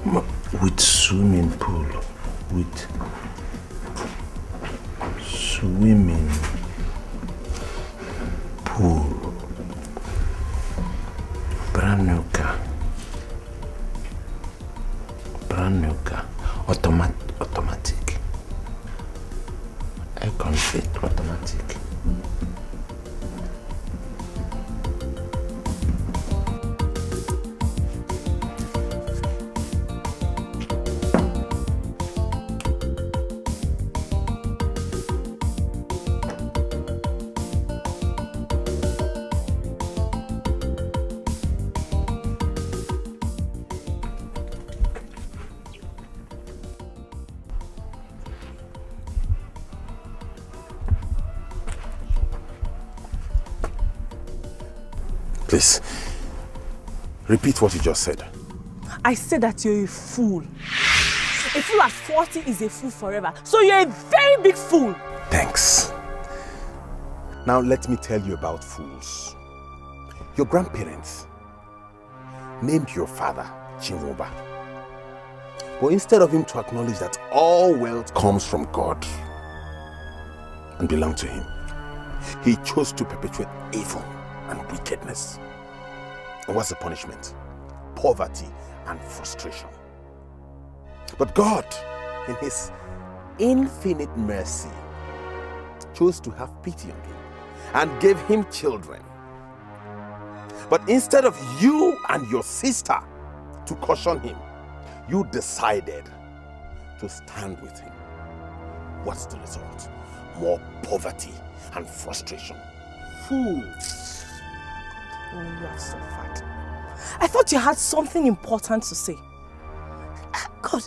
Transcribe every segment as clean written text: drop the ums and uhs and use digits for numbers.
With swimming pool. With swimming pool. Brand new car. Brand new car. Automatic. Air conflict automatic. Please, repeat what you just said. I said that you're a fool. A fool at 40 is a fool forever. So you're a very big fool. Thanks. Now let me tell you about fools. Your grandparents named your father Chinwoba. But instead of him to acknowledge that all wealth comes from God and belongs to him, he chose to perpetuate evil and wickedness. And what's the punishment? Poverty and frustration. But God, in his infinite mercy, chose to have pity on him and gave him children. But instead of you and your sister to caution him, you decided to stand with him. What's the result? More poverty and frustration. Fools. Oh, you have suffered. I thought you had something important to say. God,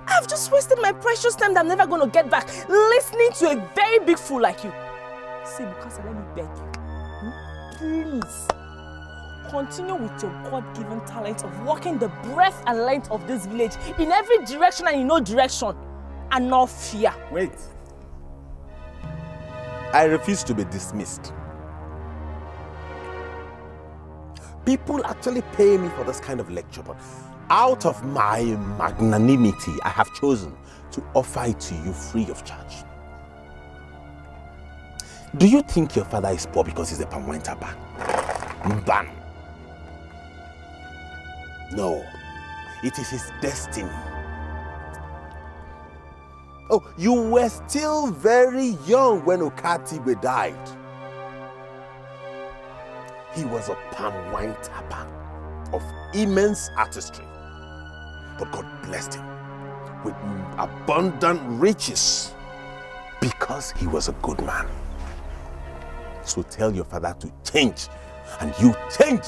I've just wasted my precious time that I'm never going to get back listening to a very big fool like you. See, because let me beg you. Please, continue with your God-given talent of walking the breadth and length of this village in every direction and in no direction, and not fear. Wait. I refuse to be dismissed. People actually pay me for this kind of lecture, but out of my magnanimity, I have chosen to offer it to you free of charge. Do you think your father is poor because he's a palm wine tapper? Ban. No, it is his destiny. Oh, you were still very young when Okatigwe died. He was a palm wine tapper of immense artistry. But God blessed him with abundant riches because he was a good man. So tell your father to change, and you change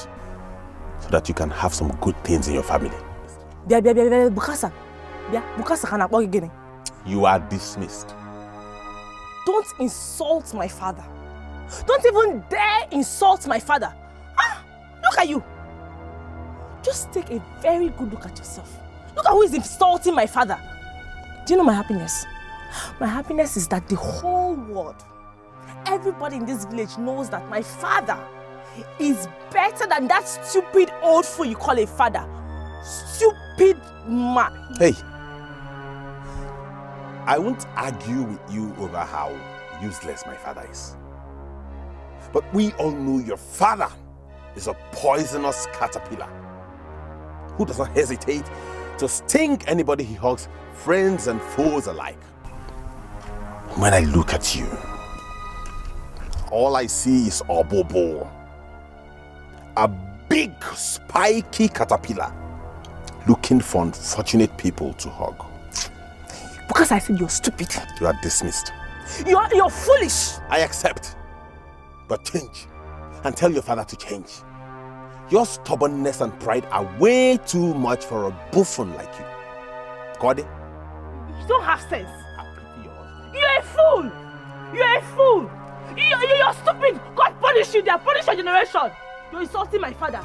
so that you can have some good things in your family. You are dismissed. Don't insult my father. Don't even dare insult my father. Ah, look at you. Just take a very good look at yourself. Look at who is insulting my father. Do you know my happiness? My happiness is that the whole world, everybody in this village knows that my father is better than that stupid old fool you call a father. Stupid man. Hey, I won't argue with you over how useless my father is. But we all know your father is a poisonous caterpillar who does not hesitate to sting anybody he hugs, friends and foes alike. When I look at you, all I see is Obobo, a big spiky caterpillar looking for unfortunate people to hug. Because I said you're stupid. You are dismissed. You're foolish. I accept. But change, and tell your father to change. Your stubbornness and pride are way too much for a buffoon like you. Got it? You don't have sense. You're a fool. You're a fool. You're stupid. God punish you. They are punish your generation. You're insulting my father.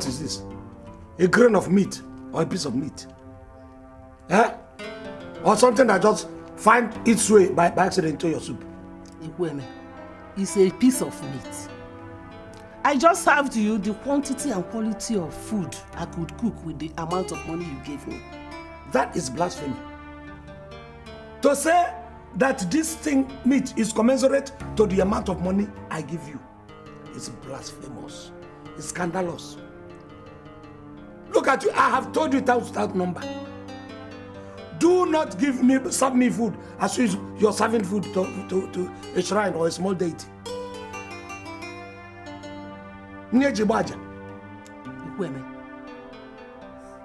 What is this? A grain of meat or a piece of meat? Eh? Or something that just find its way by accident into your soup? It's a piece of meat. I just served you the quantity and quality of food I could cook with the amount of money you gave me. That is blasphemy. To say that this thing, meat, is commensurate to the amount of money I give you is blasphemous. It's scandalous. Look at you, I have told you without number. Do not serve me food as if you're serving food to a shrine or a small deity.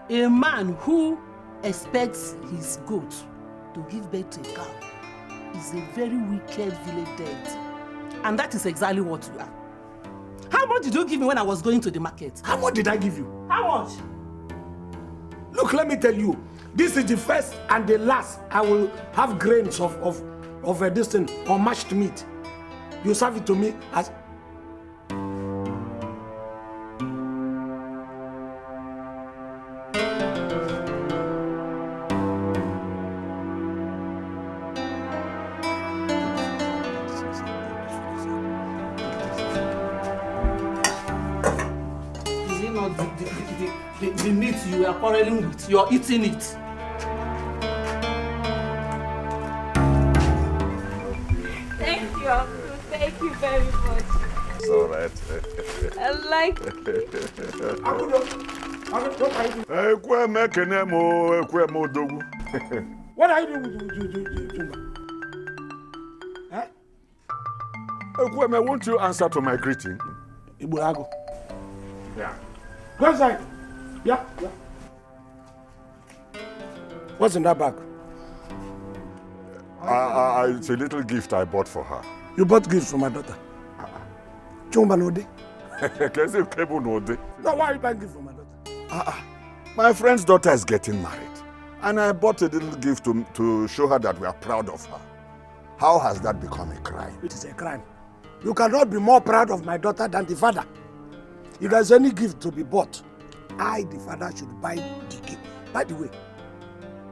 A man who expects his goat to give birth to a cow is a very wicked village deity. And that is exactly what you are. How much did you give me when I was going to the market? How much did I give you? How much? Look, let me tell you, this is the first and the last I will have grains of this thing or mashed meat. You serve it to me as... The meat you are quarreling with, you're eating it. Thank you, Uncle. Thank you very much. It's all right. I like it. What are you doing with Huh? Won't you answer to my greeting? Iburago. Yeah. Go inside. Yeah. What's in that bag? It's a little gift I bought for her. You bought gifts for my daughter? Chumba Node? No, why are you buying gifts for my daughter? My friend's daughter is getting married. And I bought a little gift to show her that we are proud of her. How has that become a crime? It is a crime. You cannot be more proud of my daughter than the father. If there's any gift to be bought, I, the father, should buy the gift. By the way,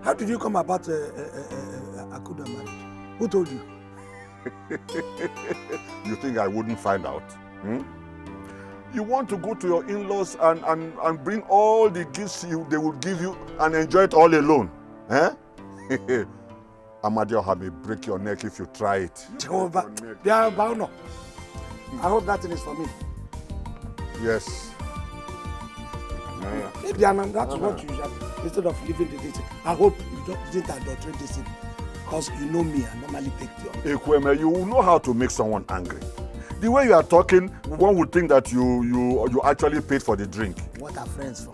how did you come about Akuda marriage? Who told you? You think I wouldn't find out? You want to go to your in-laws and bring all the gifts they will give you and enjoy it all alone? Eh? Amadio may break your neck if you try it. Jehovah, I hope that thing is for me. Yes. Maybe that's what you should. Instead of leaving the dating, I hope you didn't adulterate this thing. Because you know me, I normally take the Ekweme, you will know how to make someone angry. The way you are talking, one would think that you actually paid for the drink. What are friends for?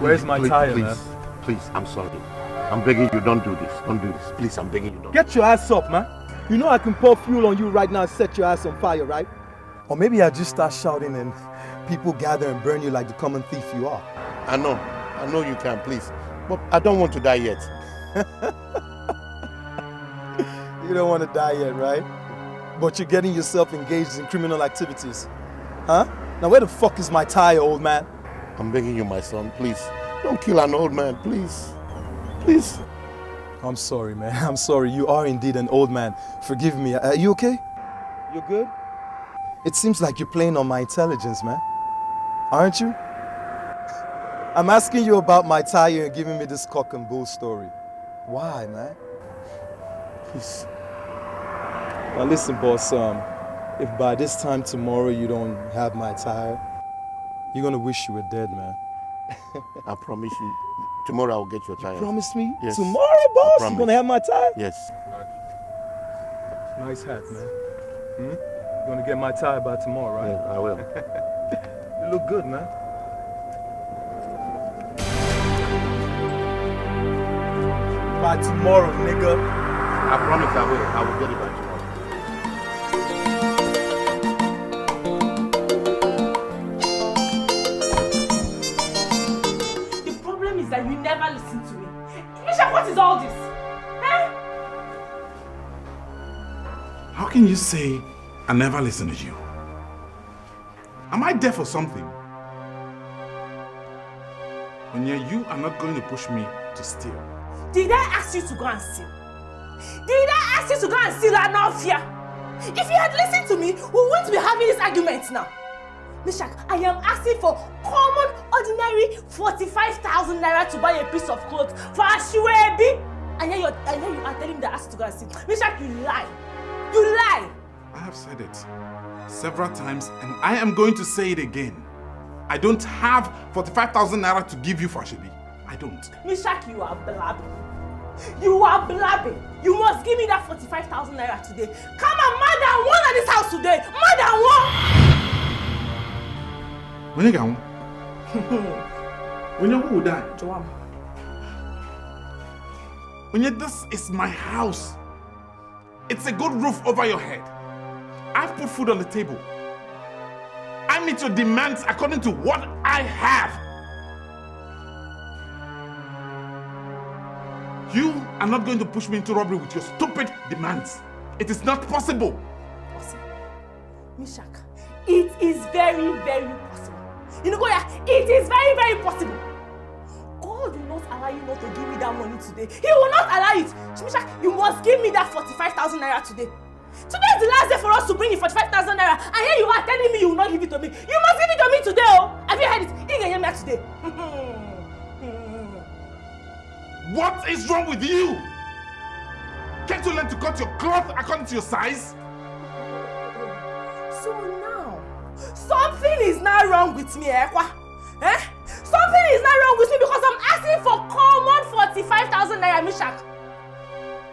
Where's my tire, man? Please, I'm sorry. I'm begging you, don't do this. Don't do this. Please, I'm begging you, don't. Get your ass up, man. You know I can pour fuel on you right now and set your ass on fire, right? Or maybe I just start shouting and people gather and burn you like the common thief you are. I know you can, please. But I don't want to die yet. You don't want to die yet, right? But you're getting yourself engaged in criminal activities. Huh? Now where the fuck is my tire, old man? I'm begging you, my son, please. Don't kill an old man, please. Please. I'm sorry, man. I'm sorry. You are indeed an old man. Forgive me. Are you okay? You good? It seems like you're playing on my intelligence, man. Aren't you? I'm asking you about my tire and giving me this cock and bull story. Why, man? Please. Now listen, boss. If by this time tomorrow you don't have my tire, you're gonna wish you were dead, man. I promise you, tomorrow I'll get your tire. Promise me? Yes. Tomorrow, boss? You're gonna have my tire? Yes. Nice hat, man. You're gonna get my tire by tomorrow, right? Yeah, I will. You look good, man. By tomorrow, nigga. I promise I will. I will get it by tomorrow. That you never listen to me. can you say I never listen to you? Am I deaf or something? Onyia, you are not going to push me to steal. Did I ask you to go and steal? Did I ask you to go and steal and not fear? If you had listened to me, we wouldn't be having this argument now. Mishak, I am asking for common, ordinary 45,000 naira to buy a piece of clothes for Ashwebi. And here you are telling me that I asked you to go and steal. Mishak, you lie. You lie. I have said it several times and I am going to say it again. I don't have 45,000 naira to give you for Ashwebi. I don't. Mishak, you are blabbing. You are blabbing. You must give me that 45,000 naira today. Come on, more than one at this house today. More than one. When you go, when you who die? Joam. When you, this is my house. It's a good roof over your head. I've put food on the table. I meet your demands according to what I have. You are not going to push me into robbery with your stupid demands. It is not possible. Mishak, it is very, very possible. You know, Goya, it is very, very possible. God will not allow you not to give me that money today. He will not allow it. Mishak, you must give me that 45,000 naira today. Today is the last day for us to bring you 45,000 naira, and here you are telling me you will not give it to me. You must give it to me today, oh! Have you heard it? You can hear me today. What is wrong with you? Can't you learn to cut your cloth according to your size? So now, something is not wrong with me, Ekwa. Eh? Something is not wrong with me because I'm asking for common 45,000 naira, Mishak.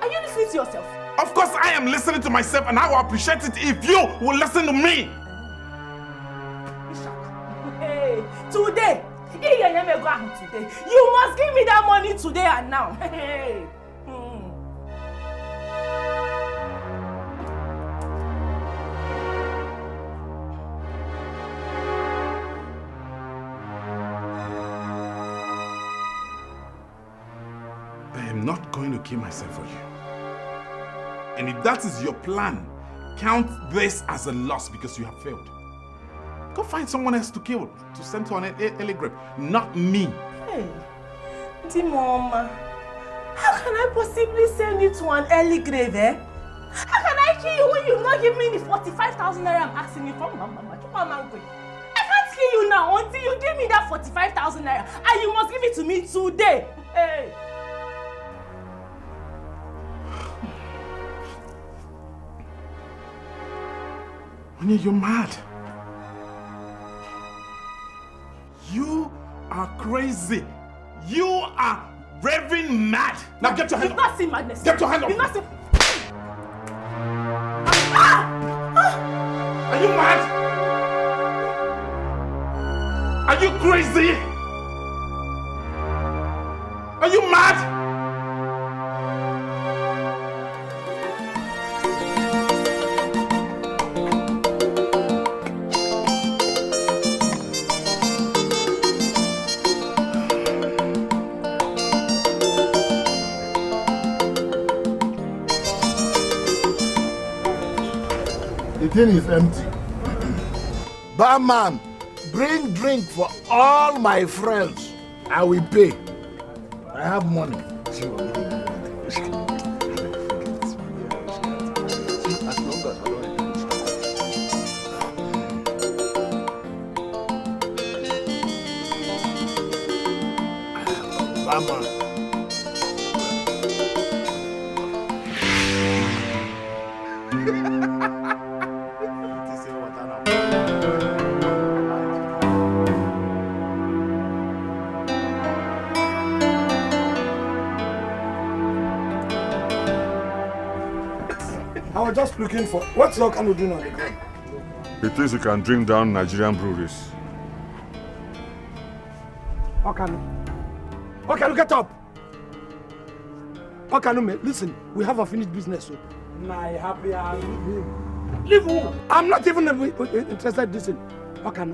Are you listening to yourself? Of course I am listening to myself and I will appreciate it if you will listen to me. Mishak, hey, today, you must give me that money today and now. Hey. I am not going to kill myself for you. And if that is your plan, count this as a loss because you have failed. Go find someone else to kill, to send to an early grave, not me. Hey, Mama, how can I possibly send you to an early grave, eh? How can I kill you when you not give me the 45,000 naira I'm asking you for, Mama? I can't kill you now until you give me that 45,000 naira, and you must give it to me today. Hey. Onyia, you're mad. You are crazy. You are raving mad. Now get your hand You've not seen madness. Get your hand off. You've not seen... Are you mad? Are you crazy? Are you mad? The thing is empty. Barman, bring drink for all my friends. I will pay. I have money. Barman. I was just looking for... What's your canoe doing on the ground? It thinks you can drink down Nigerian breweries. Okay, get up. Okay, listen, we have a finished business. So. My happy leave who? I'm not even interested in this. Okay,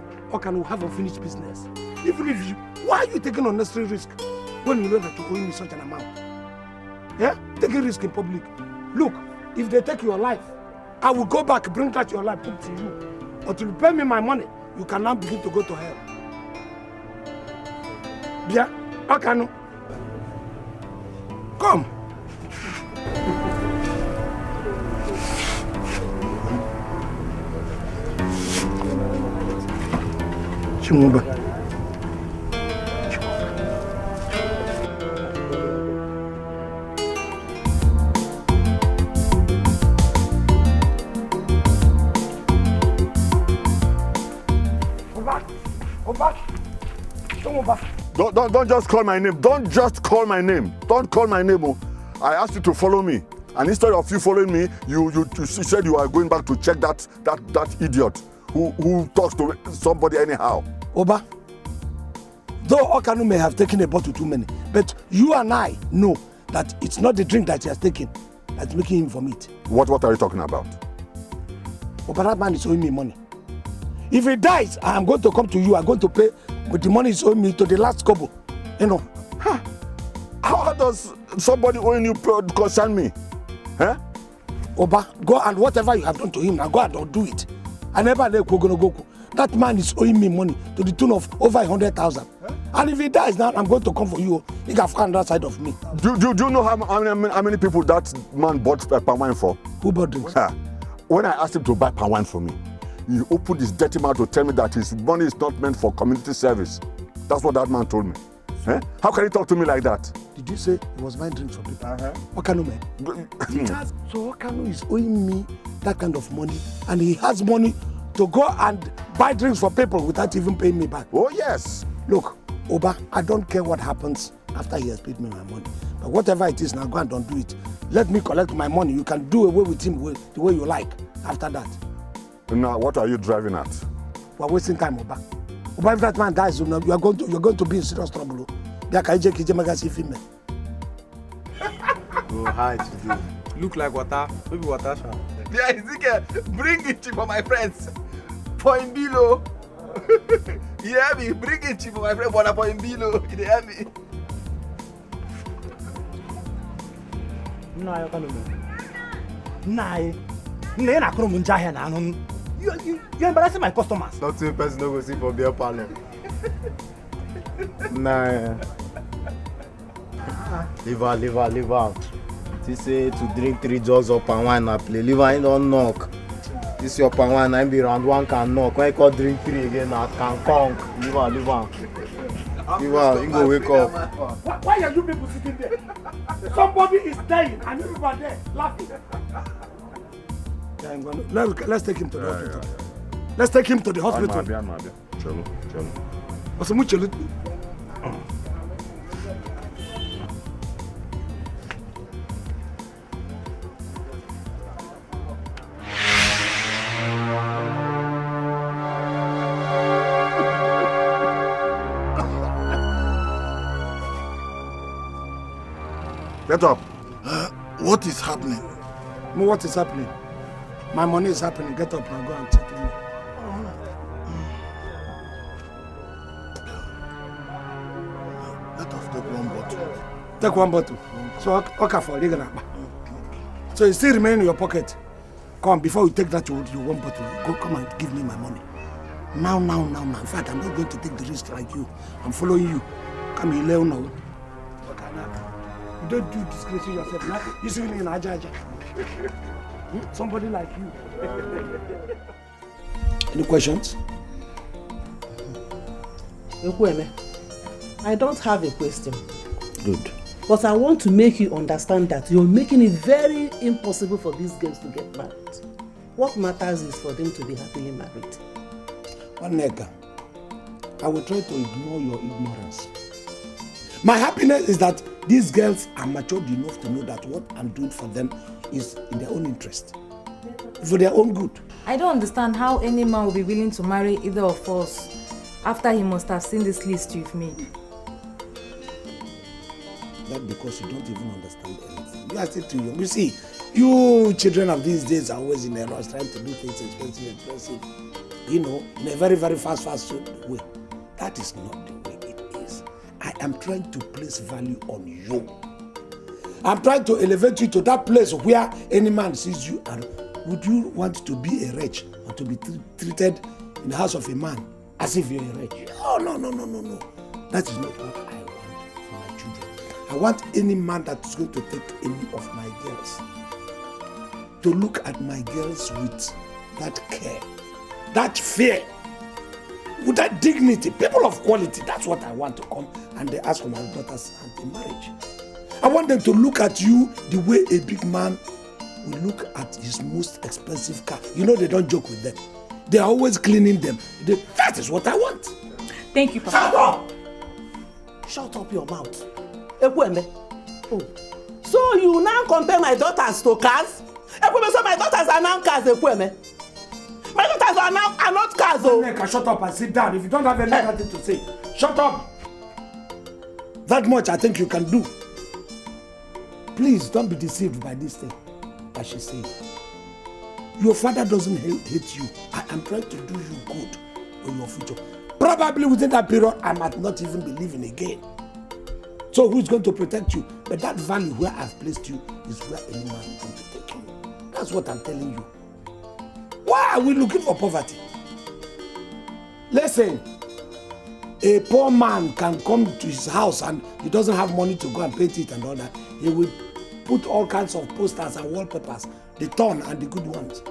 we have a finished business. Even if you... Why are you taking unnecessary risk when you know that you're owing me such an amount? Yeah? Taking risk in public. Look, if they take your life, I will go back, bring that your life, put to you. Until you pay me my money, you can now begin to go to hell. Yeah, okay, no. Come. Chimumba. Don't just call my name. Don't just call my name. Don't call my name. Oh. I asked you to follow me. And instead of you following me, you said you are going back to check that idiot who talks to somebody anyhow. Oba, though Okanu may have taken a bottle too many, but you and I know that it's not the drink that he has taken that's making him vomit. What are you talking about? Oba, that man is owing me money. If he dies, I am going to come to you. I'm going to pay with the money he's owing me to the last kobo. You know. Huh. How does somebody owing you concern me? Huh? Oba, go and whatever you have done to him, now go and do it. I never let Goku. That man is owing me money to the tune of over 100,000. Huh? And if he dies now, I'm going to come for you. He can find that side of me. Do you know how many people that man bought palm wine for? Who bought drinks? When I asked him to buy palm wine for me, he opened his dirty mouth to tell me that his money is not meant for community service. That's what that man told me. Eh? How can he talk to me like that? Did you say he was buying drinks for people? Okanu man. So Okanu is owing me that kind of money, and he has money to go and buy drinks for people without even paying me back. Oh yes. Look, Oba, I don't care what happens after he has paid me my money. But whatever it is, now go and don't do it. Let me collect my money. You can do away with him the way you like after that. Now, what are you driving at? We're wasting time, Oba. Oba, if that man dies, you're going to be in serious trouble. Oh, hi today. Look like water. Maybe water. Yeah, Ezekiel, bring it for my friends. Point below. You hear me? Bring it for my friend. What point below? You hear me? No, I can't. Nah, you're embarrassing my customers. Not two person no go see for beer parlor. Nah. Leave her. She say to drink 3 jugs of palm wine and play. Leave her, don't knock. This your palm wine, I be round 1 can knock. When you call drink 3 again, I can conk. Leave her. Leave her, you go wake up. Why are you people sitting there? Somebody is dying and you people are there laughing. Let's take him to the hospital. Let's take him to the hospital. Chalo. Get up. What is happening? What is happening? My money is happening. Get up and go and check me. Let us take 1 bottle. Take 1 bottle. So, okay for you. So it still remain in your pocket. Come, before you take that you 1 bottle, go come and give me my money. Now. In fact, I'm not going to take the risk like you. I'm following you. Come here, Leo now. Okay, now. You don't do discretion yourself. Now, you see me in Ajaja. Somebody like you. Any questions? I don't have a question. Good. But I want to make you understand that you're making it very impossible for these girls to get married. What matters is for them to be happily married. Neka, I will try to ignore your ignorance. My happiness is that these girls are matured enough to know that what I'm doing for them is in their own interest, for their own good. I don't understand how any man will be willing to marry either of us after he must have seen this list you've made. That's because you don't even understand anything. You are still too young. You see, you children of these days are always in a rush trying to do things expensive. You know, in a very, very fast way. That is not the way it is. I am trying to place value on you. I'm trying to elevate you to that place where any man sees you and would you want to be a wretch or to be treated in the house of a man as if you're a wretch? Oh, no. That is not what I want for my children. I want any man that is going to take any of my girls to look at my girls with that care, that fear, with that dignity, people of quality. That's what I want to come and they ask for my daughter's hand in marriage. I want them to look at you the way a big man will look at his most expensive car. You know they don't joke with them. They are always cleaning them. That is what I want. Thank you, Papa. Shut up! Shut up your mouth. Ekweme. Oh. So you now compare my daughters to cars? Ekweme, so my daughters are now cars, Ekweme. My daughters are not cars, oh. Neka, shut up and sit down. If you don't have anything to say, shut up. That much I think you can do. Please don't be deceived by this thing that she's saying. Your father doesn't hate you. I am trying to do you good in your future. Probably within that period, I might not even be living again. So who is going to protect you? But that value where I've placed you is where any man is going to take you. That's what I'm telling you. Why are we looking for poverty? Listen, a poor man can come to his house and he doesn't have money to go and paint it and all that. He will put all kinds of posters and wallpapers, the torn and the good ones.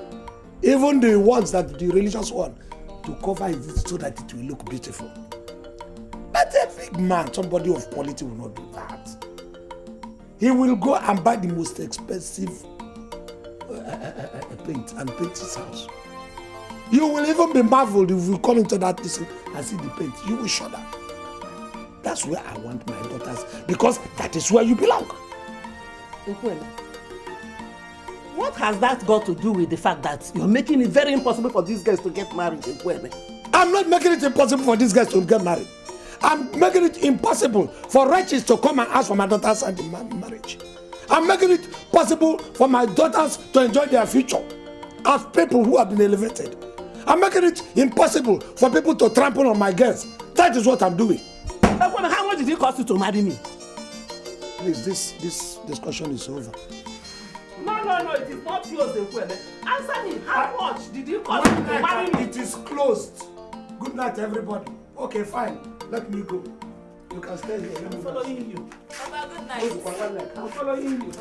Even the ones that the religious one, to cover it so that it will look beautiful. But a big man, somebody of quality will not do that. He will go and buy the most expensive paint and paint his house. You will even be marveled if you come into that place and see the paint. You will shudder. That's where I want my daughters, because that is where you belong. What has that got to do with the fact that you're making it very impossible for these guys to get married? I'm not making it impossible for these guys to get married. I'm making it impossible for wretches to come and ask for my daughter's hand in marriage. I'm making it possible for my daughters to enjoy their future as people who have been elevated. I'm making it impossible for people to trample on my girls. That is what I'm doing. How much did it cost you to marry me? Please, this discussion is over. No, it is not closed. Answer me, how much did it cost you to marry me? It is closed. Good night, everybody. Okay, fine. Let me go. You can stay here. I'm following you. Papa, good night. I'm following you.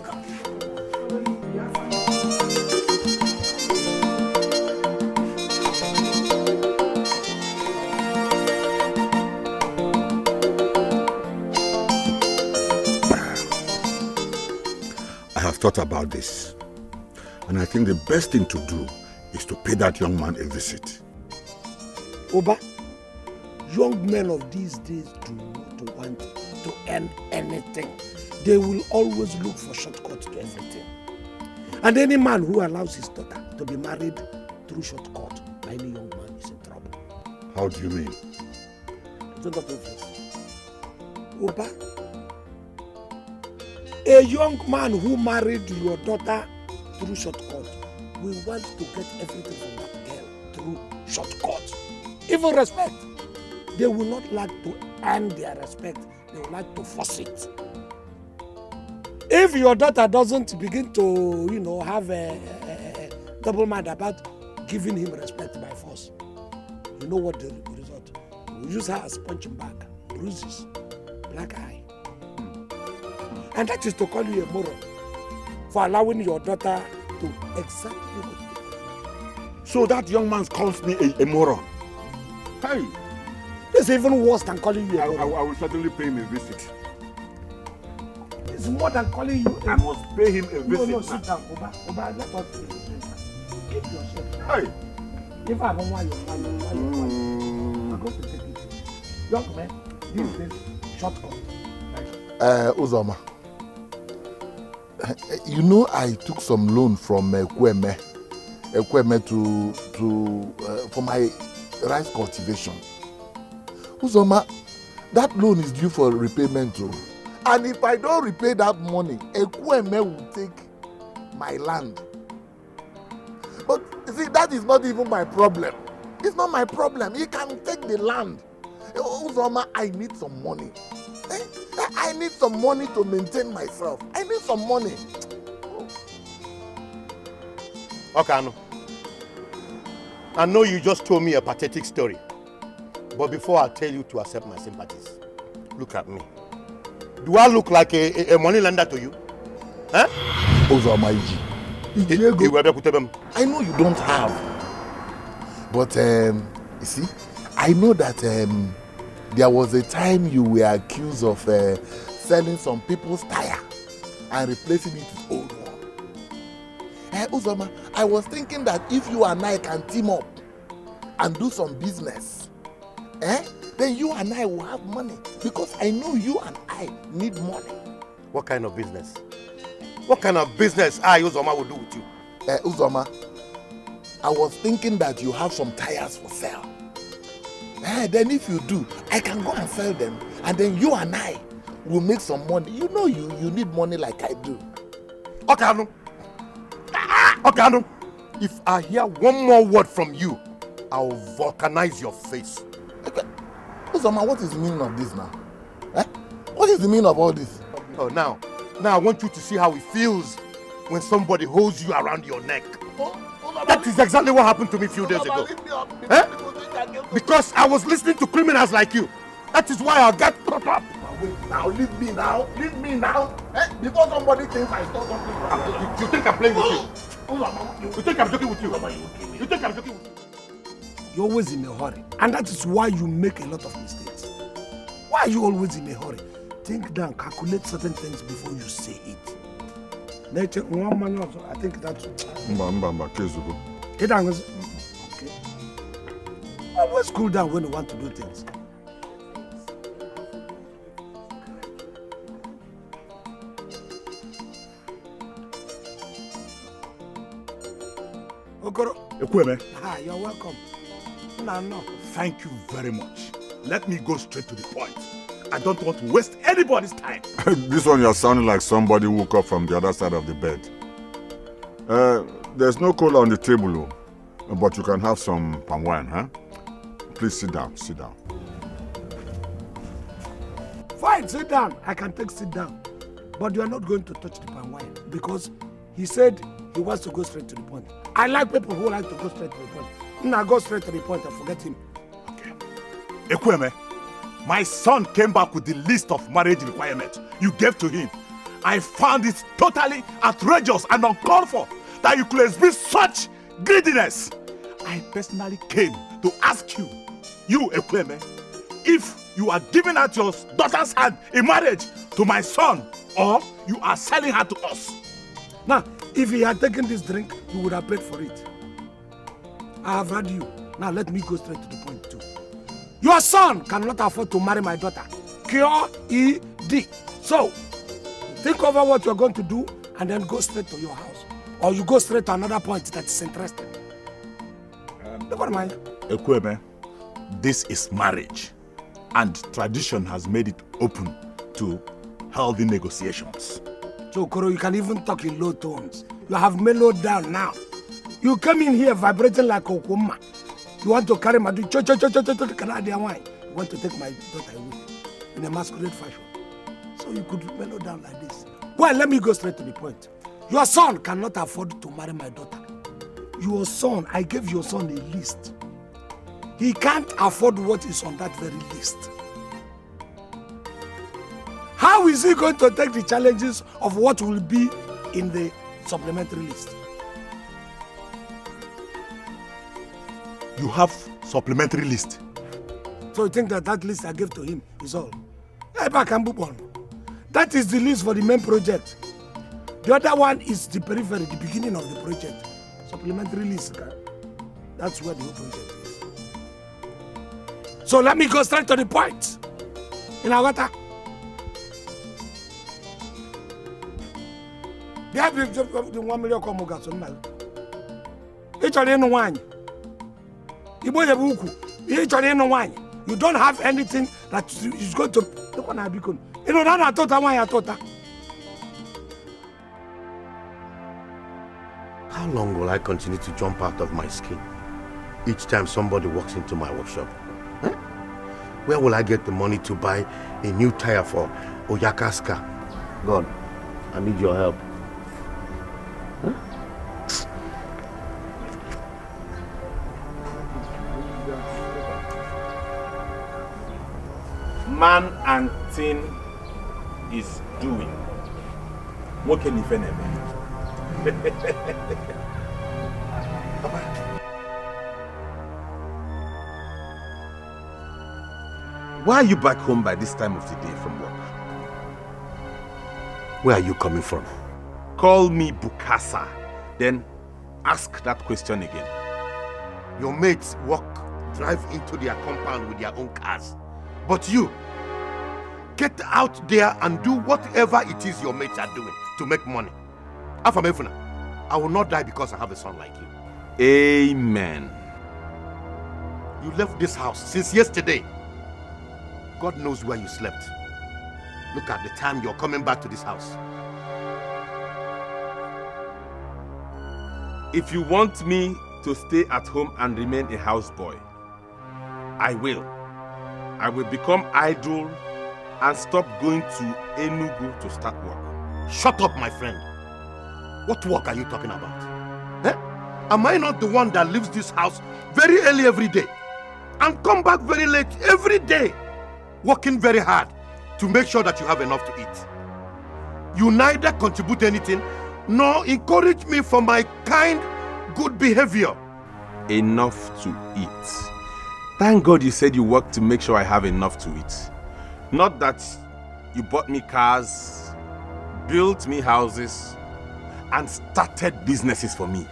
I have thought about this, and I think the best thing to do is to pay that young man a visit. Oba, young men of these days do not want to earn anything. They will always look for shortcuts to everything. And any man who allows his daughter to be married through shortcut by any young man is in trouble. How do you mean? It's not obvious. Oba, a young man who married your daughter through shortcut will want to get everything from that girl through shortcut. Even respect. They will not like to earn their respect. They will like to force it. If your daughter doesn't begin to, have a double mind about giving him respect by force, you know what the result? You use her as punching bag, bruises, black eye. And that is to call you a moron for allowing your daughter to exactly what they do. So that young man calls me a moron. Hey! It's even worse than calling you a moron. I will certainly pay him a visit. It's more than calling you a I must pay him a visit. No, sit down, Oba, let us keep yourself. Hey! If I don't want you, I'm going to take it. Young man, this is shortcut. Uzoma, you know I took some loan from Nkem for my rice cultivation. Uzoma, that loan is due for repayment too. And if I don't repay that money, Nkem will take my land. But you see, that is not even my problem. It's not my problem. He can take the land. Uzoma, I need some money. I need some money to maintain myself. I need some money. Okay, I know you just told me a pathetic story. But before I tell you to accept my sympathies, look at me. Do I look like a money lender to you? Huh? I know you don't have. But, you see, I know that there was a time you were accused of selling some people's tire and replacing it with old one. Uzoma, I was thinking that if you and I can team up and do some business, then you and I will have money. Because I know you and I need money. What kind of business? What kind of business Uzoma will do with you? Uzoma, I was thinking that you have some tires for sale. Then if you do, I can go and sell them. And then you and I will make some money. You know you need money like I do. Okay, Anu. Okay, Anu. If I hear one more word from you, I'll vulcanize your face. Okay. Uzoma, what is the meaning of this now? What is the meaning of all this? Oh, now I want you to see how it feels when somebody holds you around your neck. That is exactly what happened to me a few days ago. Because I was listening to criminals like you. That is why I got caught up. Now, leave me now. Leave me now. Before somebody thinks I stole something. You think I'm playing with you? You think I'm joking with you? You think I'm joking with you? You're always in a hurry. And that is why you make a lot of mistakes. Why are you always in a hurry? Think down, calculate certain things before you say it. Nature, one man also, I think that's... Okay. Always cool down when you want to do things. Okoro. Hi, you're welcome. No. Thank you very much. Let me go straight to the point. I don't want to waste anybody's time. This one you're sounding like somebody woke up from the other side of the bed. There's no cola on the table, but you can have some palm wine, huh? Please sit down, sit down. Fine, sit down. I can sit down. But you are not going to touch the palm wine because he said he wants to go straight to the point. I like people who like to go straight to the point. Now go straight to the point and forget him. Okay. Ekweme, my son came back with the list of marriage requirements you gave to him. I found it totally outrageous and uncalled for that you could exhibit such greediness. I personally came to ask you, Ekweme, if you are giving out your daughter's hand in marriage to my son or you are selling her to us. Now, if he had taken this drink, you would have paid for it. I have heard you. Now let me go straight to the point too. Your son cannot afford to marry my daughter. Q-E-D. So, think over what you're going to do and then go straight to your house. Or you go straight to another point that is interesting. Never mind. Ekweme, this is marriage. And tradition has made it open to healthy negotiations. So, Koro, you can even talk in low tones. You have mellowed down now. You come in here vibrating like a woman. You want to carry my Canadian wine. You want to take my daughter away in a masquerade fashion. So you could mellow down like this. Well, let me go straight to the point. Your son cannot afford to marry my daughter. Your son, I gave your son a list. He can't afford what is on that very list. How is he going to take the challenges of what will be in the supplementary list? You have supplementary list. So you think that list I gave to him is all? That is the list for the main project. The other one is the periphery, the beginning of the project. Supplementary list. That's where the whole project is. So let me go straight to the point. In Awata. They have the 1 million comogas on my. Each of them wine. You don't have anything that is going to. You know, I thought. How long will I continue to jump out of my skin each time somebody walks into my workshop? Huh? Where will I get the money to buy a new tire for Oyakaska? God, I need your help. Huh? man and thing is doing. What can you find? Why are you back home by this time of the day from work? Where are you coming from? Call me Bukasa, then ask that question again. Your mates drive into their compound with their own cars. But you, get out there and do whatever it is your mates are doing to make money. Afamefuna, I will not die because I have a son like you. Amen. You left this house since yesterday. God knows where you slept. Look at the time you're coming back to this house. If you want me to stay at home and remain a houseboy, I will. I will become idle and stop going to Enugu to start work. Shut up, my friend. What work are you talking about? Eh? Am I not the one that leaves this house very early every day and come back very late every day, working very hard to make sure that you have enough to eat? You neither contribute anything nor encourage me for my kind, good behavior. Enough to eat. Thank God you said you work to make sure I have enough to eat. Not that you bought me cars, built me houses, and started businesses for me,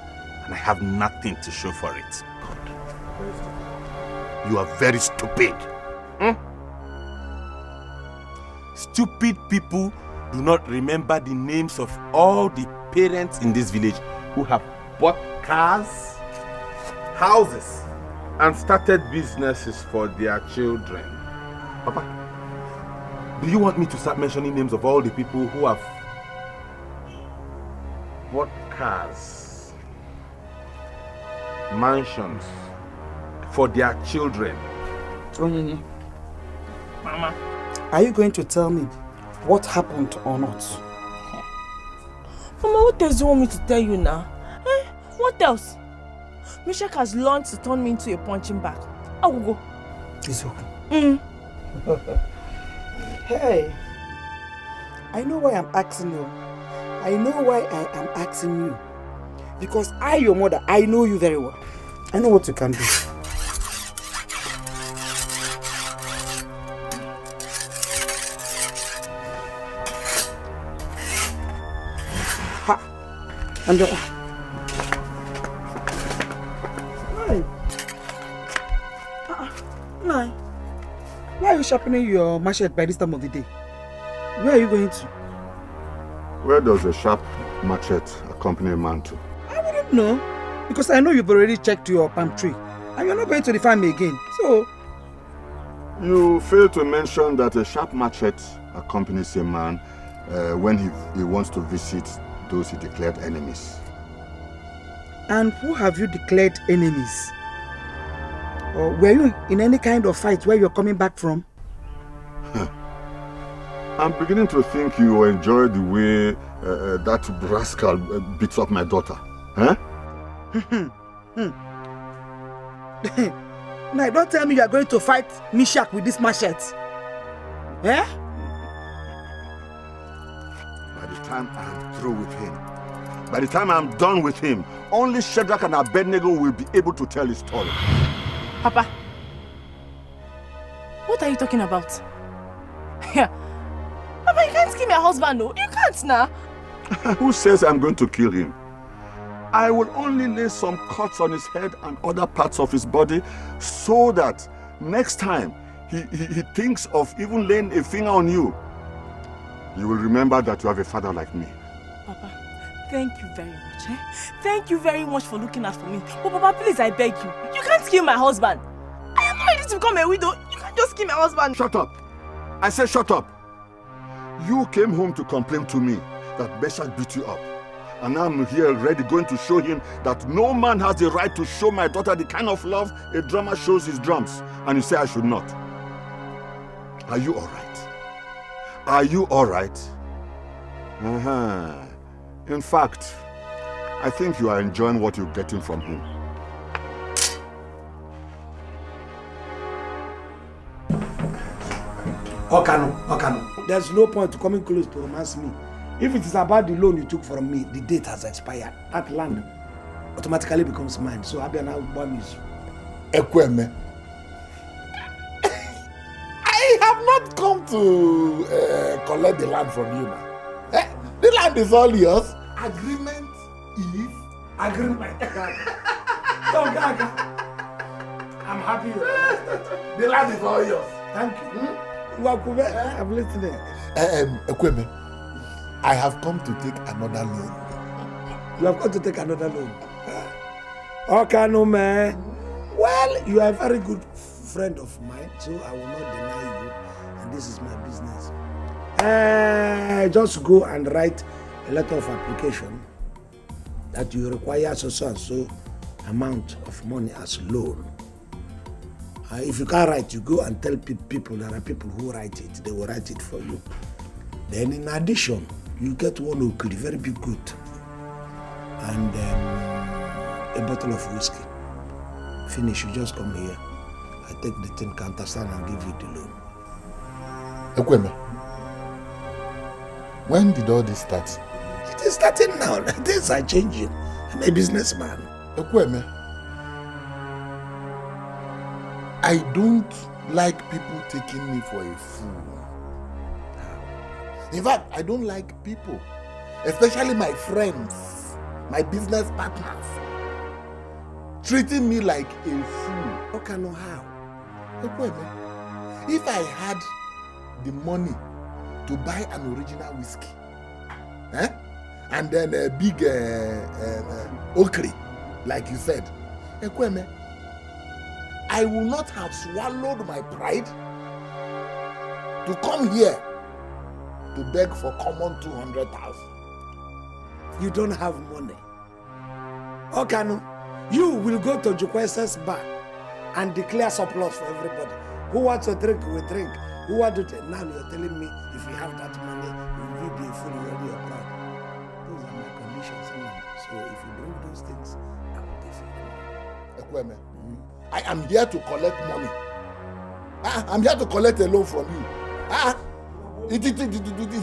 and I have nothing to show for it. You are very stupid. Stupid people do not remember the names of all the parents in this village who have bought cars, houses, and started businesses for their children. Papa, do you want me to start mentioning names of all the people who have bought cars, mansions for their children? Mama, are you going to tell me what happened or not? Mama, what else do you want me to tell you now? Eh? What else? Mishak has learned to turn me into a punching bag. I will go. It's okay. Hey, I know why I'm asking you. I know why I am asking you. Because I, your mother, I know you very well. I know what you can do. Ha! And Nai, why are you sharpening your machete by this time of the day? Where are you going to? Where does a sharp machete accompany a man to? I wouldn't know. Because I know you've already checked your palm tree. And you're not going to the farm again. So... You failed to mention that a sharp machete accompanies a man when he wants to visit those he declared enemies. And who have you declared enemies? Or were you in any kind of fight where you're coming back from? I'm beginning to think you enjoy the way that rascal beats up my daughter. Huh? Now, don't tell me you are going to fight Mishak with this machete. Eh? By the time I'm through with him, by the time I'm done with him, only Shadrach and Abednego will be able to tell his story. Papa, what are you talking about? Yeah. Papa, you can't kill my husband, no. You can't now. Who says I'm going to kill him? I will only lay some cuts on his head and other parts of his body so that next time he thinks of even laying a finger on you, you will remember that you have a father like me. Papa, thank you very much. Eh? Thank you very much for looking out for me. But Papa, please, I beg you. You can't kill my husband. I am not ready to become a widow. You can't just kill my husband. Shut up. I said shut up. You came home to complain to me that Meshach beat you up. And I'm here ready, going to show him that no man has the right to show my daughter the kind of love a drummer shows his drums. And you say I should not. Are you all right? Are you all right? In fact, I think you are enjoying what you're getting from him. Okano. There's no point to coming close to romance me. If it is about the loan you took from me, the date has expired. That land automatically becomes mine. So Abia now promise you. Ekweme. I have not come to collect the land from you now. The land is all yours. Agreement is agreement. Don't gaga. I'm happy you understand. The land is all yours. Thank you. I'm listening. Ekweme, I have come to take another loan. You have come to take another loan? Okay, no man. Well, you are a very good friend of mine, so I will not deny you. And this is my business. Just go and write a letter of application that you require so and so amount of money as loan. If you can't write, you go and tell people, there are people who write it, they will write it for you. Then in addition, you get one okri, very big goat, and a bottle of whiskey. Finish, you just come here. I take the tin counter stand and give you the loan. Ekweme, when did all this start? It is starting now. Things are changing. I'm a businessman. Ekweme, I don't like people taking me for a fool. In fact, I don't like people, especially my friends, my business partners, treating me like a fool. Okay, no how? Ekweme, if I had the money to buy an original whiskey, and then a big okri, like you said, Ekweme, I will not have swallowed my pride to come here to beg for common 200,000. You don't have money. Okay, no. You will go to Jukwese's bar and declare surplus for everybody. Who wants to drink will drink. Who wants to now you're telling me if you have that money, you will be a fool, you are proud. Those are my conditions now. So if you bring those things, I will give you Ekweme, I am here to collect money. I'm here to collect a loan from you. Is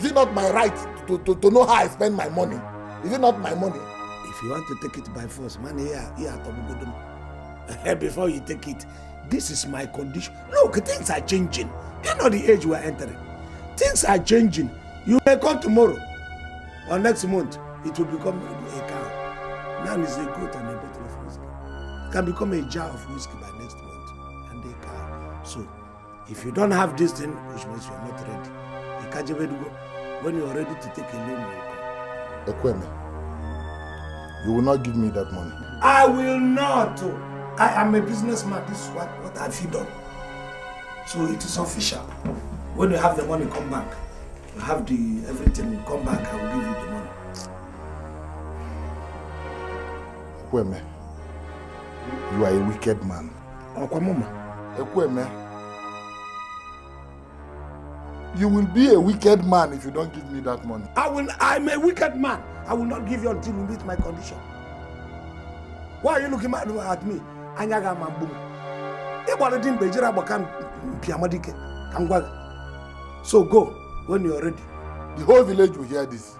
it not my right to know how I spend my money? Is it not my money? If you want to take it by force, man, here, before you take it, this is my condition. Look, things are changing. You know the age we are entering. Things are changing. You may come tomorrow or next month, it will become a cow. Now it's a goat and a bottle of whiskey. It can become a jar of whiskey by next month and a cow. So, if you don't have this thing, which means you are not ready. When you are ready to take a loan, you will come. Ekweme, you will not give me that money. I will not. I am a businessman. This is what have you done. So it is official. When you have the money, come back. You have everything, come back, I will give you the money. Ekweme, you are a wicked man. Ekweme, you will be a wicked man if you don't give me that money. I'm a wicked man. I will not give you until you meet my condition. Why are you looking at me? Anyaga mambum. So go when you are ready. The whole village will hear this.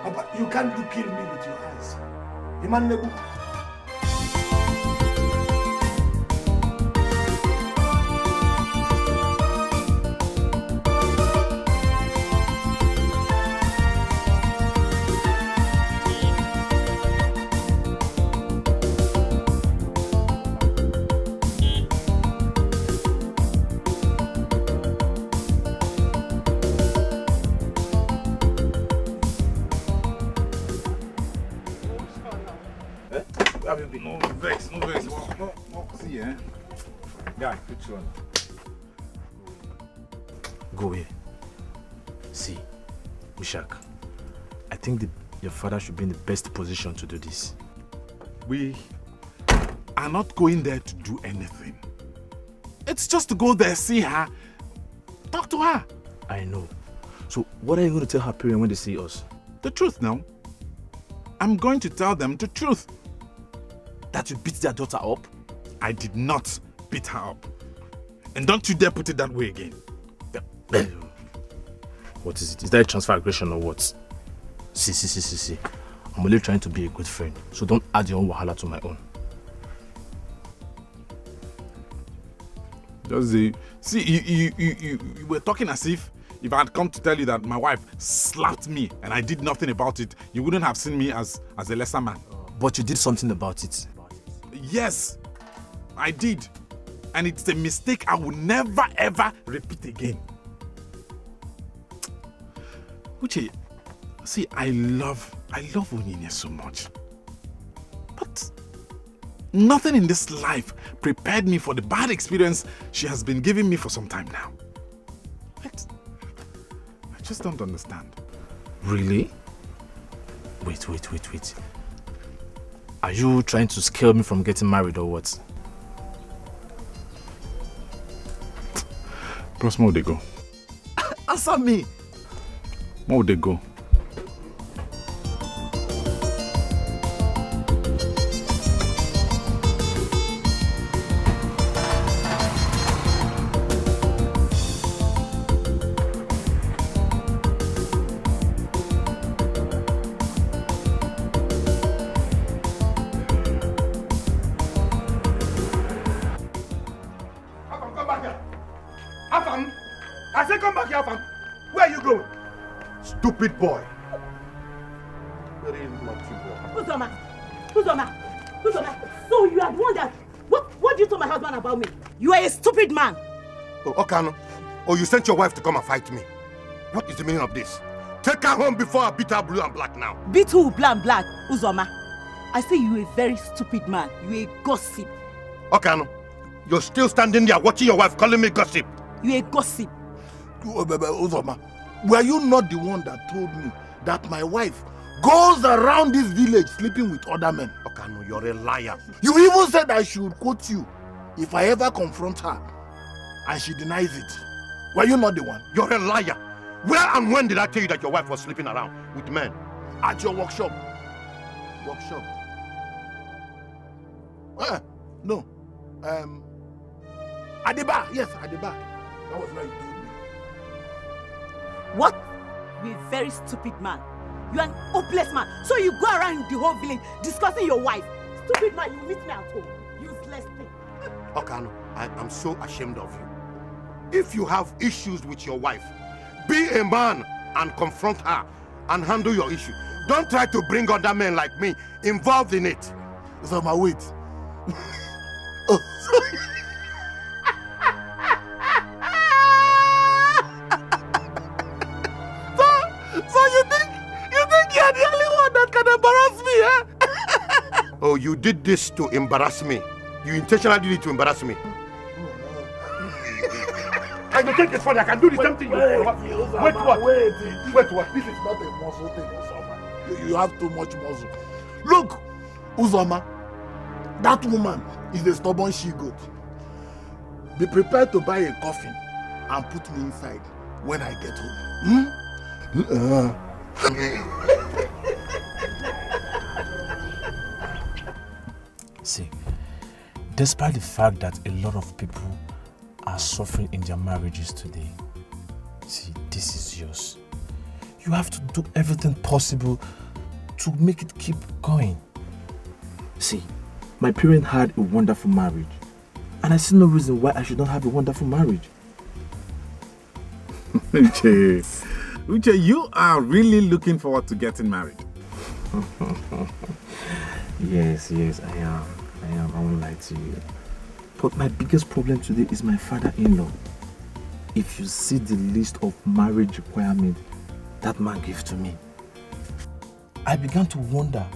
But you can't kill me with your eyes. Iman Nebu. No vex. No. See, Guy, which one? Go here. See, Ushak, I think your father should be in the best position to do this. We are not going there to do anything. It's just to go there, see her, talk to her. I know. So what are you going to tell her parents when they see us? The truth now. I'm going to tell them the truth. That you beat their daughter up? I did not beat her up. And don't you dare put it that way again. What is it? Is that a transfer aggression or what? See. I'm only trying to be a good friend, so don't add your own wahala to my own. Just you were talking as if I had come to tell you that my wife slapped me and I did nothing about it, you wouldn't have seen me as a lesser man. But you did something about it. Yes, I did. And it's a mistake I will never ever repeat again. Uche, see, I love Onyinye so much. But nothing in this life prepared me for the bad experience she has been giving me for some time now. I just don't understand. Really? Wait. Are you trying to scare me from getting married or what? Bros, where would they go? Answer me! Where would they go? Stupid boy. Very lucky boy. Uzoma. So you are the one that... What did you tell my husband about me? You are a stupid man. Oh, Okano. Oh, you sent your wife to come and fight me. What is the meaning of this? Take her home before I beat her blue and black now. Beat who blue and black, Uzoma? I say you a very stupid man. You a gossip. Okano, you're still standing there watching your wife calling me gossip. You a gossip. Uzoma, were you not the one that told me that my wife goes around this village sleeping with other men? Okano, you're a liar. You even said I should quote you if I ever confront her and she denies it. Were you not the one? You're a liar. Where and when did I tell you that your wife was sleeping around with men? At your workshop. Workshop? No. At the bar. Yes, at the bar. That was where you told me. What? You're a very stupid man. You're an hopeless man. So you go around the whole village discussing your wife. Stupid man, you meet me at home. Useless thing. Okano, I'm so ashamed of you. If you have issues with your wife, be a man and confront her and handle your issue. Don't try to bring other men like me involved in it. So my wait. So you think you're the only one that can embarrass me, eh? Oh, you did this to embarrass me. You intentionally did it to embarrass me. I can take this funny. I can do the same thing. Wait, what? This is not a muscle thing, Uzoma. You have too much muscle. Look, Uzoma, that woman is a stubborn she-goat. Be prepared to buy a coffin and put me inside when I get home. See, despite the fact that a lot of people are suffering in their marriages today, see, this is yours. You have to do everything possible to make it keep going. See, my parents had a wonderful marriage, and I see no reason why I should not have a wonderful marriage. Uche, you are really looking forward to getting married. Yes, I am. I won't lie to you. But my biggest problem today is my father-in-law. If you see the list of marriage requirements that man gave to me, I began to wonder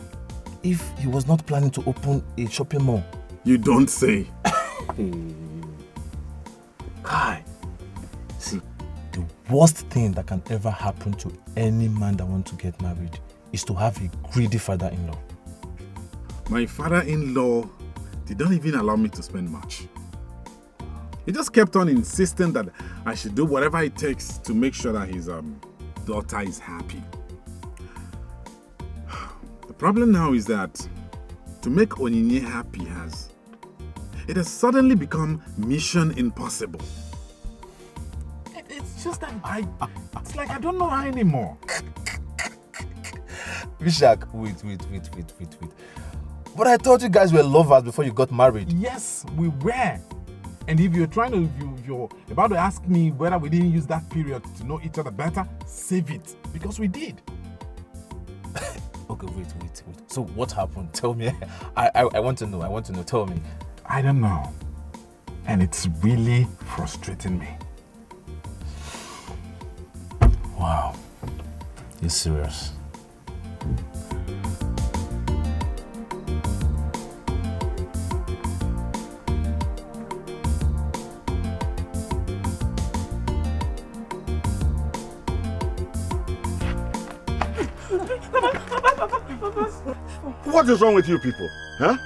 if he was not planning to open a shopping mall. You don't say. Kai, see, the worst thing that can ever happen to any man that wants to get married is to have a greedy father-in-law. My father-in-law did not even allow me to spend much. He just kept on insisting that I should do whatever it takes to make sure that his daughter is happy. The problem now is that to make Onyinye happy it has suddenly become mission impossible. It's just that it's like I don't know her anymore. Vishak, wait. But I thought you guys were lovers before you got married. Yes, we were. And if you're about to ask me whether we didn't use that period to know each other better, save it. Because we did. Okay, wait. So what happened? Tell me. I want to know. Tell me. I don't know. And it's really frustrating me. Wow. You're serious? What is wrong with you people? Huh?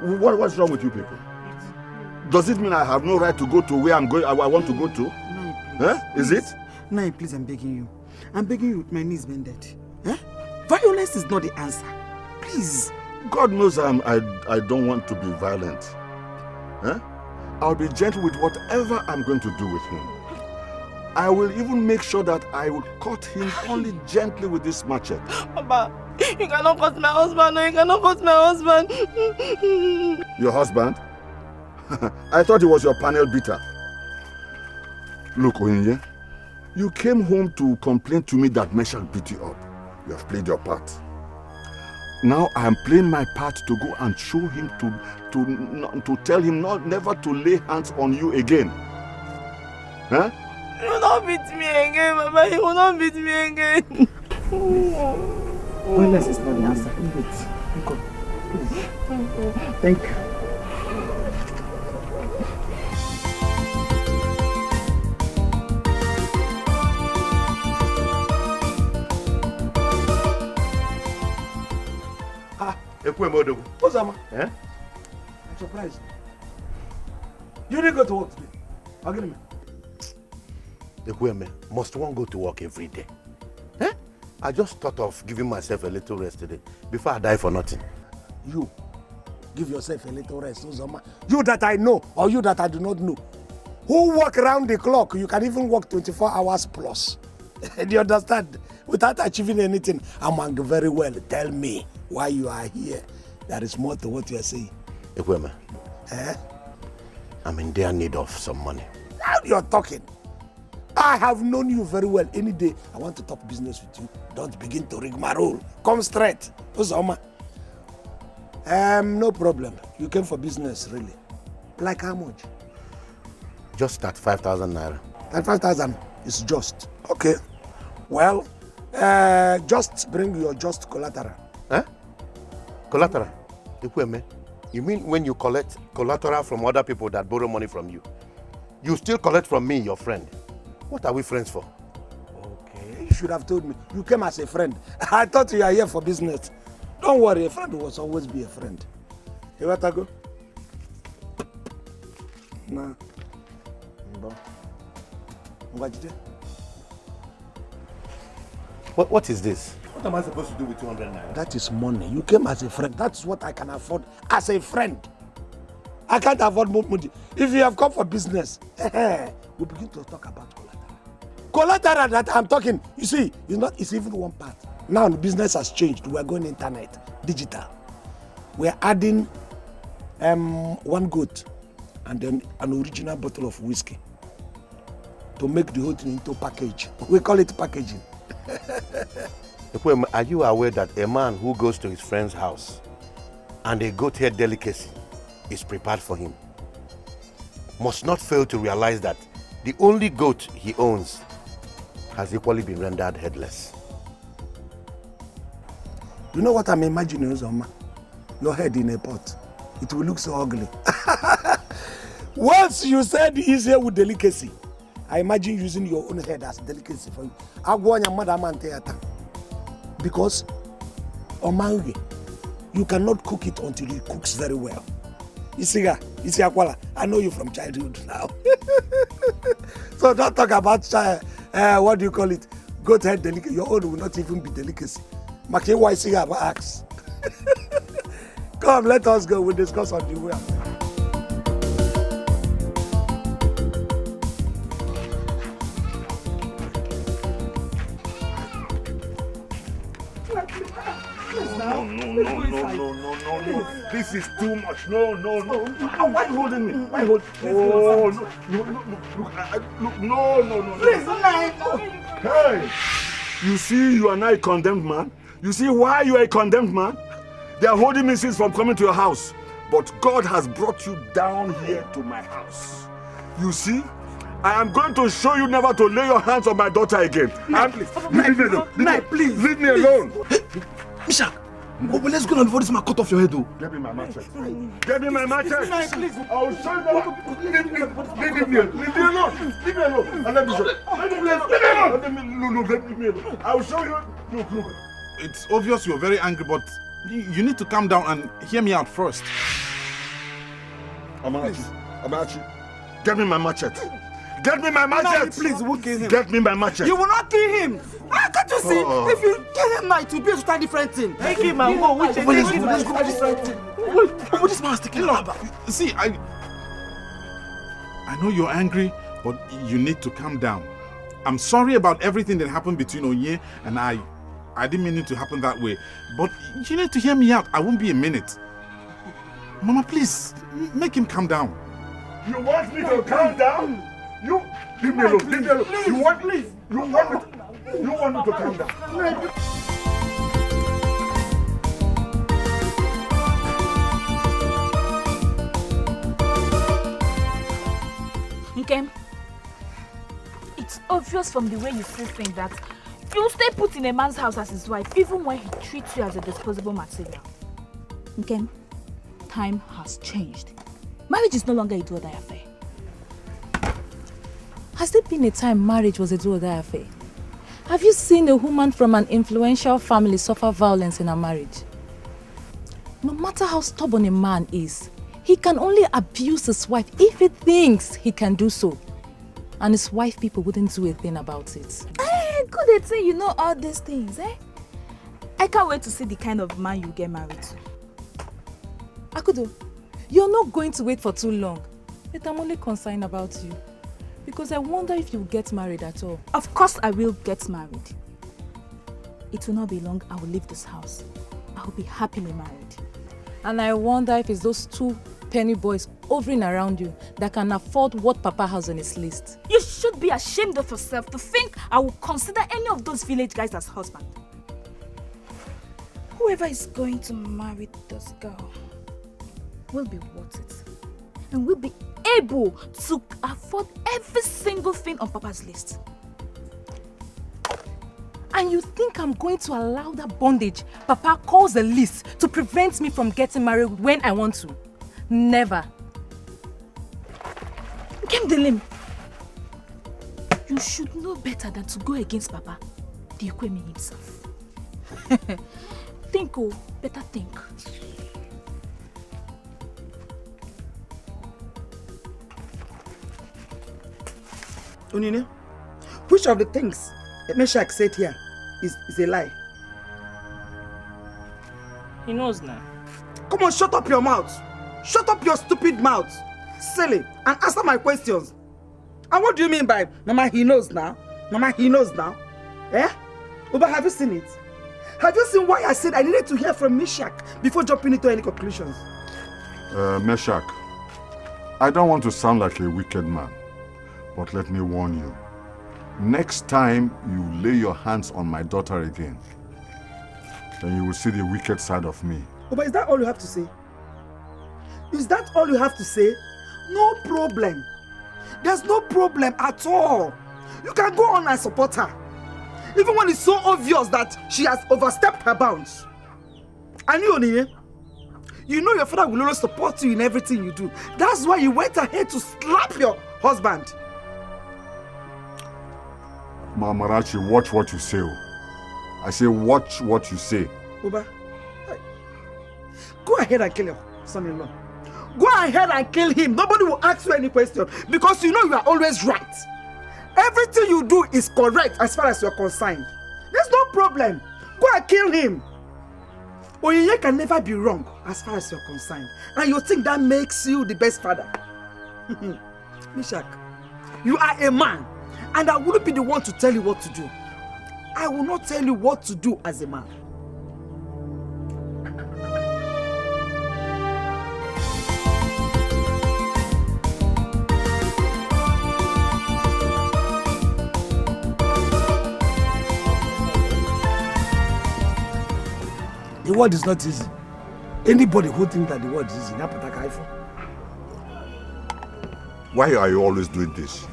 What's wrong with you people? Does it mean I have no right to go to where I want to go to? No, please. Huh? Is it? No, please, I'm begging you. I'm begging you with my knees bended. Huh? Violence is not the answer. Please. God knows I don't want to be violent. Huh? I'll be gentle with whatever I'm going to do with him. I will even make sure that I will cut him only gently with this machete. Papa, you cannot cut my husband. No, you cannot cut my husband. Your husband? I thought he was your panel beater. Look, Onyinye, you came home to complain to me that Meshach beat you up. You have played your part. Now I am playing my part to go and show him to tell him never to lay hands on you again. Huh? You will not beat me again, Papa. You will not beat me again. Violence is not the answer. Go. Thank you. What's up, man? Eh? I'm surprised. You didn't go to work today. I'll get him. Ekweme, must one go to work every day? Eh? I just thought of giving myself a little rest today before I die for nothing. You, give yourself a little rest, Uzoma. You that I know or you that I do not know. Who work around the clock? You can even work 24 hours plus. Do you understand? Without achieving anything, I'm very well. Tell me why you are here. There is more to what you are saying. Ekweme, I'm in dire need of some money. Now you're talking. I have known you very well. Any day I want to talk business with you, don't begin to rigmarole. Come straight. Uzoma. No problem. You came for business, really. Like how much? Just that 5,000 naira. That 5,000 is just. Okay. Well, just bring your just collateral. Eh? Collateral? Ekweme, you mean when you collect collateral from other people that borrow money from you, you still collect from me, your friend? What are we friends for? Okay, you should have told me. You came as a friend. I thought you are here for business. Don't worry, a friend will always be a friend. You want to go? Nah. What is this? What am I supposed to do with 200 naira? That is money. You came as a friend. That's what I can afford as a friend. I can't afford more money. If you have come for business, we begin to talk about collateral. Collateral that I'm talking, you see, it's even one part. Now the business has changed. We are going internet, digital. We are adding one goat and then an original bottle of whiskey to make the whole thing into package. We call it packaging. Are you aware that a man who goes to his friend's house and a goat head delicacy is prepared for him must not fail to realize that the only goat he owns has equally been rendered headless? You know what I'm imagining, Uzoma? Your head in a pot. It will look so ugly. Once you said easier with delicacy, I imagine using your own head as delicacy for you. Because omange, you cannot cook it until it cooks very well. Isiakwala, I know you from childhood now. So don't talk about what do you call it? Goat head delicacy. Your own will not even be delicacy. Make why axe. Come, let us go. We'll discuss on the way. No. This is too much. No. Why are you holding me? Why hold? Oh, no. Please, Hey, you see, you are now a condemned man. You see why you are a condemned man? They are holding me since from coming to your house. But God has brought you down here to my house. You see, I am going to show you never to lay your hands on my daughter again. Please. Leave me alone. Please. Leave me alone. Mishak, but let's go before this man cut off your head, though. Get me my machete. Get me my machete. Please. I will show you never. Leave me alone. Leave me alone. And let me show you. Leave me alone. I will show you. Look. It's obvious you're very angry, but you need to calm down and hear me out first. Amachi, get me my machete. Get me my machete. Please, we'll kill him. Get me my machete. You will not kill him. Can't you see? If you kill him now, it will be a totally different thing. Take him and go. Let's go different thing. Wait, this man's taking a See, I know you're angry, but you need to calm down. I'm sorry about everything that happened between Onye and I. I didn't mean it to happen that way. But you need to hear me out. I won't be a minute. Mama, please, make him calm down. You want me to calm down? You leave me alone. Leave me alone. You want me to calm down? Nkem, it's obvious from the way you see things that you stay put in a man's house as his wife even when he treats you as a disposable material. Nkem, time has changed. Marriage is no longer a do-or-die affair. Has there been a time marriage was a do-or-die affair? Have you seen a woman from an influential family suffer violence in a marriage? No matter how stubborn a man is, he can only abuse his wife if he thinks he can do so. And his wife people wouldn't do a thing about it. Good at saying you know all these things, eh? I can't wait to see the kind of man you get married to. Akudo, you're not going to wait for too long. But I'm only concerned about you. Because I wonder if you'll get married at all. Of course I will get married. It will not be long, I will leave this house. I will be happily married. And I wonder if it's those two penny boys hovering around you that can afford what Papa has on his list. You should be ashamed of yourself to think I will consider any of those village guys as husband. Whoever is going to marry this girl will be worth it. And will be able to afford every single thing on Papa's list. And you think I'm going to allow that bondage Papa calls a list to prevent me from getting married when I want to? Never. Nkem, you should know better than to go against Papa, the Ikwemi himself. Think, better think. Onine, which of the things Meshach said here is a lie? He knows now. Come on, shut up your mouth. Shut up your stupid mouth. Silly. And answer my questions. And what do you mean by Mama, he knows now? Mama, he knows now? Eh? Uba, have you seen it? Have you seen why I said I needed to hear from Meshach before jumping into any conclusions? Meshach, I don't want to sound like a wicked man, but let me warn you. Next time you lay your hands on my daughter again, then you will see the wicked side of me. Uba, is that all you have to say? Is that all you have to say? No problem. There's no problem at all. You can go on and support her. Even when it's so obvious that she has overstepped her bounds. And you, Onine, you know your father will always support you in everything you do. That's why you went ahead to slap your husband. Mamarachi, watch what you say. I say watch what you say. Uba, go ahead and kill your son-in-law. Go ahead and kill him. Nobody will ask you any question because you know you are always right. Everything you do is correct as far as you're concerned. There's no problem. Go and kill him. Onyinye can never be wrong as far as you're concerned. And you think that makes you the best father. Mishak, you are a man. And I wouldn't be the one to tell you what to do. I will not tell you what to do as a man. The word is not easy. Anybody who thinks that the word is easy, why are you always doing this?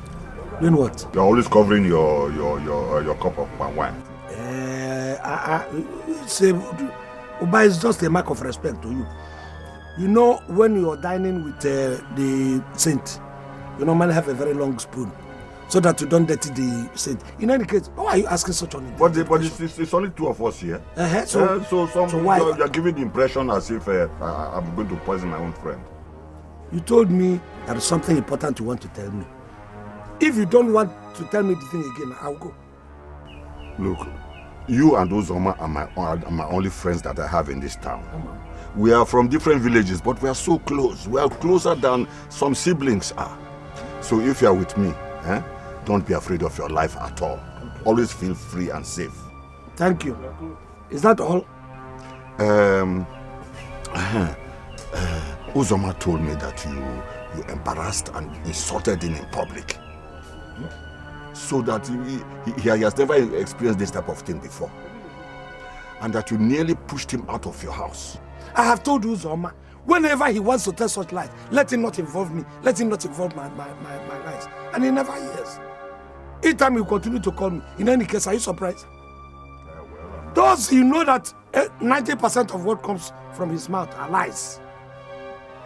Doing what? You're always covering your cup of palm wine. Uba is just a mark of respect to you. You know, when you're dining with the saint, you normally have a very long spoon, so that you don't dirty the saint. In any case, why are you asking such an important question? But it's only two of us here. So why? You're giving the impression as if I'm going to poison my own friend. You told me there is something important you want to tell me. If you don't want to tell me the thing again, I'll go. Look, you and Uzoma are my only friends that I have in this town. We are from different villages, but we are so close. We are closer than some siblings are. So if you are with me, don't be afraid of your life at all. Okay. Always feel free and safe. Thank you. Is that all? Uzoma told me that you embarrassed and insulted him in public. So that he has never experienced this type of thing before. And that you nearly pushed him out of your house. I have told Uzoma, whenever he wants to tell such lies, let him not involve me. Let him not involve my lies. And he never hears. Each time he continue to call me. In any case, are you surprised? Does he know that 90% of what comes from his mouth are lies?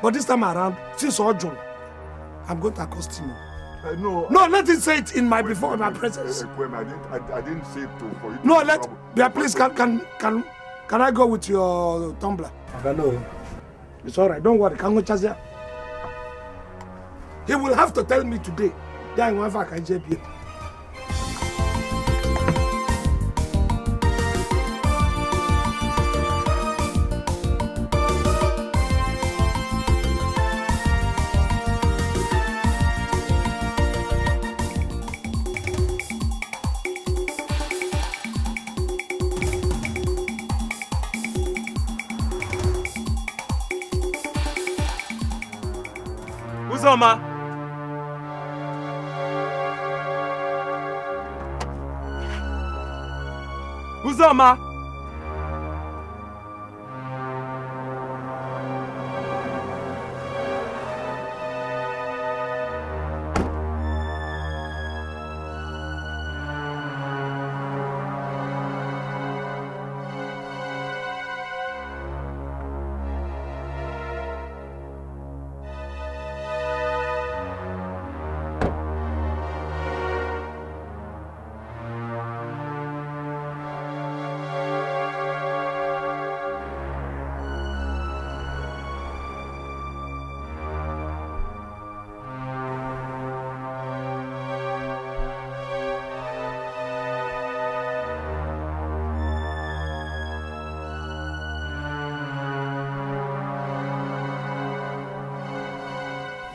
But this time around, since Ojo, I'm going to accost him. No, let him say it in my presence. I didn't say it for you. No, please, can I go with your tumbler? Hello. It's all right. Don't worry. Can go Chazia. He will have to tell me today. Then one fact I JP. Uzoma! Uzoma!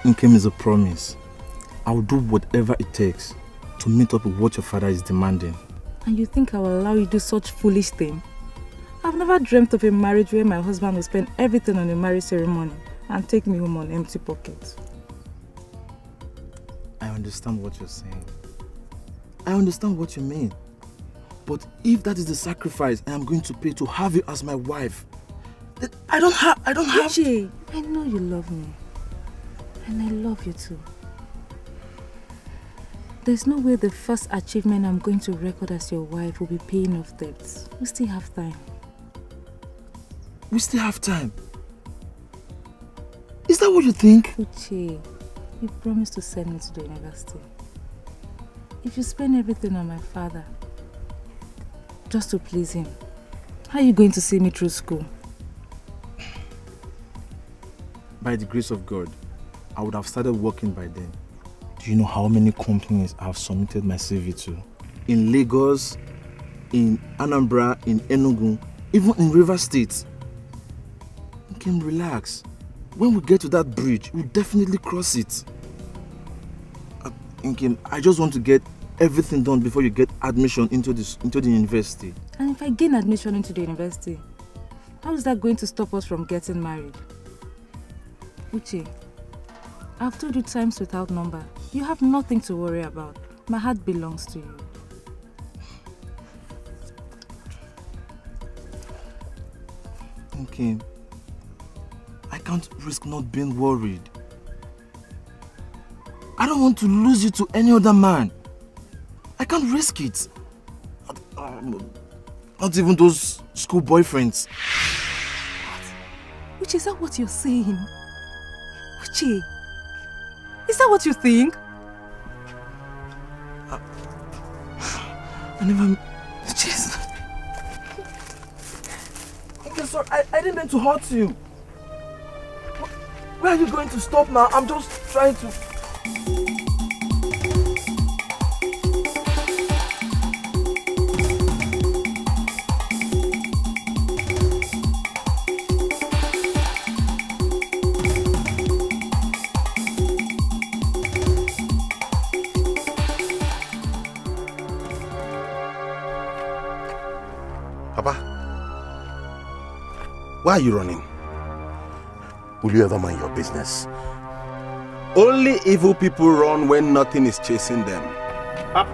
Nkem is a promise. I will do whatever it takes to meet up with what your father is demanding. And you think I will allow you to do such foolish thing? I've never dreamt of a marriage where my husband will spend everything on the marriage ceremony and take me home on empty pockets. I understand what you're saying. I understand what you mean. But if that is the sacrifice I am going to pay to have you as my wife, then I don't have... Uche, I know you love me. And I love you too. There's no way the first achievement I'm going to record as your wife will be paying off debts. We still have time. We still have time? Is that what you think? Uche, you promised to send me to the university. If you spend everything on my father, just to please him, how are you going to see me through school? By the grace of God, I would have started working by then. Do you know how many companies I have submitted my CV to? In Lagos, in Anambra, in Enugu, even in River State. Nkem, relax. When we get to that bridge, we'll definitely cross it. Nkem, I just want to get everything done before you get admission into the university. And if I gain admission into the university, how is that going to stop us from getting married? Uche, I've told you times without number. You have nothing to worry about. My heart belongs to you. Okay. I can't risk not being worried. I don't want to lose you to any other man. I can't risk it. Not even those school boyfriends. Uche, is that what you're saying? Uche, is that what you think? I never... Uche, Okay, sorry, I didn't mean to hurt you. Where are you going to stop now? I'm just trying to... Papa, why are you running? Will you ever mind your business? Only evil people run when nothing is chasing them. Up.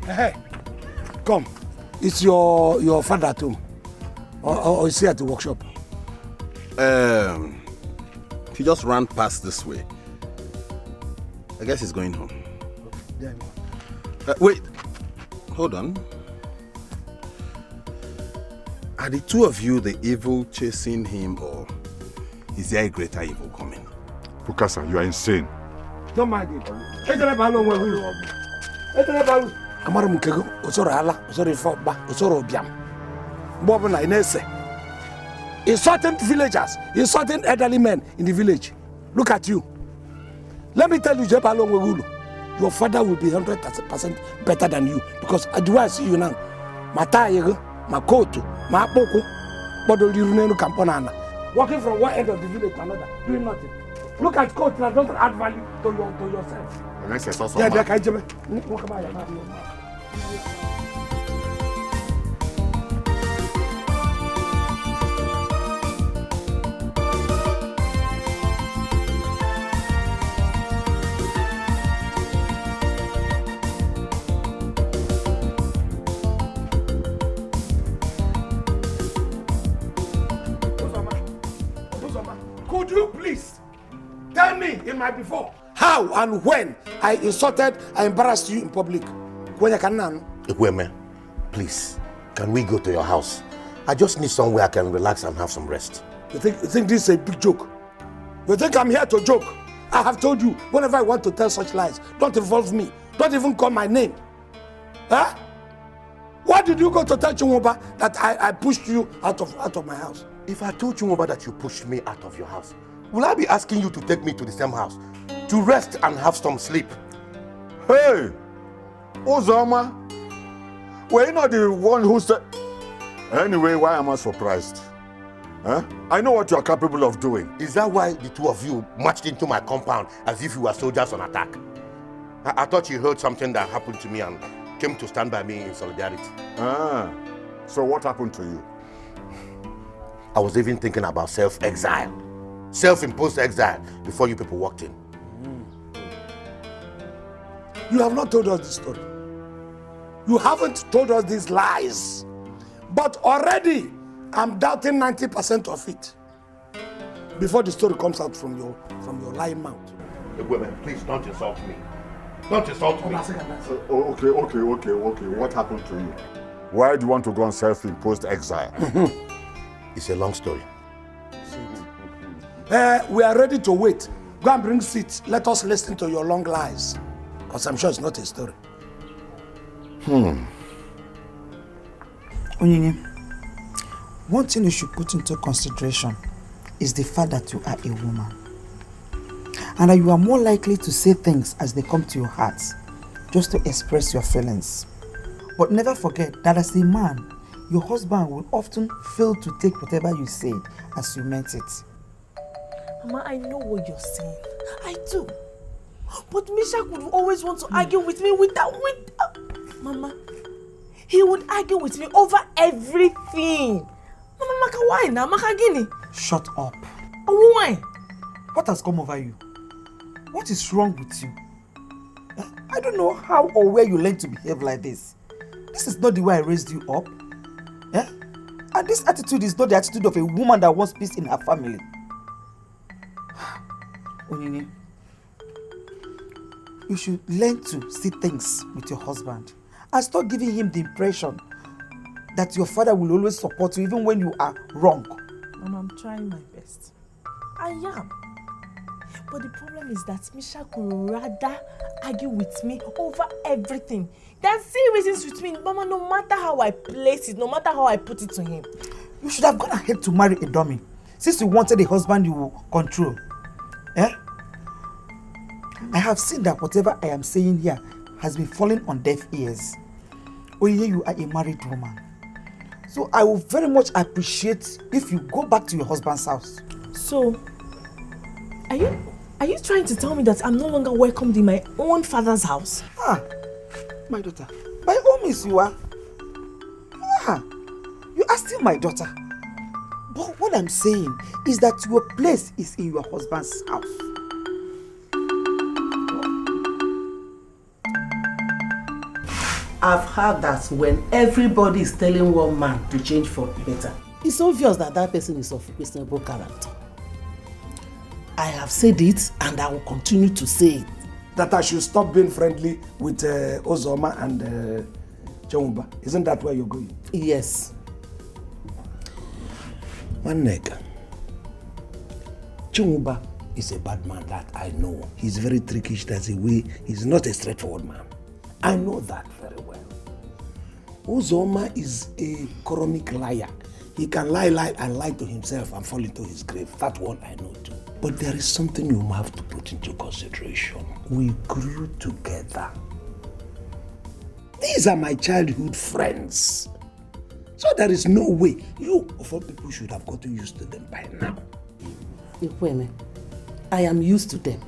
Hey, come. Is your father at home? Or is he at the workshop? He just ran past this way. I guess he's going home. Wait, hold on. Are the two of you the evil chasing him, or is there a greater evil coming? Pukasa, you are insane. Don't mind it. Amaru mukego osoro ala osoro ifogba osoro obiam bobo na inese insulting villagers, insulting elderly men in the village. Look at you. Let me tell you, your father will be 100% better than you, because the way I see you now, my coat, my poko, walking from one end of the village to another, doing nothing. Look at coat that doesn't add value to yourself. Could you please tell me in my before how and when I insulted and embarrassed you in public? Ekweme, please, can we go to your house? I just need somewhere I can relax and have some rest. You think this is a big joke? You think I'm here to joke? I have told you, whenever I want to tell such lies, don't involve me. Don't even call my name. Huh? Why did you go to tell Chumuba that I pushed you out of my house? If I told Chumuba that you pushed me out of your house, will I be asking you to take me to the same house to rest and have some sleep? Hey, Ozama, were you not the one who said... Anyway, why am I surprised? Huh? I know what you are capable of doing. Is that why the two of you marched into my compound as if you were soldiers on attack? I thought you heard something that happened to me and came to stand by me in solidarity. So what happened to you? I was even thinking about self-exile. Self-imposed exile before you people walked in. You have not told us this story. You haven't told us these lies. But already, I'm doubting 90% of it before the story comes out from your lying mouth. Women, please don't insult me. Don't insult me. Okay. What happened to you? Why do you want to go on self-imposed exile? It's a long story. We are ready to wait. Go and bring seats. Let us listen to your long lies. Because I'm sure it's not a story. Onyinye, one thing you should put into consideration is the fact that you are a woman. And that you are more likely to say things as they come to your heart, just to express your feelings. But never forget that as a man, your husband will often fail to take whatever you said as you meant it. Mama, I know what you're saying. I do. But Misha would always want to argue with me Mama, he would argue with me over everything. Mama, Maka, why now? Maka Gini. Shut up. Oh, why? What has come over you? What is wrong with you? I don't know how or where you learned to behave like this. This is not the way I raised you up. And this attitude is not the attitude of a woman that wants peace in her family. Onyinye, you should learn to see things with your husband and stop giving him the impression that your father will always support you even when you are wrong. Mama, I'm trying my best. I am. But the problem is that Misha could rather argue with me over everything than see reasons with me, Mama, no matter how I place it, no matter how I put it to him. You should have gone ahead to marry a dummy, since you wanted a husband you will control. I have seen that whatever I am saying here has been falling on deaf ears. Oye, you are a married woman. So I will very much appreciate if you go back to your husband's house. So, are you trying to tell me that I'm no longer welcomed in my own father's house? My daughter, by all means you are. You are still my daughter. But what I'm saying is that your place is in your husband's house. I've heard that when everybody is telling one man to change for better, it's obvious that that person is of questionable character. I have said it and I will continue to say it. That I should stop being friendly with Ozoma and Chumba. Isn't that where you're going? Yes. One nigga. Chumba is a bad man, that I know. He's very trickish, there's a way. He's not a straightforward man. I know that very well. Ozoma is a chronic liar. He can lie and lie to himself and fall into his grave. That one I know too. But there is something you have to put into consideration. We grew together. These are my childhood friends. So there is no way you of all people should have gotten used to them by now. Ikweme, I am used to them.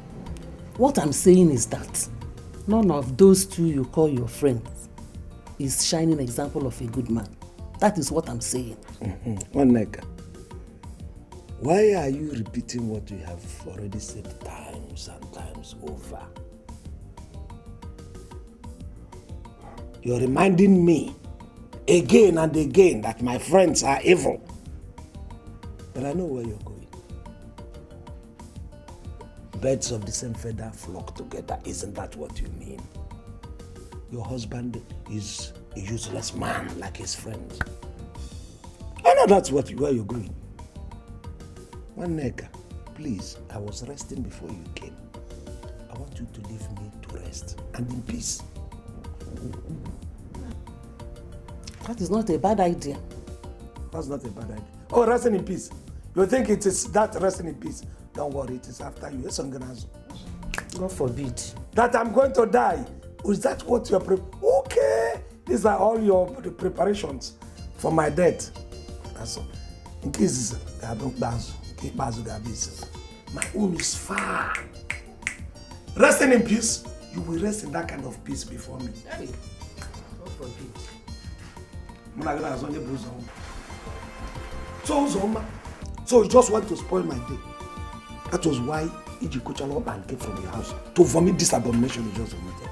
What I'm saying is that none of those two you call your friends is shining example of a good man. That is what I'm saying. One nigga. Why are you repeating what you have already said times and times over? You're reminding me again and again that my friends are evil. But I know where you're going. Birds of the same feather flock together. Isn't that what you mean? Your husband is a useless man like his friends. I know that's where you're going. One nigga, please, I was resting before you came. I want you to leave me to rest and in peace. That is not a bad idea. That's not a bad idea. Oh, resting in peace. You think it is that resting in peace? Don't worry, it is after you. God forbid. That I'm going to die. Is that what you're Okay. These are all your preparations for my death. That's all. In case I don't dance. My own is far. Resting in peace, you will rest in that kind of peace before me. God forbid. So you just want to spoil my day. That was why Iji Kuchalo and came from your house to vomit this abomination you just vomited.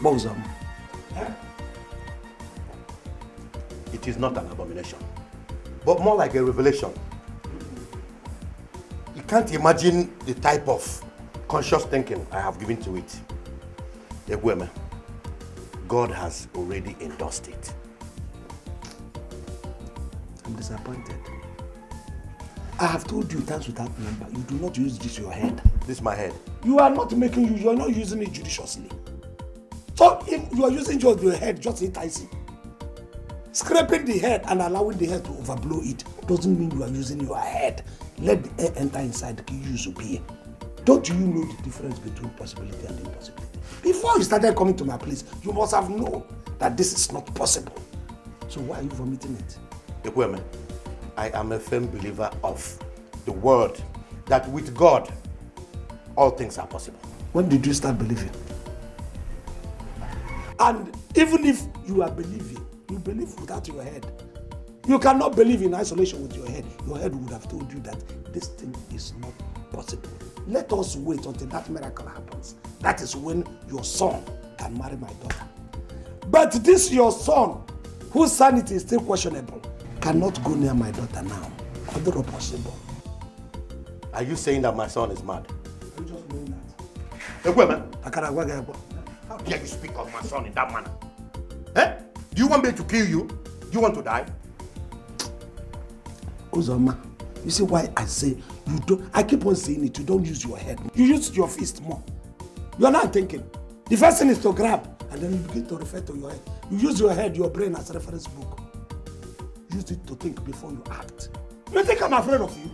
Bozam. It is not an abomination, but more like a revelation. You can't imagine the type of conscious thinking I have given to it. Egweme, God has already endorsed it. I'm disappointed. I have told you times without number, you do not use this your head. This is my head. You are not making use, you are not using it judiciously. So if you are using just your head, just enticing. Scraping the head and allowing the head to overblow it doesn't mean you are using your head. Let the air enter inside the use of beer. Don't you know the difference between possibility and impossibility? Before you started coming to my place, you must have known that this is not possible. So why are you vomiting it? Ekweme, I am a firm believer of the word that with God, all things are possible. When did you start believing? And even if you are believing, you believe without your head. You cannot believe in isolation with your head. Your head would have told you that this thing is not possible. Let us wait until that miracle happens. That is when your son can marry my daughter. But this your son, whose sanity is still questionable, cannot go near my daughter now. Although possible. Are you saying that my son is mad? I'm just doing that. Ekweme, how dare you speak of my son in that manner? Eh? Do you want me to kill you? Do you want to die? Uzoma, you see why I say you don't, I keep on saying it, you don't use your head. You use your fist more. You are not thinking. The first thing is to grab, and then you begin to refer to your head. You use your head, your brain as a reference book. Use it to think before you act. You think I'm afraid of you?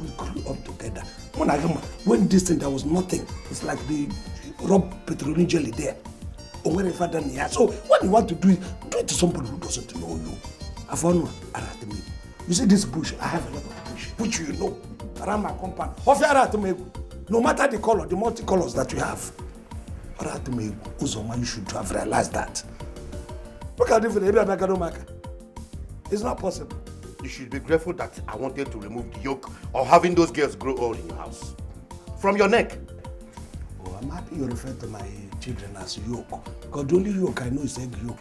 We grew up together. When this thing, there was nothing. It's like the rub petroleum jelly there. Or wherever than here. So what you want to do is do it to somebody who doesn't know you. You see this bush, I have a lot of bush, which you know, around my compound. No matter the color, the multicolors that you have. Uzoma, you should have realized that. Look at it. It's not possible. You should be grateful that I wanted to remove the yoke of having those girls grow old in your house. From your neck. Oh, I'm happy you refer to my children as yoke. Because the only yoke I know is egg yolk.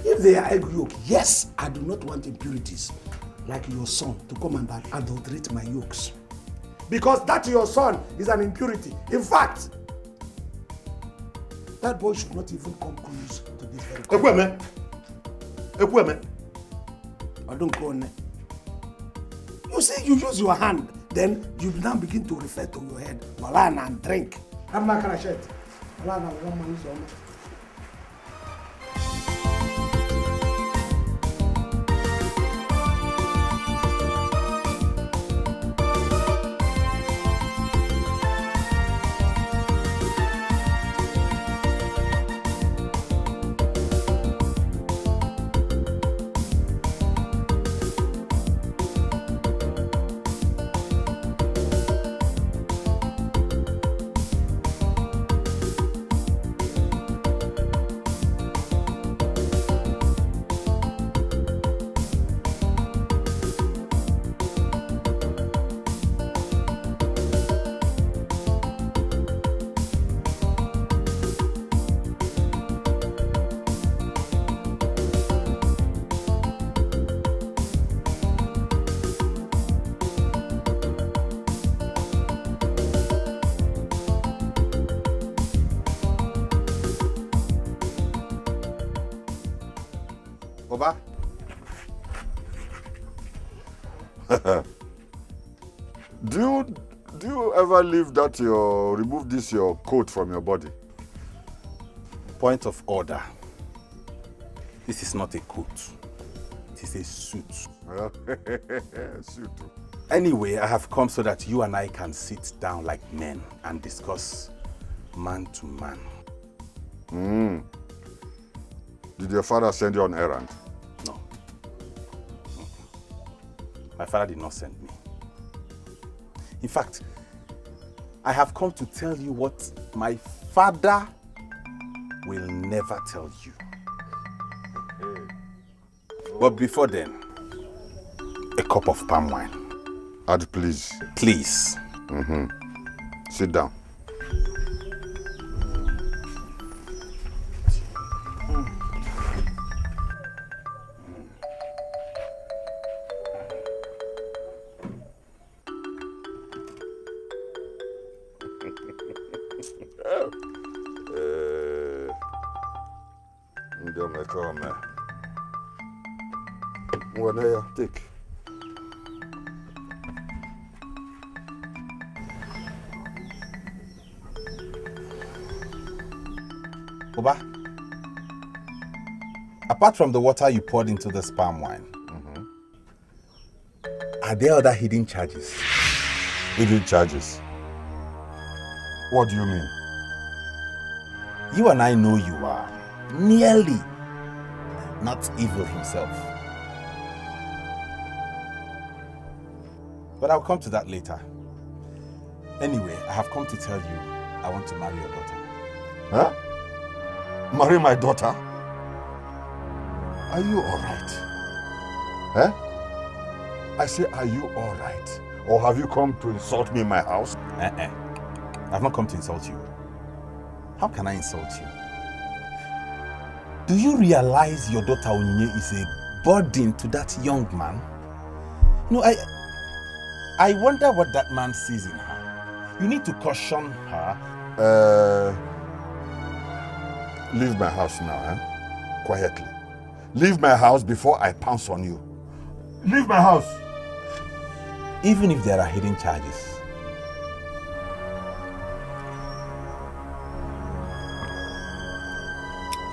If they are egg yolk, yes, I do not want impurities like your son to come and adulterate my yolks. Because that your son is an impurity. In fact, that boy should not even come close to this very Ekweme. Ekweme. I don't go on there. You see, you use your hand, then you now begin to refer to your head. Malana and drink. I'm not gonna shit. Malana, Oba? Do you ever leave that remove your coat from your body? Point of order. This is not a coat. It is a suit. Suit. Anyway, I have come so that you and I can sit down like men and discuss man to man. Did your father send you on errand? No. My father did not send me. In fact, I have come to tell you what my father will never tell you. But before then, a cup of palm wine. Add, please. Please. Sit down. Take. Oba, Apart from the water you poured into this palm wine, are there other hidden charges? Hidden charges? What do you mean? You and I know you are nearly not evil himself. But I'll come to that later. Anyway, I have come to tell you I want to marry your daughter. Huh? Marry my daughter? Are you alright? Huh? I say, are you alright? Or have you come to insult me in my house? I've not come to insult you. How can I insult you? Do you realize your daughter Onyinye is a burden to that young man? No, I wonder what that man sees in her. You need to caution her. Leave my house now, quietly. Leave my house before I pounce on you. Leave my house. Even if there are hidden charges,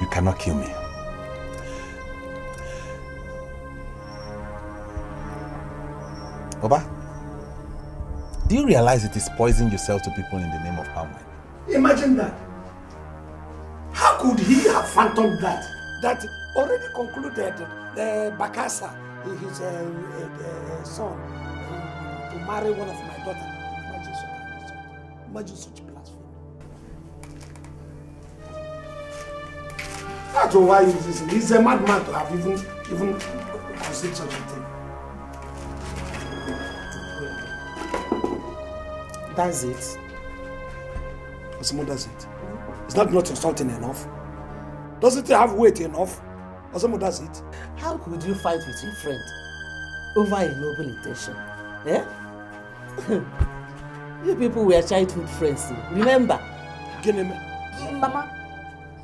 you cannot kill me. Oba, do you realize it is poisoning yourself to people in the name of palm wine? Imagine that. How could he have fathomed that? That already concluded the Bakasa, his son, to marry one of my daughters. Imagine such blasphemy. That's why he's a madman to have even considered such a thing. That's it. What's more, does it? Is that not insulting enough? Doesn't it have weight enough? What's more, does it? How could you fight with your friend over a noble intention? Eh? You people were childhood friends too. Remember? Mama,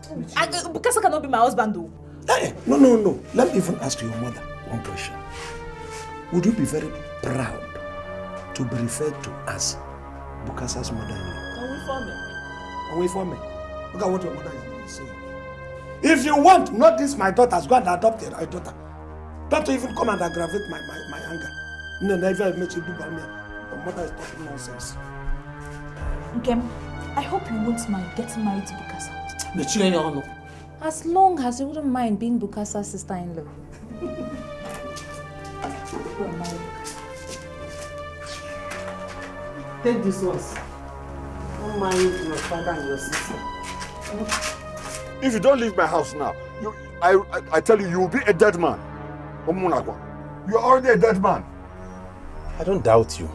Bukasa cannot be my husband though. Hey, no. Let me even ask your mother one question. Would you be very proud to be referred to as Bukasa's mother-in-law? Away from me. Look at what your mother is saying. If you want, not this my daughter's, go and adopt a right daughter. Don't even come and aggravate my anger. No, never make you do by me. Your mother is talking nonsense. Nkem, I hope you won't mind getting married to Bukasa. As long as you wouldn't mind being Bukasa's sister-in-law. Take this ones. Don't mind your father and your sister. If you don't leave my house now, I tell you, you will be a dead man. You are already a dead man. I don't doubt you.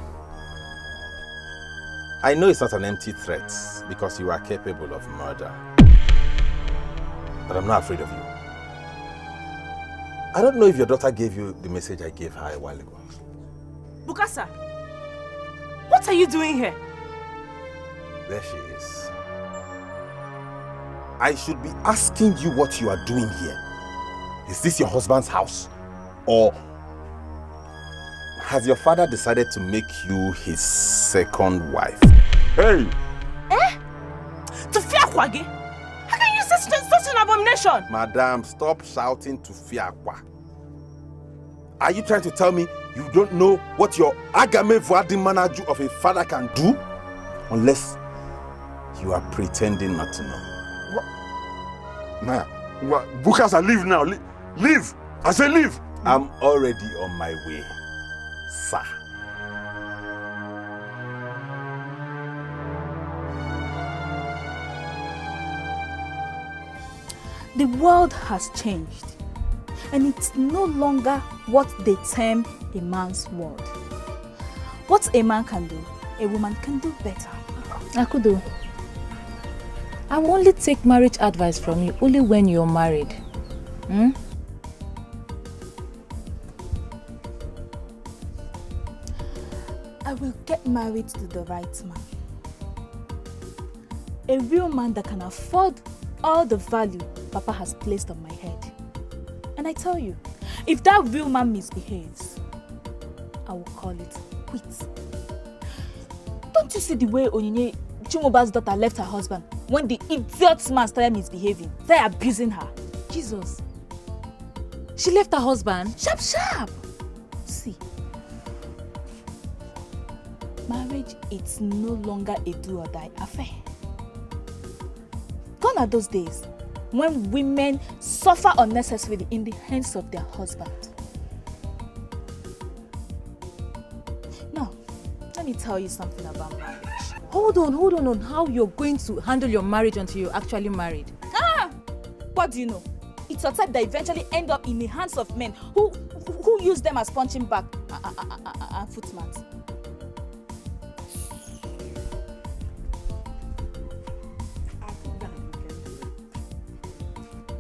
I know it's not an empty threat because you are capable of murder. But I'm not afraid of you. I don't know if your daughter gave you the message I gave her a while ago. Bukasa, what are you doing here? There she is. I should be asking you what you are doing here. Is this your husband's house? Or has your father decided to make you his second wife? Hey! To Fiakwage? How can you say such an abomination? Madam, stop shouting to Fiakwa. Are you trying to tell me you don't know what your Agame Vuadi Manaju of a father can do? Unless you are pretending not to know. Nah, Bukasa, leave now. Leave! I say leave! I'm already on my way, sir. The world has changed, and it's no longer what they term a man's world. What a man can do, a woman can do better. Akudo, I will only take marriage advice from you only when you're married. I will get married to the right man. A real man that can afford all the value Papa has placed on my head. And I tell you, if that real man misbehaves, I will call it quits. Don't you see the way Onyinye, Chimoba's daughter, left her husband when the idiot man started misbehaving, started abusing her? Jesus, She left her husband? Sharp. See, marriage is no longer a do or die affair. Gone are those days when women suffer unnecessarily in the hands of their husband. Now, let me tell you something about marriage. Hold on. How you're going to handle your marriage until you're actually married? What do you know? It's a type that eventually end up in the hands of men who use them as punching bag and footmats.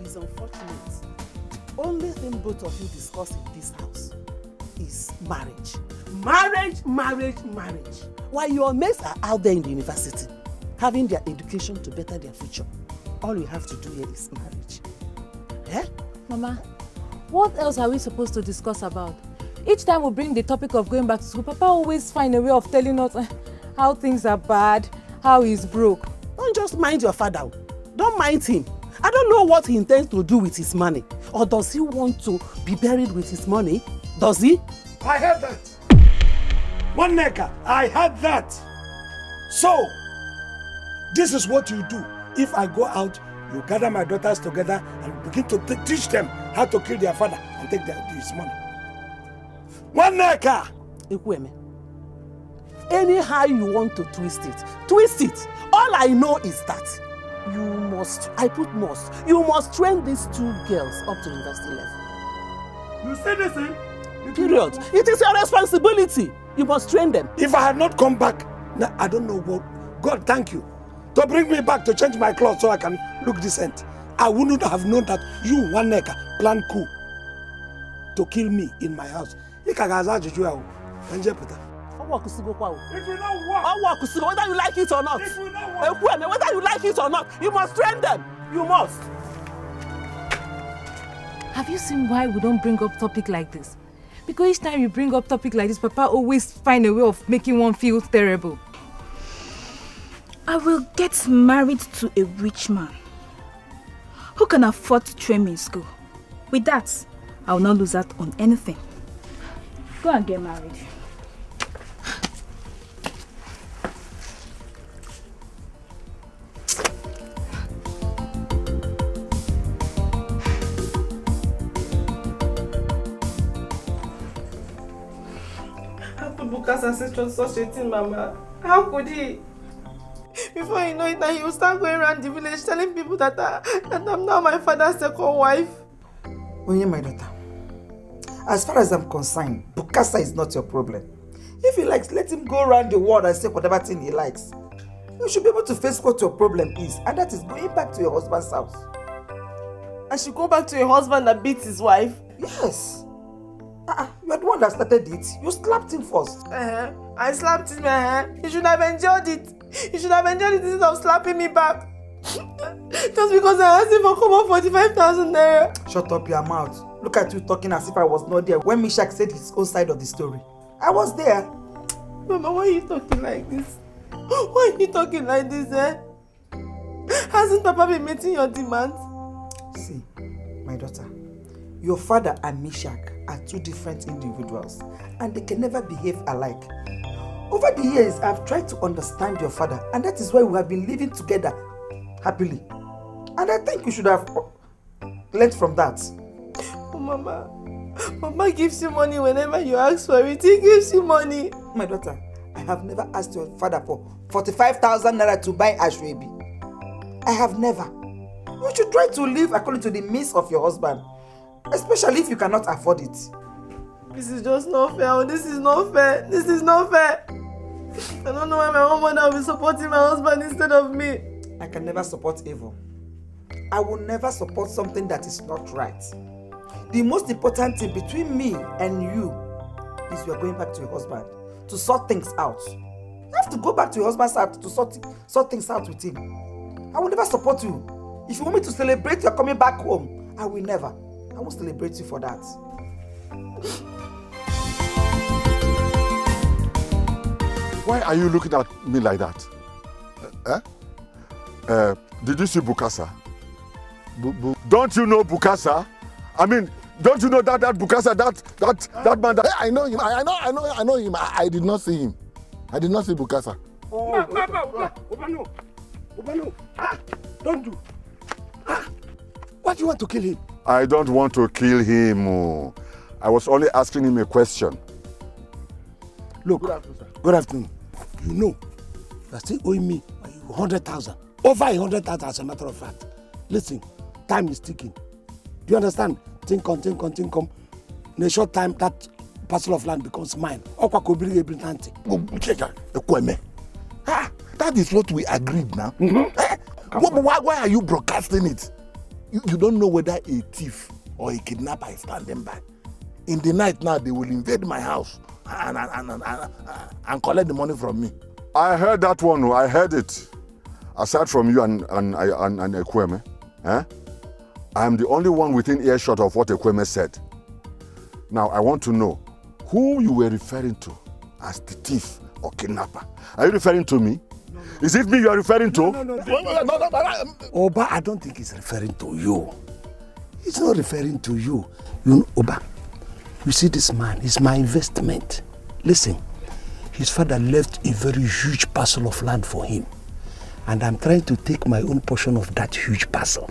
It's unfortunate. The only thing both of you discuss in this house is marriage. Marriage. While your mates are out there in the university, having their education to better their future, all you have to do here is marriage. Eh? Mama, what else are we supposed to discuss about? Each time we bring the topic of going back to school, Papa always find a way of telling us how things are bad, how he's broke. Don't just mind your father. Don't mind him. I don't know what he intends to do with his money. Or does he want to be buried with his money? Does he? I heard that. One nigga, I heard that. So, this is what you do. If I go out, you gather my daughters together and begin to teach them how to kill their father and take his money. One nigga! Ekweme, anyhow you want to twist it. All I know is that you must train these two girls up to university level. You say this thing? Period. It is your responsibility. You must train them. If I had not come back, now I don't know what. God, thank you. To bring me back to change my clothes so I can look decent. I wouldn't have known that you, one nigga, planned coup to kill me in my house. If you know what, whether you like it or not, whether you like it or not, you must train them. You must. Have you seen why we don't bring up topic like this? Because each time you bring up topic like this, Papa always find a way of making one feel terrible. I will get married to a rich man who can afford to train me in school. With that, I will not lose out on anything. Go and get married. Buka's ancestor such a thing, Mama. How could he? Before you know it, now he will start going around the village telling people that I'm now my father's second wife. Onye, my daughter, as far as I'm concerned, Bukasa is not your problem. If he likes, let him go around the world and say whatever thing he likes. You should be able to face what your problem is, and that is going back to your husband's house. I should go back to your husband that beats his wife? Yes. You are the one that started it. You slapped him first. I slapped him. You should have enjoyed it. You should have enjoyed it instead of slapping me back. Just because I asked him for common 45,000 naira. Shut up your mouth. Look at you talking as if I was not there when Mishak said his own side of the story. I was there. Mama, why are you talking like this? Why are you talking like this, Hasn't Papa been meeting your demands? See, my daughter, your father and Mishak are two different individuals and they can never behave alike. Over the years, I've tried to understand your father, and that is why we have been living together happily. And I think you should have learned from that. Oh, Mama gives you money whenever you ask for it. He gives you money. My daughter, I have never asked your father for 45,000 naira to buy ashwebi. I have never. You should try to live according to the means of your husband, especially if you cannot afford it. This is just not fair. This is not fair. This is not fair. I don't know why my own mother will be supporting my husband instead of me. I can never support evil. I will never support something that is not right. The most important thing between me and you is you are going back to your husband to sort things out. You have to go back to your husband's house to sort things out with him. I will never support you. If you want me to celebrate your coming back home, I will never. I won't celebrate you for that. Why are you looking at me like that? Did you see Bukasa? Don't you know Bukasa? I mean, Don't you know that Bukasa, that man? I know him. I know him. I did not see him. I did not see Bukasa. Obano. Don't do. Why do you want to kill him? I don't want to kill him. Oh. I was only asking him a question. Look, good afternoon. You know, you're still owing me 100,000. Over 100,000 as a matter of fact. Listen, time is ticking. Do you understand? Think on. In a short time, that parcel of land becomes mine. That is what we agreed now. Why are you broadcasting it? You don't know whether a thief or a kidnapper is standing by. In the night now, they will invade my house and collect the money from me. I heard that one. I heard it. Aside from you and Ekweme, I am the only one within earshot of what Ekweme said. Now, I want to know who you were referring to as the thief or kidnapper. Are you referring to me? Is it me you are referring to? No. Oba, I don't think he's referring to you. He's not referring to you. You know, Oba, you see this man, he's my investment. Listen, his father left a very huge parcel of land for him. And I'm trying to take my own portion of that huge parcel.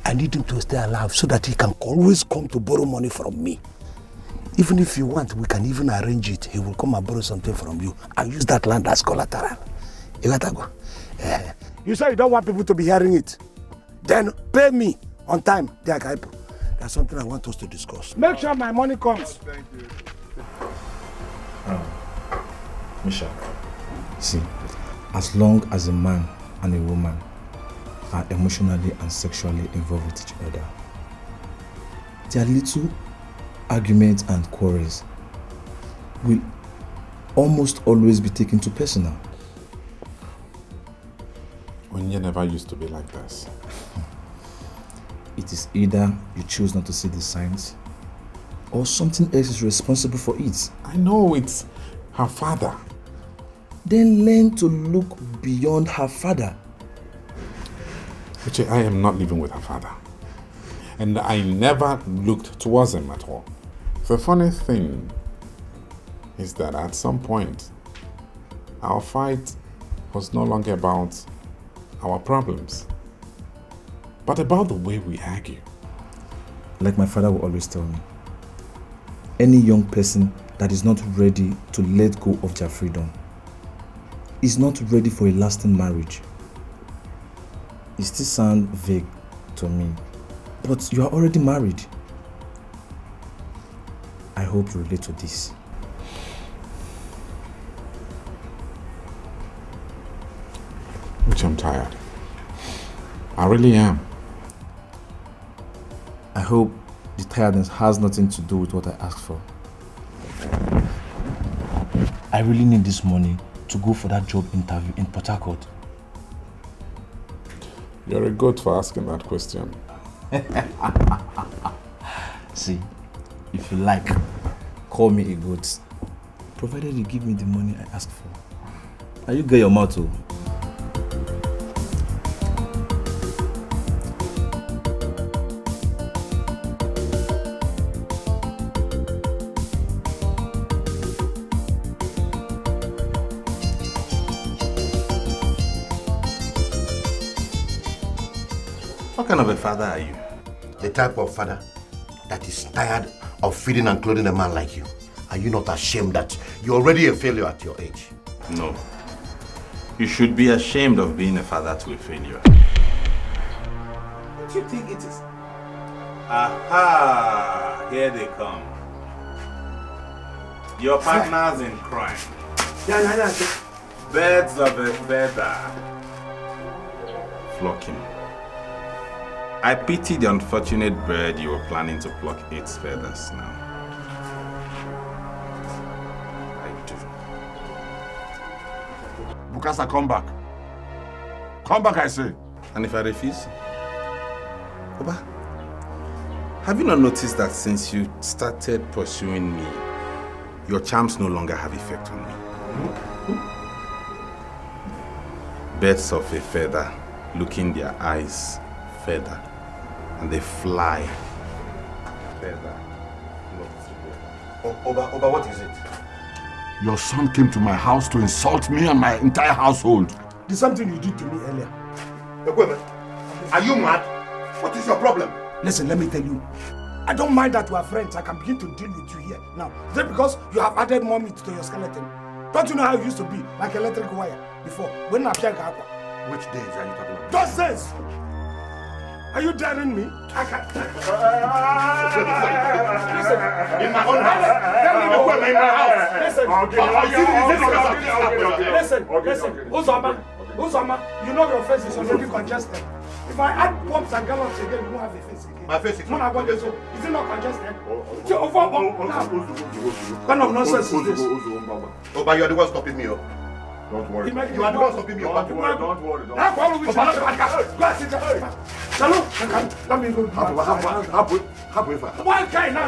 I need him to stay alive so that he can always come to borrow money from me. Even if you want, we can even arrange it. He will come and borrow something from you and use that land as collateral. You got to go. You say you don't want people to be hearing it. Then pay me on time. There's something I want us to discuss. Make sure my money comes. Thank you. Misha, see, as long as a man and a woman are emotionally and sexually involved with each other, their little arguments and quarrels will almost always be taken to personal. Onye never used to be like this. It is either you choose not to see the signs or something else is responsible for it. I know it's her father. Then learn to look beyond her father. Uche, I am not living with her father. And I never looked towards him at all. The funny thing is that at some point, our fight was no longer about our problems, but about the way we argue. Like my father would always tell me, any young person that is not ready to let go of their freedom is not ready for a lasting marriage. It still sounds vague to me, but you are already married. I hope you relate to this. Which I'm tired. I really am. I hope the tiredness has nothing to do with what I asked for. I really need this money to go for that job interview in Port Harcourt. You're a goat for asking that question. See, if you like, call me a goat, provided you give me the money I asked for. Now you get your mouth too. What kind of a father are you? The type of father that is tired of feeding and clothing a man like you. Are you not ashamed that you're already a failure at your age? No. You should be ashamed of being a father to a failure. What do you think it is? Aha! Here they come. Your partners in crime. Birds of a feather. Flock him. I pity the unfortunate bird you were planning to pluck its feathers now. I do. Bukasa, come back. Come back, I say. And if I refuse? Oba, have you not noticed that since you started pursuing me, your charms no longer have effect on me? Birds of a feather look in their eyes feather, and they fly. better. Oba, what is it? Your son came to my house to insult me and my entire household. There's something you did to me earlier. Are you mad? What is your problem? Listen, let me tell you. I don't mind that we are friends. I can begin to deal with you here. Now, is it because you have added more meat to your skeleton? Don't you know how it used to be, like electric wire, before? When Which days are you talking about? Those days! Are you daring me? I can't. Listen, in my own house. Listen. Uzama, you know your face is already congested. If I add bumps and gallops again, you won't have a face again. My face is congested. Is it not congested? What kind of nonsense is this? Oh, but you're the one stopping me up. Don't worry. You are the one stopping me up. Don't worry. Go and sit down. Let me go. Why can't I?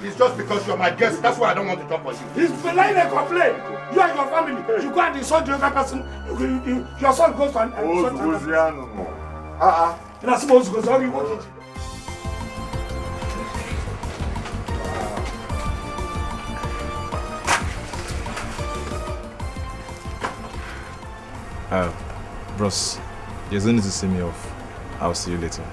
It's just because you're my guest. That's why I don't want to talk for you. He's belaying a complaint. You and your family. You go and insult the other person. Your son goes and insult another person. That's supposed to go. Sorry, what is it? Bros, you don't need to see me off. I'll see you later.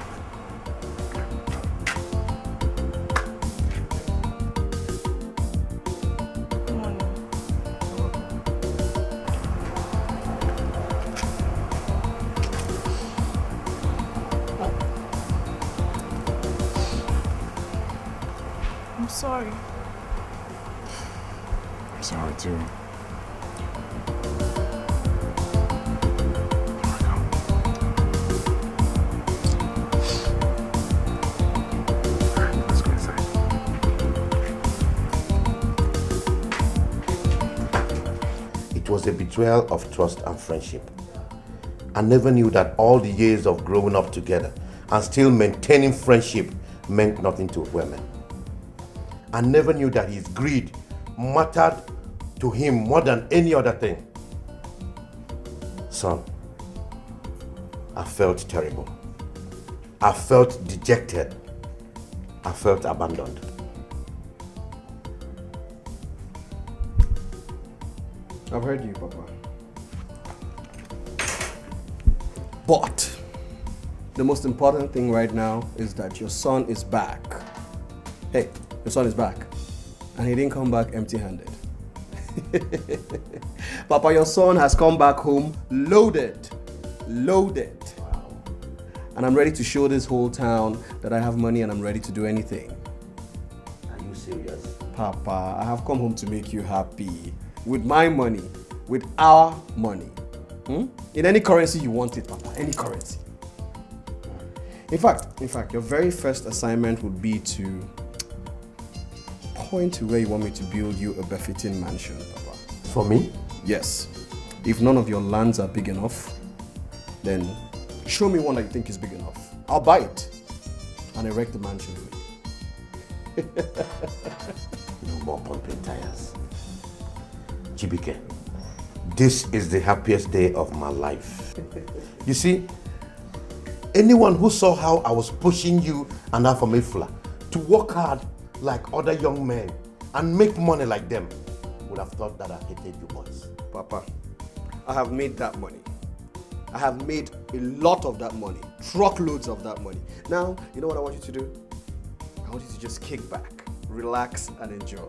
I'm sorry. I'm sorry too. It was a betrayal of trust and friendship. I never knew that all the years of growing up together and still maintaining friendship meant nothing to women. I never knew that his greed mattered to him more than any other thing. Son, I felt terrible. I felt dejected. I felt abandoned. I've heard you, Papa. But the most important thing right now is that your son is back. Hey, your son is back. And he didn't come back empty-handed. Papa, your son has come back home loaded. Loaded. Wow. And I'm ready to show this whole town that I have money and I'm ready to do anything. Are you serious? Papa, I have come home to make you happy. With my money, with our money. In any currency you want it, Papa, any currency. In fact, your very first assignment would be to point to where you want me to build you a befitting mansion, Papa. For me? Yes. If none of your lands are big enough, then show me one that you think is big enough. I'll buy it and erect the mansion for you. No more pumping tires. Chibike, this is the happiest day of my life. You see, anyone who saw how I was pushing you and Afamefla to work hard like other young men and make money like them would have thought that I hated you boys. Papa, I have made that money. I have made a lot of that money, truckloads of that money. Now, you know what I want you to do? I want you to just kick back, relax, and enjoy.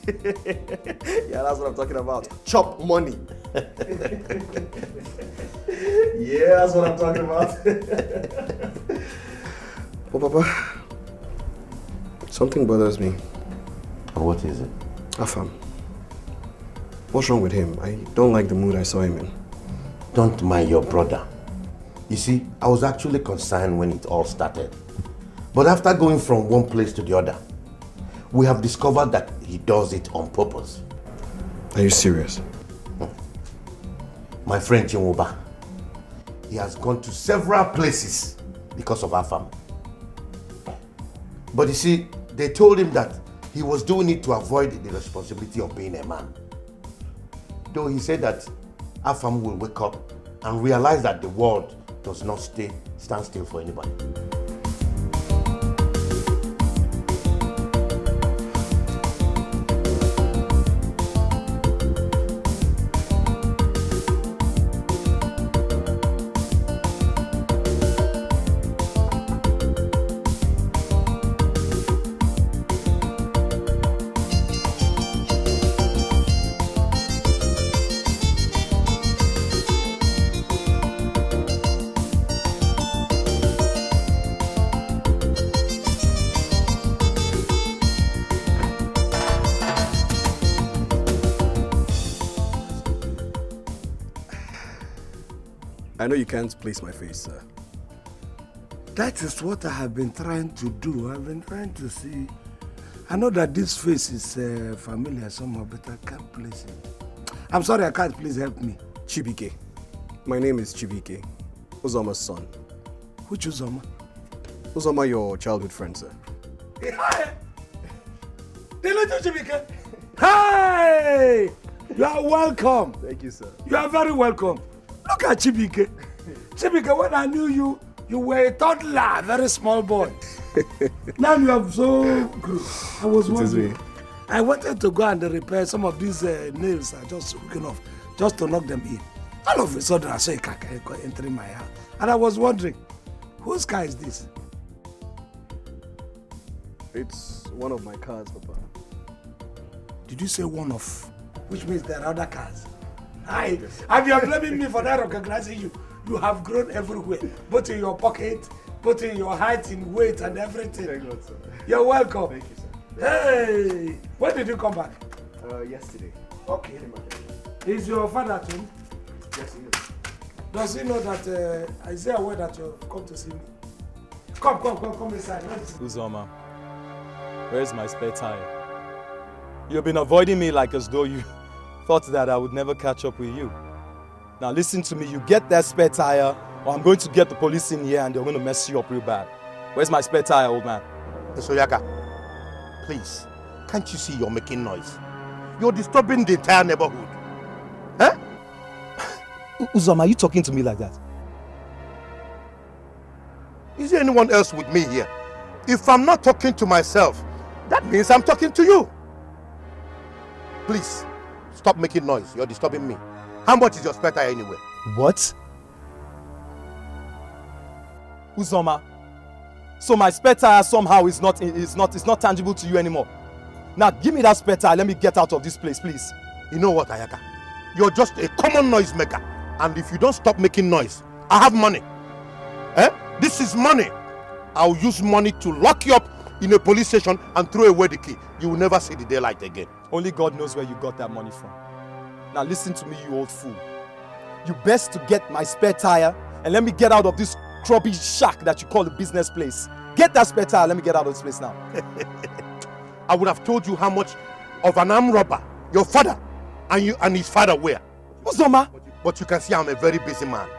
Yeah, that's what I'm talking about. Chop money. Yeah, that's what I'm talking about. Oh, Papa, something bothers me. And what is it? Afam. What's wrong with him? I don't like the mood I saw him in. Don't mind your brother. You see, I was actually concerned when it all started. But after going from one place to the other, we have discovered that he does it on purpose. Are you serious? My friend Chinwoba, he has gone to several places because of Afam. But you see, they told him that he was doing it to avoid the responsibility of being a man. Though he said that Afam will wake up and realize that the world does not stand still for anybody. I know you can't place my face, sir. That is what I have been trying to do. I've been trying to see. I know that this face is familiar somehow, but I can't place it. I'm sorry, I can't. Please help me. Chibike. My name is Chibike. Uzoma's son. Which Uzoma? Uzoma, your childhood friend, sir. Hi! The little Chibike. Hi! You are welcome. Thank you, sir. You are very welcome. Look at Chibike. Chibike, when I knew you, you were a toddler, a very small boy. Now you have so grown. I was wondering. I wanted to go and repair some of these nails are just hooking off, just to knock them in. All of a sudden, I saw a car entering my house. And I was wondering, whose car is this? It's one of my cars, Papa. Did you say one of? Which means there are other cars. And you are blaming me for not recognizing you. You have grown everywhere, both in your pocket, both in your height, in weight, and everything. Thank God, sir. You're welcome. Thank you, sir. Hey, when did you come back? Yesterday. Okay. Is your father at home? Yes, he is. Does he know that is there aware that you've come to see me? Come inside. Uzoma, where's my spare tire? You've been avoiding me like as though you thought that I would never catch up with you. Now listen to me, you get that spare tire or I'm going to get the police in here and they're going to mess you up real bad. Where's my spare tire, old man? Soyaka, please, can't you see you're making noise? You're disturbing the entire neighborhood. Huh? Uzoma, are you talking to me like that? Is there anyone else with me here? If I'm not talking to myself, that means I'm talking to you. Please, stop making noise. You're disturbing me. How much is your spare tire anyway? What? Uzoma, so my spare tire somehow is not tangible to you anymore. Now give me that spare tire, let me get out of this place, please. You know what, Ayaka? You're just a common noise maker. And if you don't stop making noise, I have money. This is money. I'll use money to lock you up in a police station and throw away the key. You will never see the daylight again. Only God knows where you got that money from. Now listen to me, you old fool. You best to get my spare tire and let me get out of this crappy shack that you call a business place. Get that spare tire, let me get out of this place now. I would have told you how much of an armed robber your father and his father were. Uzoma! But you can see I'm a very busy man.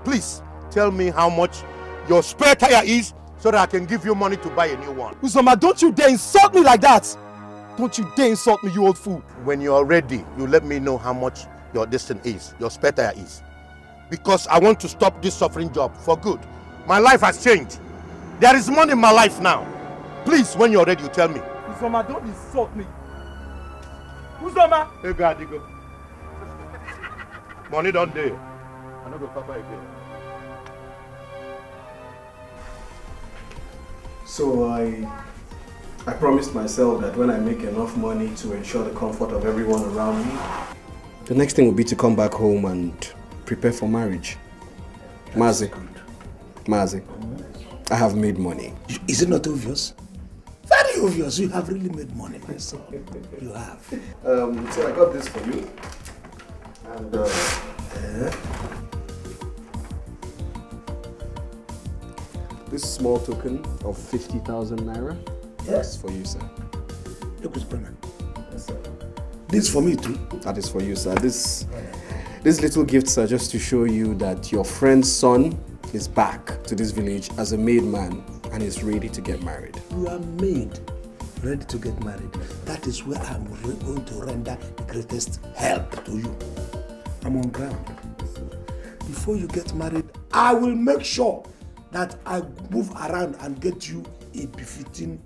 Please, tell me how much your spare tire is so that I can give you money to buy a new one. Uzoma, don't you dare insult me like that! Don't you dare insult me, you old fool. When you're ready, you let me know how much your distance is, your spare tire is. Because I want to stop this suffering job for good. My life has changed. There is money in my life now. Please, when you're ready, you tell me. Uzoma, don't insult me. Uzoma! Hey, God, you go. Money don't do. I don't go papa again. So I promised myself that when I make enough money to ensure the comfort of everyone around me, the next thing will be to come back home and prepare for marriage. Mazi, I have made money. Is it not obvious? Very obvious. You have really made money, my son. You have. So I got this for you. And this small token of 50,000 naira. Yes. For you, sir. Look, Mr. Bremen. Yes, sir. This is for me too. That is for you, sir. These little gifts are just to show you that your friend's son is back to this village as a made man and is ready to get married. You are made ready to get married. That is where I'm going to render the greatest help to you. I'm on ground. Before you get married, I will make sure that I move around and get you a befitting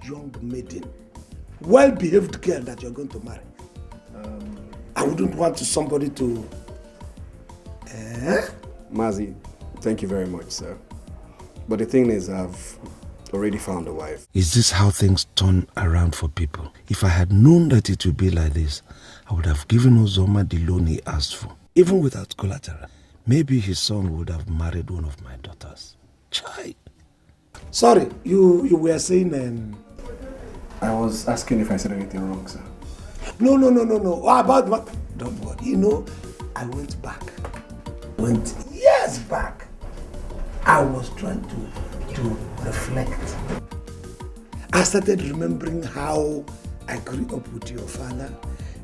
young maiden. Well-behaved girl that you're going to marry. I wouldn't want somebody to... Mazi, thank you very much, sir. But the thing is, I've already found a wife. Is this how things turn around for people? If I had known that it would be like this, I would have given Uzoma the loan he asked for. Even without collateral. Maybe his son would have married one of my daughters. Chai. Sorry, you were saying... I was asking if I said anything wrong, sir. No. About what? Don't worry. You know, I went back. Went back, I was trying to reflect. I started remembering how I grew up with your father,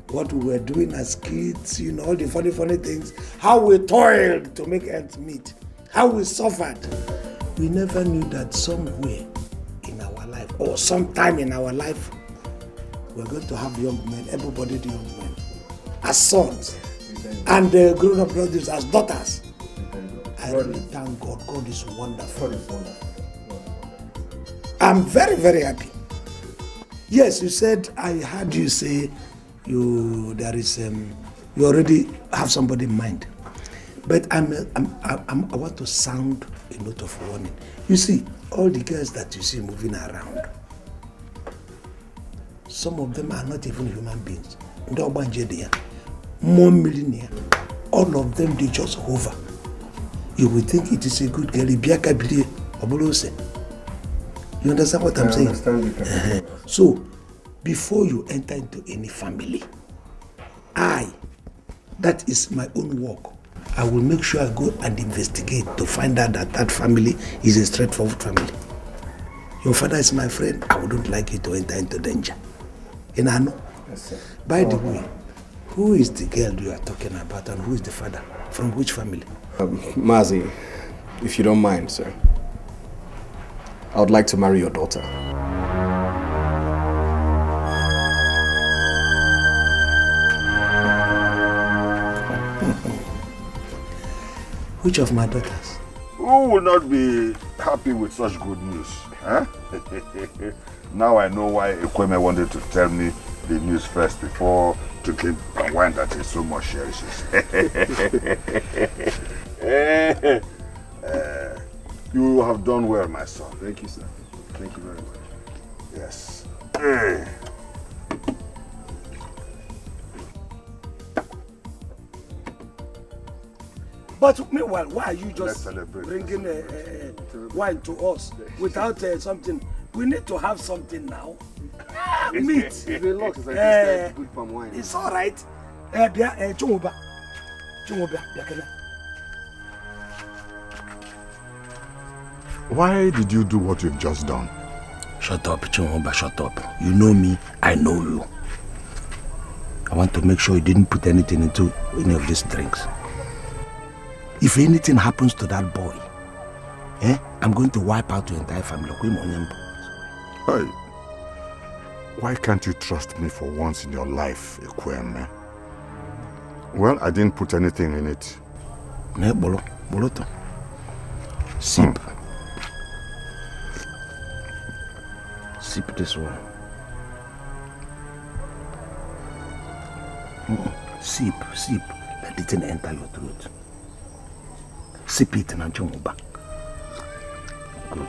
what we were doing as kids, you know, all the funny things, how we toiled to make ends meet, how we suffered. We never knew that somewhere in our life, or sometime in our life, we're going to have young men, able-bodied young men, as sons, and grown-up brothers as daughters. I really thank God. God is wonderful. I'm very, very happy. Yes, you said, I heard you say you already have somebody in mind. But I want to sound a note of warning. You see, all the girls that you see moving around, some of them are not even human beings. More millionaire, all of them, they just hover. You would think it is a good girl. You understand what I'm saying? I understand. So, before you enter into any family, that is my own work. I will make sure I go and investigate to find out that that family is a straightforward family. Your father is my friend. I wouldn't like you to enter into danger. You know? Yes, by the way, who is the girl you are talking about and who is the father? From which family? Mazi, if you don't mind, sir, I would like to marry your daughter. Which of my daughters? Who would not be happy with such good news? Huh? Now I know why Nkem wanted to tell me the news first before drinking palm wine that he so much cherishes. You have done well, my son. Thank you, sir. Thank you very much. Yes. But meanwhile, why are you just bringing wine to us without something? We need to have something now. Meat. It's been long since I tasted good palm wine. It's all right. Why did you do what you've just done? Shut up, Chimoba, shut up. You know me, I know you. I want to make sure you didn't put anything into any of these drinks. If anything happens to that boy, I'm going to wipe out your entire family. Hey, why can't you trust me for once in your life, Nkem? Well, I didn't put anything in it. Sip. Sip this one. Sip. Let it enter your throat. Sip it and Jomoba. Good.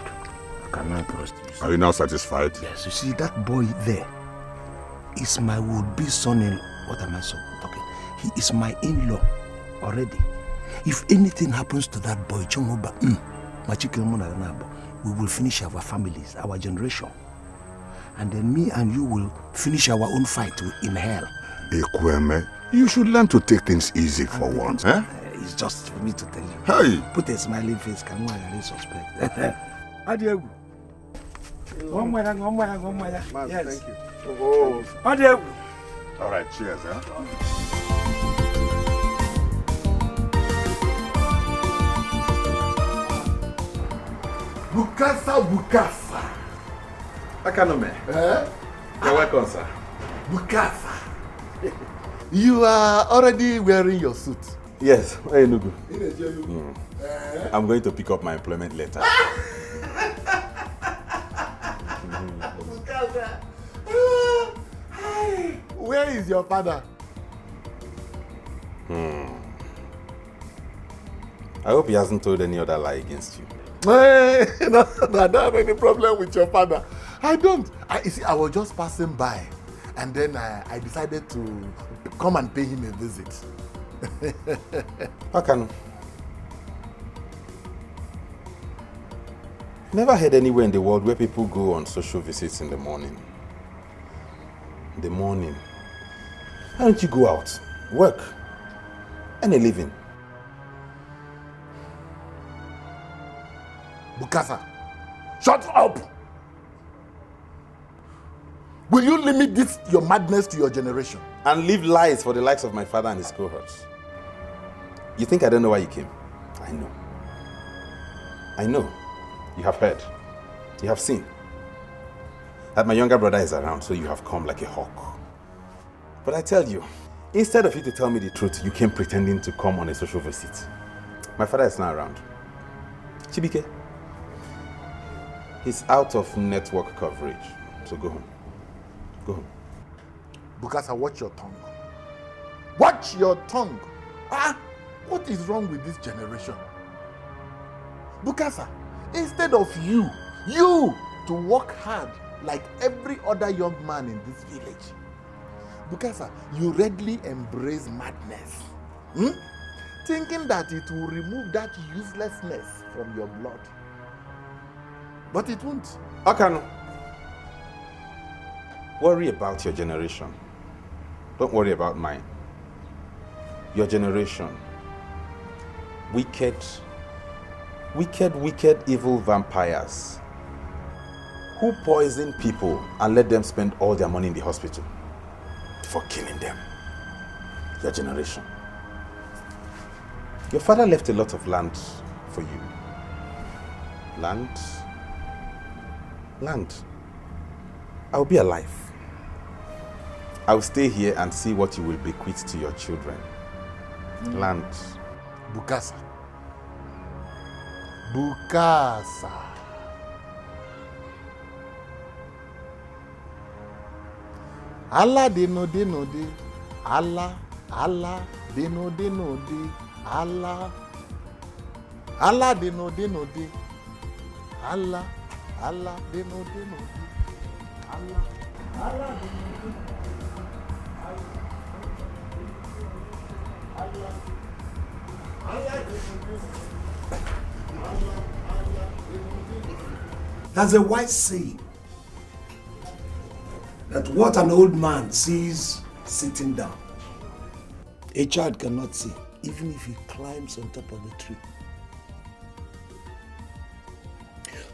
I can now trust you. Are you now satisfied? Yes, you see, that boy there is my would-be son-in-law. What am I talking? He is my in-law already. If anything happens to that boy, Jomoba, we will finish our families, our generation. And then me and you will finish our own fight in hell. Nkem, you should learn to take things easy for once. It's just for me to tell you. Hey! Put a smiling face, can one really suspect. Adieu. One more. Yes. Thank you. Oh. Adieu. All right, cheers, Bukasa. Akanome. You're welcome, sir. Bukasa. You are already wearing your suit. Yes, hey, Nugu. I'm going to pick up my employment letter. Where is your father? I hope he hasn't told any other lie against you. Hey, no, I don't have any problem with your father. I don't. You see, I was just passing by, and then I decided to come and pay him a visit. How can? Never heard anywhere in the world where people go on social visits in the morning. Why don't you go out, work, earn a living? Bukasa, shut up! Will you limit this, your madness, to your generation? And leave lies for the likes of my father and his cohorts? You think I don't know why you came? I know. I know. You have heard. You have seen. That my younger brother is around, so you have come like a hawk. But I tell you, instead of you to tell me the truth, you came pretending to come on a social visit. My father is not around. Chibike, he's out of network coverage, so go home. Go home. Bukasa, watch your tongue. Watch your tongue. What is wrong with this generation? Bukasa, instead of you to work hard like every other young man in this village, Bukasa, you readily embrace madness. Thinking that it will remove that uselessness from your blood. But it won't. Akano, worry about your generation. Don't worry about mine. Your generation. Wicked, evil vampires who poison people and let them spend all their money in the hospital for killing them. Your generation. Your father left a lot of land for you. Land. I'll be alive. I'll stay here and see what you will bequeath to your children. Land. Bukasa. Allah de no de. Allah de no de. Allah de no de. Allah de no de. Allah de There's a wise saying that what an old man sees sitting down, a child cannot see, even if he climbs on top of a tree.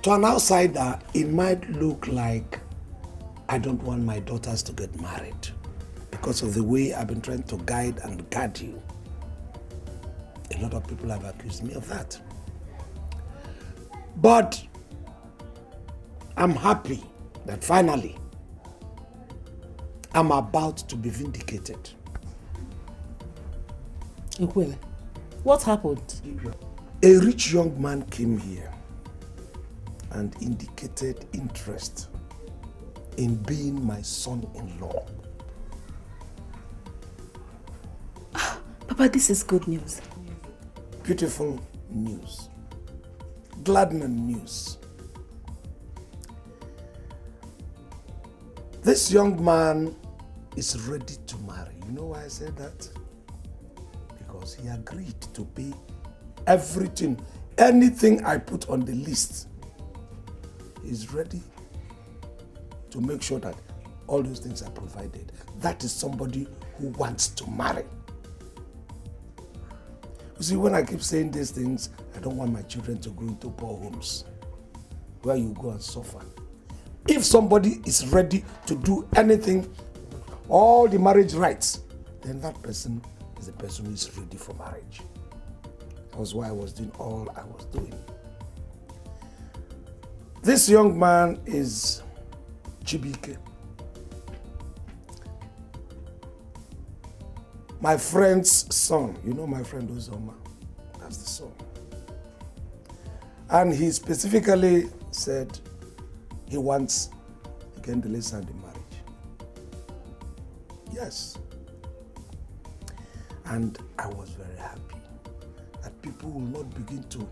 To an outsider, it might look like I don't want my daughters to get married because of the way I've been trying to guide and guard you. A lot of people have accused me of that. But I'm happy that finally I'm about to be vindicated. Nkwele, what happened? A rich young man came here and indicated interest in being my son-in-law. Papa, this is good news. Beautiful news. Gladdening news. This young man is ready to marry. You know why I said that? Because he agreed to pay everything, anything I put on the list. He's ready to make sure that all those things are provided. That is somebody who wants to marry. You see, when I keep saying these things, I don't want my children to go into poor homes where you go and suffer. If somebody is ready to do anything, all the marriage rights, then that person is the person who is ready for marriage. That was why I was doing all I was doing. This young man is Chibike. My friend's son. You know my friend Uzoma. That's the son. And he specifically said he wants Ikendile's hand in marriage. Yes. And I was very happy that people will not begin to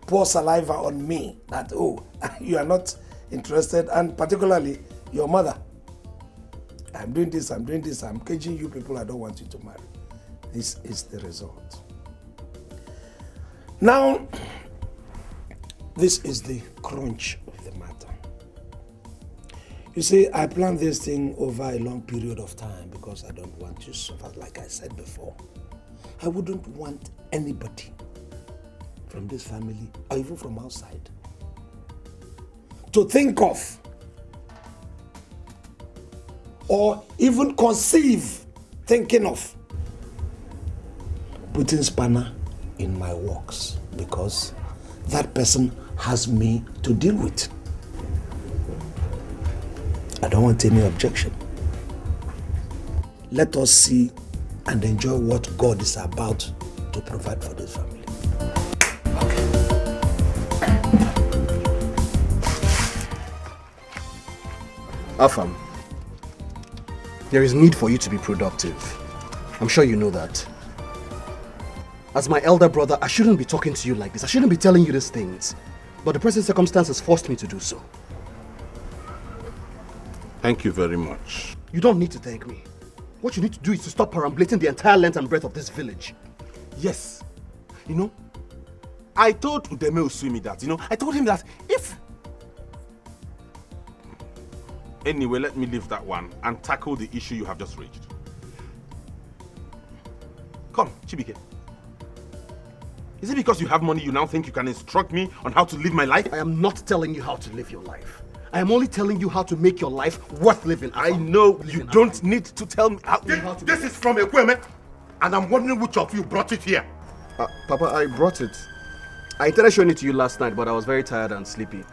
pour saliva on me that, oh, you are not interested, and particularly your mother. I'm doing this, I'm caging you people, I don't want you to marry. This is the result. Now, this is the crunch of the matter. You see, I planned this thing over a long period of time because I don't want to suffer, like I said before. I wouldn't want anybody from this family or even from outside to think of or even conceive thinking of putting spanner in my works, because that person has me to deal with. I don't want any objection. Let us see and enjoy what God is about to provide for this family. Afam, there is need for you to be productive. I'm sure you know that. As my elder brother, I shouldn't be talking to you like this. I shouldn't be telling you these things. But the present circumstances forced me to do so. Thank you very much. You don't need to thank me. What you need to do is to stop perambulating the entire length and breadth of this village. Yes. You know, I told Udeme Usumi that, I told him that if... Anyway, let me leave that one and tackle the issue you have just raised. Come, Chibike. Is it because you have money you now think you can instruct me on how to live my life? I am not telling you how to live your life. I am only telling you how to make your life worth living. I know you don't need to tell me how to... This is from Ekweme, and I'm wondering which of you brought it here. Papa, I brought it. I intended showing it to you last night, but I was very tired and sleepy.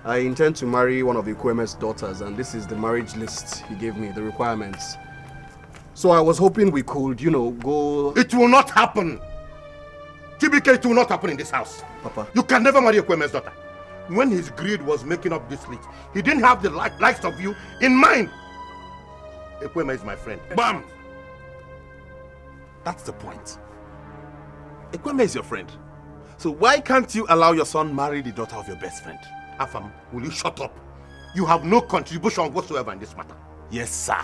I intend to marry one of Ekweme's daughters, and this is the marriage list he gave me, the requirements. So I was hoping we could, go... It will not happen. TBK, it will not happen in this house. Papa. You can never marry Ekweme's daughter. When his greed was making up this list, he didn't have the likes of you in mind. Ekweme is my friend. Bam! That's the point. Ekweme is your friend. So why can't you allow your son marry the daughter of your best friend? Afam, will you shut up? You have no contribution whatsoever in this matter. Yes, sir.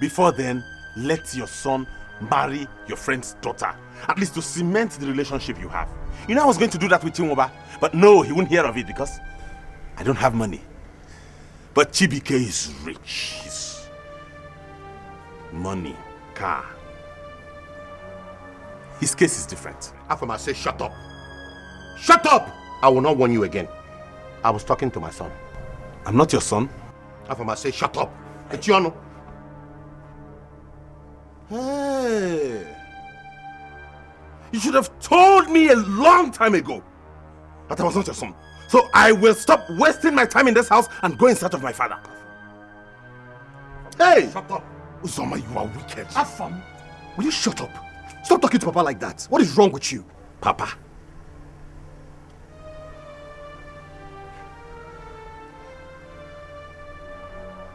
Before then, let your son marry your friend's daughter. At least to cement the relationship you have. I was going to do that with Timoba, but no, he wouldn't hear of it because I don't have money. But Chibike is rich. He's money, car. His case is different. Afam, I say shut up. Shut up! I will not warn you again. I was talking to my son. I'm not your son. Afam, I say shut up. It's your no. Hey. You should have told me a long time ago that I was not your son. So I will stop wasting my time in this house and go in search of my father. Hey! Shut up. Uzoma, you are wicked. Afam, will you shut up? Stop talking to Papa like that. What is wrong with you? Papa.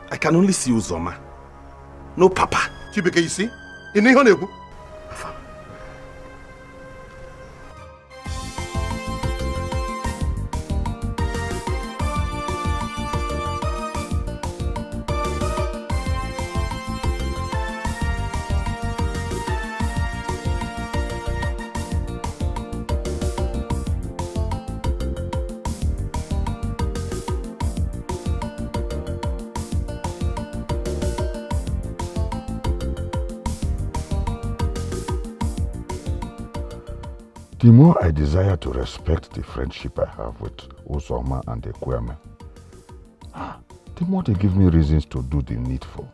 I can only see Uzoma. No Papa. Chibike, you see? In Ihonegu. The more I desire to respect the friendship I have with Uzoma and Ekweme, the more they give me reasons to do the needful.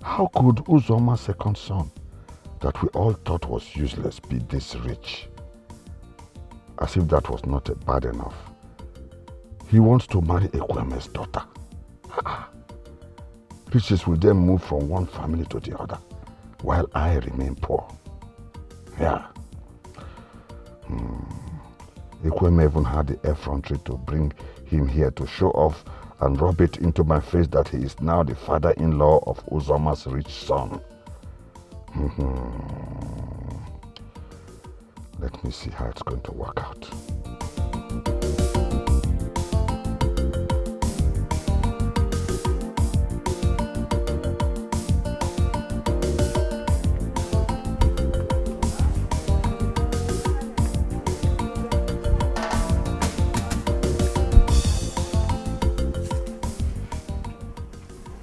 How could Uzoma's second son, that we all thought was useless, be this rich? As if that was not bad enough. He wants to marry Ekweme's daughter. Riches will then move from one family to the other, while I remain poor. Yeah. Ekweme even had the effrontery to bring him here to show off and rub it into my face that he is now the father-in-law of Uzoma's rich son. Let me see how it's going to work out.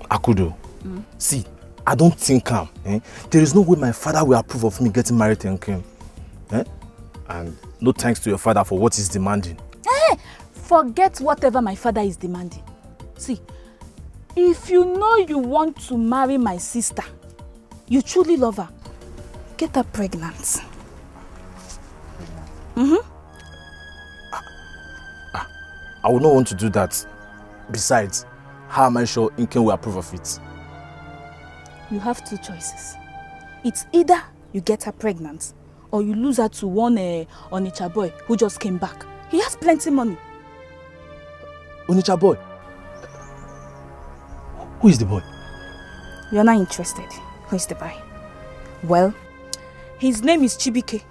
Akudo, see, I don't think there is no way my father will approve of me getting married to Nkem. And no thanks to your father for what he's demanding. Forget whatever my father is demanding. See, if you know you want to marry my sister, you truly love her, get her pregnant. I would not want to do that. Besides, how am I sure Nkem will approve of it? You have two choices. It's either you get her pregnant or you lose her to one Onitsha boy who just came back. He has plenty money. Onitsha boy? Who is the boy? You're not interested. Who is the boy? Well, his name is Chibike.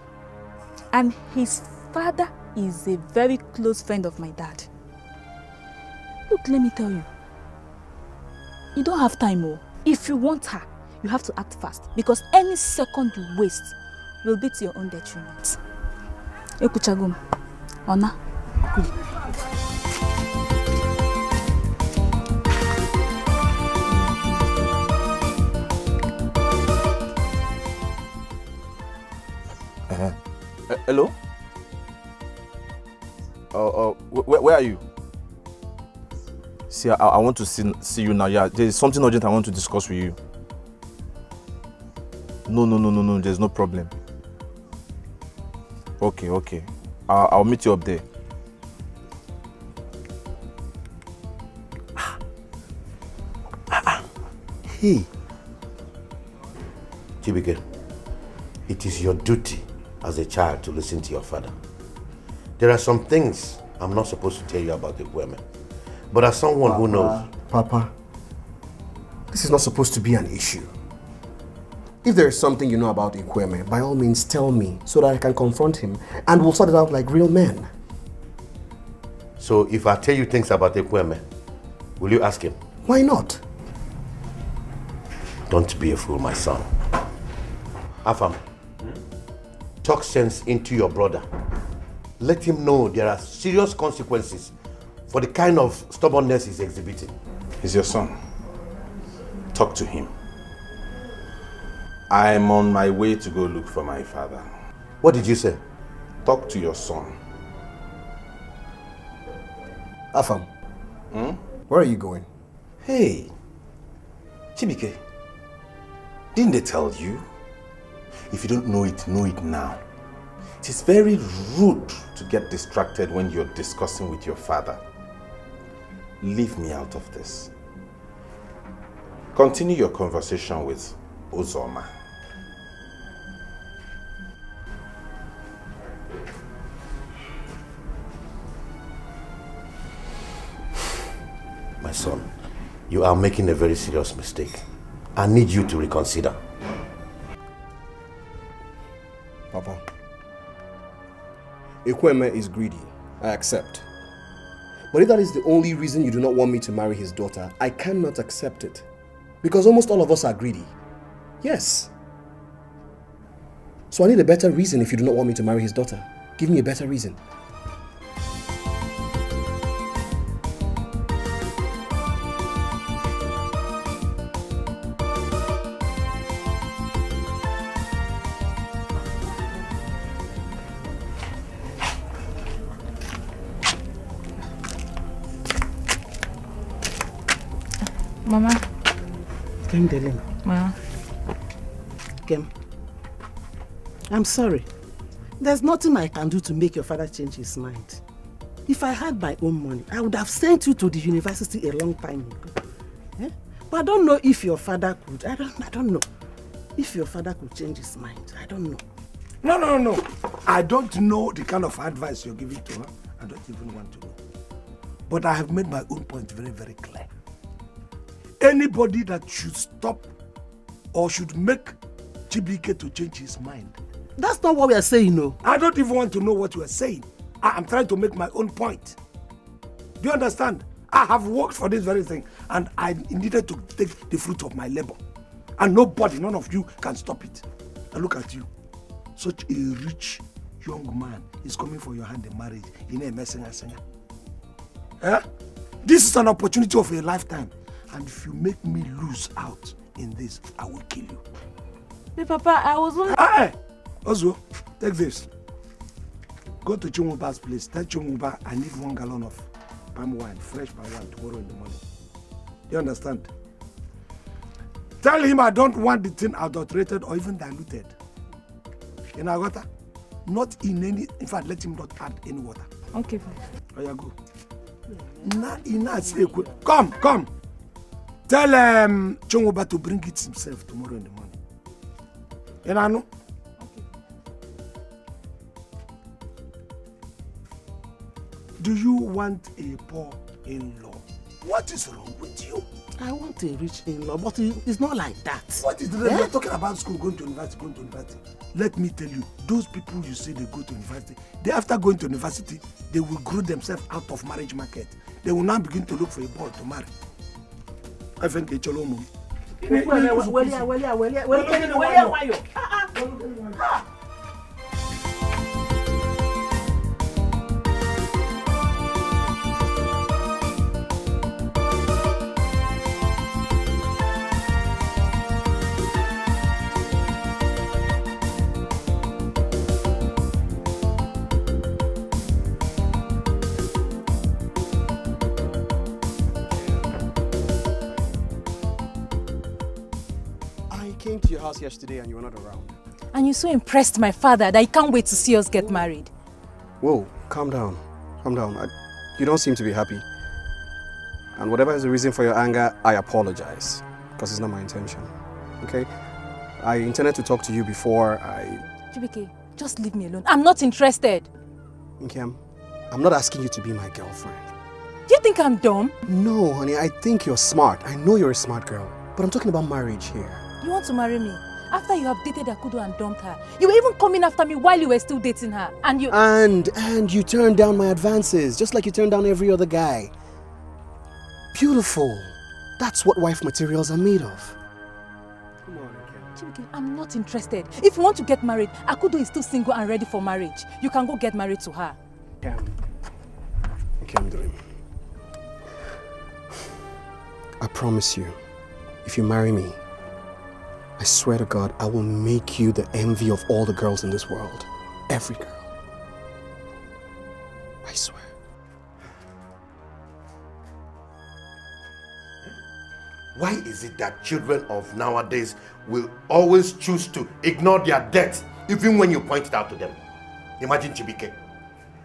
And his father is a very close friend of my dad. Look, let me tell you. You don't have time, oh. If you want her, you have to act fast. Because any second you waste will be to your own detriment. Ekuchagum. Ona. Hello? Where are you? See, I want to see you now. Yeah, there's something urgent I want to discuss with you. No, there's no problem. Okay. I'll meet you up there. Hey. Chibike, it is your duty as a child to listen to your father. There are some things I'm not supposed to tell you about the women. But as someone who knows... Papa, this is not supposed to be an issue. If there is something you know about Nkweme, by all means tell me so that I can confront him and we'll sort it out like real men. So if I tell you things about Nkweme, will you ask him? Why not? Don't be a fool, my son. Afam, talk sense into your brother. Let him know there are serious consequences for the kind of stubbornness he's exhibiting. He's your son. Talk to him. I'm on my way to go look for my father. What did you say? Talk to your son. Afam, where are you going? Hey, Chibike, didn't they tell you? If you don't know it now. It is very rude to get distracted when you're discussing with your father. Leave me out of this. Continue your conversation with Uzoma. My son, you are making a very serious mistake. I need you to reconsider. Papa, Nkweme is greedy. I accept. But if that is the only reason you do not want me to marry his daughter, I cannot accept it. Because almost all of us are greedy. Yes. So I need a better reason if you do not want me to marry his daughter. Give me a better reason. Mama. Nkem, darling. Ma. Nkem, I'm sorry. There's nothing I can do to make your father change his mind. If I had my own money, I would have sent you to the university a long time ago. Eh? But I don't know if your father could. I don't know. If your father could change his mind, I don't know. No. I don't know the kind of advice you're giving to her. I don't even want to know. But I have made my own point very, very clear. Anybody that should stop or should make Chibike to change his mind. That's not what we are saying, no. I don't even want to know what you are saying. I'm trying to make my own point. Do you understand? I have worked for this very thing and I needed to take the fruit of my labor. And none of you can stop it. And look at you. Such a rich young man is coming for your hand in marriage. In a singer. Eh? This is an opportunity of a lifetime. And if you make me lose out in this, I will kill you. Hey, Papa, I was only... Hey! Ozo, take this. Go to Chumuba's place. Tell Chumuba I need 1 gallon of palm wine, fresh palm wine, tomorrow in the morning. You understand? Tell him I don't want the thing adulterated or even diluted. In our water, not in any. In fact, let him not add any water. Okay, fine. Oh, yeah, go. Come. Tell Chumuba to bring it himself tomorrow in the morning. You know? Do you want a poor in-law? What is wrong with you? I want a rich in-law, but it's not like that. What is the We're talking about school, going to university. Let me tell you, those people you say they go to university, after going to university, they will grow themselves out of marriage market. They will now begin to look for a boy to marry. I think it's all mom. Came to your house yesterday and you were not around. And you so impressed my father that he can't wait to see us get married. Whoa, calm down. You don't seem to be happy. And whatever is the reason for your anger, I apologize. Because it's not my intention. Okay? I intended to talk to you before Chibike, just leave me alone. I'm not interested. Nkem, I'm not asking you to be my girlfriend. Do you think I'm dumb? No, honey, I think you're smart. I know you're a smart girl. But I'm talking about marriage here. You want to marry me? After you have dated Akudo and dumped her, you were even coming after me while you were still dating her. And you turned down my advances, just like you turned down every other guy. Beautiful. That's what wife materials are made of. Come on, Nkem. I'm not interested. If you want to get married, Akudo is still single and ready for marriage. You can go get married to her. Nkem, I promise you, if you marry me, I swear to God, I will make you the envy of all the girls in this world. Every girl. I swear. Why is it that children of nowadays will always choose to ignore their debt even when you point it out to them? Imagine Chibike.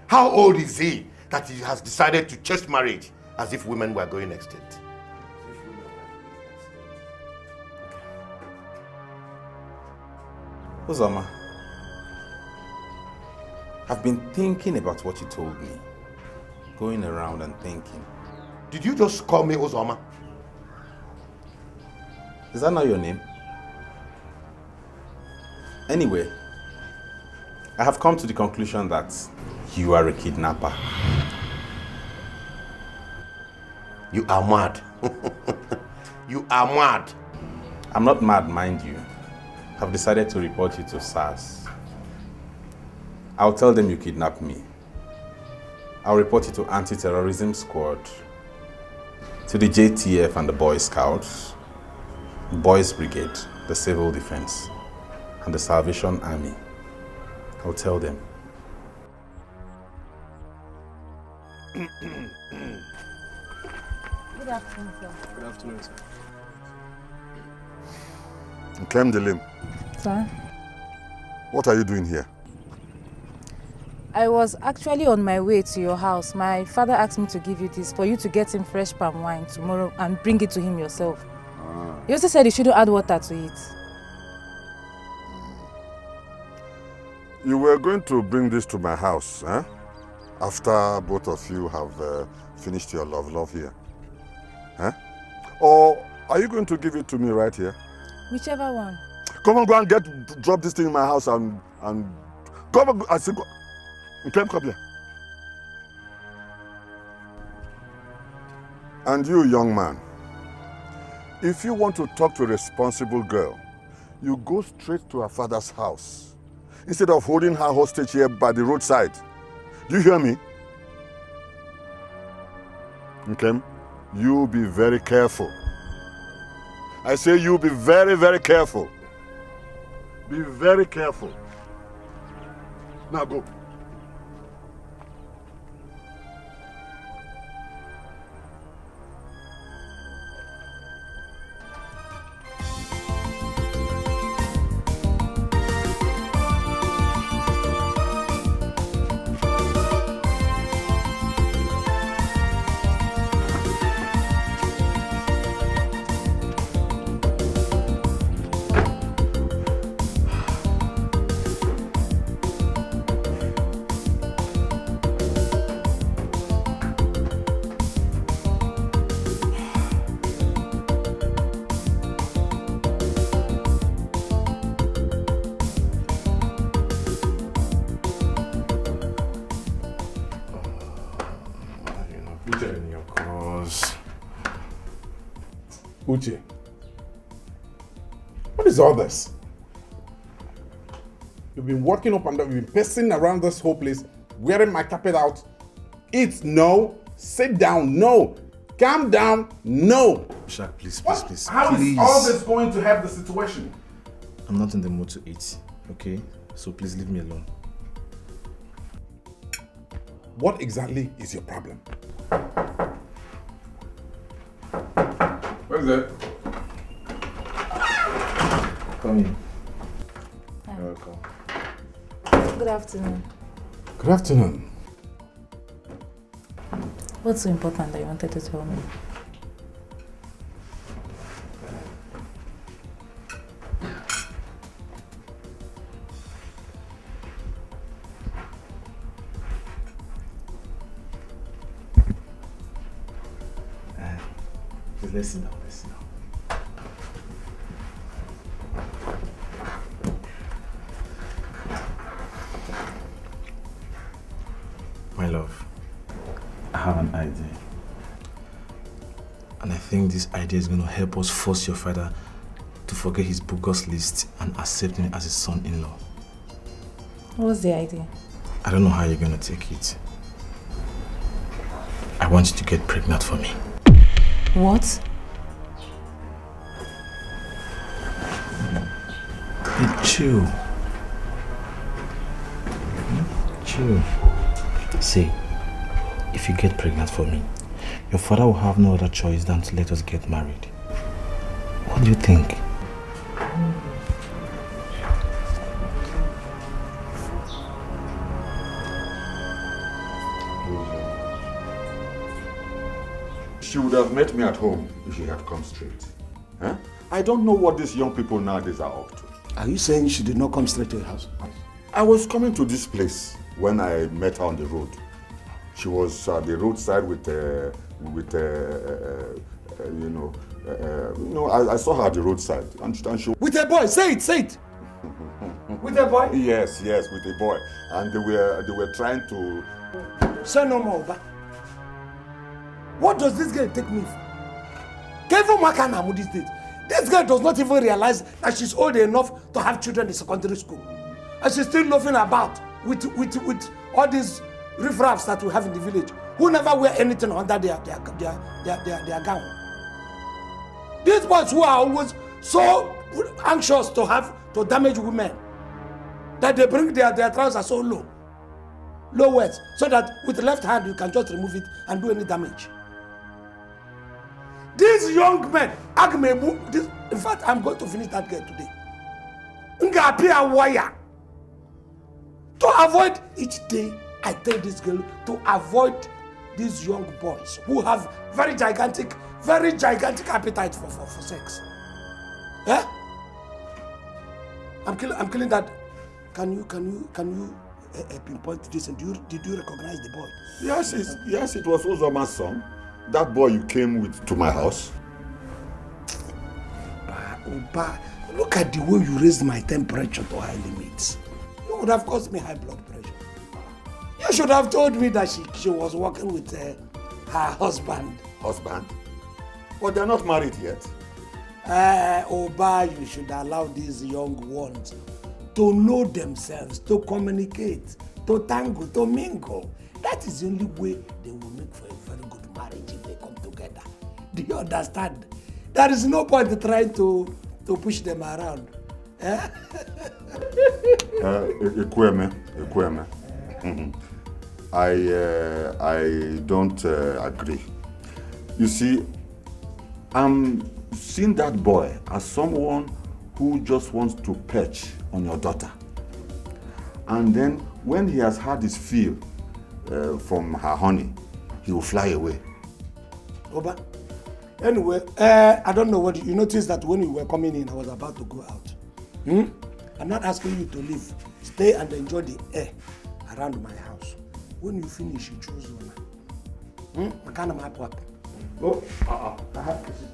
How old is he that he has decided to chase marriage as if women were going extinct? Uzoma, I've been thinking about what you told me. Going around and thinking. Did you just call me Uzoma? Is that not your name? Anyway, I have come to the conclusion that you are a kidnapper. You are mad. You are mad. I'm not mad, mind you. I've decided to report you to SARS. I'll tell them you kidnapped me. I'll report you to Anti-Terrorism Squad, to the JTF and the Boy Scouts, Boys Brigade, the Civil Defense, and the Salvation Army. I'll tell them. Good afternoon, sir. Good afternoon, sir. Nkem, Sir? What are you doing here? I was actually on my way to your house. My father asked me to give you this for you to get him fresh palm wine tomorrow and bring it to him yourself. He also said you shouldn't add water to it. You were going to bring this to my house, eh? After both of you have finished your love here. Eh? Or are you going to give it to me right here? Whichever one. Come on, go and drop this thing in my house and come on, I say, come here. And you, young man, if you want to talk to a responsible girl, you go straight to her father's house instead of holding her hostage here by the roadside. Do you hear me? Okay? You be very careful. I say you be very, very careful. Be very careful. Now go. Uche in your cause. Uche, what is all this? You've been walking up and down, you've been pacing around this whole place, wearing my carpet out. Eat, no. Sit down, no. Calm down, no. Shaq, please. How please. is all this going to help the situation? I'm not in the mood to eat, okay? So please leave me alone. What exactly is your problem? What is it? Come in. Hi. You're welcome. Good afternoon. Good afternoon. What's so important that you wanted to tell me? Listen now. My love, I have an idea. And I think this idea is going to help us force your father to forget his bogus list and accept me as his son-in-law. What's the idea? I don't know how you're going to take it. I want you to get pregnant for me. What? Hey, chill. Chill. See, if you get pregnant for me, your father will have no other choice than to let us get married. What do you think? She would have met me at home if she had come straight. Huh? I don't know what these young people nowadays are up to. Are you saying she did not come straight to your house? I was coming to this place when I met her on the road. She was at the roadside I saw her at the roadside. And she with a boy, say it. With a boy? Yes, with a boy. And they were trying to... Say no more, but what does this girl take me for? Kevin Makanamu these days. This girl does not even realize that she's old enough to have children in secondary school. And she's still loafing about with all these riffraffs that we have in the village who never wear anything under their gown. These boys who are always so anxious to damage women that they bring their trousers so low waist, so that with the left hand you can just remove it and do any damage. These young men, in fact, I'm going to finish that girl today. Ngapia wire. To avoid each day, I tell this girl to avoid these young boys who have very gigantic appetite for sex. Yeah? I'm killing that. Can you pinpoint this? And did you recognize the boy? Yes, it was Uzoma's son. That boy you came with to my house. Oba, look at the way you raised my temperature to high limits. You would have caused me high blood pressure. You should have told me that she was working with her husband. Husband? But they're not married yet. Oba, you should allow these young ones to know themselves, to communicate, to tango, to mingle. That is the only way they will make for a very good marriage if they come together. Do you understand? There is no point in trying to push them around. Ekweme. I don't agree. You see, I'm seeing that boy as someone who just wants to perch on your daughter. And then when he has had his fill from her honey, he will fly away. Oba, anyway, I don't know what you noticed that when you were coming in, I was about to go out. I'm not asking you to leave. Stay and enjoy the air around my house. When you finish, you choose one. I can't map up. Oh, I have to sit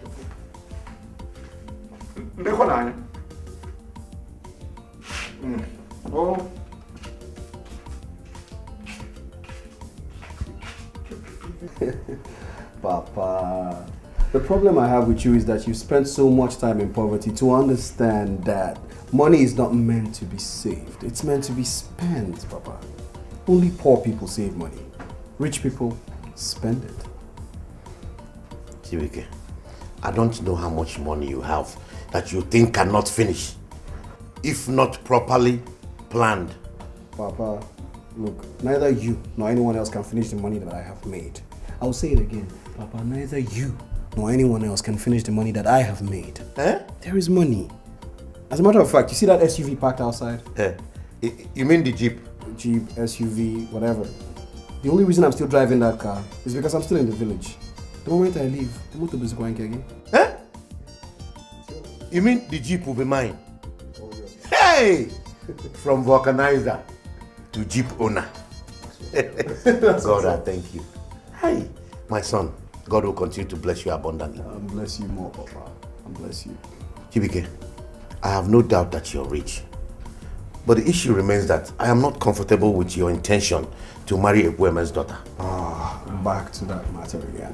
Papa, the problem I have with you is that you spend so much time in poverty to understand that money is not meant to be saved. It's meant to be spent, Papa. Only poor people save money. Rich people spend it. Chibike, I don't know how much money you have that you think cannot finish, if not properly planned. Papa, look, neither you nor anyone else can finish the money that I have made. I'll say it again. Papa, neither you nor anyone else can finish the money that I have made. There is money. As a matter of fact, you see that SUV parked outside? You mean the Jeep? Jeep, SUV, whatever. The only reason I'm still driving that car is because I'm still in the village. The moment I leave, the motor is going again. You mean the Jeep will be mine? Hey! From vulcanizer to Jeep owner. God, I thank you. Hey, my son, God will continue to bless you abundantly. And bless you more, Papa. And bless you. Chibike, I have no doubt that you're rich. But the issue remains that I am not comfortable with your intention to marry Ekwueme's daughter. Back to that matter again.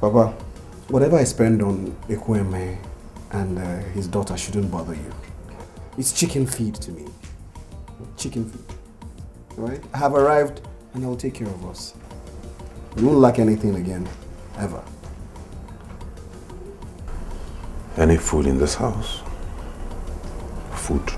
Papa, whatever I spend on Ekwueme and his daughter shouldn't bother you. It's chicken feed to me. Chicken feed. Right? I have arrived and I will take care of us. You won't lack anything again, ever. Any food in this house? Food.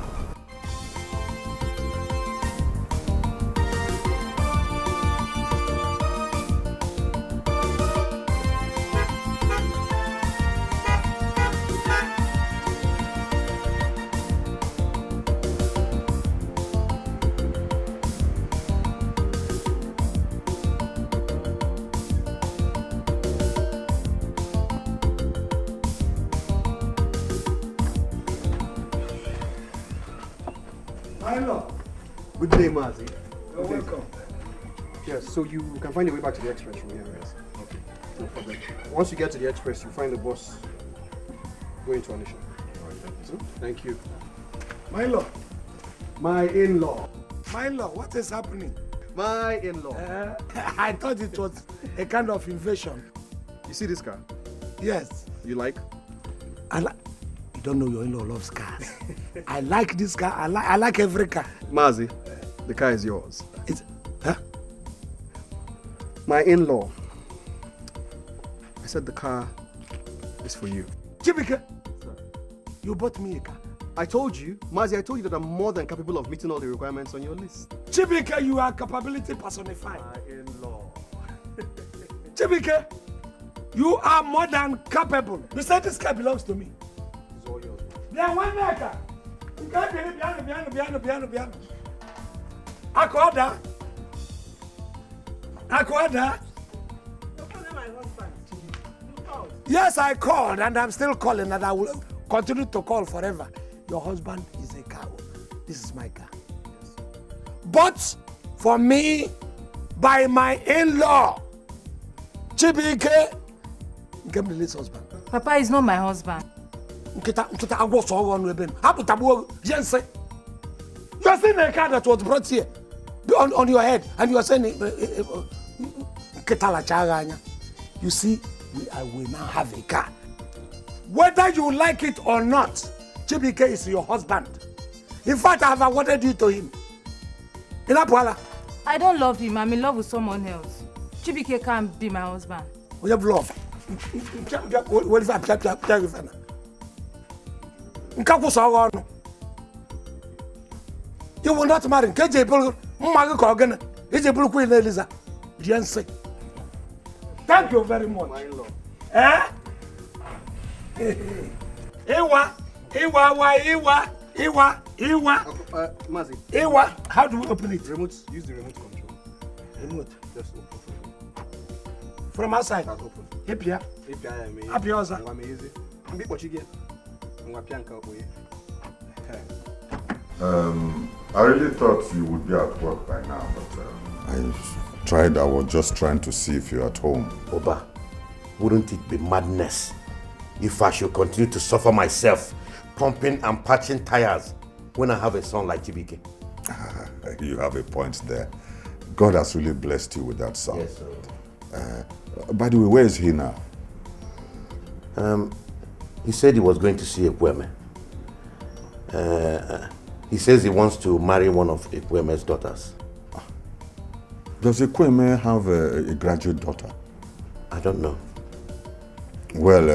Good day, Mazi. You're welcome. Yes, so you can find your way back to the express from here, yes? Okay, no problem. Once you get to the express, you find the bus going to Anisha. All right, thank you. My in-law. My in-law. My in-law, what is happening? My in-law. I thought it was a kind of invasion. You see this car? Yes. You like? You don't know your in-law loves cars. I like this car. I like every car. Mazi, the car is yours. My in-law. I said the car is for you. Chibike, you bought me a car. I told you, Mazi, I told you that I'm more than capable of meeting all the requirements on your list. Chibike, you are capability personified. My in-law. Chibike, you are more than capable. You said this car belongs to me. It's all yours. Then one maker. You can't be piano. Akkoda. Yes, I called and I'm still calling and I will continue to call forever. Your husband is a cow. This is my car. Yes. But for me, by my in-law, Chibike, Nkem the late husband. Papa is not my husband. You're seeing a car that was brought here on your head and you are saying, you see, I will now have a car. Whether you like it or not, Chibike is your husband. In fact, I have awarded you to him. I don't love him. I'm in love with someone else. Chibike can't be my husband. We have love. You will not marry. Thank you very much. My in-law. Mazi. How do we open it? Use the remote control. Remote. Just open from outside. That's open. Apia. I really thought you would be at work by now, but I was just trying to see if you're at home. Oba, wouldn't it be madness if I should continue to suffer myself, pumping and patching tires when I have a son like Chibike? You have a point there. God has really blessed you with that son. Yes, sir. By the way, where is he now? He said he was going to see Ekweme. He says he wants to marry one of Ekweme's daughters. Does Ekweme have a graduate daughter? I don't know. Well,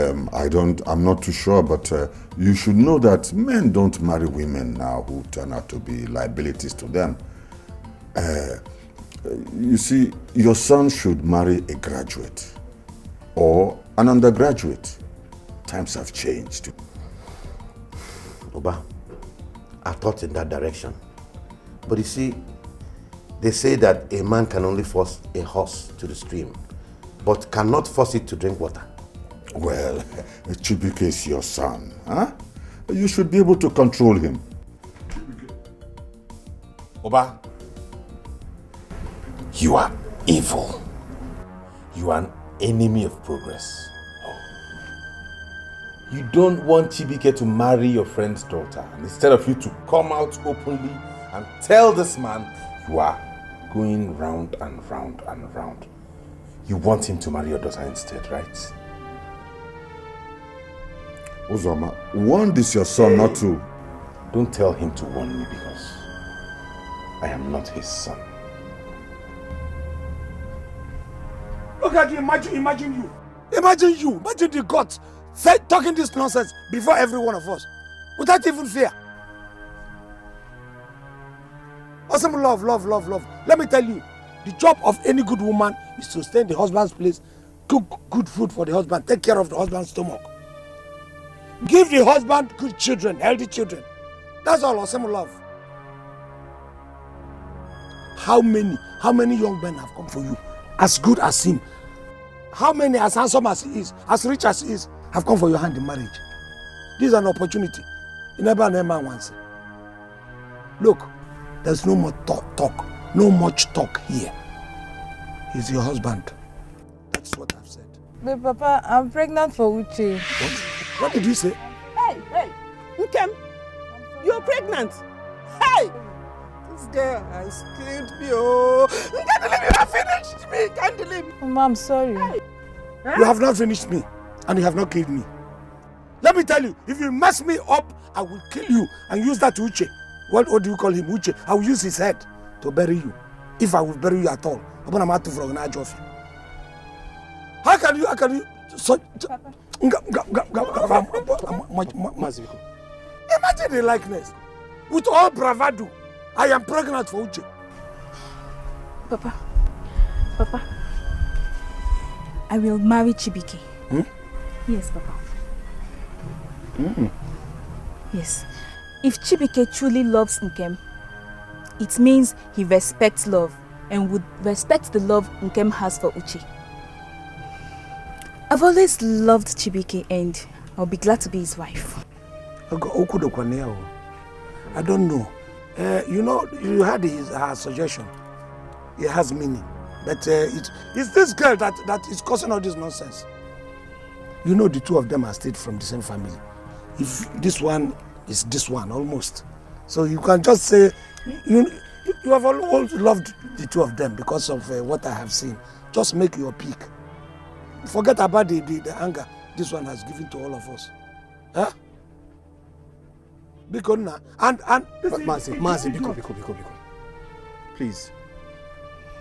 I'm not too sure, but you should know that men don't marry women now who turn out to be liabilities to them. You see, your son should marry a graduate or an undergraduate. Times have changed. Oba, I thought in that direction. But you see, they say that a man can only force a horse to the stream, but cannot force it to drink water. Well, Chibuike is your son, huh? You should be able to control him. Oba, you are evil. You are an enemy of progress. You don't want Chibuike to marry your friend's daughter. And instead of you to come out openly and tell this man, you are going round and round and round. You want him to marry your daughter instead, right? Uzoma, warn this your son not to. Don't tell him to warn me because I am not his son. Look at you, imagine you. Imagine the gods talking this nonsense before every one of us, without even fear. Awesome love. Let me tell you, the job of any good woman is to stay in the husband's place, cook good food for the husband, take care of the husband's stomach. Give the husband good children, healthy children. That's all awesome love. How many young men have come for you, as good as him? How many as handsome as he is, as rich as he is, have come for your hand in marriage? This is an opportunity. You never once. Look, there's no more talk, no much talk here. He's your husband. That's what I've said. But Papa, I'm pregnant for Uche. What did you say? Hey, Nkem, you're pregnant. Hey, this girl has killed me. Oh, can't believe you have finished me. Can't believe me. Mama, I'm sorry. Hey. You have not finished me, and you have not killed me. Let me tell you, if you mess me up, I will kill you and use that Uche. What do you call him, Uche? I will use his head to bury you, if I will bury you at all. How can you? So, imagine the likeness. With all bravado, I am pregnant for Uche. Papa, I will marry Chibuike. Yes, Papa. Yes. If Chibuike truly loves Nkem, it means he respects love and would respect the love Nkem has for Uche. I've always loved Chibuike and I'll be glad to be his wife. I don't know. You had her suggestion. It has meaning. But it's this girl that is causing all this nonsense. You know the two of them are stayed from the same family. If this one is this one, almost. So you can just say, you have always loved the two of them because of what I have seen. Just make your pick. Forget about the anger this one has given to all of us. Huh? Because now, and Mazi, Biko. Please.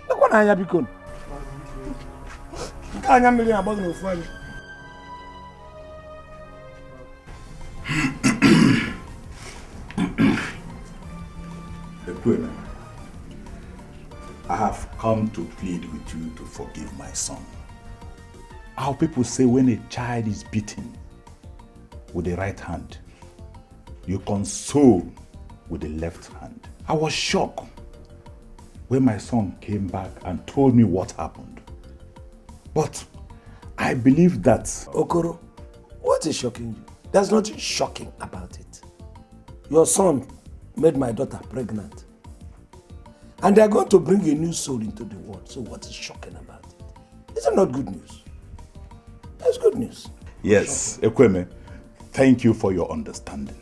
Look what I have become. Can't million about no fun. I have come to plead with you to forgive my son. Our people say when a child is beaten with the right hand, you console with the left hand. I was shocked when my son came back and told me what happened. But I believe that... Okoro, what is shocking you? There's nothing shocking about it. Your son made my daughter pregnant. And they are going to bring a new soul into the world. So what is shocking about it? Is it not good news? That's good news. Yes, Ekweme, thank you for your understanding.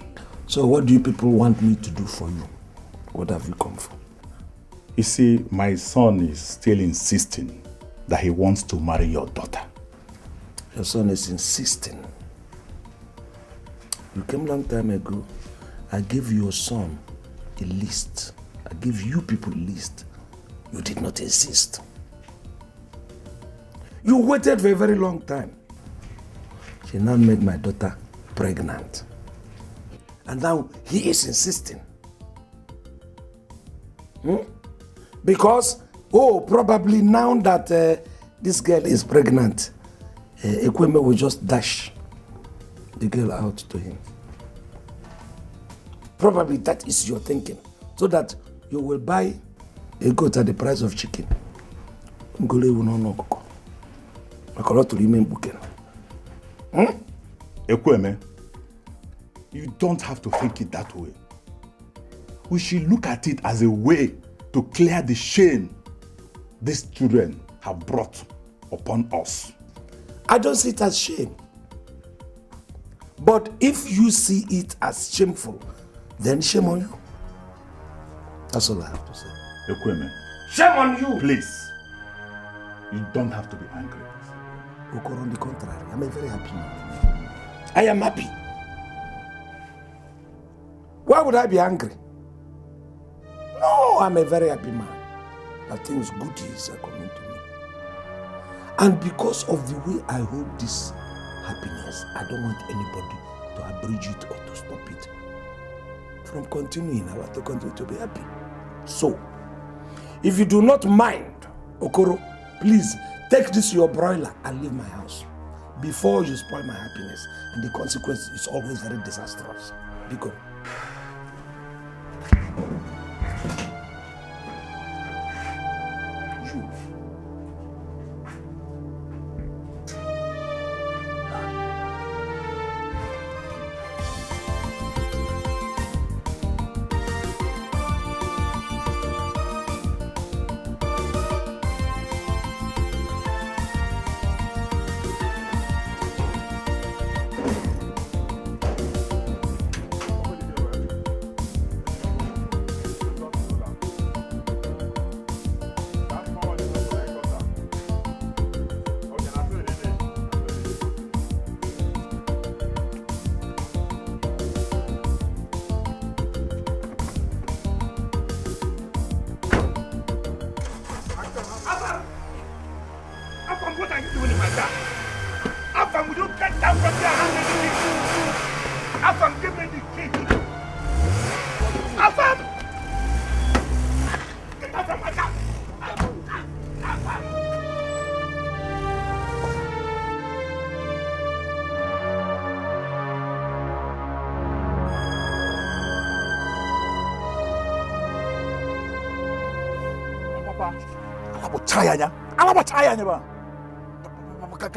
So what do you people want me to do for you? What have you come for? You see, my son is still insisting that he wants to marry your daughter. Your son is insisting. You came long time ago. I gave your son a list. I gave you people a list. You did not insist. You waited for a very long time. She now made my daughter pregnant. And now he is insisting. Because, probably now that this girl is pregnant, Ekweme will just dash the girl out to him. Probably that is your thinking. So that you will buy a goat at the price of chicken. Ekweme, you don't have to think it that way. We should look at it as a way to clear the shame these children have brought upon us. I don't see it as shame. But if you see it as shameful, then shame on you. That's all I have to say. Ekweme. Shame on you! Please. You don't have to be angry. Okoro, on the contrary, I'm a very happy man. I am happy. Why would I be angry? No, I'm a very happy man. That things goodies are coming to me. And because of the way I hold this happiness, I don't want anybody to abridge it or to stop it from continuing. I want to continue to be happy. So, if you do not mind, Okoro, please take this your broiler and leave my house before you spoil my happiness. And the consequence is always very disastrous. Be good.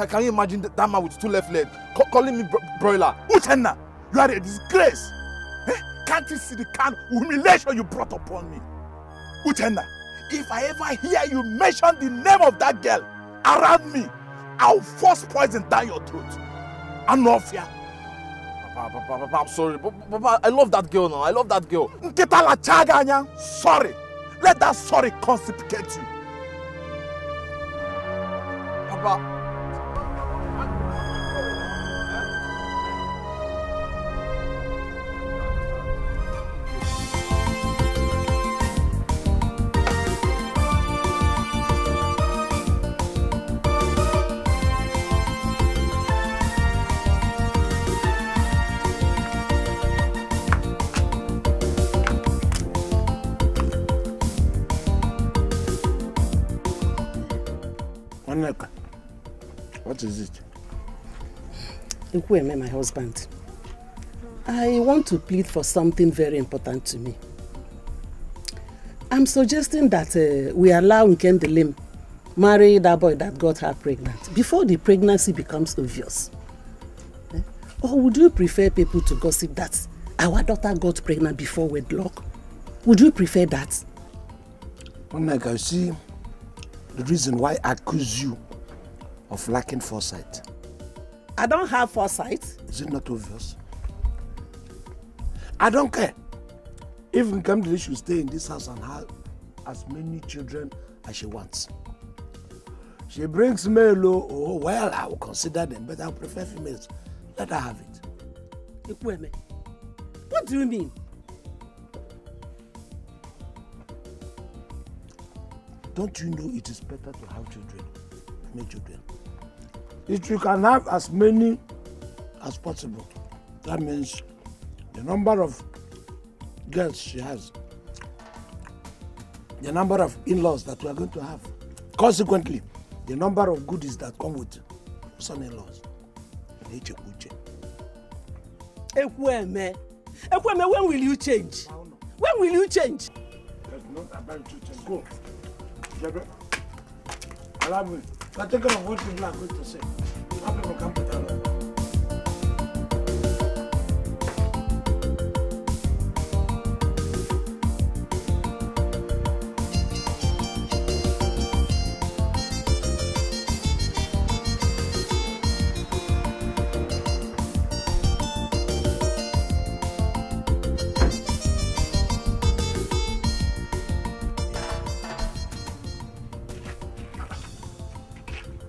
Can you imagine that man with two left legs calling me broiler? Uchenna, you are a disgrace. Can't you see the kind of humiliation you brought upon me? Uchenna, if I ever hear you mention the name of that girl around me, I'll force poison down your throat. I'm not fear. Papa, I'm sorry. Papa, I love that girl now. I love that girl. Sorry. Let that sorry constipate you. Papa. What is it? Nkem, my husband. I want to plead for something very important to me. I'm suggesting that we allow Nkem the lame marry that boy that got her pregnant before the pregnancy becomes obvious. Or would you prefer people to gossip that our daughter got pregnant before wedlock? Would you prefer that? I see the reason why I accuse you of lacking foresight. I don't have foresight. Is it not obvious? I don't care. If Nkem should stay in this house and have as many children as she wants. She brings male, oh, well, I will consider them, but I prefer females. Let her have it. What do you mean? Don't you know it is better to have children, many children? If you can have as many as possible, that means the number of girls she has, the number of in-laws that we are going to have, consequently, the number of goodies that come with son-in-laws. Ekweme, when will you change? When will you change? That's not about to change. Go. Allow me. I take care of what people are going to say. How people come to tell us.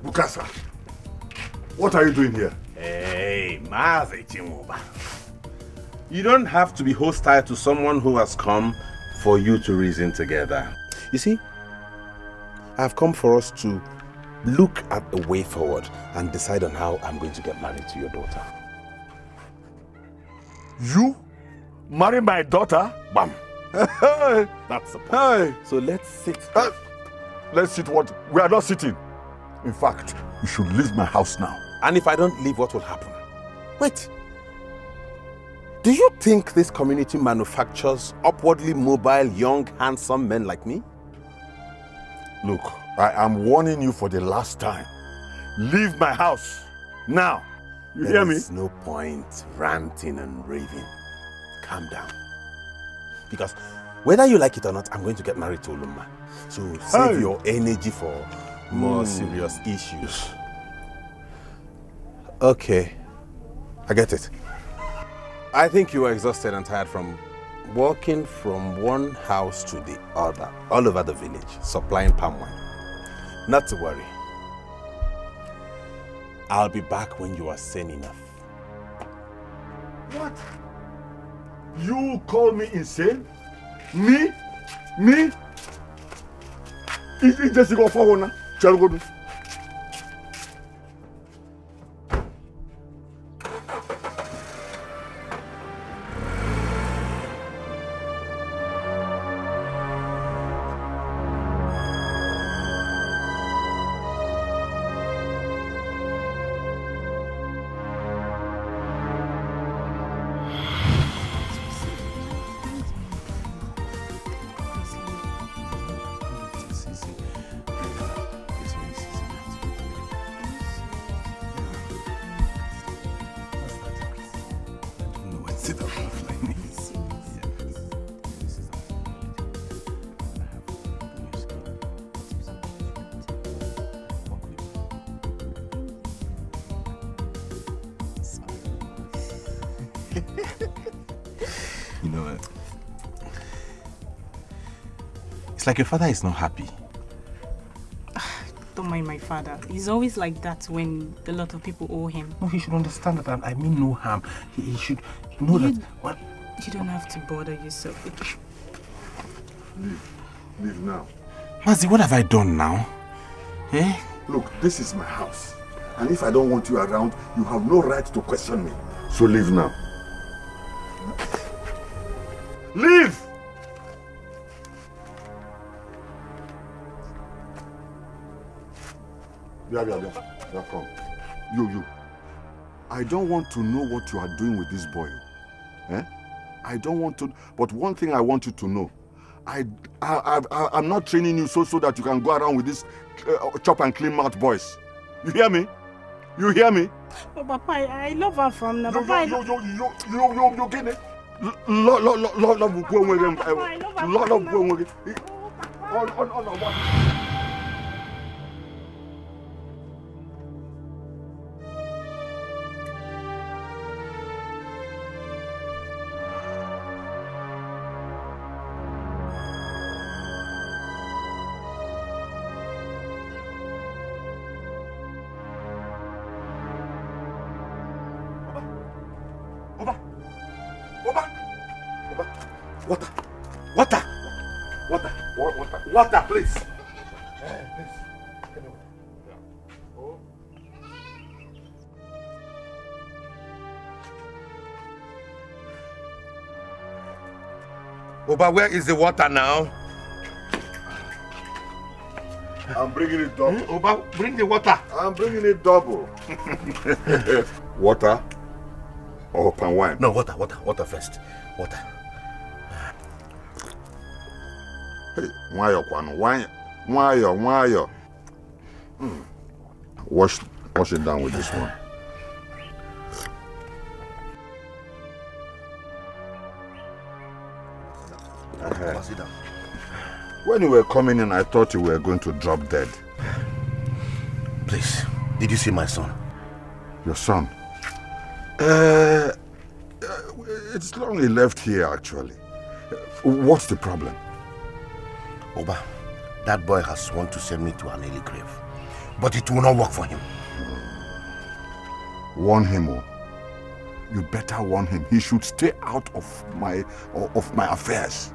Bukasa, what are you doing here? Hey, Mazi Chimuba. You don't have to be hostile to someone who has come for you to reason together. You see, I've come for us to look at the way forward and decide on how I'm going to get married to your daughter. You? Marry my daughter? Bam. That's the point. Hey. So let's sit. Let's sit what? We are not sitting. In fact, you should leave my house now. And if I don't leave, what will happen? Wait. Do you think this community manufactures upwardly mobile, young, handsome men like me? Look, I am warning you for the last time. Leave my house now. You hear me? There's no point ranting and raving. Calm down. Because whether you like it or not, I'm going to get married to Olumma. So save your energy for more serious issues. Okay, I get it. I think you are exhausted and tired from walking from one house to the other, all over the village, supplying palm wine. Not to worry. I'll be back when you are sane enough. What? You call me insane? Me? Me? It's just go forward now. Go. You know what? It's like your father is not happy. Don't mind my father. He's always like that when a lot of people owe him. No, he should understand that I mean no harm. He should know that... What? You don't have to bother yourself. Leave now. Mazi, what have I done now? Eh? Look, this is my house. And if I don't want you around, you have no right to question me. So leave now. Leave! Yeah, come. You. I don't want to know what you are doing with this boy. Eh? I don't want to, but one thing I want you to know. I'm not training you so that you can go around with this chop and clean mouth boys. You hear me? You hear me? Oh, Papa, I love her from now. You get it? Love Water. Water. Water. Water, please. Oba, where is the water now? I'm bringing it double. Oba, bring the water. I'm bringing it double. Water or palm wine? No, water first. Water. Hey, why? Wash it down with this one. Sit down. When you were coming in, I thought you were going to drop dead. Please, did you see my son? Your son? It's long he left here, actually. What's the problem? Oba, that boy has sworn to send me to an early grave. But it will not work for him. Warn him, oh. You better warn him. He should stay out of my affairs.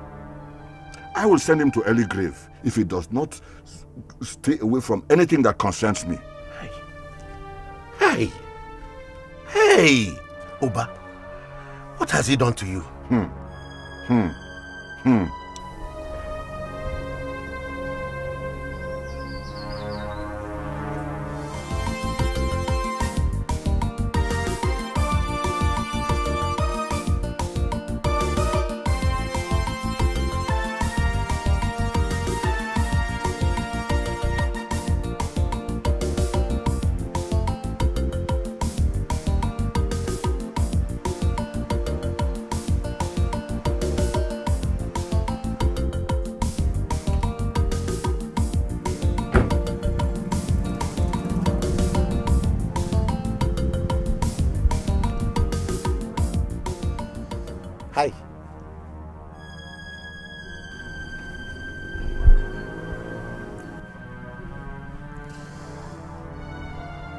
I will send him to early grave if he does not stay away from anything that concerns me. Hey! Oba, what has he done to you? Hi.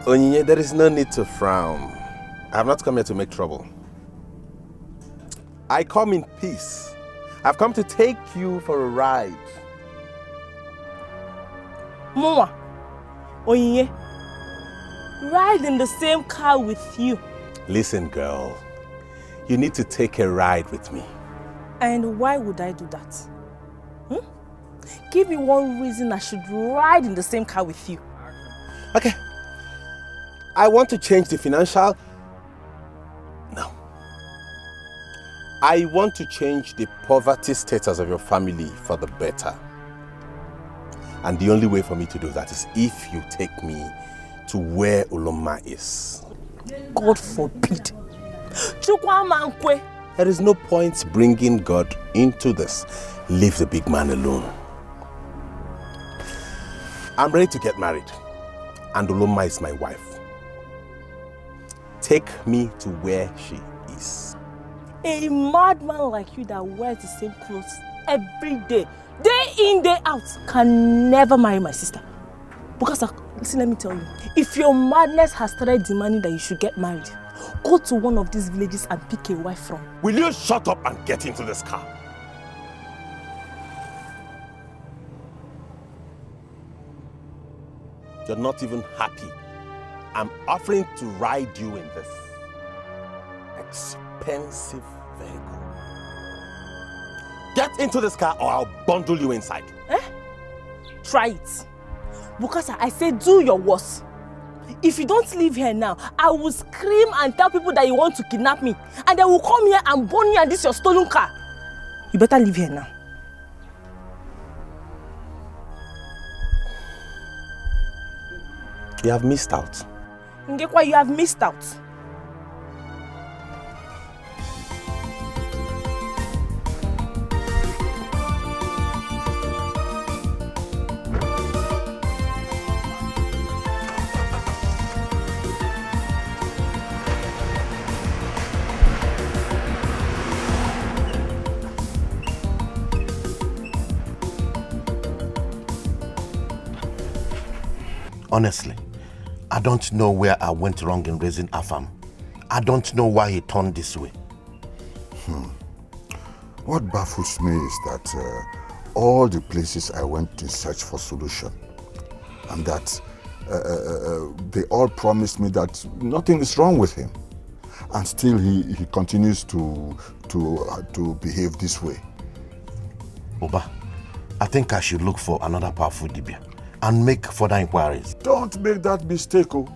Onyinye, there is no need to frown. I have not come here to make trouble. I come in peace. I've come to take you for a ride. Mama, Onyinye, ride in the same car with you. Listen, girl. You need to take a ride with me. And why would I do that? Give me one reason I should ride in the same car with you. Okay. I want to change the financial... No. I want to change the poverty status of your family for the better. And the only way for me to do that is if you take me to where Uloma is. God forbid. There is no point bringing God into this. Leave the big man alone. I'm ready to get married, and Uloma is my wife. Take me to where she is. A madman like you that wears the same clothes every day in, day out, can never marry my sister. Because, listen, let me tell you, if your madness has started demanding that you should get married, go to one of these villages and pick a wife from. Will you shut up and get into this car? You're not even happy. I'm offering to ride you in this expensive vehicle. Get into this car or I'll bundle you inside. Try it. Because I say do your worst. If you don't leave here now, I will scream and tell people that you want to kidnap me. And they will come here and burn you and this your stolen car. You better leave here now. You have missed out. Ngekwa, you have missed out. Honestly, I don't know where I went wrong in raising Afam. I don't know why he turned this way. What baffles me is that all the places I went to search for solution, and that they all promised me that nothing is wrong with him, and still he continues to behave this way. Oba, I think I should look for another powerful Dibia and make further inquiries. Don't make that mistake, oh.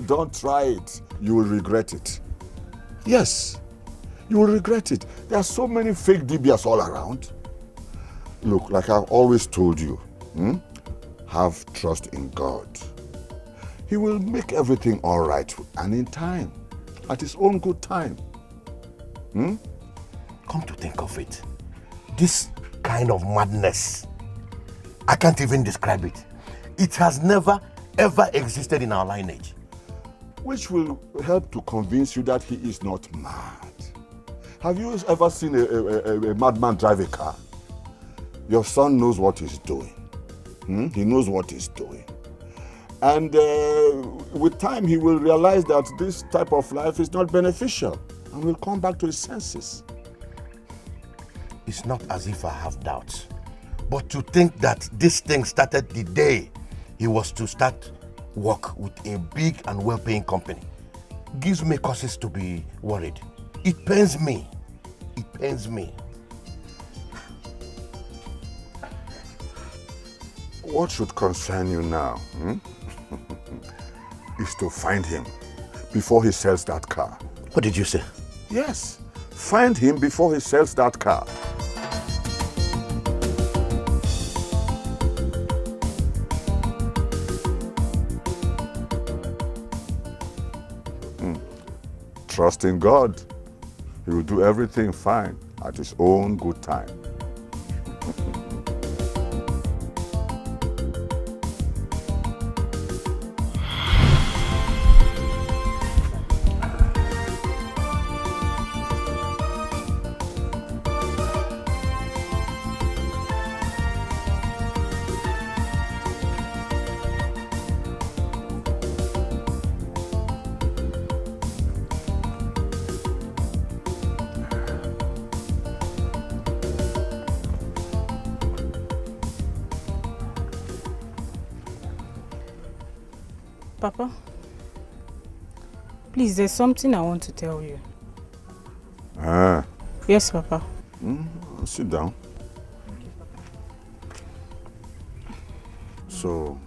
Don't try it. You will regret it. Yes, you will regret it. There are so many fake Dibias all around. Look, like I've always told you, have trust in God. He will make everything all right, and in time, at his own good time. Come to think of it, this kind of madness, I can't even describe it. It has never ever existed in our lineage. Which will help to convince you that he is not mad. Have you ever seen a madman drive a car? Your son knows what he's doing. He knows what he's doing. And with time, he will realize that this type of life is not beneficial and will come back to his senses. It's not as if I have doubts, but to think that this thing started the day he was to start work with a big and well-paying company gives me causes to be worried. It pains me. It pains me. What should concern you now is to find him before he sells that car. What did you say? Yes, find him before he sells that car. Trust in God. He will do everything fine at his own good time. Papa, please, there's something I want to tell you. Yes, Papa. Sit down. So,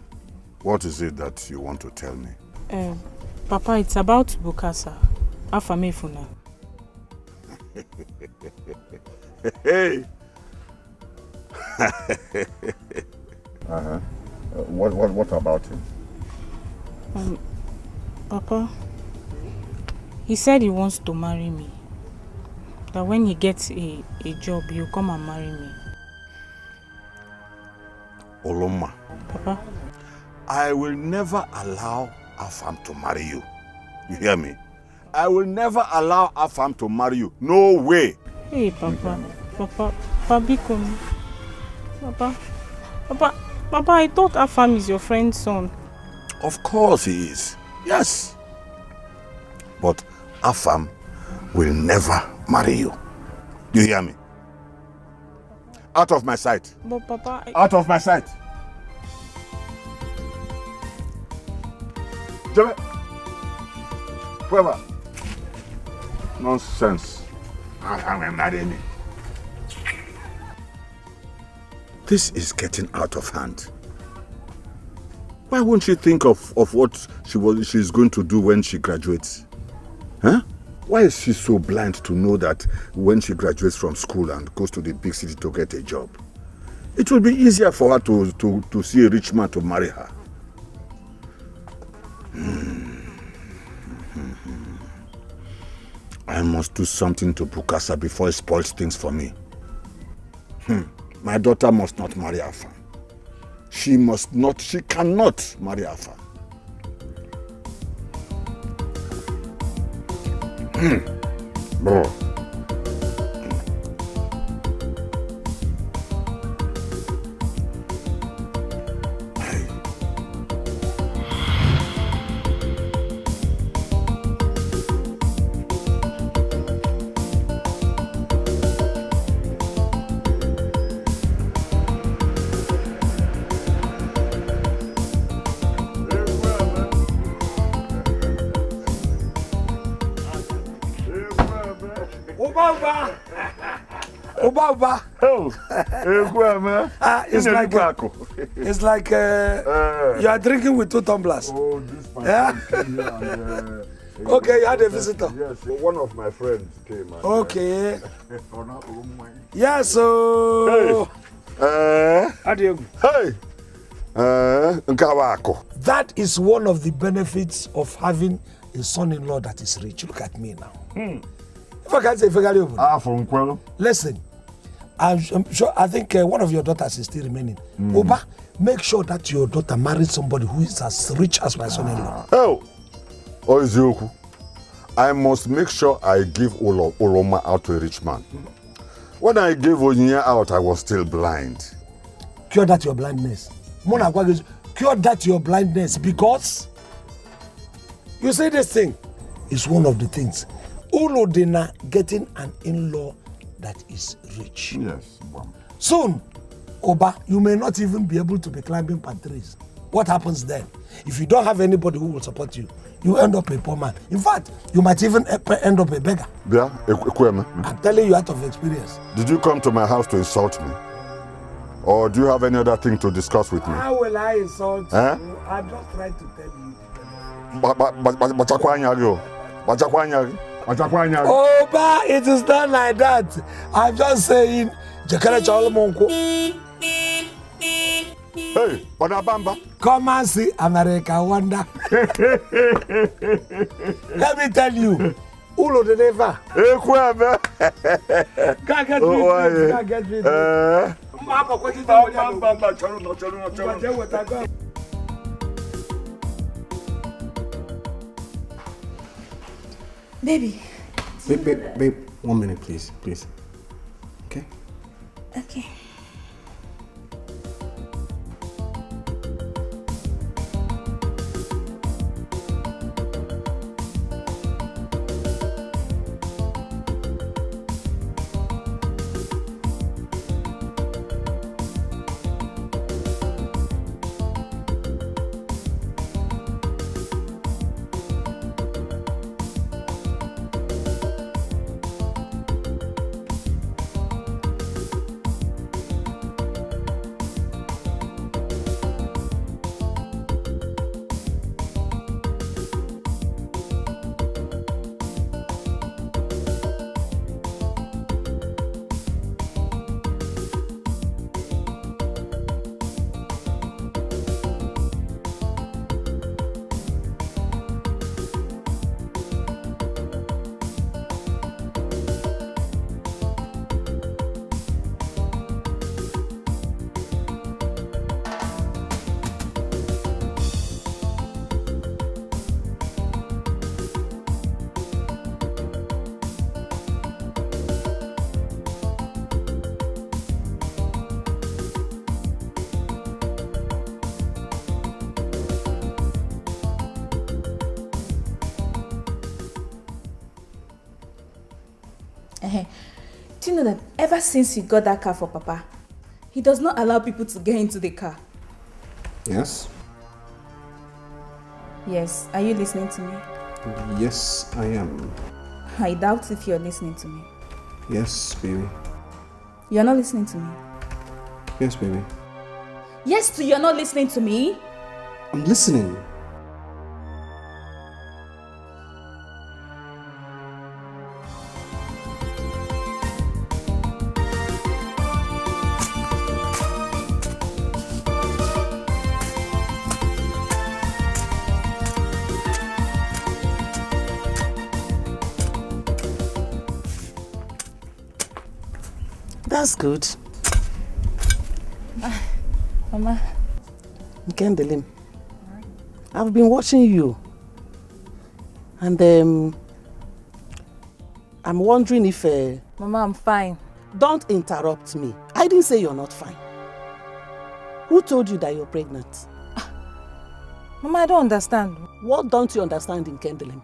what is it that you want to tell me? Papa, it's about Bukasa. Afamefuna. Hey! What about him? Papa, he said he wants to marry me. That when he gets a job, he'll come and marry me. Oloma. Papa? I will never allow Afam to marry you. You hear me? I will never allow Afam to marry you. No way. Hey, Papa. Papa, Biko. Papa, I thought Afam is your friend's son. Of course he is. Yes. But Afam will never marry you. Do you hear me? Out of my sight. But Papa... Out of my sight. Jimmy. Whoever. Nonsense. I'm marrying me. This is getting out of hand. Why won't she think of what she's going to do when she graduates? Huh? Why is she so blind to know that when she graduates from school and goes to the big city to get a job, it will be easier for her to see a rich man to marry her? I must do something to Bukasa before he spoils things for me. My daughter must not marry Afam. She cannot marry Afam. Bro. Oba. Oh, it's like you are drinking with 2 tumblers. Oh, this my friend came here and, okay, you had a visitor. Yes, one of my friends came. And, okay. Yeah, so. Hey. Hey. That is one of the benefits of having a son-in-law that is rich. Look at me now. If I can say, listen, I'm sure. I think one of your daughters is still remaining. Oba, make sure that your daughter marries somebody who is as rich as my son-in-law. Oh, Oizioku, I must make sure I give Oroma out to a rich man. When I gave Onyinye out, I was still blind. Cure that your blindness. Cure that your blindness, because you say this thing is one of the things. Ulodina getting an in-law that is rich. Yes. Soon, Oba, you may not even be able to be climbing palm trees. What happens then? If you don't have anybody who will support you, you end up a poor man. In fact, you might even end up a beggar. Yeah, I'm telling you out of experience. Did you come to my house to insult me? Or do you have any other thing to discuss with me? How will I insult you? I'm just trying to tell you. Oba, it is not like that. I'm just saying. Hey, Badabamba. Come and see America Wonder. Let me tell you. Ulo de Neva. Can't get me. Can't get me. Baby. Babe, 1 minute, please. Okay? Okay. Do you know that ever since you got that car for Papa, he does not allow people to get into the car? Yes? Yes. Are you listening to me? Yes, I am. I doubt if you're listening to me. Yes, baby. You're not listening to me? Yes, baby. Yes, you're not listening to me? I'm listening. That's good. Mama. Nkem, I've been watching you. And I'm wondering if... Mama, I'm fine. Don't interrupt me. I didn't say you're not fine. Who told you that you're pregnant? Mama, I don't understand. What don't you understand in Nkem?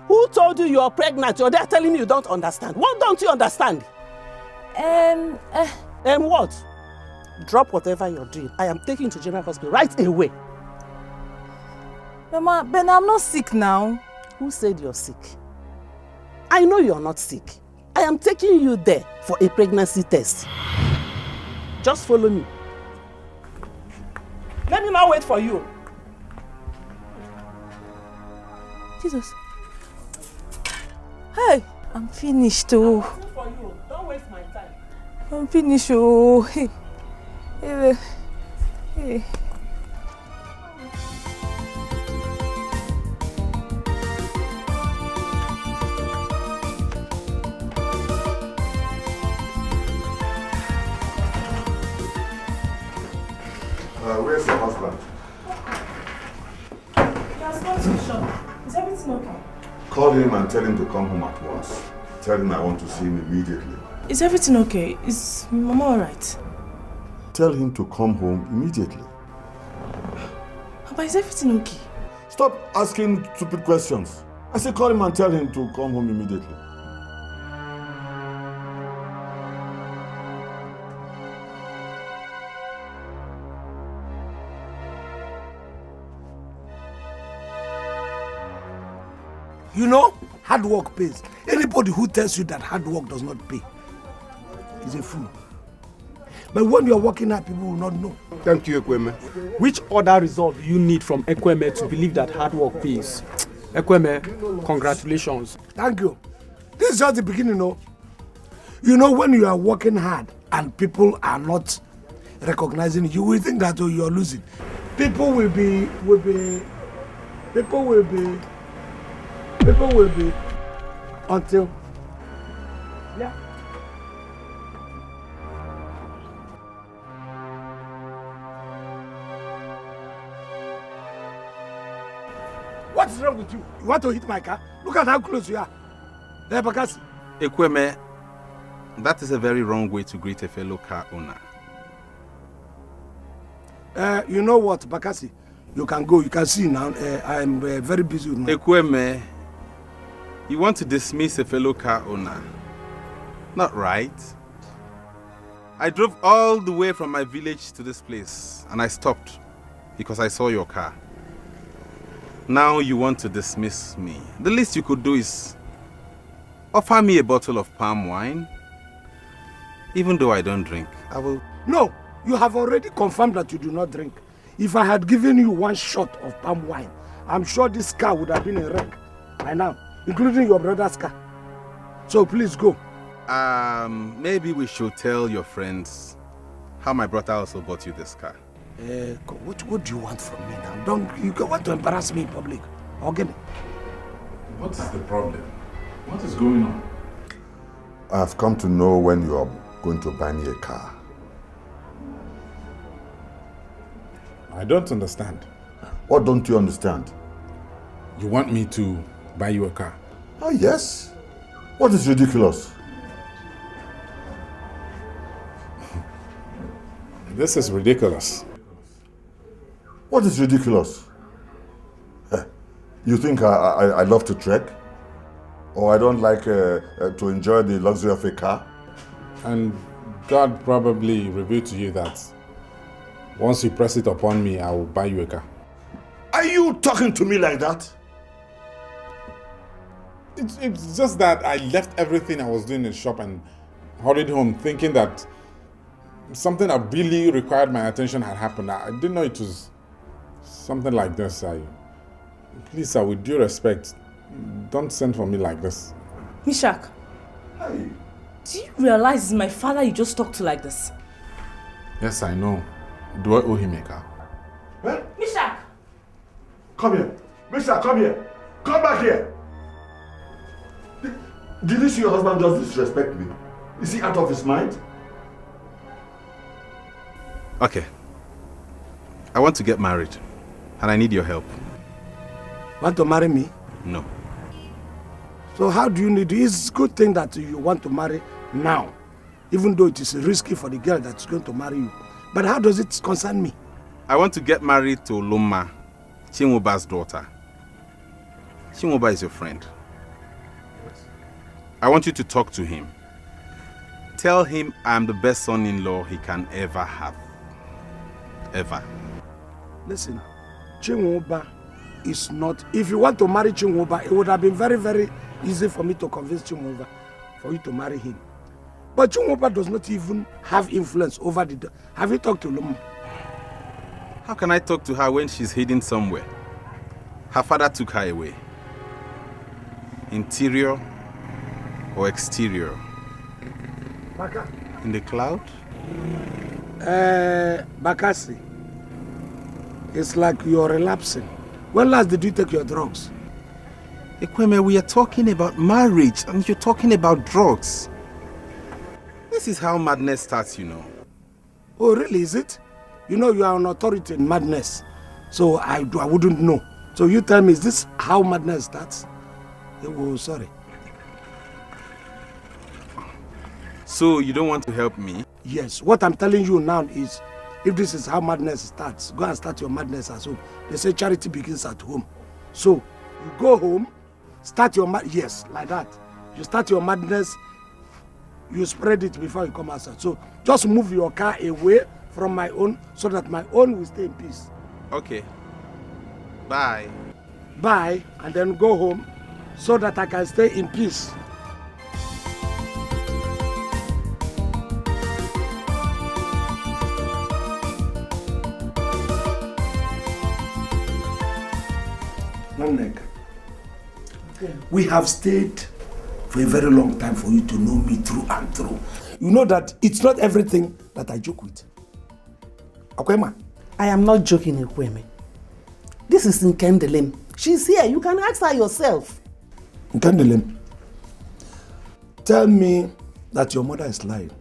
Who told you you're pregnant? You're there telling me you don't understand. What don't you understand? What? Drop whatever you're doing. I am taking you to General Hospital right away. Mama, Ben, I'm not sick now. Who said you're sick? I know you're not sick. I I am taking you there for a pregnancy test. Just follow me. Let me not wait for you. Jesus. Hey, I'm finished. Oh. For you. Don't waste my time. I'm finished. Oh. Hey. Hey. Hey. Where's your husband? That's not too sure. Is everything okay? Call him and tell him to come home at once. Tell him I want to see him immediately. Is everything okay? Is Mama alright? Tell him to come home immediately. Papa, is everything okay? Stop asking stupid questions. I say call him and tell him to come home immediately. You know, hard work pays. Anybody who tells you that hard work does not pay is a fool. But when you are working hard, people will not know. Thank you, Ekweme. Which other result do you need from Ekweme to believe that hard work pays? Ekweme, congratulations. Thank you. This is just the beginning, no? You know, when you are working hard and people are not recognizing you, will think that you are losing. People will be until, yeah. What is wrong with you? You want to hit my car? Look at how close you are. There, Bakasi. Ekweme, that is a very wrong way to greet a fellow car owner. You know what, Bakasi? You can go. You can see now. I'm very busy with my... Ekweme, you want to dismiss a fellow car owner. Not right. I drove all the way from my village to this place and I stopped because I saw your car. Now you want to dismiss me. The least you could do is offer me a bottle of palm wine. Even though I don't drink, I will... No, you have already confirmed that you do not drink. If I had given you one shot of palm wine, I'm sure this car would have been a wreck by now, including your brother's car. So please go. Maybe we should tell your friends how my brother also bought you this car. What do you want from me now? You want to embarrass me in public? Okay. What is the problem? What is going on? I've come to know when you are going to buy me a car. I don't understand. What don't you understand? You want me to buy you a car? Oh, yes. What is ridiculous? This is ridiculous. What is ridiculous? You think I love to trek? Or I don't like to enjoy the luxury of a car? And God probably revealed to you that once you press it upon me, I will buy you a car. Are you talking to me like that? It's just that I left everything I was doing in the shop and hurried home thinking that something that really required my attention had happened. I didn't know it was something like this. Please, sir, with due respect, don't send for me like this. Mishak, hey. Do you realize it's my father you just talked to like this? Yes, I know. Do I owe him a car? Huh? Mishak! Come here. Mishak, come here. Come back here. Did you see your husband just disrespect me? Is he out of his mind? Okay. I want to get married and I need your help. Want to marry me? No. So how do you need it? It's a good thing that you want to marry now, even though it is risky for the girl that's going to marry you. But how does it concern me? I want to get married to Loma, Chinwoba's daughter. Chinwoba is your friend. I want you to talk to him. Tell him I'm the best son-in-law he can ever have. Ever. Listen, Chinwoba is not... If you want to marry Chinwoba, it would have been very, very easy for me to convince Chinwoba. for you to marry him. But Chinwoba does not even have influence over the... Have you talked to Luma? How can I talk to her when she's hidden somewhere? Her father took her away. Interior or exterior? Baka. In the cloud? Bakasi. It's like you're relapsing. When last did you take your drugs? Ekweme, we are talking about marriage and you're talking about drugs. This is how madness starts, you know. Oh, really, is it? You know you are an authority in madness. So I wouldn't know. So you tell me, is this how madness starts? Oh, sorry. So you don't want to help me? Yes, what I'm telling you now is, if this is how madness starts, go and start your madness at home. They say charity begins at home. So you go home, start your yes, like that. You start your madness, you spread it before you come outside. So just move your car away from my own so that my own will stay in peace. Okay. Bye. Bye, and then go home so that I can stay in peace. We have stayed for a very long time for you to know me through and through. You know that it's not everything that I joke with. Akwema? I am not joking, Ekweme. This is Nkem. She's here. You can ask her yourself. Nkem, tell me that your mother is lying.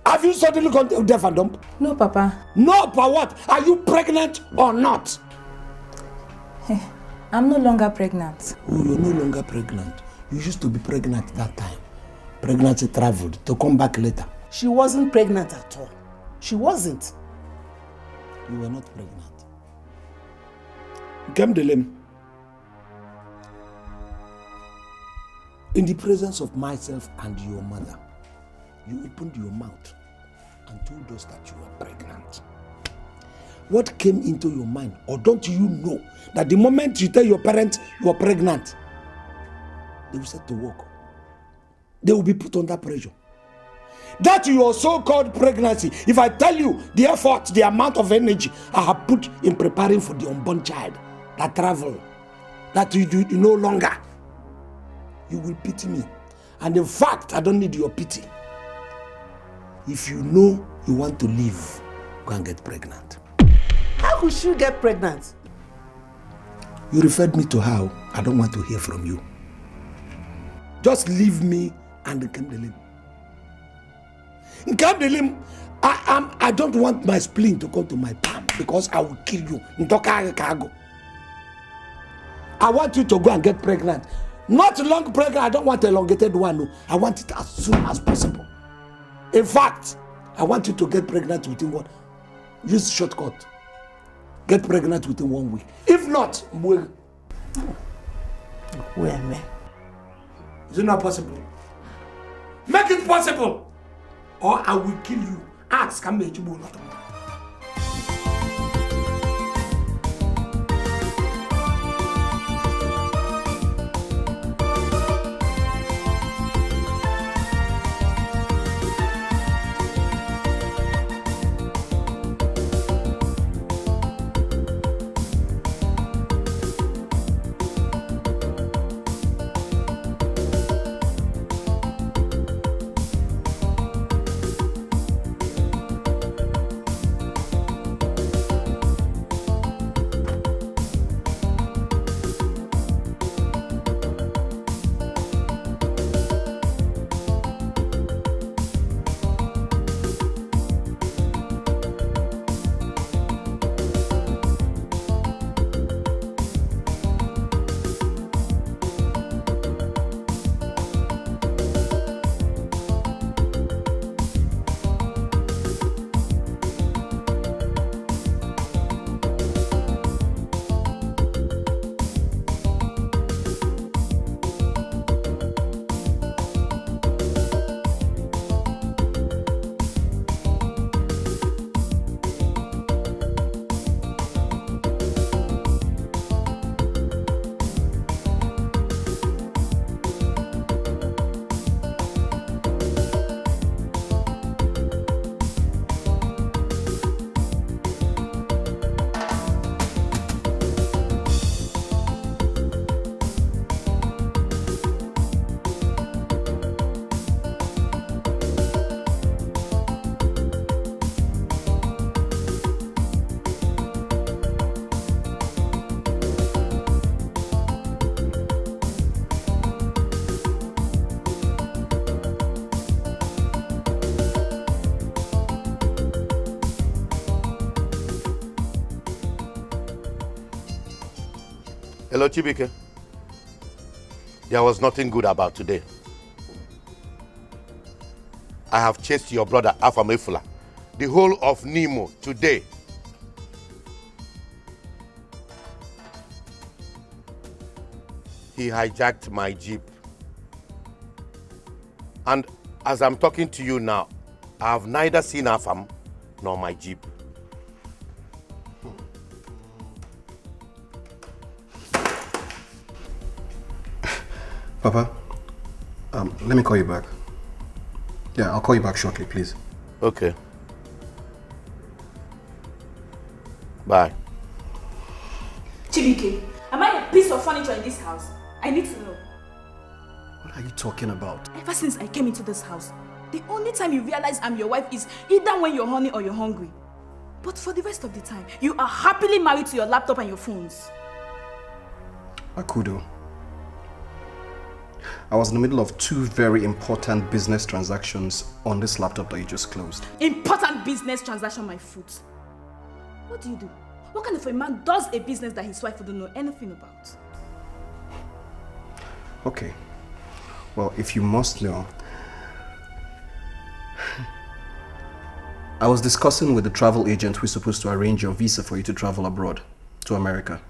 Have you suddenly gone deaf and dumb? No, Papa. No, but what? Are you pregnant or not? I'm no longer pregnant. Oh, you're no longer pregnant. You used to be pregnant that time. Pregnancy traveled to come back later. She wasn't pregnant at all. She wasn't. You were not pregnant. Nkem, in the presence of myself and your mother, you opened your mouth and told us that you were pregnant. What came into your mind? Or don't you know that the moment you tell your parents you are pregnant, they will set to work. They will be put under pressure. That your so-called pregnancy, if I tell you the effort, the amount of energy I have put in preparing for the unborn child, that travel, that you do no longer, you will pity me. And in fact, I don't need your pity. If you know you want to live, go and get pregnant. How could she get pregnant? You referred me to how. I don't want to hear from you. Just leave me and Nkem. Nkem, I don't want my spleen to come to my palm because I will kill you. I want you to go and get pregnant. Not long pregnant, I don't want an elongated one. No. I want it as soon as possible. In fact, I want you to get pregnant within what? Use shortcut. Get pregnant within 1 week. If not, where man? Is it not possible? Make it possible, or I will kill you. Ask, come here, you not. Hello, Chibike. There was nothing good about today. I have chased your brother Alpha Mefula the whole of Nemo today. He hijacked my jeep. And as I'm talking to you now, I have neither seen Afam nor my jeep. Papa, let me call you back. Yeah, I'll call you back shortly, please. Okay. Bye. Chibike, am I a piece of furniture in this house? I need to know. What are you talking about? Ever since I came into this house, the only time you realize I'm your wife is either when you're horny or you're hungry. But for the rest of the time, you are happily married to your laptop and your phones. Akudo, I was in the middle of 2 very important business transactions on this laptop that you just closed. Important business transaction, my foot. What do you do? What kind of a man does a business that his wife wouldn't know anything about? Okay. Well, if you must know, I was discussing with the travel agent who's supposed to arrange your visa for you to travel abroad to America.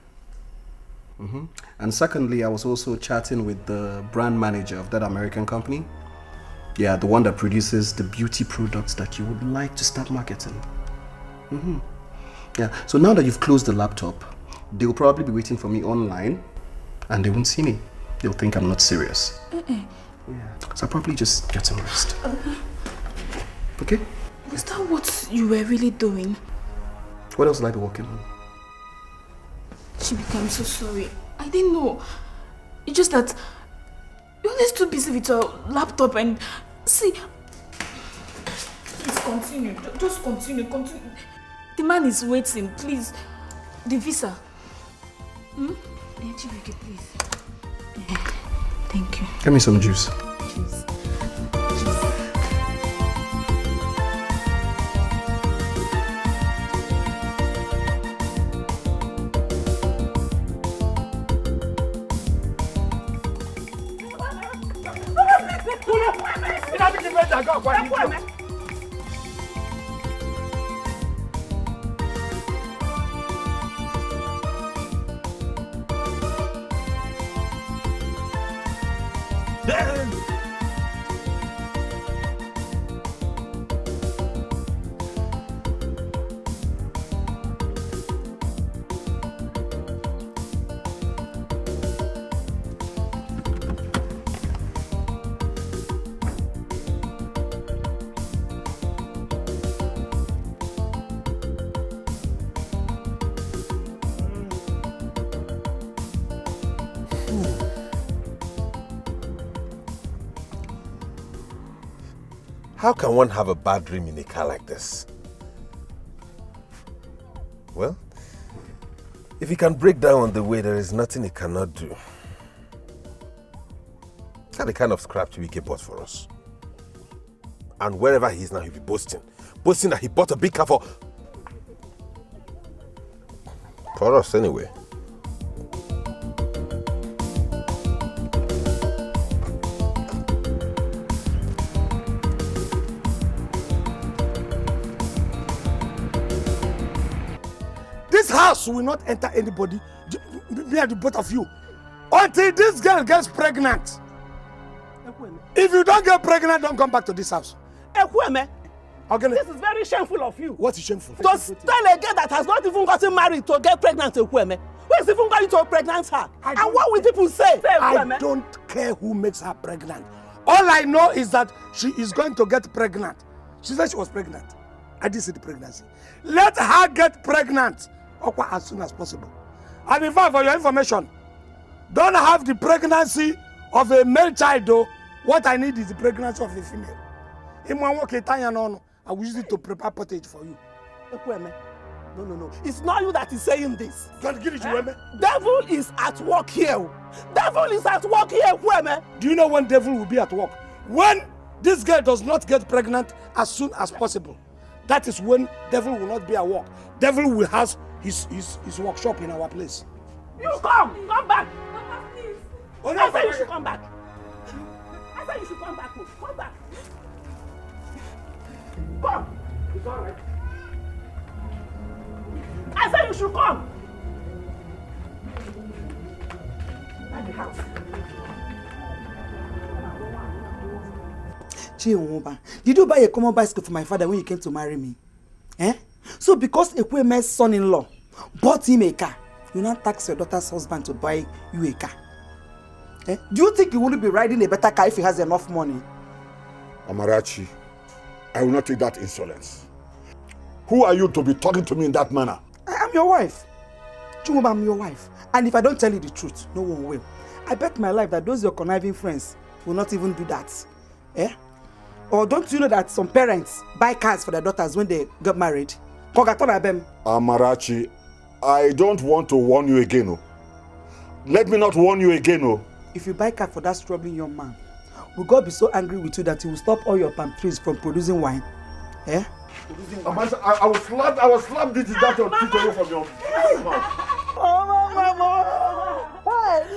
And secondly, I was also chatting with the brand manager of that American company. Yeah, the one that produces the beauty products that you would like to start marketing. Yeah, so now that you've closed the laptop, they'll probably be waiting for me online and they won't see me. They'll think I'm not serious. Yeah. So I'll probably just get some rest. Okay? Was that what you were really doing? What else will I be working on? Chibike, I'm so sorry. I didn't know. It's just that you're always too busy with your laptop and... See... Please continue. Just continue. The man is waiting. Please. The visa. Chibike, please. Thank you. Get me some juice. Juice. How can one have a bad dream in a car like this? Well, if he can break down on the way, there is nothing he cannot do. That's the kind of scrap Chibike bought for us. And wherever he is now, he'll be boasting. Boasting that he bought a big car for us anyway. This house will not enter anybody, me and the both of you, until this girl gets pregnant. If you don't get pregnant, don't come back to this house. Ekweme, this is very shameful of you. What is shameful? To tell a girl that has not even gotten married to get pregnant, Ekweme. Who is even going to pregnant her? And what will people say? I don't care who makes her pregnant. All I know is that she is going to get pregnant. She said she was pregnant. I didn't see the pregnancy. Let her get pregnant as soon as possible. And in fact, for your information, don't have the pregnancy of a male child though. What I need is the pregnancy of a female. I will use it to prepare pottage for you. No. It's not you that is saying this. Devil is at work here. Devil is at work here, Ekweme. Do you know when devil will be at work? When this girl does not get pregnant as soon as possible. That is when devil will not be at work. Devil will have his workshop in our place. You come back. Papa, please. I said you should come back. I said you should come back. Come back. Come. It's all right. I said you should come. At the house. Chiwuba, did you buy a common bicycle for my father when you came to marry me? Eh? So because Ekweme's son-in-law bought him a car, you now tax your daughter's husband to buy you a car. Eh? Do you think he wouldn't be riding a better car if he has enough money? Amarachi, I will not take that insolence. Who are you to be talking to me in that manner? I am your wife. Chiwuba, I'm your wife. And if I don't tell you the truth, no one will. I bet my life that those your conniving friends will not even do that. Eh? Or don't you know that some parents buy cars for their daughters when they get married? Amarachi, I don't want to warn you again. Oh. Let me not warn you again. Oh. If you buy car for that struggling young man, will God be so angry with you that he will stop all your palm trees from producing wine? Eh? I will slap this that your teeth away from your mouth. Oh, Mama!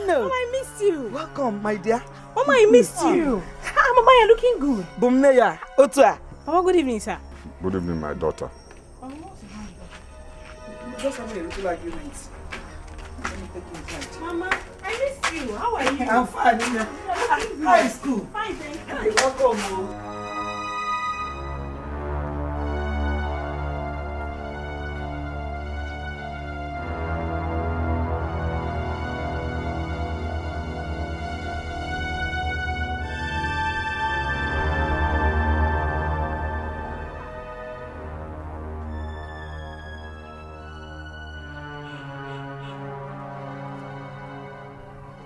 No. Mama, I missed you. Welcome, my dear. Mama, I missed you. Ah, Mama, you're looking good. Bumneya, Otua. Mama, good evening, sir. Good evening, my daughter. Just having a little argument. Let me take you inside. Mama, I missed you. How are you? I'm fine. How is school? Fine, thank you. Welcome.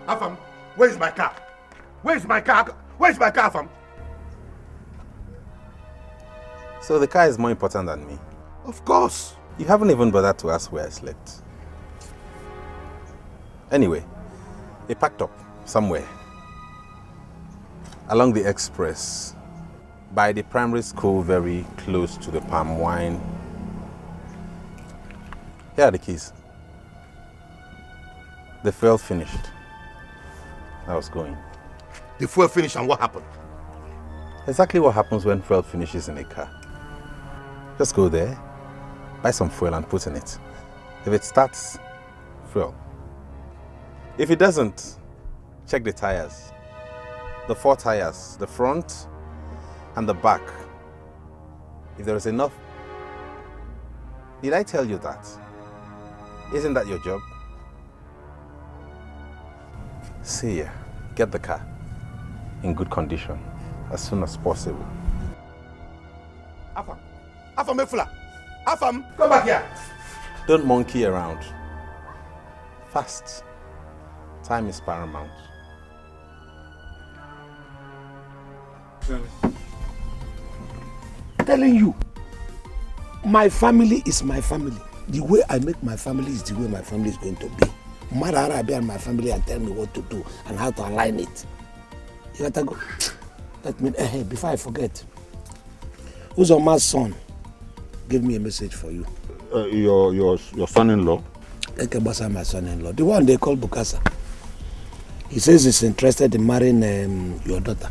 Afam, where is my car? Where is my car? Where is my car, Afam? So the car is more important than me? Of course. You haven't even bothered to ask where I slept. Anyway, it packed up somewhere. Along the express, by the primary school very close to the palm wine. Here are the keys. The fuel finished. I was going. The fuel finished and what happened? Exactly what happens when fuel finishes in a car. Just go there, buy some fuel and put in it. If it starts, fuel. If it doesn't, check the tires. The 4 tires, the front and the back. If there is enough. Did I tell you that? Isn't that your job? See ya. Get the car in good condition as soon as possible. Afam, Efula. Afam, come back here. Don't monkey around. Fast. Time is paramount. Telling you, my family is my family. The way I make my family is the way my family is going to be. Mother be and my family and tell me what to do and how to align it. You gotta go. Let me before I forget. Who's my son? Give me a message for you. Your son-in-law? Ekebasa, my son-in-law. The one they call Bukasa. He says he's interested in marrying your daughter.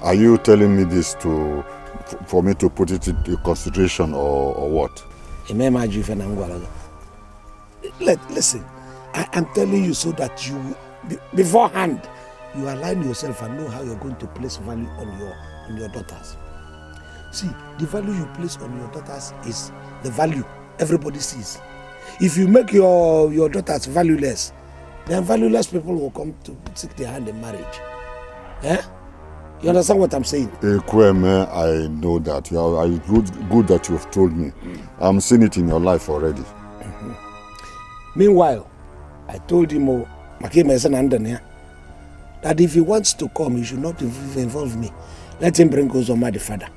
Are you telling me this for me to put it into consideration or what? Listen, I am telling you so that you, beforehand, you align yourself and know how you're going to place value on your daughters. See, the value you place on your daughters is the value everybody sees. If you make your daughters valueless, then valueless people will come to seek their hand in marriage. Eh? You understand what I'm saying? Ekweme, I know that. Good that you've told me. I'm seeing it in your life already. Mm-hmm. Meanwhile, I told him, that if he wants to come, he should not involve me. Let him bring Uzoma the father.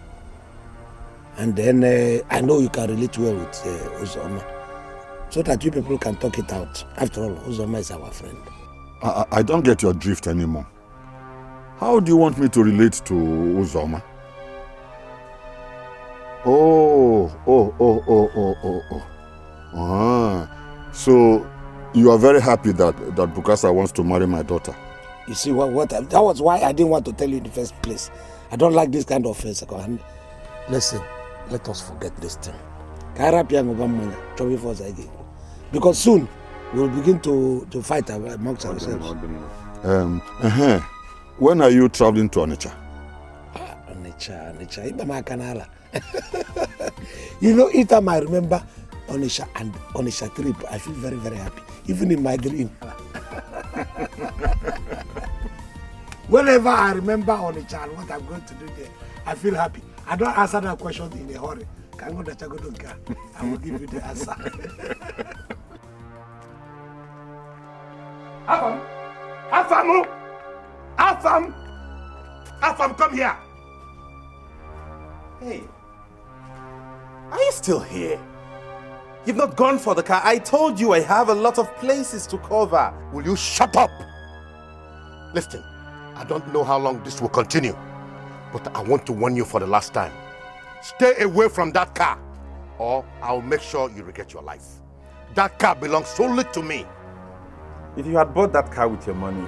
And then I know you can relate well with Uzoma. So that you people can talk it out. After all, Uzoma is our friend. I don't get your drift anymore. How do you want me to relate to Uzoma? So, you are very happy that Bukasa wants to marry my daughter? You see, that was why I didn't want to tell you in the first place. I don't like this kind of face. Listen, let us forget this thing. Because soon, we'll begin to fight amongst ourselves. When are you traveling to Onitsha? Onitsha. You know, each time I remember Onitsha and Onitsha trip, I feel very, very happy. Even in my dream. Whenever I remember Onitsha and what I'm going to do there, I feel happy. I don't answer that question in a hurry. I will give you the answer. Afam, come here. Hey, are you still here? You've not gone for the car. I told you I have a lot of places to cover. Will you shut up? Listen, I don't know how long this will continue, but I want to warn you for the last time. Stay away from that car, or I'll make sure you regret your life. That car belongs solely to me. If you had bought that car with your money,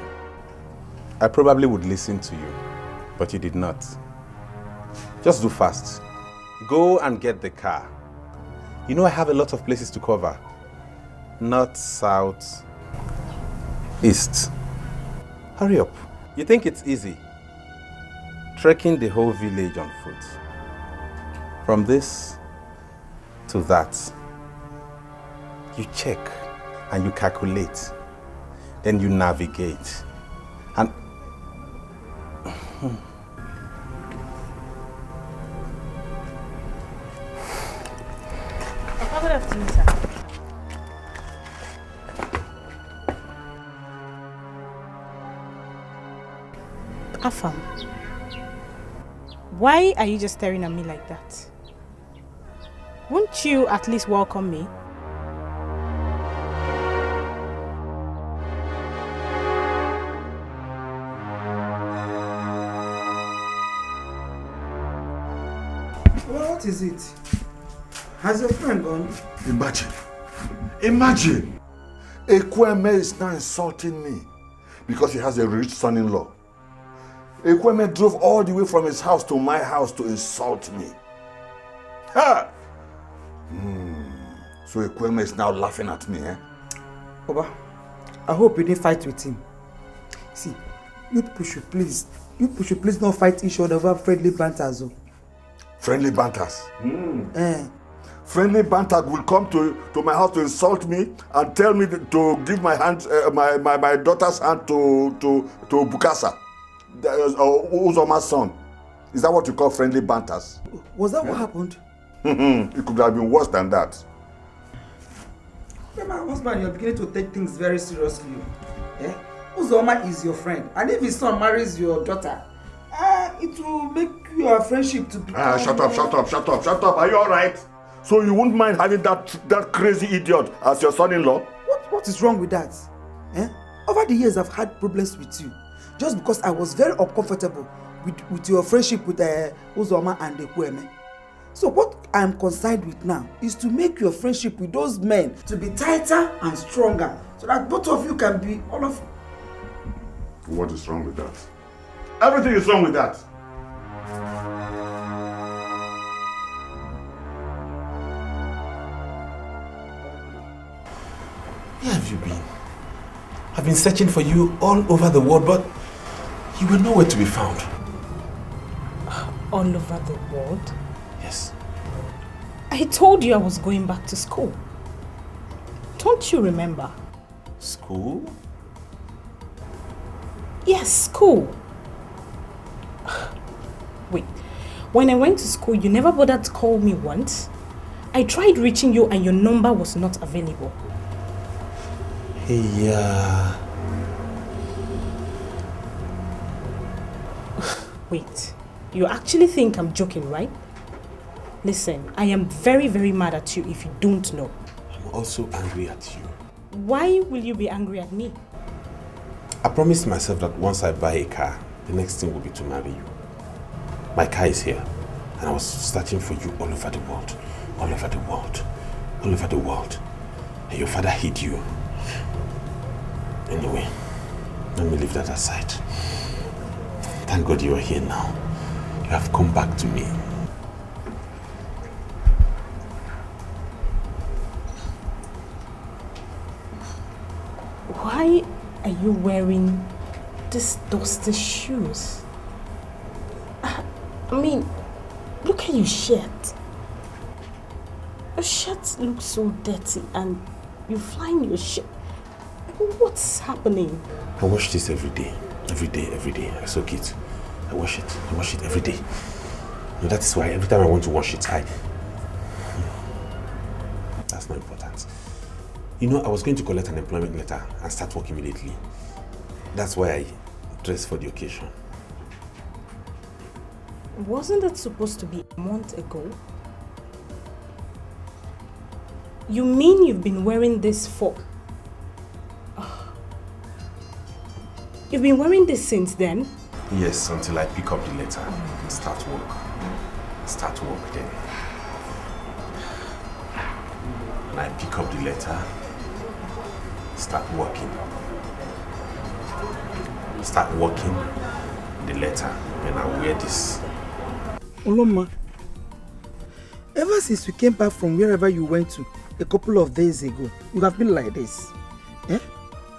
I probably would listen to you, but you did not. Just do fast. Go and get the car. You know I have a lot of places to cover. North, south, east. Hurry up. You think it's easy? Trekking the whole village on foot. From this to that. You check and you calculate. Then you navigate. And Good afternoon, sir. Afam, why are you just staring at me like that? Won't you at least welcome me? Well, what is it? Has your friend gone? Imagine. Ekweme is now insulting me because he has a rich son-in-law. Ekweme drove all the way from his house to my house to insult me. Ha! So Ekweme is now laughing at me, eh? Oba, I hope you didn't fight with him. See, you people should please not fight each other over friendly banters. Friendly banters? Friendly banter will come to my house to insult me and tell me to give my hand, my daughter's hand to Bukasa, Uzoma's son. Is that what you call friendly banters? Was that what happened? It could have been worse than that. My husband, you're beginning to take things very seriously. Eh? Uzoma is your friend, and if his son marries your daughter, it will make your friendship to be. Shut up. Are you all right? So you wouldn't mind having that crazy idiot as your son-in-law? What is wrong with that? Eh? Over the years, I've had problems with you. Just because I was very uncomfortable with your friendship with Uzoma and Ekweme. So what I'm concerned with now is to make your friendship with those men to be tighter and stronger, so that both of you can be all of. What is wrong with that? Everything is wrong with that. Where have you been? I've been searching for you all over the world, but you were nowhere to be found. All over the world? Yes. I told you I was going back to school. Don't you remember? School? Yes, school. Wait, when I went to school, you never bothered to call me once. I tried reaching you and your number was not available. Hey, Wait, you actually think I'm joking, right? Listen, I am very, very mad at you if you don't know. I'm also angry at you. Why will you be angry at me? I promised myself that once I buy a car, the next thing will be to marry you. My car is here, and I was searching for you all over the world. All over the world. All over the world. And your father hid you. Anyway, let me leave that aside. Thank God you are here now. You have come back to me. Why are you wearing these dusty shoes? I mean, look at your shirt. Your shirt looks so dirty and you're flying your shirt. What's happening? I wash this every day. Every day. I soak it. I wash it every day. No, that is why every time I want to wash it, That's not important. You know, I was going to collect an employment letter and start work immediately. That's why I dressed for the occasion. Wasn't it supposed to be a month ago? You mean you've been wearing this for... You've been wearing this since then? Yes, until I pick up the letter and start work. Start work then. When I pick up the letter, start working. Start working the letter, then I wear this. Oloma, ever since you came back from wherever you went to a couple of days ago, you have been like this. Eh?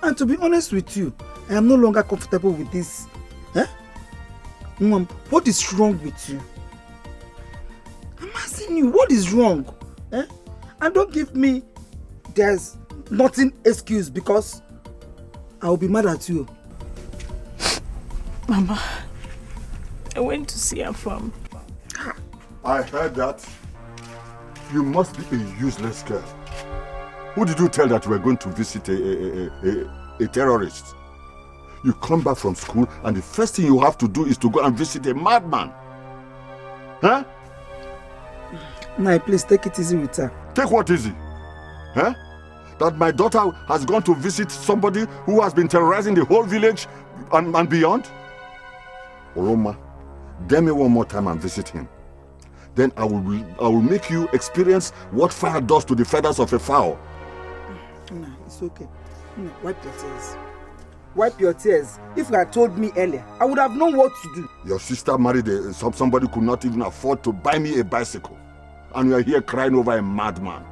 And to be honest with you, I am no longer comfortable with this. Eh? Mom, what is wrong with you? I'm asking you, what is wrong? Eh? And don't give me there's nothing excuse because I will be mad at you. Mama, I went to see her farm. I heard that. You must be a useless girl. Who did you tell that you were going to visit a terrorist? You come back from school and the first thing you have to do is to go and visit a madman. Huh? Nah, please take it easy with her. Take what easy? Huh? That my daughter has gone to visit somebody who has been terrorizing the whole village and beyond? Oroma, dare me one more time and visit him. Then I will make you experience what fire does to the feathers of a fowl. Nah, it's okay. Nah, wipe your tears. Wipe your tears. If you had told me earlier, I would have known what to do. Your sister married somebody who could not even afford to buy me a bicycle. And you are here crying over a madman.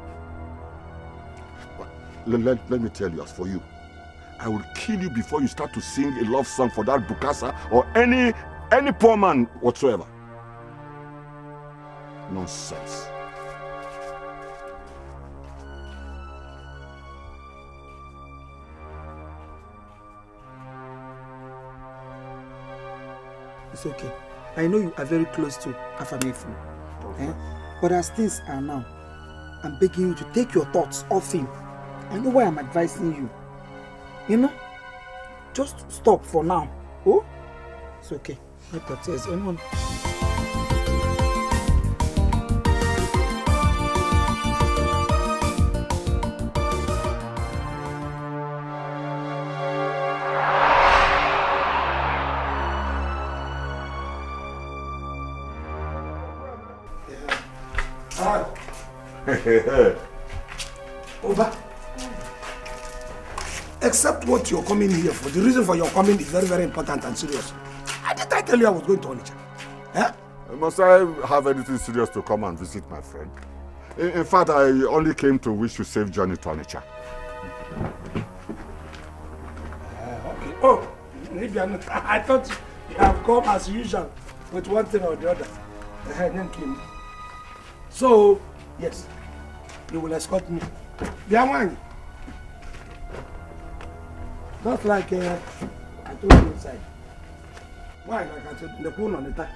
Let me tell you, as for you, I will kill you before you start to sing a love song for that Bukasa or any poor man whatsoever. Nonsense. It's okay. I know you are very close to Afamefu. Eh? But as things are now, I'm begging you to take your thoughts off him. I know why I'm advising you. You know? Just stop for now. Oh? It's okay. Wipe your tears. Anyone? Over. Except what you're coming here for. The reason for your coming is very, very important and serious. Did I tell you I was going to Onitsha? Eh? Must I have anything serious to come and visit my friend? In fact, I only came to wish you safe journey to Onitsha. Okay. Oh, maybe I'm not. I thought you have come as usual with one thing or the other. Nkem. So, yes, you will escort me. Biamwani. Just like I told you inside. Why? Like I said, in the phone on the time.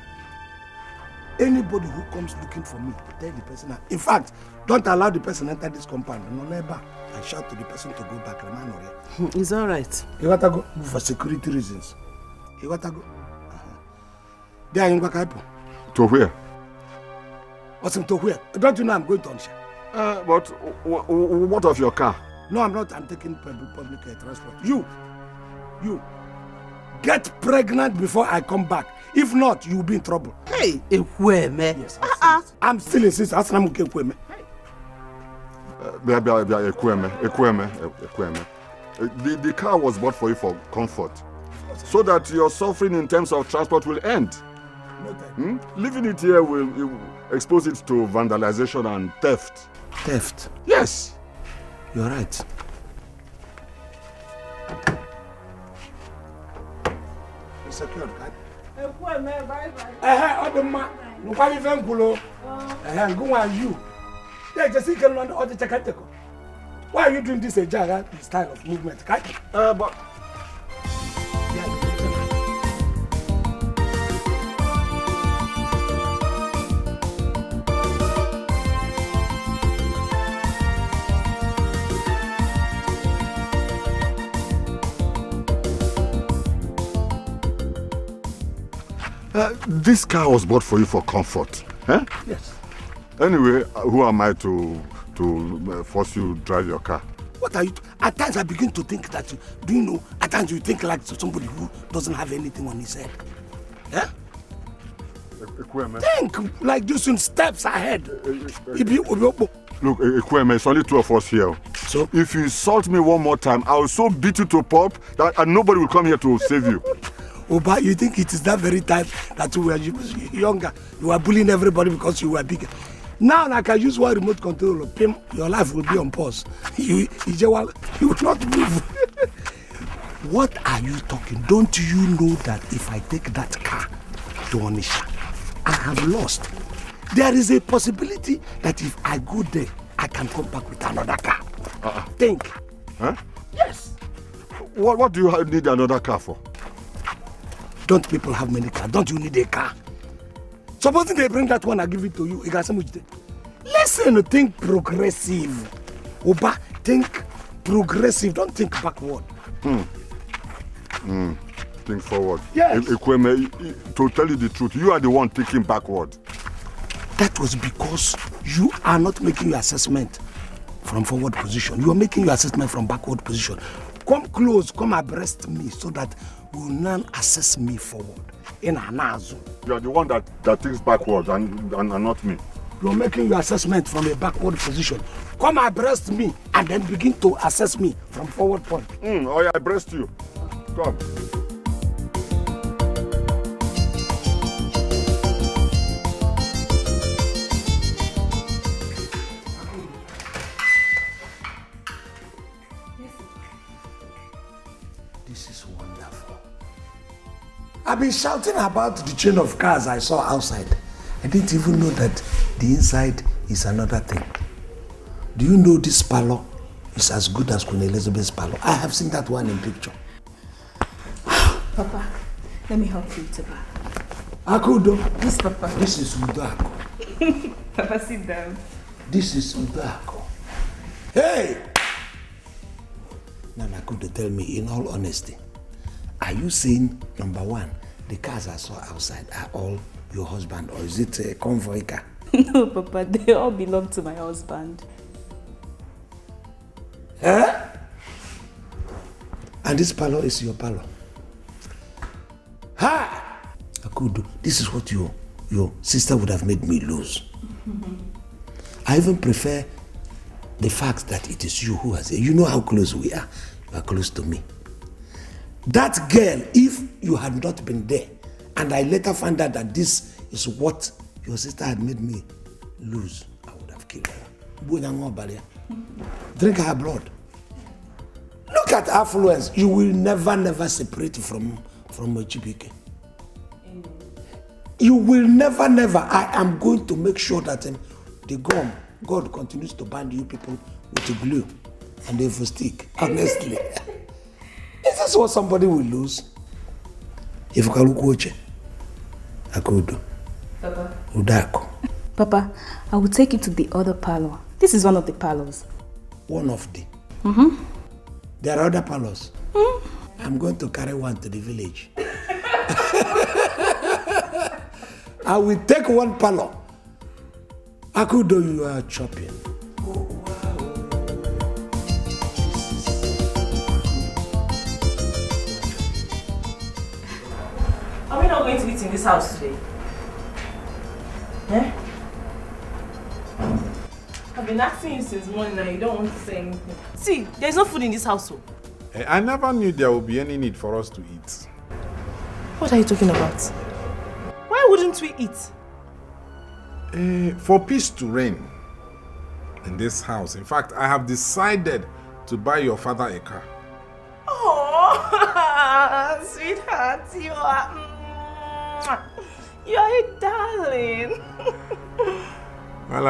Anybody who comes looking for me, tell the person. In fact, don't allow the person enter this compound. No labor. And shout to the person to go back. It's all right. You want to go for security reasons. You want to go. There you go. To where? What's to where? Don't you know I'm going to Onitsha? But what of your car? No, I'm not. I'm taking public transport. You. Get pregnant before I come back. If not, you will be in trouble. Hey, where, man? Yes, I'm still insisting. The car was bought for you for comfort, so that your suffering in terms of transport will end. Leaving it here will expose it to vandalization and theft. Theft? Yes. You're right. It's secured, right? Odema, nkwali venkulo. Who are you? Yeah, just see can all the chakateko. Why are you doing this Jaga style of movement? But this car was bought for you for comfort. Huh? Yes. Anyway, who am I to force you to drive your car? What are you? At times I begin to think that do you know? At times you think like somebody who doesn't have anything on his head. Yeah? Think like this in steps ahead. Look, Ekweme, it's only two of us here. So if you insult me one more time, I will so beat you to pulp that and nobody will come here to save you. But you think it is that very time that you were younger, you were bullying everybody because you were bigger. Now I can use one remote control of him, your life will be on pause. You will not move. What are you talking? Don't you know that if I take that car to Onisha, I have lost? There is a possibility that if I go there, I can come back with another car. Think. Huh? Yes. What do you need another car for? Don't people have many cars? Don't you need a car? Supposing they bring that one, I give it to you. Listen, think progressive. Oba, think progressive. Don't think backward. Think forward. Yes. Ekweme, to tell you the truth, you are the one thinking backward. That was because you are not making your assessment from forward position. You are making your assessment from backward position. Come close, come abreast me so that you will now assess me forward. In Anazo. You are the one that thinks backwards and not me. You are making your assessment from a backward position. Come abreast me and then begin to assess me from forward point. Oh yeah, I breast you. Come. This is wonderful. I've been shouting about the chain of cars I saw outside. I didn't even know that the inside is another thing. Do you know this parlor is as good as Queen Elizabeth's parlor? I have seen that one in picture. Papa, let me help you to bath. Akudo. Yes, Papa. This is Udako. Papa, sit down. This is Udako. Hey! Now, Akudo, tell me, in all honesty, are you saying, number one, the cars I saw outside are all your husband, or is it a convoy car? No, Papa, they all belong to my husband. Eh? And this parlor is your parlor. Ha! Akudo, this is what your sister would have made me lose. I even prefer the fact that it is you who has it. You know how close we are. You are close to me. That girl, if you had not been there, and I later found out that this is what your sister had made me lose, I would have killed her. Drink her blood. Look at affluence. You will never separate from Ojibike. You will never. I am going to make sure that the God continues to bind you people with the glue and the stick. Honestly. Is this what somebody will lose? If you can look watch it, I could do. Papa. Udako. Papa, I will take you to the other parlor. This is one of the parlors. One of the? There are other parlors? I'm going to carry one to the village. I will take one parlor. Akudo, you are chopping. Are we not going to eat in this house today? Eh? I've been asking you since morning and you don't want to say anything. See, there's no food in this household. I never knew there would be any need for us to eat. What are you talking about? Why wouldn't we eat? For peace to reign in this house. In fact, I have decided to buy your father a car. Oh, sweetheart, you are a darling. Well,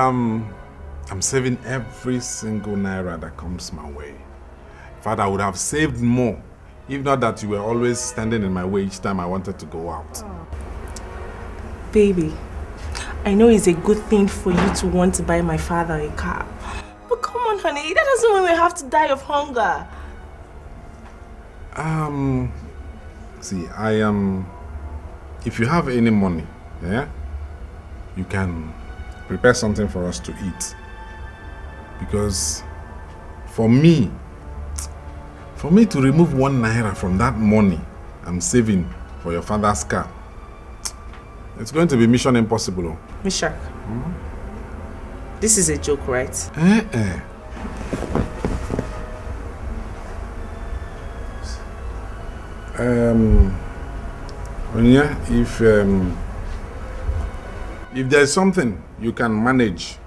I'm saving every single naira that comes my way. In fact, I would have saved more if not that you were always standing in my way each time I wanted to go out. Oh. Baby, I know it's a good thing for you to want to buy my father a car. But come on, honey, that doesn't mean we have to die of hunger. See, if you have any money, yeah, you can prepare something for us to eat. Because for me to remove 1 naira from that money I'm saving for your father's car, it's going to be mission impossible. Mishak, this is a joke, right? Yeah, if there's something you can manage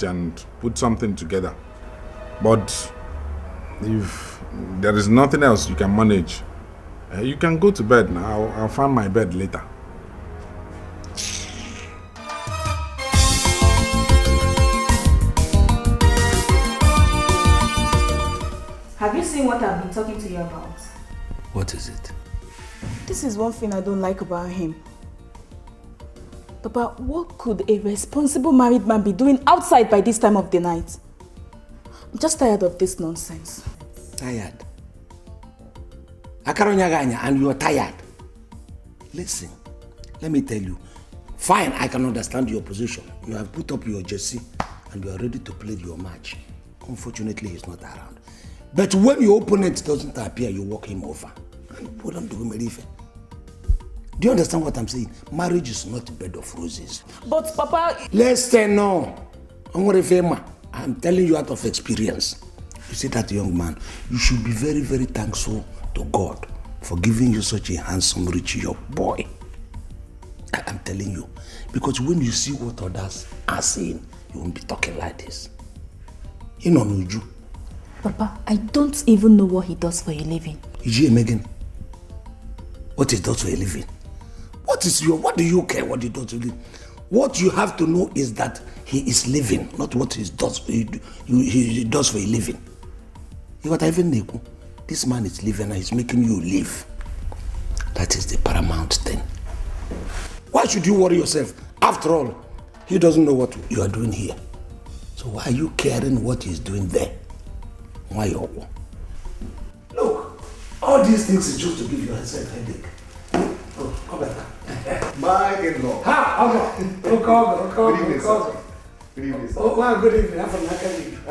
and put something together, but if there is nothing else you can manage, you can go to bed now. I'll find my bed later. Have you seen what I've been talking to you about? What is it? This is one thing I don't like about him. Papa, what could a responsible married man be doing outside by this time of the night? I'm just tired of this nonsense. Tired? Akaronyaganya, and you are tired. Listen, let me tell you. Fine, I can understand your position. You have put up your jersey and you are ready to play your match. Unfortunately, he's not around. But when your opponent doesn't appear, you walk him over. Do you understand what I'm saying? Marriage is not a bed of roses. But Papa... Listen, no. I'm telling you out of experience. You see that young man, you should be very, very thankful to God for giving you such a handsome, rich young boy. I'm telling you. Because when you see what others are saying, you won't be talking like this. You know, Nuju. Papa, I don't even know what he does for a living. Iji Megan, what he does for a living? What do you care what he does for a living? What you have to know is that he is living, not what he does for a living. This man is living and he's making you live. That is the paramount thing. Why should you worry yourself? After all, he doesn't know what you are doing here. So why are you caring what he's doing there? Why Owoh? Look, all these things is just to give yourself a headache. Oh, come back. My in-law. Good evening, sir. Good evening, sir. Oh, wow, good evening. Have a nice evening. I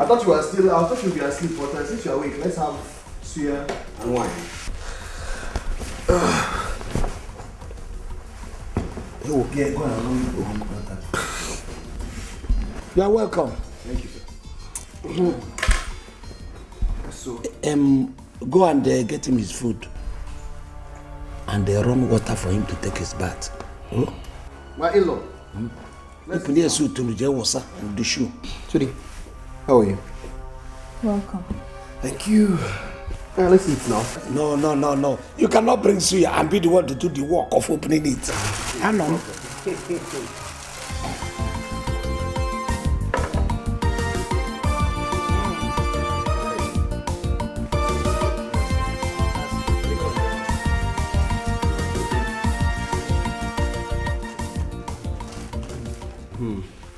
thought you were still, I thought you'd be asleep, but since you're awake, let's have suya and wine. Oh, yeah, go on. You are welcome. Thank you, sir. Go and get him his food. And run water for him to take his bath. Oh? My in-law. Let's put a suit to the water and the shoe. Sudi, how are you? Welcome. Thank you. Let's eat now. No. You cannot bring suya and be the one to do the work of opening it. Hang on.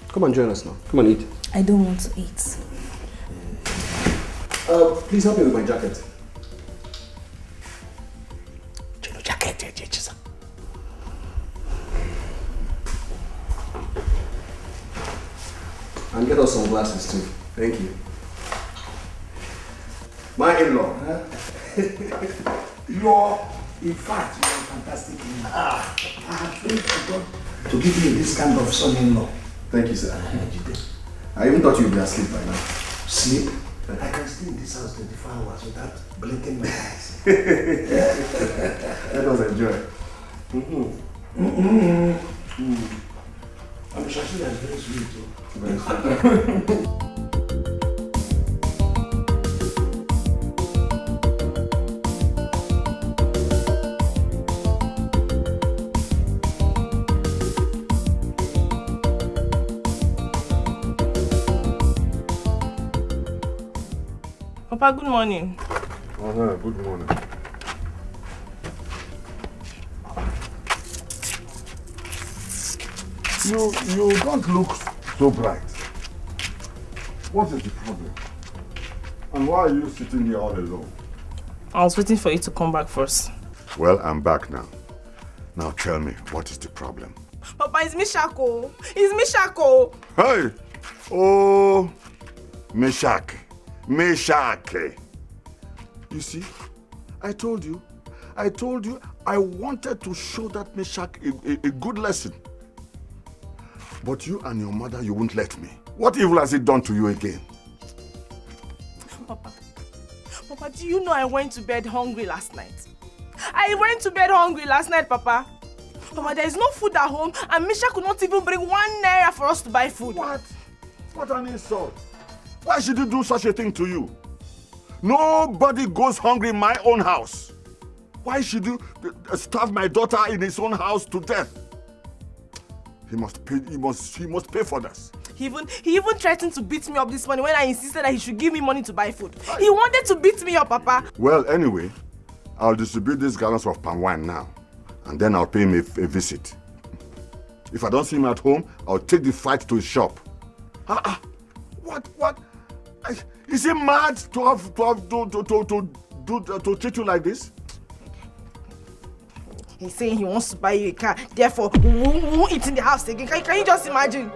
Come and join us now. Come and eat. I don't want to eat. Please help me with my jacket. And get us some glasses too. Thank you. My in-law. In fact, you are fantastic. I have prayed to God to give you this kind of son-in-law. Thank you, sir. I even thought you'd be asleep by now. Sleep? I can stay in this house 24 hours without blinking my eyes. Let us enjoy. I'm sure that's very sweet too. Very sweet. Papa, good morning. Good morning. You don't look so bright. What is the problem? And why are you sitting here all alone? I was waiting for you to come back first. Well, I'm back now. Now tell me, what is the problem? Papa, it's Mishako. It's Mishako. Hey! Oh, Meshach. You see, I told you I wanted to show that Meshach a good lesson. But you and your mother, you won't let me. What evil has it done to you again? Papa, do you know I went to bed hungry last night? I went to bed hungry last night, Papa. Papa, there is no food at home and Misha could not even bring 1 naira for us to buy food. What? What an insult. Why should he do such a thing to you? Nobody goes hungry in my own house. Why should you starve my daughter in his own house to death? He must pay for this. He even threatened to beat me up this morning when I insisted that he should give me money to buy food. He wanted to beat me up, Papa. Well, anyway, I'll distribute these gallons of palm wine now, and then I'll pay him a visit. If I don't see him at home, I'll take the fight to his shop. What? Is he mad to treat you like this? He's saying he wants to buy you a car, therefore we won't eat in the house again. Can you just imagine?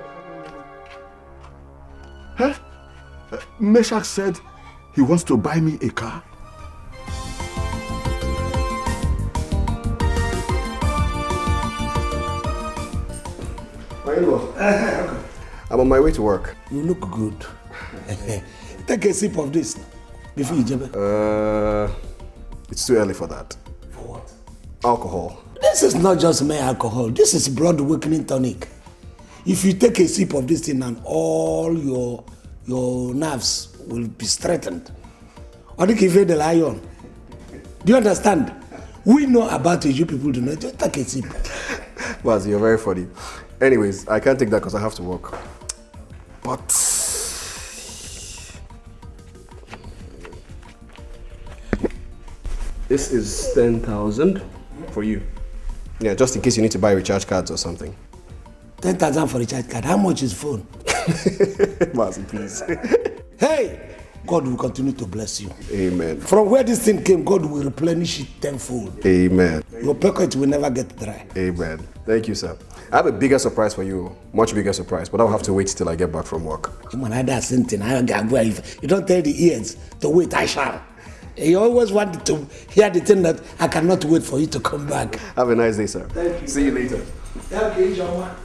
Huh? Meshach said he wants to buy me a car? My in-law. I'm on my way to work. You look good. Take a sip of this before you jump. It's too early for that. For what? Alcohol. This is not just mere alcohol. This is blood awakening tonic. If you take a sip of this thing and all your nerves will be straightened. Or they give you the lion. Do you understand? We know about it, you people do not. Just take a sip. Baz, you're very funny. Anyways, I can't take that because I have to work. But this is 10,000 for you. Yeah, just in case you need to buy recharge cards or something. 10,000 for recharge card. How much is phone? Baz, please. Hey! God will continue to bless you. Amen. From where this thing came, God will replenish it tenfold. Amen. Your pocket will never get dry. Amen. Thank you, sir. I have a bigger surprise for you. Much bigger surprise, but I'll have to wait till I get back from work. If you don't tell the ears to wait, I shall. You always want to hear the thing that I cannot wait for you to come back. Have a nice day, sir. Thank you. See you later. Okay, John.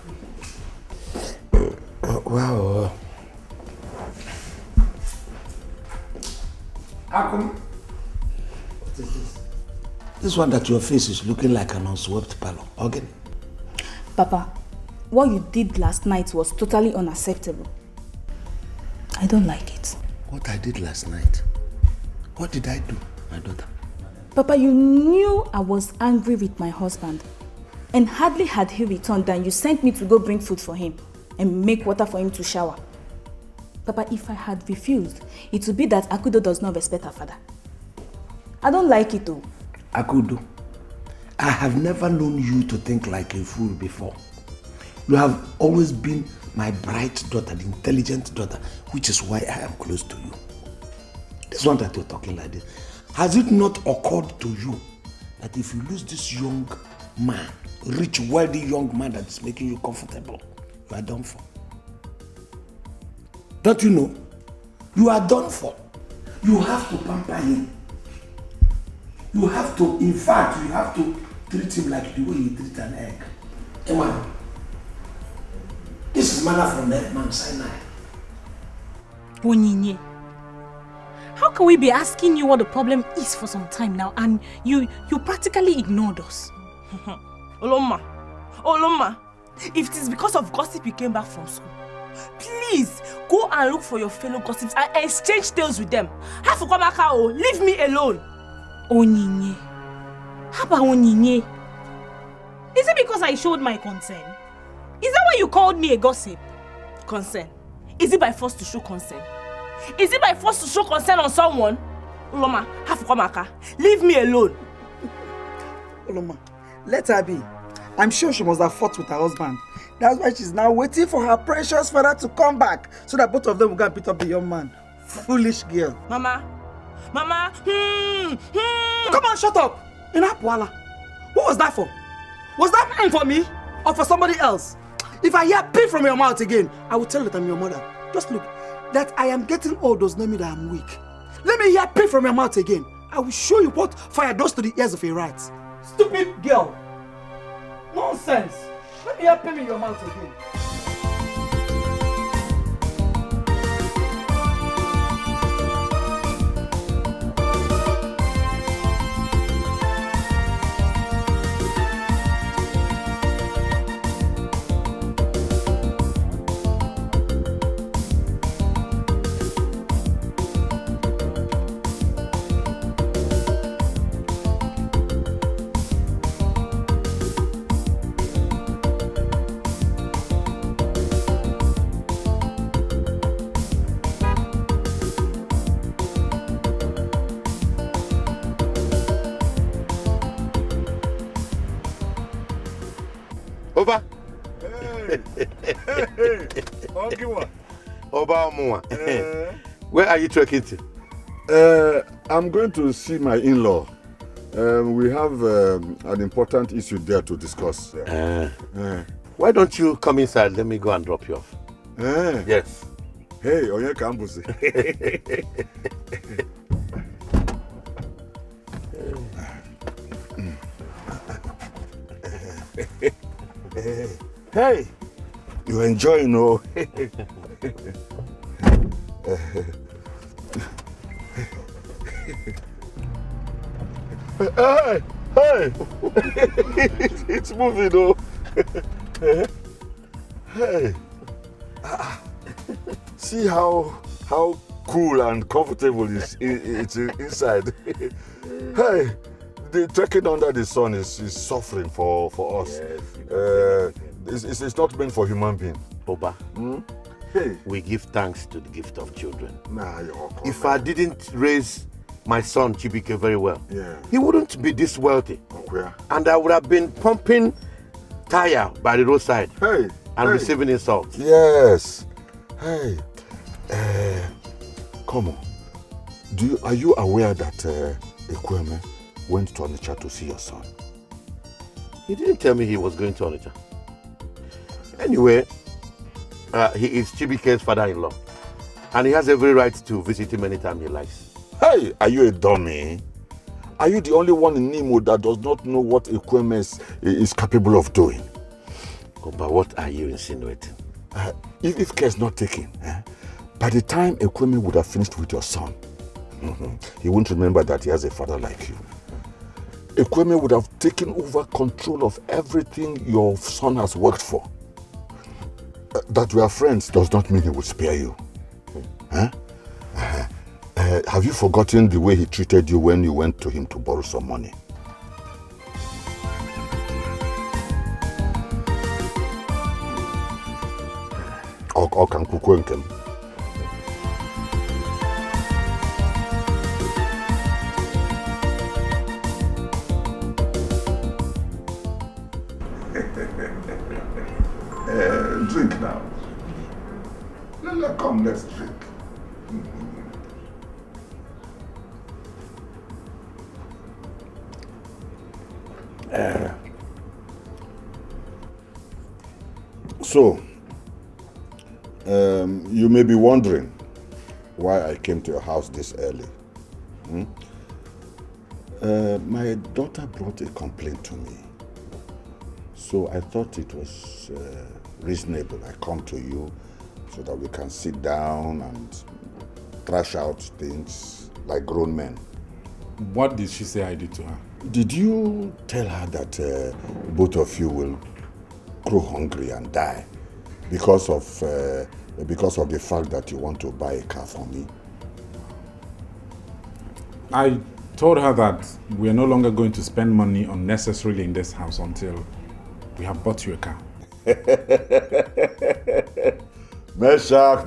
Wow. How come? What is this? This one that your face is looking like an unswept parlor. Okay? Papa, what you did last night was totally unacceptable. I don't like it. What I did last night? What did I do, my daughter? Papa, you knew I was angry with my husband. And hardly had he returned than you sent me to go bring food for him and make water for him to shower. Papa, if I had refused, it would be that Akudo does not respect her father. I don't like it though. Akudo, I have never known you to think like a fool before. You have always been my bright daughter, the intelligent daughter, which is why I am close to you. This one that you're talking like this, has it not occurred to you that if you lose this young man, rich, wealthy young man that is making you comfortable, you are done for? Don't you know? You are done for. You have to pamper him. You have to, in fact, you have to treat him like the way you treat an egg. Emma, this is manna from the Mount Sinai. Onyinye, how can we be asking you what the problem is for some time now and you practically ignored us? Oloma, if it is because of gossip you came back from school, please go and look for your fellow gossips and exchange tales with them. Leave me alone. Onyinye. How about Onyinye? Is it because I showed my concern? Is that why you called me a gossip? Concern? Is it by force to show concern? Is it by force to show concern on someone? Oloma, leave me alone. Oloma, let her be. I'm sure she must have fought with her husband. That's why she's now waiting for her precious father to come back so that both of them will go and beat up the young man. Foolish girl. Mama. Come on, shut up. Inapwala. What was that for? Was that for me or for somebody else? If I hear pee from your mouth again, I will tell you that I'm your mother. Just look, that I am getting old does not mean that I'm weak. Let me hear pee from your mouth again. I will show you what fire does to the ears of a rat. Stupid girl. Nonsense. Let me hear pee in your mouth again. Oba. Oba Mua. Where are you trekking to? I'm going to see my in-law. We have an important issue there to discuss. Why don't you come inside? Let me go and drop you off. Yes. Hey, Onye Kambusi. Hey, you enjoying, no? Hey, it's moving, though. Hey, see how cool and comfortable it's inside. Hey, the trekking under the sun is suffering for us. Yes, it's not meant for human being. Oba, hey, we give thanks to the gift of children. Nah, you're if I didn't raise my son Chibike very well, yeah, he wouldn't be this wealthy. Okay. And I would have been pumping tire by the roadside, hey, and receiving insults. Yes. Hey, come on. Are you aware that Ekweme went to Onitsha to see your son? He didn't tell me he was going to Onitsha. Anyway, he is Chibike's father-in-law, and he has every right to visit him anytime he likes. Hey, are you a dummy? Are you the only one in Nimo that does not know what Ekweme is capable of doing? Oh, but what are you insinuating? If care is not taken, by the time Ekweme would have finished with your son, he won't remember that he has a father like you. Ekweme would have taken over control of everything your son has worked for. That we are friends does not mean he will spare you. Have you forgotten the way he treated you when you went to him to borrow some money? Nkem. Drink now. Come, let's drink. So, you may be wondering why I came to your house this early. My daughter brought a complaint to me. So I thought it was reasonable, I come to you so that we can sit down and thrash out things like grown men. What did she say I did to her? Did you tell her that both of you will grow hungry and die because of the fact that you want to buy a car for me? I told her that we are no longer going to spend money unnecessarily in this house until we have bought you a car. Meshach.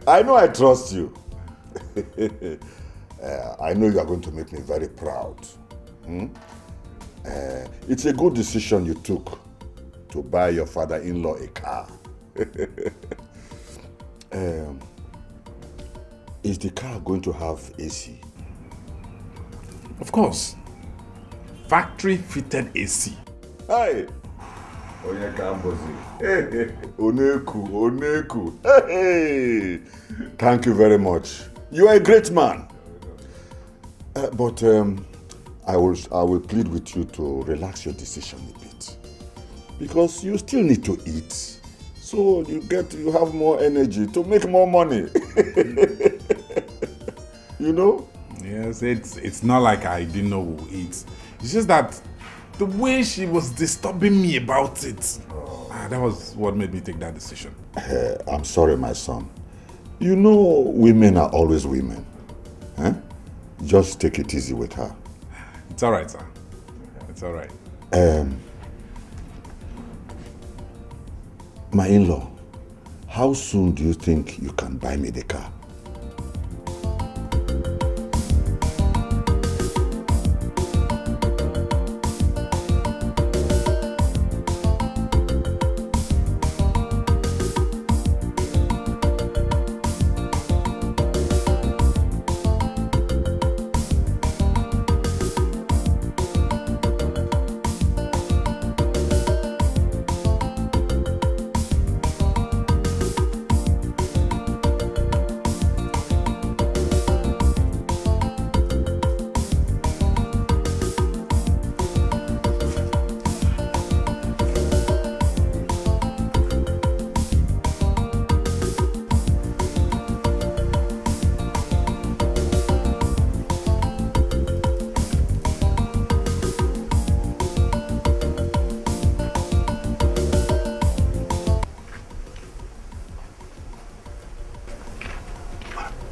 I know I trust you. I know you are going to make me very proud. It's a good decision you took to buy your father-in-law a car. Is the car going to have AC? Of course. Factory-fitted AC. Hi! Oneku. Hey! Thank you very much. You are a great man. But I will plead with you to relax your decision a bit. Because you still need to eat. So you have more energy to make more money. You know? Yes, it's not like I didn't know who eats. It's just that the way she was disturbing me about it, that was what made me take that decision. I'm sorry, my son. You know women are always women. Huh? Just take it easy with her. It's all right, sir. It's all right. My in-law, how soon do you think you can buy me the car?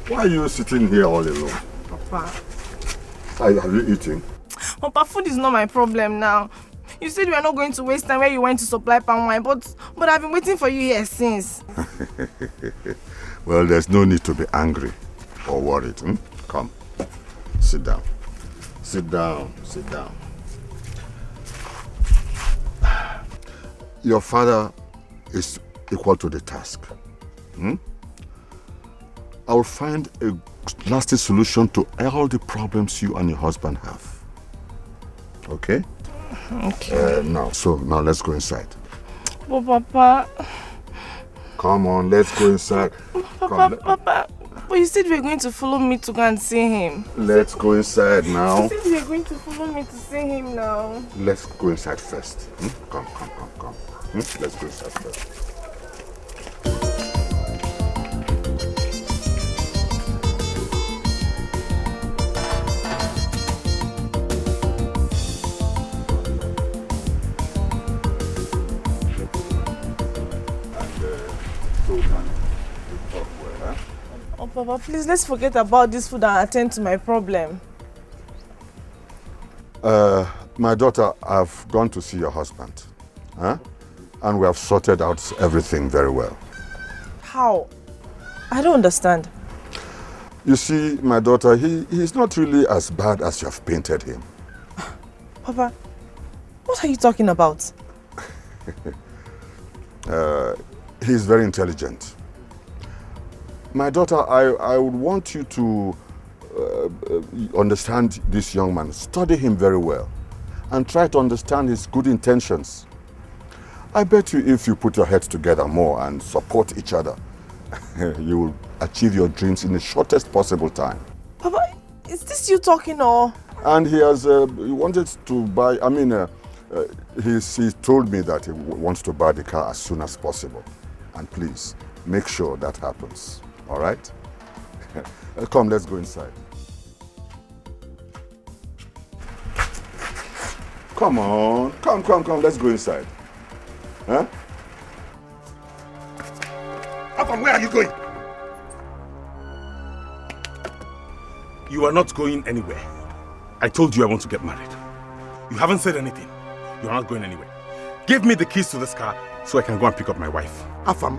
Why are you sitting here all alone? Papa. Have you eaten? Papa, food is not my problem now. You said we are not going to waste time where you went to supply palm wine, but I've been waiting for you here since. Well, there's no need to be angry or worried. Come, sit down. Sit down. Your father is equal to the task. I'll find a lasting solution to all the problems you and your husband have. Okay? Okay. Now let's go inside. But Papa... Come on, let's go inside. Papa, but you said you were going to follow me to go and see him. Let's go inside now. You said you were going to follow me to see him now. Let's go inside first. Come. Let's go inside first. Oh, Papa, please, let's forget about this food and attend to my problem. My daughter, I've gone to see your husband. And we have sorted out everything very well. How? I don't understand. You see, my daughter, he's not really as bad as you have painted him. Papa, what are you talking about? He's very intelligent. My daughter, I would want you to understand this young man. Study him very well and try to understand his good intentions. I bet you if you put your heads together more and support each other, you will achieve your dreams in the shortest possible time. Papa, is this you talking or? And he wanted to buy, He told me that he wants to buy the car as soon as possible. And please, make sure that happens. All right? Come, let's go inside. Come on. Come. Let's go inside. Huh? Afam, where are you going? You are not going anywhere. I told you I want to get married. You haven't said anything. You are not going anywhere. Give me the keys to this car so I can go and pick up my wife. Afam,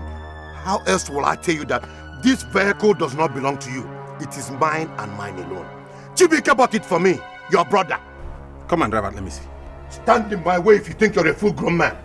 how else will I tell you that this vehicle does not belong to you? It is mine and mine alone. Chibike bought it for me, your brother. Come and drive it, let me see. Stand in my way if you think you're a full-grown man.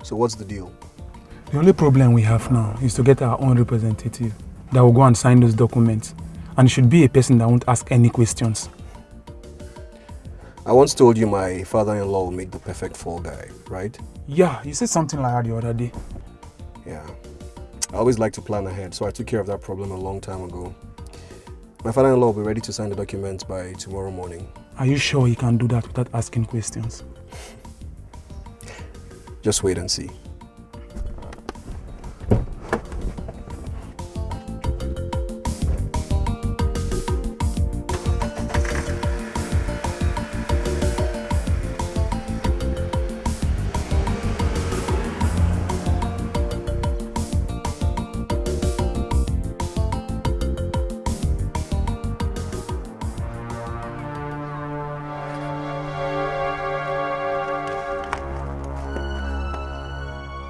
So what's the deal? The only problem we have now is to get our own representative that will go and sign those documents. And it should be a person that won't ask any questions. I once told you my father-in-law will make the perfect fall guy, right? Yeah, you said something like that the other day. Yeah. I always like to plan ahead, so I took care of that problem a long time ago. My father-in-law will be ready to sign the documents by tomorrow morning. Are you sure he can do that without asking questions? Just wait and see.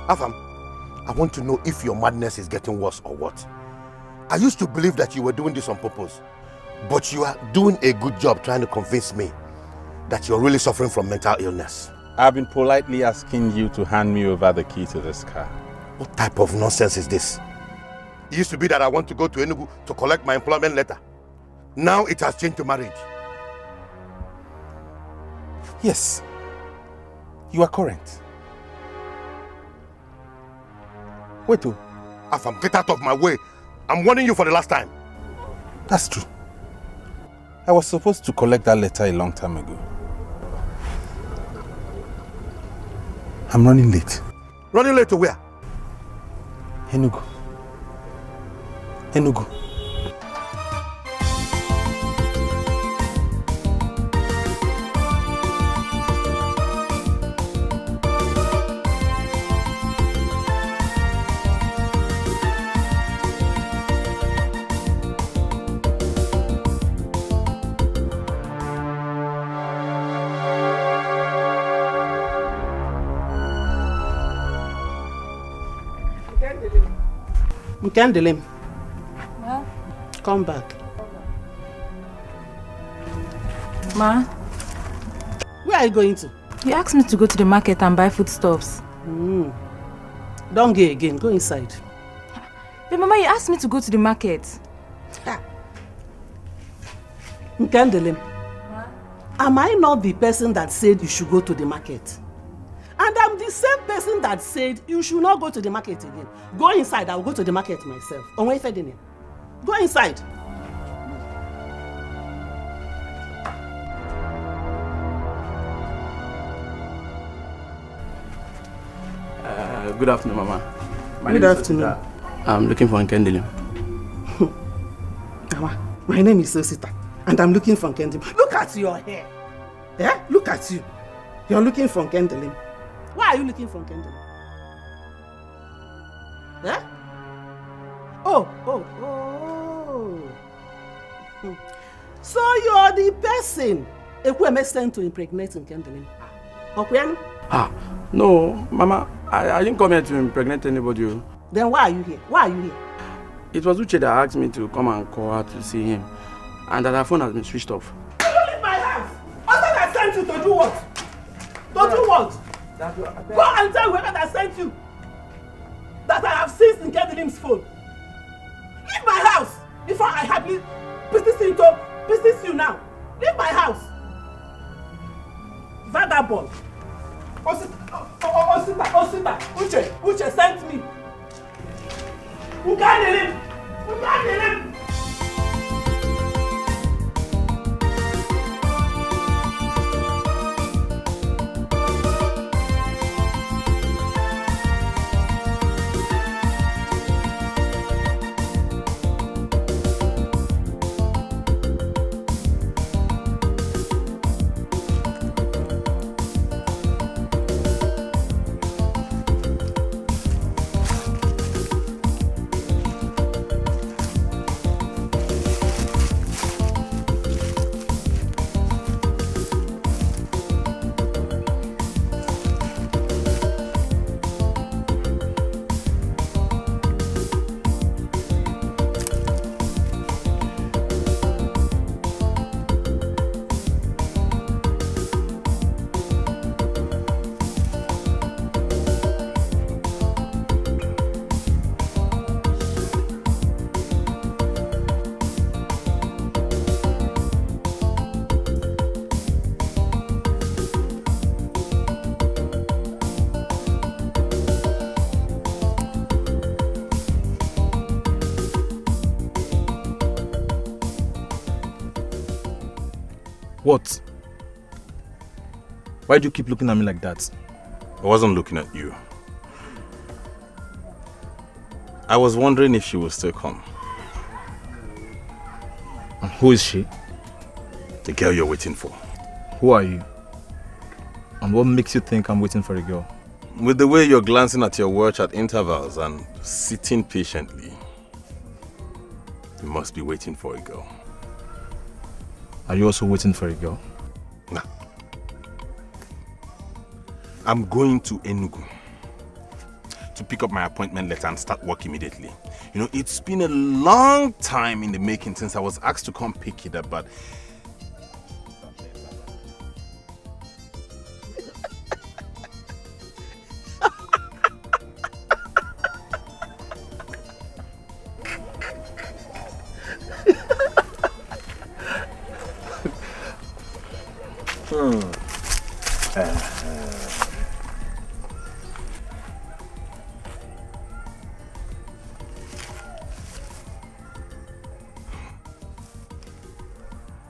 Afam, I want to know if your madness is getting worse or what. I used to believe that you were doing this on purpose, but you are doing a good job trying to convince me that you're really suffering from mental illness. I've been politely asking you to hand me over the key to this car. What type of nonsense is this? It used to be that I want to go to Enugu to collect my employment letter. Now it has changed to marriage. Yes, you are correct. Wait, Afam, get out of my way. I'm warning you for the last time. That's true. I was supposed to collect that letter a long time ago. I'm running late. Running late to where? Enugu. Enugu. Nkem, Ma? Come back. Ma? Where are you going to? You asked me to go to the market and buy foodstuffs. Don't go again. Go inside. But Mama, you asked me to go to the market. Nkem, am I not the person that said you should go to the market? And I'm the same person that said you should not go to the market again. Go inside, I will go to the market myself. Go inside. Good afternoon, Mama. Good afternoon. I'm looking for Nkem. Mama, my name is Osita, and I'm looking for Nkem. Look at your hair. Yeah? Look at you. You're looking for Nkem. Why are you looking for Nkem? Yeah? Oh. So you're the person Ekweme sent to impregnate Nkem. No, Mama, I didn't come here to impregnate anybody. Then why are you here? It was Uche that asked me to come and call her to see him, and that her phone has been switched off. Don't leave my house! sent you to do what? To do what? Go and tell whoever that sent you that I have seized Nkem's phone. Leave my house before I happily business you now. Leave my house. Vagabond. Osita, Uche sent me. Who can't him? What? Why do you keep looking at me like that? I wasn't looking at you. I was wondering if she will still come. And who is she? The girl you're waiting for. Who are you? And what makes you think I'm waiting for a girl? With the way you're glancing at your watch at intervals and sitting patiently, you must be waiting for a girl. Are you also waiting for a girl? Nah. I'm going to Enugu to pick up my appointment letter and start work immediately. You know, it's been a long time in the making since I was asked to come pick it up, but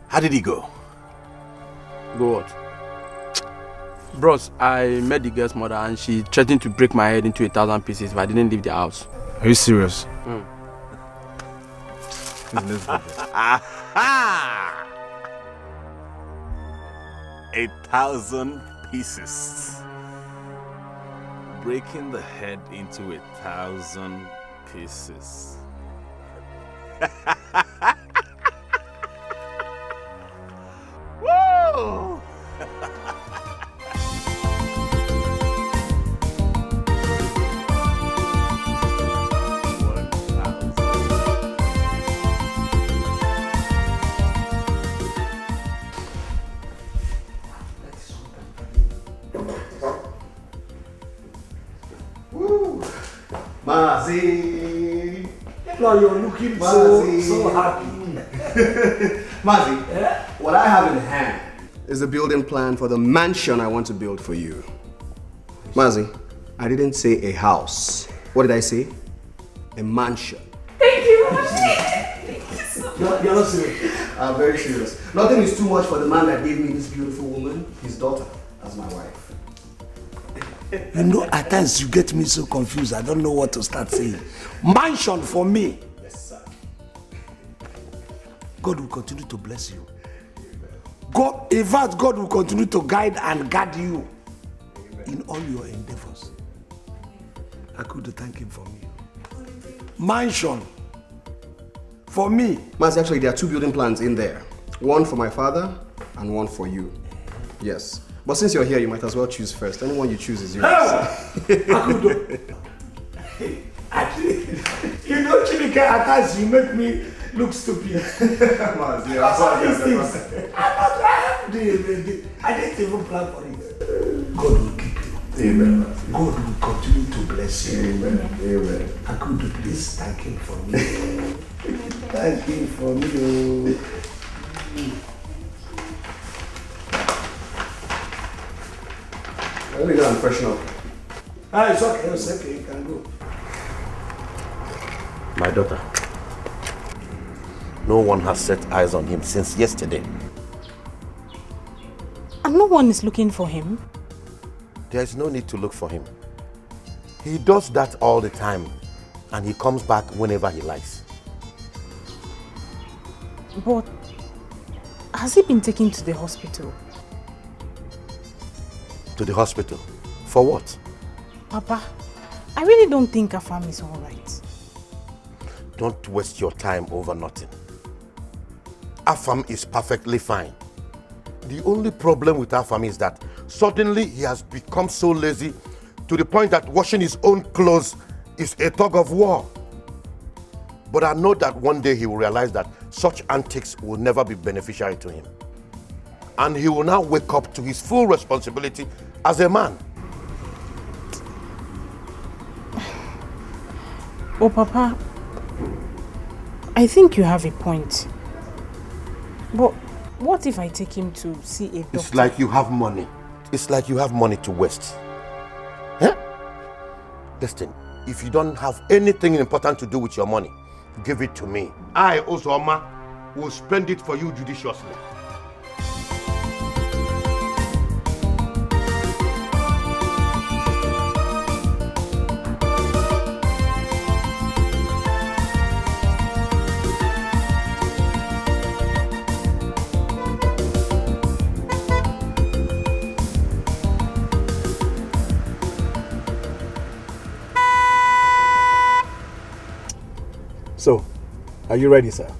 how did he go? Go what? Bros, I met the girl's mother and she threatened to break my head into 1,000 pieces if I didn't leave the house. Are you serious? Mm. 1,000 pieces. Breaking the head into 1,000 pieces. Woo! Mazi! Now you're looking so happy. Mazi, what I have in hand is a building plan for the mansion I want to build for you. Mazi, I didn't say a house. What did I say? A mansion. Thank you, Mazi. You're not serious. I'm very serious. Nothing is too much for the man that gave me this beautiful woman, his daughter, as my wife. You know, at times you get me so confused. I don't know what to start saying. Mansion for me. Yes, sir. God will continue to bless you. God, in fact, God will continue to guide and guard you in all your endeavors. I could thank him for me. Mansion for me. Mazi, actually, there are two building plans in there. One for my father and one for you. Yes. But since you're here, you might as well choose first. Anyone you choose is yours. Actually, you know, Chilike, at times you make me look stupid. Mazi, I I didn't even plan for it. God will keep you. Amen. God will continue to bless you. Amen. Amen. Akudu, please thank him for me. Thank him for me. Let me go and freshen up. It's okay, you can go. My daughter, no one has set eyes on him since yesterday. And no one is looking for him? There is no need to look for him. He does that all the time, and he comes back whenever he likes. But has he been taken to the hospital? To the hospital? For what? Papa, I really don't think Afam is all right. Don't waste your time over nothing. Afam is perfectly fine. The only problem with Afam is that suddenly he has become so lazy to the point that washing his own clothes is a tug of war. But I know that one day he will realize that such antics will never be beneficial to him. And he will now wake up to his full responsibility as a man. Oh, Papa, I think you have a point. But what if I take him to see a doctor? It's like you have money. It's like you have money to waste. Huh? Listen, if you don't have anything important to do with your money, give it to me. I, Ozoma, will spend it for you judiciously. So, are you ready, sir?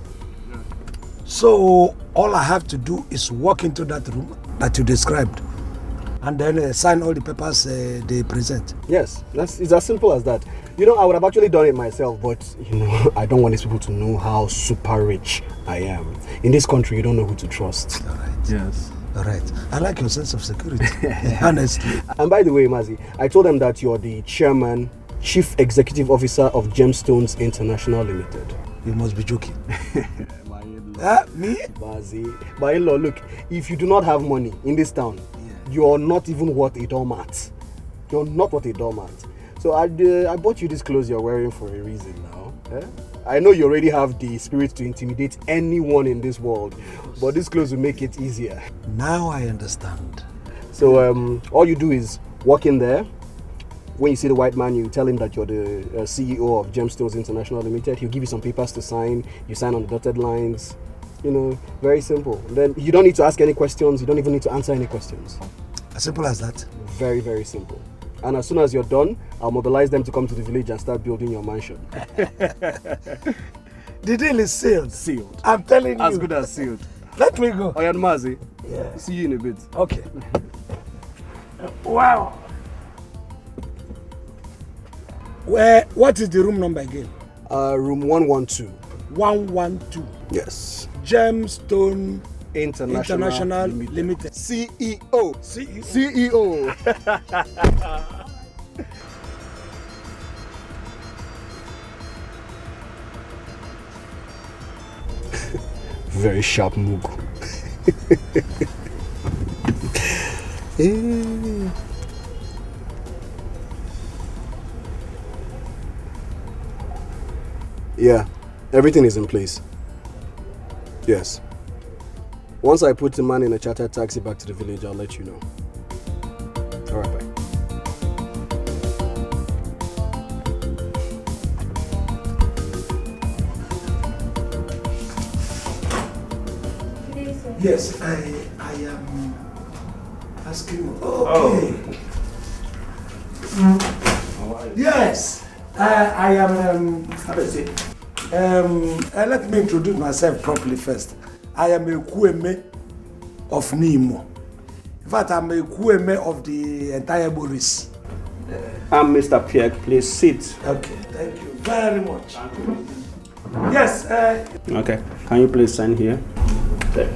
So, all I have to do is walk into that room that you described and then sign all the papers they present. Yes, it's as simple as that. You know, I would have actually done it myself, but, you know, I don't want these people to know how super rich I am. In this country, you don't know who to trust. All right. Yes. All right. I like your sense of security, honestly. And by the way, Mazi, I told them that you're the chairman, Chief Executive Officer of Gemstones International Limited. You must be joking. Me? Mazi, my in-law, look, if you do not have money in this town, you're not even worth a doormat. You're not worth a doormat. So I bought you this clothes you're wearing for a reason now. Eh? I know you already have the spirit to intimidate anyone in this world, but this clothes will make it easier. Now I understand. So all you do is walk in there. When you see the white man, you tell him that you're the CEO of Gemstones International Limited. He'll give you some papers to sign. You sign on the dotted lines. You know, very simple. Then you don't need to ask any questions. You don't even need to answer any questions. As simple as that? Very, very simple. And as soon as you're done, I'll mobilize them to come to the village and start building your mansion. The deal is sealed. Sealed. I'm telling you. As good as sealed. Let me go. Oyan Mazi. Yeah. See you in a bit. Okay. Wow. What is the room number again? Room 112. 112. Yes. Gemstone International Limited. CEO. CEO. Very sharp move. Yeah, everything is in place. Yes. Once I put the man in a chartered taxi back to the village, I'll let you know. All right, bye. Yes, I am asking. Okay. Yes, I am. How do I say? Let me introduce myself properly first. I am a Kweme of Nimo. In fact, I'm a Kweme of the entire Boris. I'm Mr. Pierre. Please sit. Okay, thank you very much. Yes. Okay. Can you please sign here? Okay.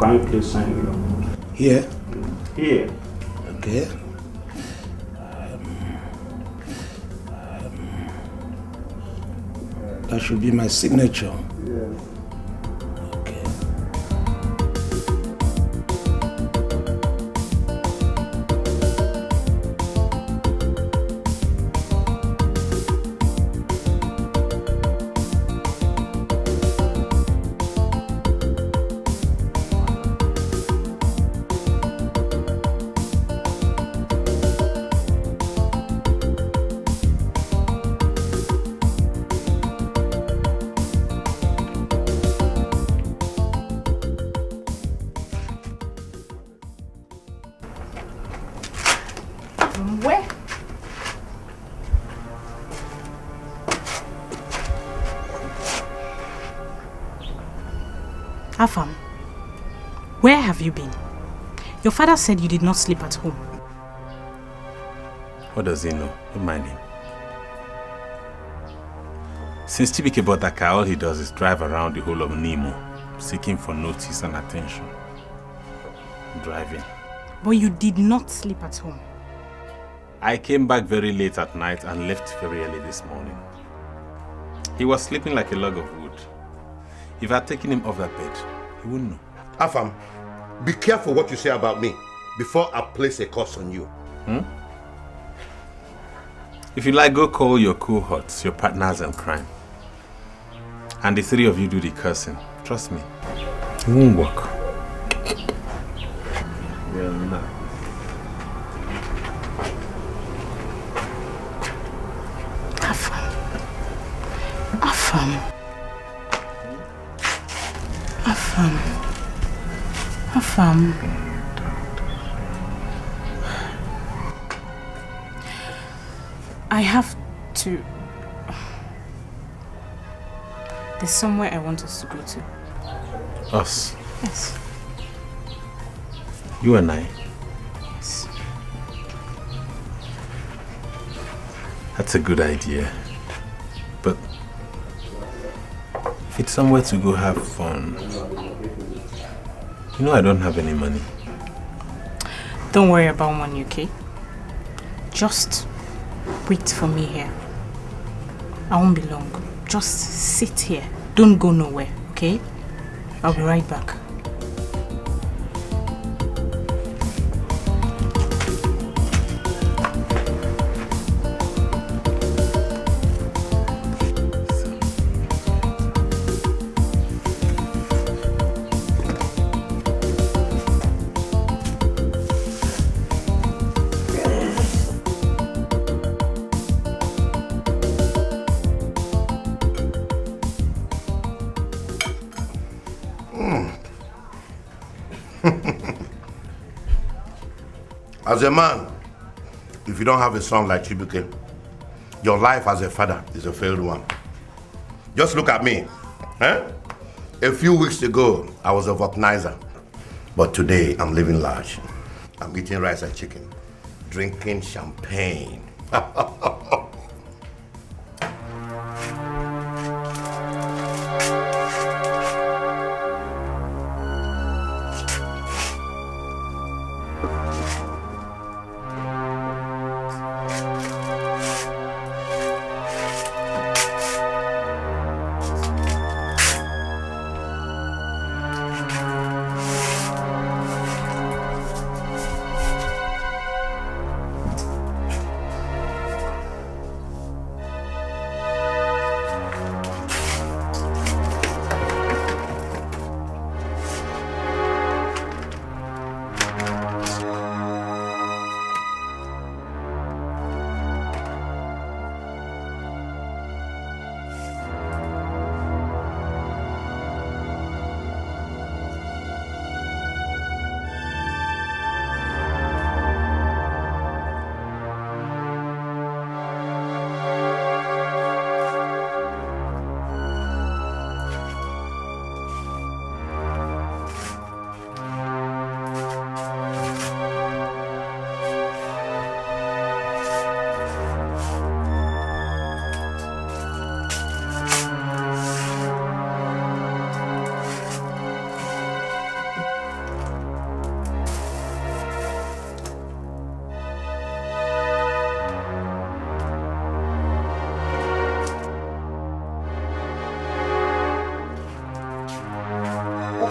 Can you please sign here? Here. Okay. That should be my signature. Where? Afam, where have you been? Your father said you did not sleep at home. What does he know? Don't mind him. Since Chibike bought that car, all he does is drive around the whole of Nemo, seeking for notice and attention. Driving. But you did not sleep at home. I came back very late at night and left very early this morning. He was sleeping like a log of wood. If I had taken him off that bed, he wouldn't know. Afam, be careful what you say about me before I place a curse on you. If you like, go call your cohorts, your partners in crime. And the three of you do the cursing. Trust me, it won't work. Well, no. Afam. I have to... There's somewhere I want us to go to. Us? Yes. You and I? Yes. That's a good idea. But if it's somewhere to go have fun, you know I don't have any money. Don't worry about money, okay? Just wait for me here. I won't be long. Just sit here. Don't go nowhere, okay? I'll be right back. As a man, if you don't have a son like Chibuke, your life as a father is a failed one. Just look at me. Eh? A few weeks ago, I was a vulcanizer. But today, I'm living large. I'm eating rice and chicken, drinking champagne.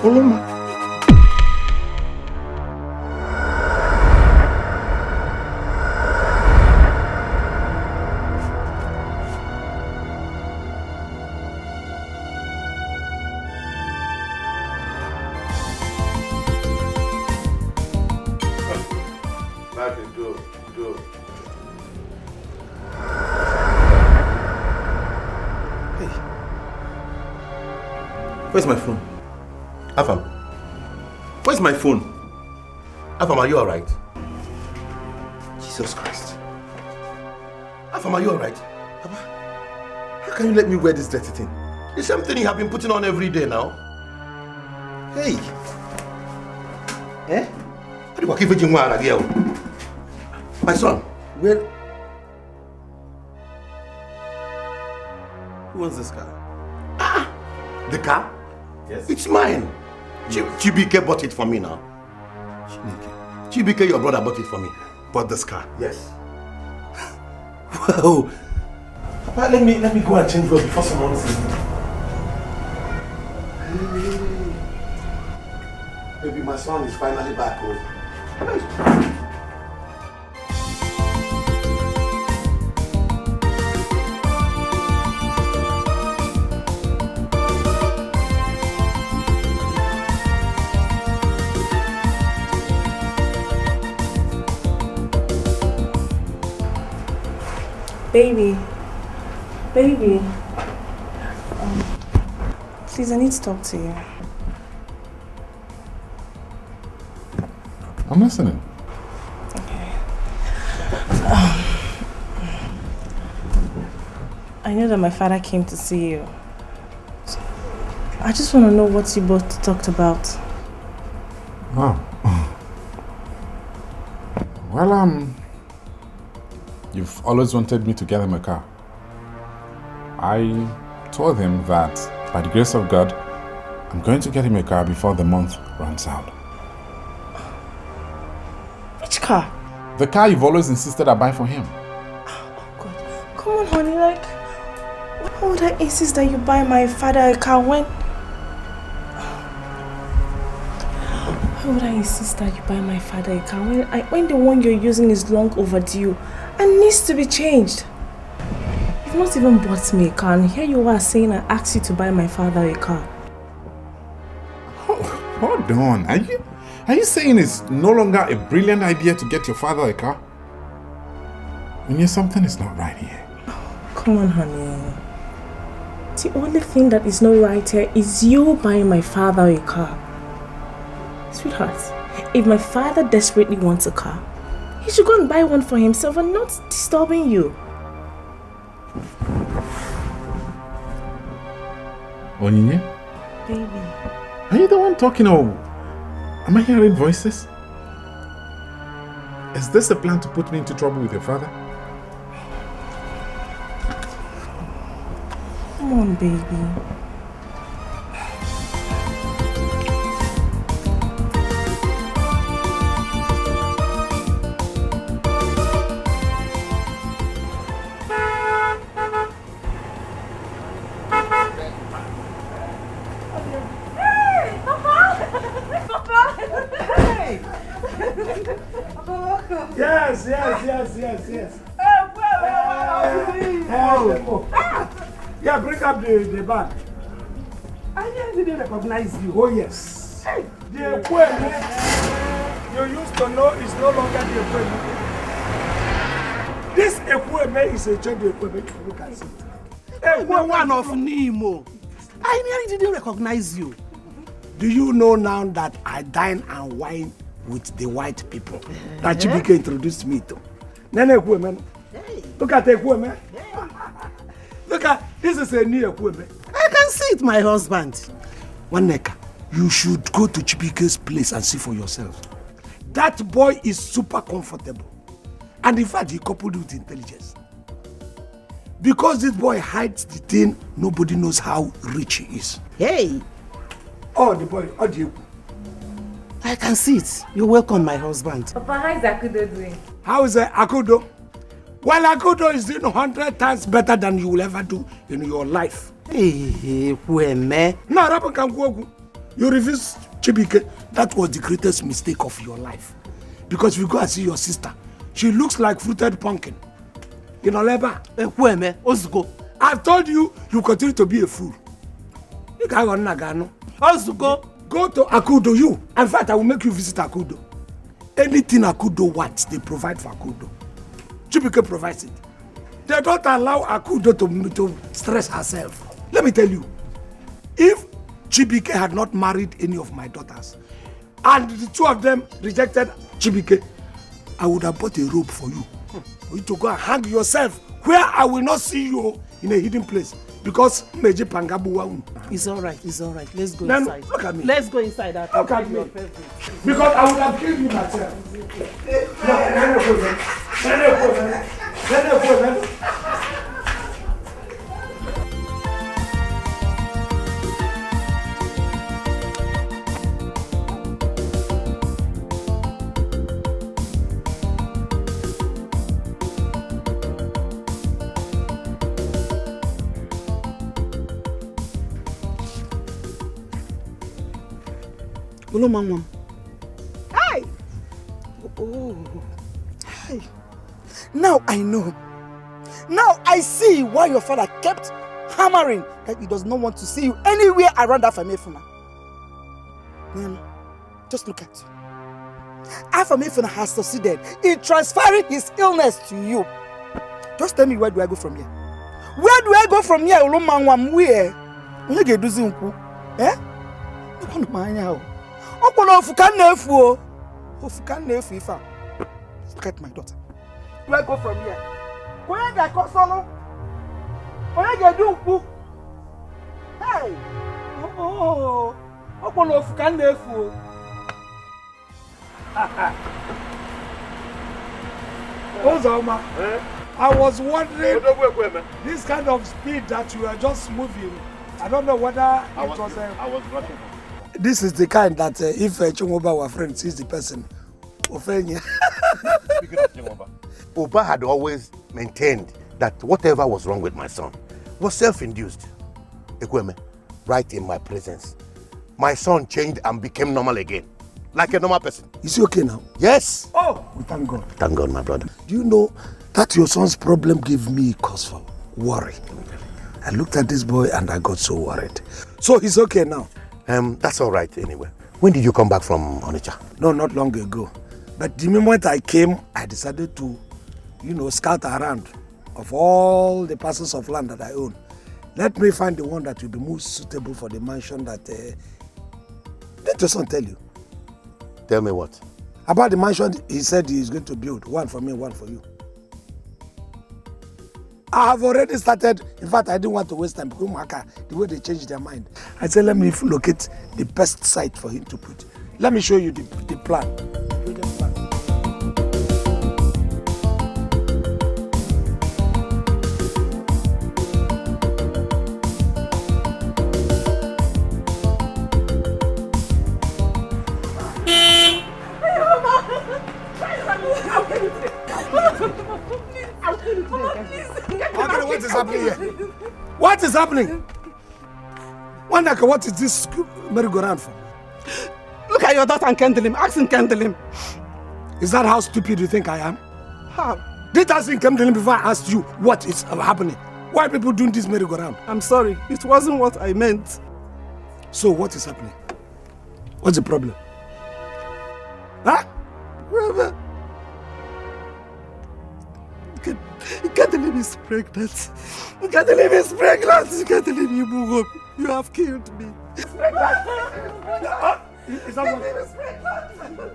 Follow me. Where's my phone? Afam. Where's my phone? Afam, are you alright? Jesus Christ. Afam, are you alright? Papa, how can you let me wear this dirty thing? The same thing you have been putting on every day now. Hey. Eh? My son, where? Who owns this car? Ah! The car? Yes. It's mine. Chibike bought it for me now. Chibike, your brother, bought it for me. Bought this car? Yes. Wow. Papa, let me go and change road before someone sees me. Maybe my son is finally back home. Baby, please, I need to talk to you. I'm listening. Okay. I know that my father came to see you. So I just want to know what you both talked about. Oh. Well, you've always wanted me to get him a car. I told him that by the grace of God, I'm going to get him a car before the month runs out. Which car? The car you've always insisted I buy for him. Oh God. Come on, honey, like, why would I insist that you buy my father a car when... Why would I insist that you buy my father a car when the one you're using is long overdue and needs to be changed? You've not even bought me a car, and here you are saying I asked you to buy my father a car. Hold on. Are you saying it's no longer a brilliant idea to get your father a car? I mean, something is not right here. Come on, honey. The only thing that is not right here is you buying my father a car. Sweetheart, if my father desperately wants a car, he should go and buy one for himself and not disturbing you. Onyinye? Baby. Are you the one talking, or am I hearing voices? Is this a plan to put me into trouble with your father? Come on, baby. Yes. Yeah, bring up the bag. I didn't recognize you. Oh, yes. Hey, the equipment you used to know is no longer the equipment. This equipment is a joint equipment. You can see it. One of Nemo. I nearly didn't recognize you. Do you know now that I dine and wine with the white people that Chibike introduced me to? Nene equipment. Look at the equipment. Look at, this is a new equipment. I can see it, my husband. Waneka, you should go to Chibike's place and see for yourself. That boy is super comfortable. And in fact, he coupled with intelligence. Because this boy hides the thing, nobody knows how rich he is. Hey! Oh, the boy, how do you? I can see it. You're welcome, my husband. Papa, how is Akudo doing? How is Akudo? Well, Akudo is doing 100 times better than you will ever do in your life. Hey, Kweme. Now, You refused Chibike. That was the greatest mistake of your life. Because if you go and see your sister, she looks like fruited pumpkin. You know, Leba? I've told you, you continue to be a fool. You can't go Nagano. Go to Akudo, you. In fact, I will make you visit Akudo. Anything Akudo wants, they provide for Akudo. Chibike provides it. They don't allow Akudo to stress herself. Let me tell you, if Chibike had not married any of my daughters, and the two of them rejected Chibike, I would have bought a rope for you to go and hang yourself where I will not see you in a hidden place. Because Meji Pangabu. It's all right. Let's go Then, inside. look at me. Let's go inside. Look at me. Because I would have killed you myself. Hi! Oh, hi. Now I know. Now I see why your father kept hammering that he does not want to see you anywhere around Afamefuna. Just look at you. Afamefuna has succeeded in transferring his illness to you. Just tell me, where do I go from here? Where do I go from here? Where? You get do zinku. Eh? Look at my daughter. Do I go from here? Where do I go solo? Where do I do? Hey! Oh! Ozoma, I was wondering this kind of speed that you are just moving. I don't know whether I was rushing. This is the kind that if Chungoba, our friend, sees the person, Oba had always maintained that whatever was wrong with my son was self-induced. Ekweme, right in my presence, my son changed and became normal again, like a normal person. Is he okay now? Yes. Oh, thank God. Thank God, my brother. Do you know that your son's problem gave me cause for worry? I looked at this boy and I got so worried. So he's okay now. That's all right anyway. When did you come back from Onitsha? No, not long ago. But the moment I came, I decided to, scout around of all the parcels of land that I own. Let me find the one that will be most suitable for the mansion that... Did your son tell you? Tell me what? About the mansion he said he is going to build. One for me, one for you. I have already started. In fact, I didn't want to waste time because the way they changed their mind. I said, let me locate the best site for him to put. Let me show you the plan. What is happening here? What is happening? Wandaka, what is this merry-go-round for? Look at your daughter and kindle him. Ask him, kindle him. Is that how stupid you think I am? How? Did I ask him before I asked you what is happening? Why are people doing this merry-go-round? I'm sorry. It wasn't what I meant. So what is happening? What's the problem? Huh? Brother. Kadelim is pregnant. Kadelim is pregnant. Kadelim, you move up. You have killed me. Is that Kadelim is pregnant.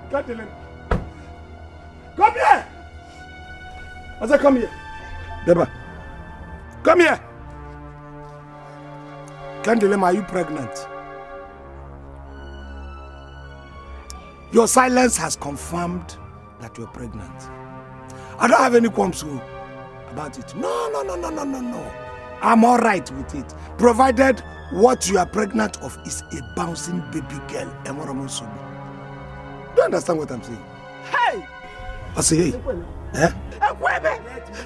Kadelim. Come here! I said, come here. Deba. Come here. Kadelim, are you pregnant? Your silence has confirmed that you're pregnant. I don't have any qualms about it. No. I'm all right with it, provided what you are pregnant of is a bouncing baby girl. Do you understand what I'm saying? Hey! I say, hey. Eh? Akwebe! Is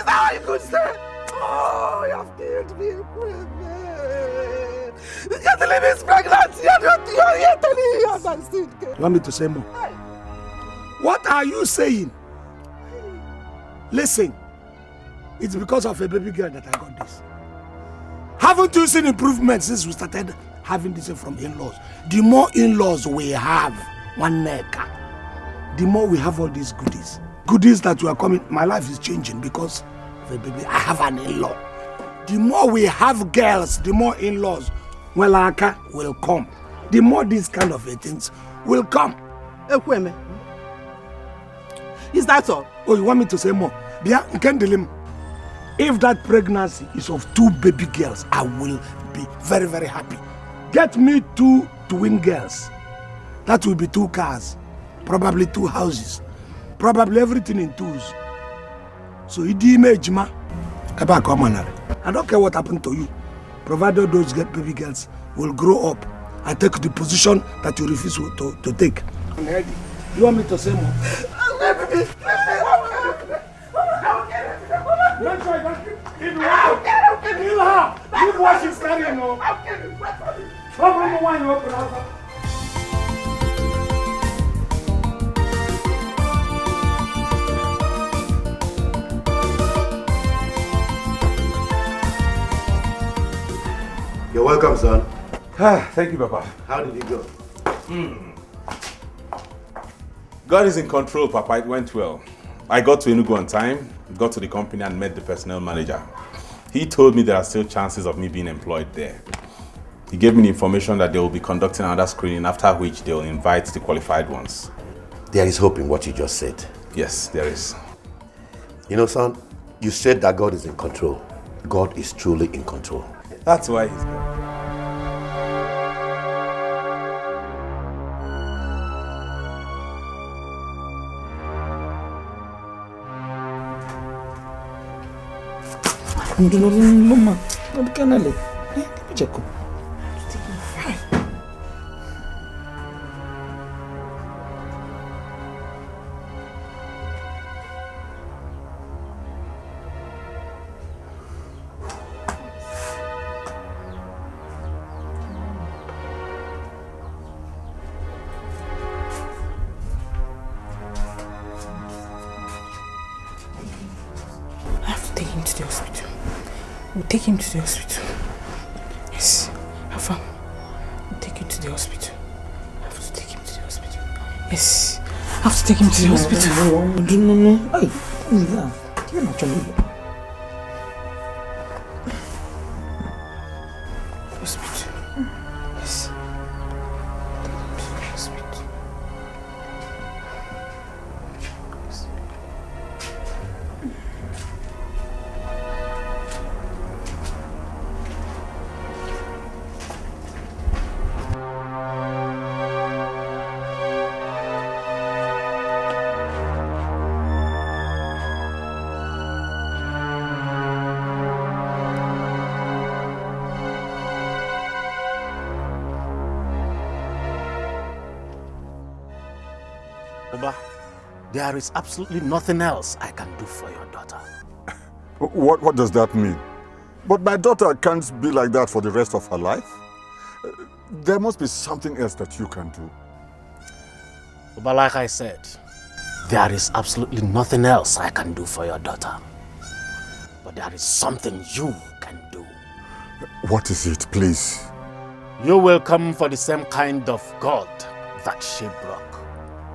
that what you could say? Oh, you have killed me, Akwebe. I see. You want me to say more? What are you saying? Listen, it's because of a baby girl that I got this. Haven't you seen improvements since we started having this from in-laws? The more in-laws we have, one neck, the more we have all these goodies. Goodies that you are coming. My life is changing because of a baby. I have an in-law. The more we have girls, the more in-laws will come. The more these kind of things will come. Is that all? Oh, you want me to say more? If that pregnancy is of 2 baby girls, I will be very, very happy. Get me 2 twin girls. That will be 2 cars, probably 2 houses, probably everything in 2s. So, the image, ma. I don't care what happened to you, provided those baby girls will grow up and take the position that you refuse to take. You want me to say more? Make sure you don't if you want to kill her, leave what she's carrying on. Open the wine, open up. You're welcome, son. Thank you, Papa. How did it go? God is in control, Papa. It went well. I got to Enugu on time, got to the company and met the personnel manager. He told me there are still chances of me being employed there. He gave me the information that they will be conducting another screening, after which they will invite the qualified ones. There is hope in what you just said. Yes, there is. You know, son, you said that God is in control. God is truly in control. That's why he's good. Mama, what can I check? Take him to the hospital. Yes. Alpha, we'll take him to the hospital. I have to take him to the hospital. Yes. I have to take him to the hospital. No. Hey, you're not trying to. Hospital. Yes. Take him to the hospital. There is absolutely nothing else I can do for your daughter. What does that mean? But my daughter can't be like that for the rest of her life. There must be something else that you can do. But like I said, there is absolutely nothing else I can do for your daughter. But there is something you can do. What is it, please? You will come for the same kind of God that she broke.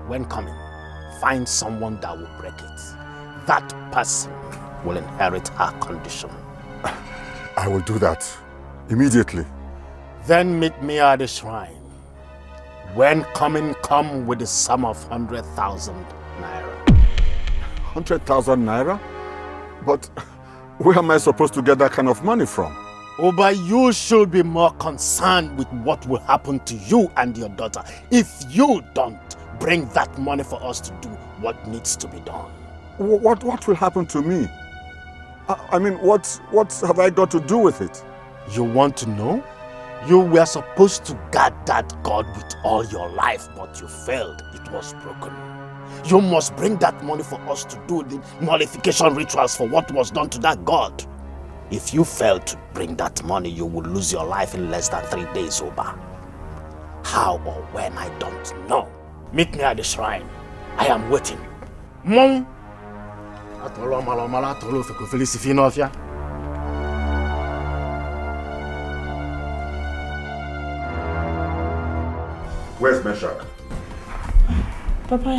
When coming, find someone that will break it. That person will inherit her condition. I will do that immediately. Then meet me at the shrine. When coming, come with the sum of 100,000 naira. 100,000 naira? But where am I supposed to get that kind of money from? But you should be more concerned with what will happen to you and your daughter if you don't bring that money for us to do what needs to be done. What will happen to me? I mean, what have I got to do with it? You want to know? You were supposed to guard that God with all your life, but you failed. It was broken. You must bring that money for us to do the nullification rituals for what was done to that God. If you fail to bring that money, you will lose your life in less than 3 days, Oba. How or when, I don't know. Meet me at the shrine. I am waiting. Mom. Where's Meshach? Papa,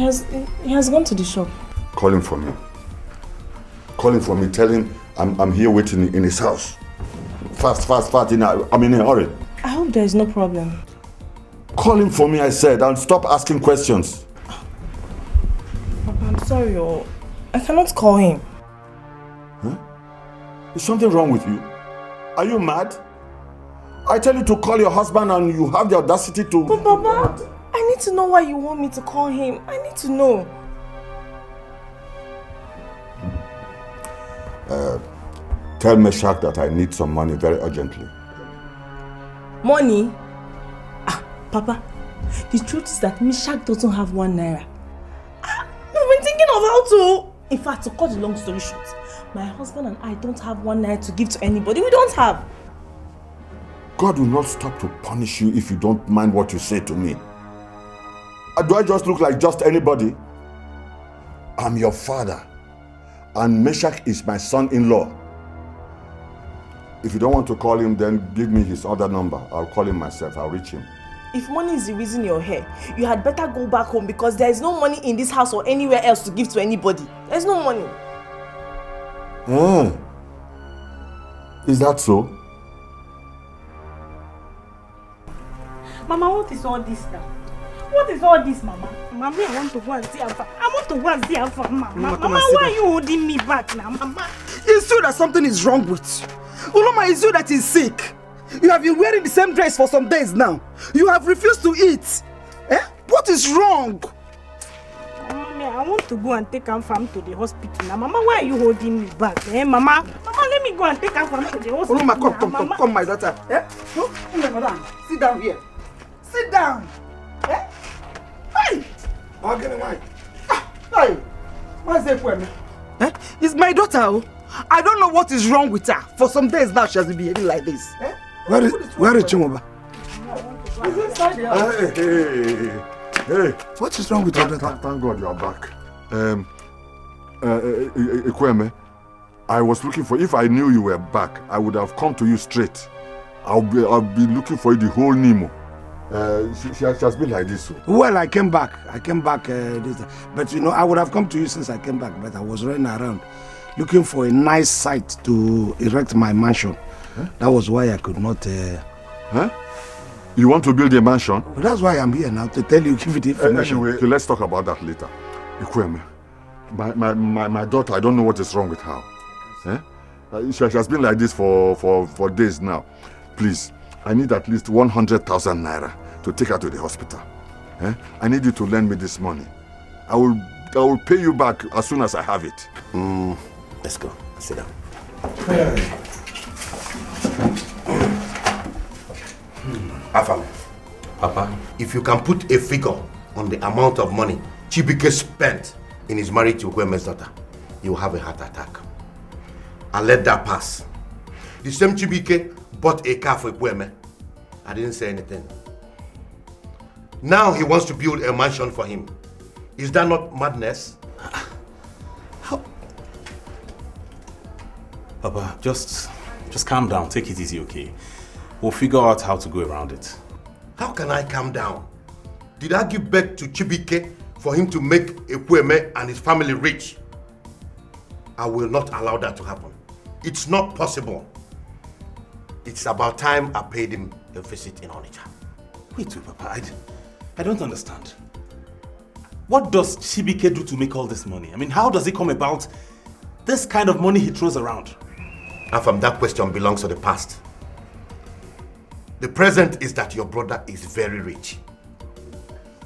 he has gone to the shop. Call him for me. Call him for me. Tell him I'm here waiting in his house. Fast. I'm in a hurry. I hope there is no problem. Call him for me, I said, and stop asking questions. Papa, I'm sorry, I cannot call him. Huh? Is something wrong with you? Are you mad? I tell you to call your husband and you have the audacity to... But Papa, I need to know why you want me to call him. I need to know. Tell Meshach that I need some money very urgently. Money? Papa, the truth is that Meshach doesn't have 1 naira. We've been thinking of how to... In fact, to cut the long story short, my husband and I don't have 1 naira to give to anybody. We don't have. God will not stop to punish you if you don't mind what you say to me. Do I just look like just anybody? I'm your father. And Meshach is my son-in-law. If you don't want to call him, then give me his other number. I'll call him myself. I'll reach him. If money is the reason you're here, you had better go back home because there is no money in this house or anywhere else to give to anybody. There's no money. Is that so? Mama, what is all this now? What is all this, Mama? Mommy, I want to go and see Alpha. I want to go and see Alpha, Mama. Mama, why are you holding me back now, Mama? It's true that something is wrong with you. Uloma, it's you that is sick. You have been wearing the same dress for some days now. You have refused to eat. What is wrong? Mommy, I want to go and take Alpha to the hospital now. Mama, why are you holding me back? Mama, let me go and take Alpha to the hospital. Uloma, come, my daughter. No, sit down here. Sit down. Hey! I'll get away. Hey! What's that for me? It's my daughter. I don't know what is wrong with her. For some days now, she has been behaving like this. Where is Chimoba? Hey. What is wrong with your daughter? Thank God you are back. Ekweme, I was looking for... If I knew you were back, I would have come to you straight. I'll be looking for you the whole Nemo. She has been like this. Well, I came back. But I would have come to you since I came back, but I was running around looking for a nice site to erect my mansion. That was why I could not... You want to build a mansion? Well, that's why I'm here now, to tell you, give it information. Anyway, let's talk about that later. Ekweme, my daughter, I don't know what is wrong with her. She has been like this for days now. Please, I need at least 100,000 naira to take her to the hospital. I need you to lend me this money. I will pay you back as soon as I have it. Let's go. Sit down. Afam, Papa, if you can put a figure on the amount of money Chibike spent in his marriage to Ukweme's daughter, you will have a heart attack. I'll let that pass. The same Chibike bought a car for Ukweme. I didn't say anything. Now he wants to build a mansion for him. Is that not madness? Papa, just calm down. Take it easy, okay? We'll figure out how to go around it. How can I calm down? Did I give birth to Chibike for him to make Ekweme and his family rich? I will not allow that to happen. It's not possible. It's about time I paid him a visit in Onitsha. Wait, Papa, I don't understand. What does Chibike do to make all this money? I mean, how does it come about this kind of money he throws around? Afam, that question belongs to the past. The present is that your brother is very rich.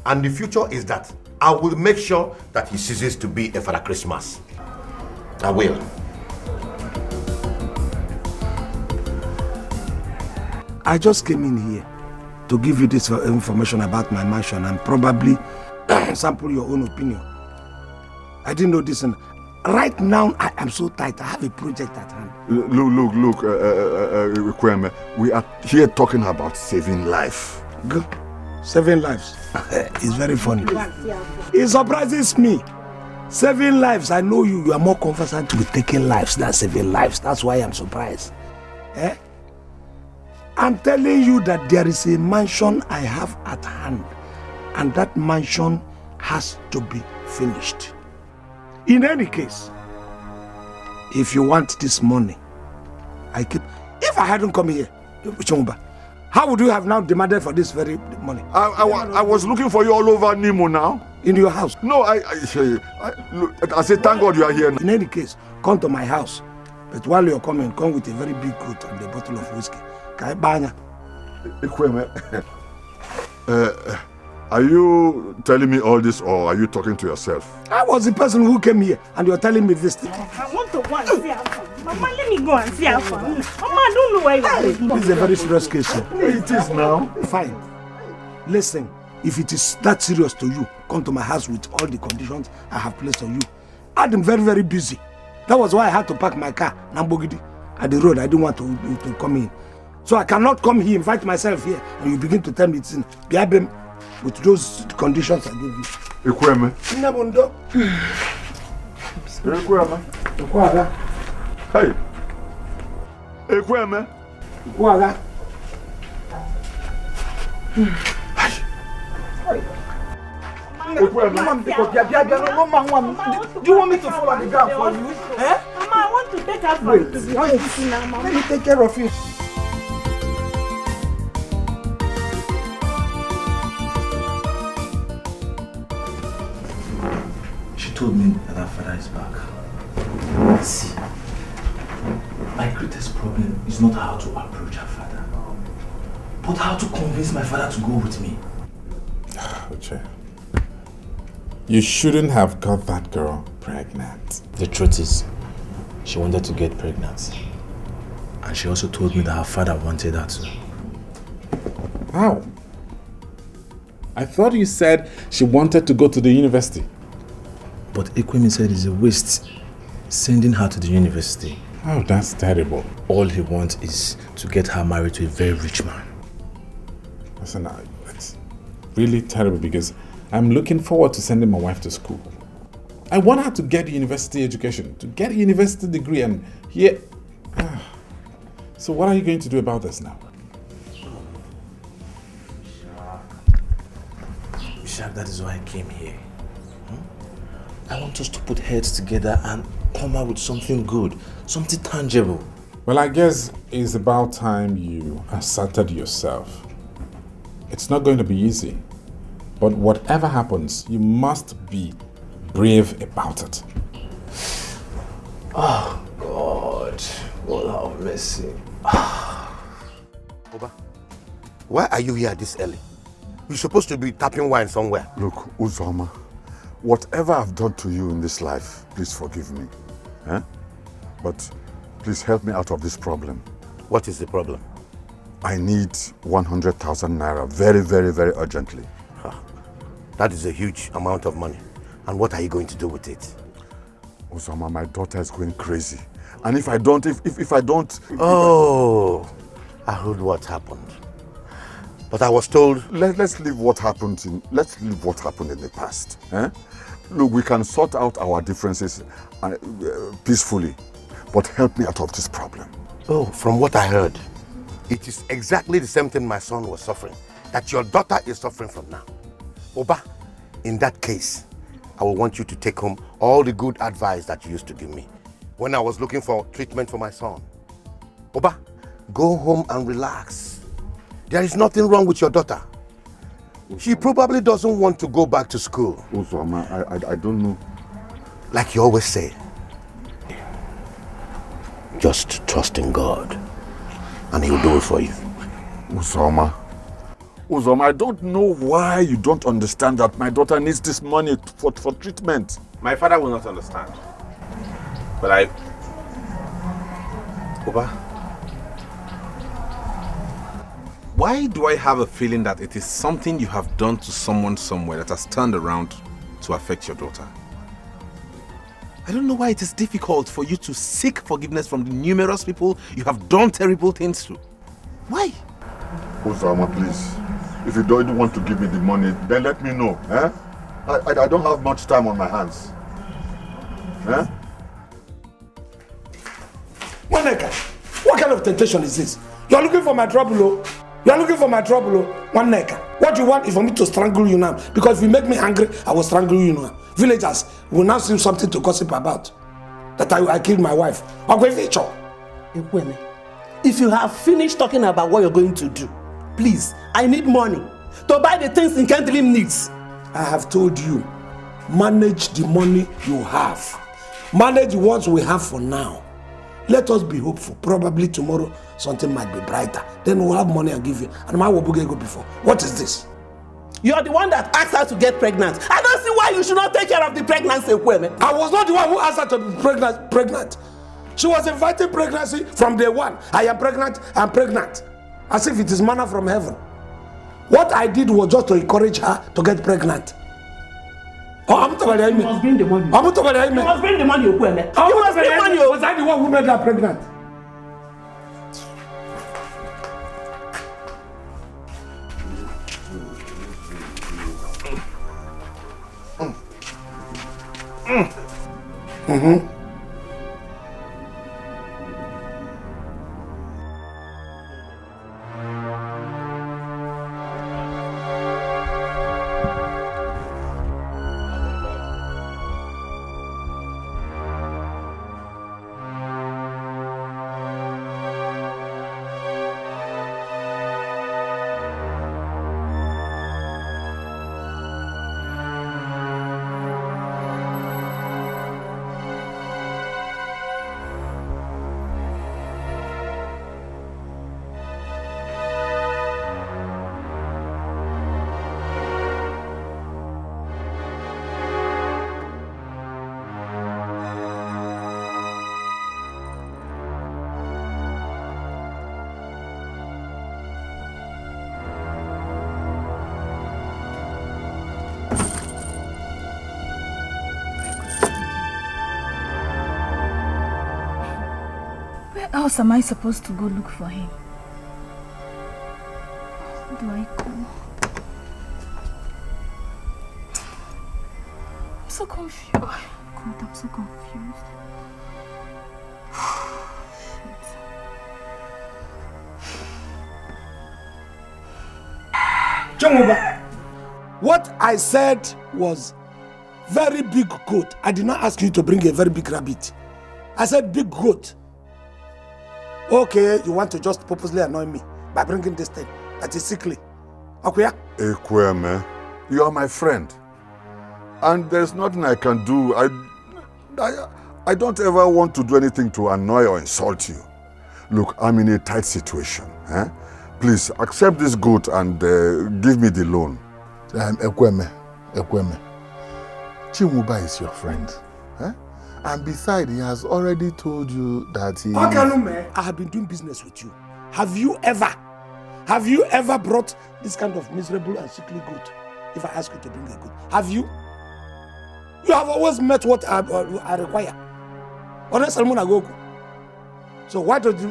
And the future is that I will make sure that he ceases to be a Father Christmas. I will. I just came in here to give you this information about my mansion and probably sample your own opinion. I didn't know this, and right now I am so tight. I have a project at hand. Look, Kweme, we are here talking about saving life. Good. Saving lives. It's very funny. It surprises me. Saving lives, I know you are more conversant with taking lives than saving lives. That's why I'm surprised. I'm telling you that there is a mansion I have at hand, and that mansion has to be finished. In any case, if you want this money, if I hadn't come here, how would you have now demanded for this very money? I was looking for you all over Nemo now. In your house? No, I say thank God you are here now. In any case, come to my house. But while you're coming, come with a very big coat and a bottle of whiskey. Are you telling me all this, or are you talking to yourself? I was the person who came here, and you're telling me this thing. I want to go and see her phone. Mama, let me go and see her phone. Mama, I don't know why you're going. This is a very serious case, sir. It is now. Fine. Listen, if it is that serious to you, come to my house with all the conditions I have placed on you. I'm very, very busy. That was why I had to park my car, Nambogidi, at the road. I didn't want to come in. So I cannot come here, invite myself here, and you begin to tell me it's in Biabem with those conditions I gave you. Ekweme. Nabundo. Ekweme. Ekweme. Hey. Ekweme. Ekweme. Do you want me to fall on the ground for you? Mama, I want to take her from to the hospital now, Mama. Let me take care of you. She told me that her father is back. See, my greatest problem is not how to approach her father, but how to convince my father to go with me. Uche, you shouldn't have got that girl pregnant. The truth is, she wanted to get pregnant. And she also told me that her father wanted her to. How? I thought you said she wanted to go to the university. But Ekweme said it's a waste sending her to the university. Oh, that's terrible. All he wants is to get her married to a very rich man. Listen, it's really terrible because I'm looking forward to sending my wife to school. I want her to get a university education, to get a university degree, and here... So what are you going to do about this now? Ishak, that is why I came here. I want us to put heads together and come out with something good, something tangible. Well, I guess it's about time you asserted yourself. It's not going to be easy, but whatever happens, you must be brave about it. Oh, God. God have mercy. Oba, why are you here this early? You're supposed to be tapping wine somewhere. Look, Uzoma, whatever I've done to you in this life, please forgive me. But please help me out of this problem. What is the problem? I need 100,000 naira very, very, very urgently. That is a huge amount of money. And what are you going to do with it? Uzoma, my daughter is going crazy. And if I don't, if I don't... Oh, I heard what happened. But I was told... Let's leave what happened in the past. Look, we can sort out our differences peacefully, but help me out of this problem. Oh, from what I heard, it is exactly the same thing my son was suffering, that your daughter is suffering from now. Oba, in that case, I will want you to take home all the good advice that you used to give me when I was looking for treatment for my son. Oba, go home and relax. There is nothing wrong with your daughter. She probably doesn't want to go back to school. Uzoma, I don't know. Like you always say, just trust in God and He will do it for you. Uzoma, I don't know why you don't understand that my daughter needs this money for treatment. My father will not understand. But Oba, why do I have a feeling that it is something you have done to someone somewhere that has turned around to affect your daughter? I don't know why it is difficult for you to seek forgiveness from the numerous people you have done terrible things to. Why? Uzoma, please. If you don't want to give me the money, then let me know. Eh? I don't have much time on my hands. Eh? Neka, what kind of temptation is this? You are looking for my trouble, oh. You are looking for my trouble, oh. Neka. What you want is for me to strangle you now. Because if you make me angry, I will strangle you now. Villagers will now see something to gossip about. That I killed my wife. If you have finished talking about what you're going to do, please, I need money to buy the things Nkem needs. I have told you, manage the money you have. Manage the ones we have for now. Let us be hopeful. Probably tomorrow something might be brighter. Then we'll have money and give you. And my will go before. What is this? You're the one that asked her to get pregnant. I don't see why you should not take care of the pregnancy. I was not the one who asked her to be pregnant. She was inviting pregnancy from day one. I am pregnant, I'm pregnant. As if it is manna from heaven. What I did was just to encourage her to get pregnant. Oh, I'm talking about you must bring the money. I'm talking about you must bring the money, Okweme. You must bring the money. Was I the one who made her pregnant? Mm-hmm. Where else am I supposed to go look for him? How do I go? I'm so confused. God, I'm so confused. Jongoba, what I said was very big goat. I did not ask you to bring a very big rabbit. I said big goat. Okay, you want to just purposely annoy me by bringing this thing that is sickly. Okay? Ekweme, you are my friend. And there's nothing I can do. I don't ever want to do anything to annoy or insult you. Look, I'm in a tight situation. Eh? Please, accept this goat and give me the loan. Ekweme, Chimuba is your friend. Eh? And besides, he has already told you that he... I have been doing business with you. Have you ever brought this kind of miserable and sickly goat? If I ask you to bring a goat, have you? You have always met what I require. So why does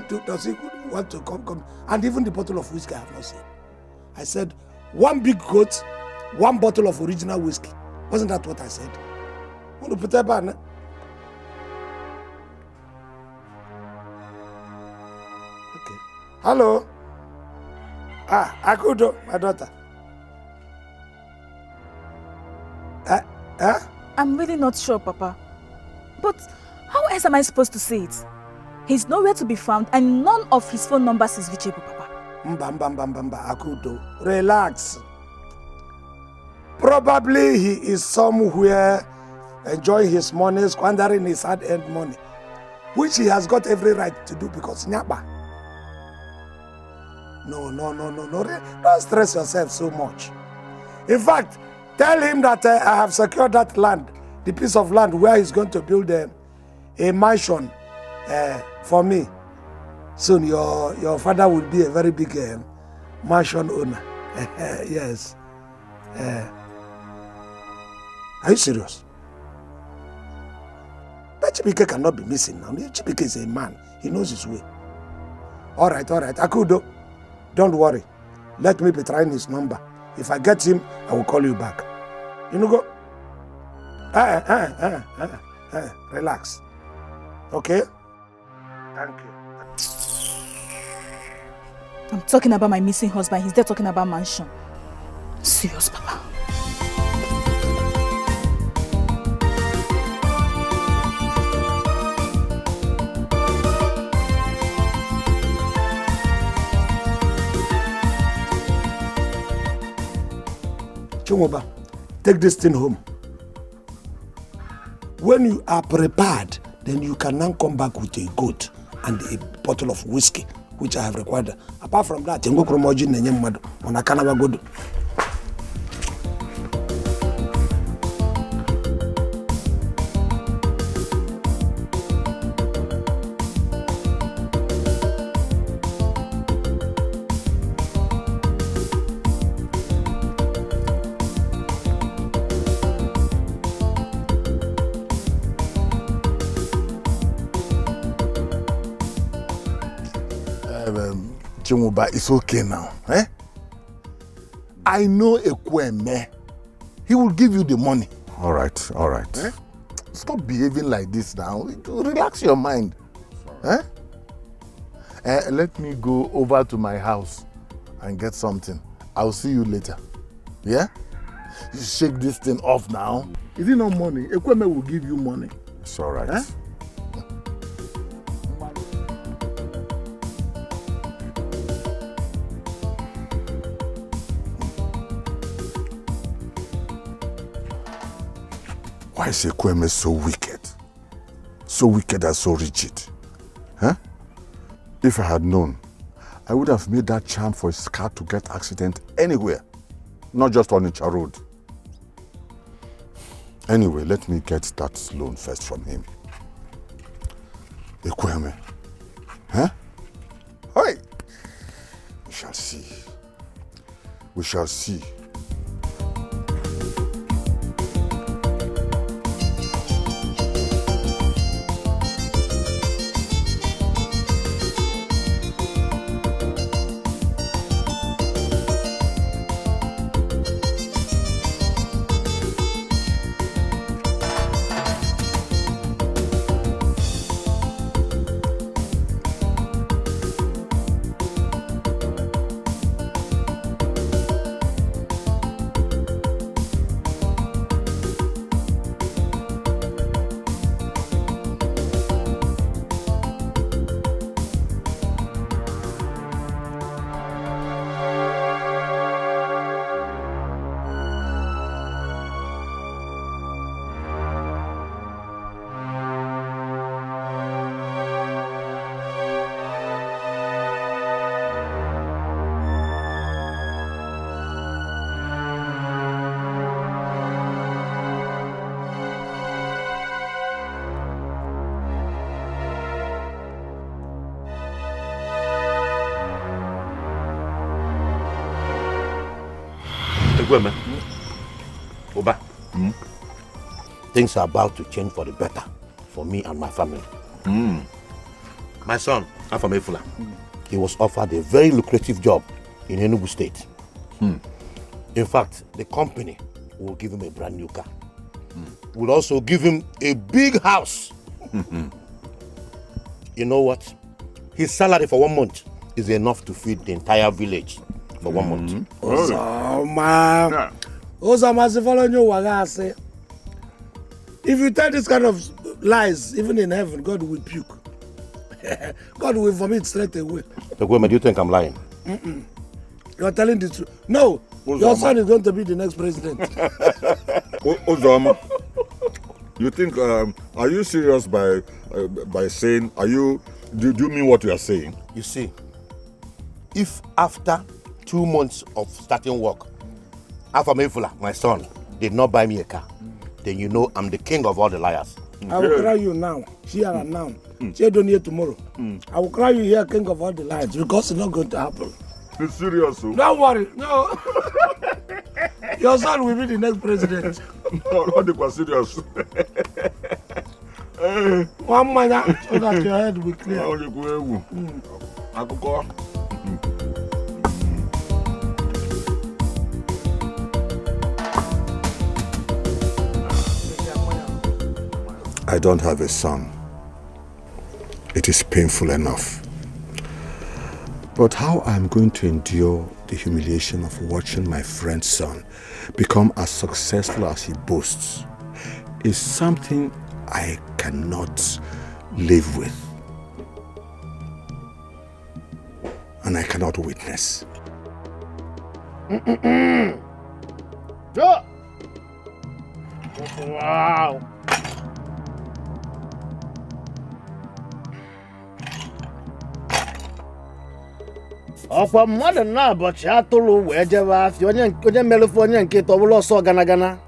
he want to come? And even the bottle of whiskey I have not seen. I said, one big goat, one bottle of original whiskey. Wasn't that what I said? Okay. Hello? Akudo, my daughter. I'm really not sure, Papa. But how else am I supposed to say it? He's nowhere to be found and none of his phone numbers is reachable, Papa. Akudo, relax. Probably he is somewhere enjoying his money, squandering his hard-earned money, which he has got every right to do because Nyaba. No. Don't stress yourself so much. In fact, tell him that I have secured that land, the piece of land where he's going to build a mansion for me. Soon your father will be a very big mansion owner. Yes. Are you serious? That Chibike cannot be missing now. Chibike is a man. He knows his way. All right. Akudo, don't worry. let me be trying his number. If I get him, I will call you back. You know, go. Relax. Okay? Thank you. I'm talking about my missing husband. He's there talking about mansion. Serious, Papa. Chimoba, take this thing home. When you are prepared, then you can now come back with a goat and a bottle of whiskey, which I have required. Apart from that, you go kromoji nenye mmadu ona kanaba godo. Chimuba, it's okay now. Eh? I know Ekweme. He will give you the money. All right, all right. Eh? Stop behaving like this now. Relax your mind. Eh? Let me go over to my house and get something. I'll see you later. Yeah? You shake this thing off now. Is it not money? Ekweme will give you money. It's all right. Eh? Why is Ekweme so wicked? So wicked and so rigid? Huh? If I had known, I would have made that chance for his car to get accident anywhere, not just on Onitsha Road. Anyway, let me get that loan first from him. Ekweme. Huh? Hey! We shall see. We shall see. Ekweme. Oba. Things are about to change for the better for me and my family. My son, Afamefula, he was offered a very lucrative job in Enugu State. In fact, the company will give him a brand new car. Will also give him a big house. You know what? His salary for 1 month is enough to feed the entire village for 1 month. Osama. Osama, if you tell this kind of lies, even in heaven, God will puke. God will vomit straight away. Ekweme, do you think I'm lying? You're telling the truth. No, your son is going to be the next president. Osama, you think, are you serious by saying, do you mean what you are saying? You see, if after 2 months of starting work, Afamefula, my son, did not buy me a car, then you know I'm the king of all the liars. I will cry you now, here and now. Say don't hear tomorrow. I will cry you here, king of all the liars, because it's not going to happen. It's serious, so. Don't worry, no. Your son will be the next president. No, not the serious. One man, so that your head will clear. I don't have a son. It is painful enough. But how I'm going to endure the humiliation of watching my friend's son become as successful as he boasts is something I cannot live with. And I cannot witness. Wow. Ọkwa mmadụ na-abọchị atụrụ wee jebe afịa onye mmerefu onye nke tọbụlụ ọsọ gana gana.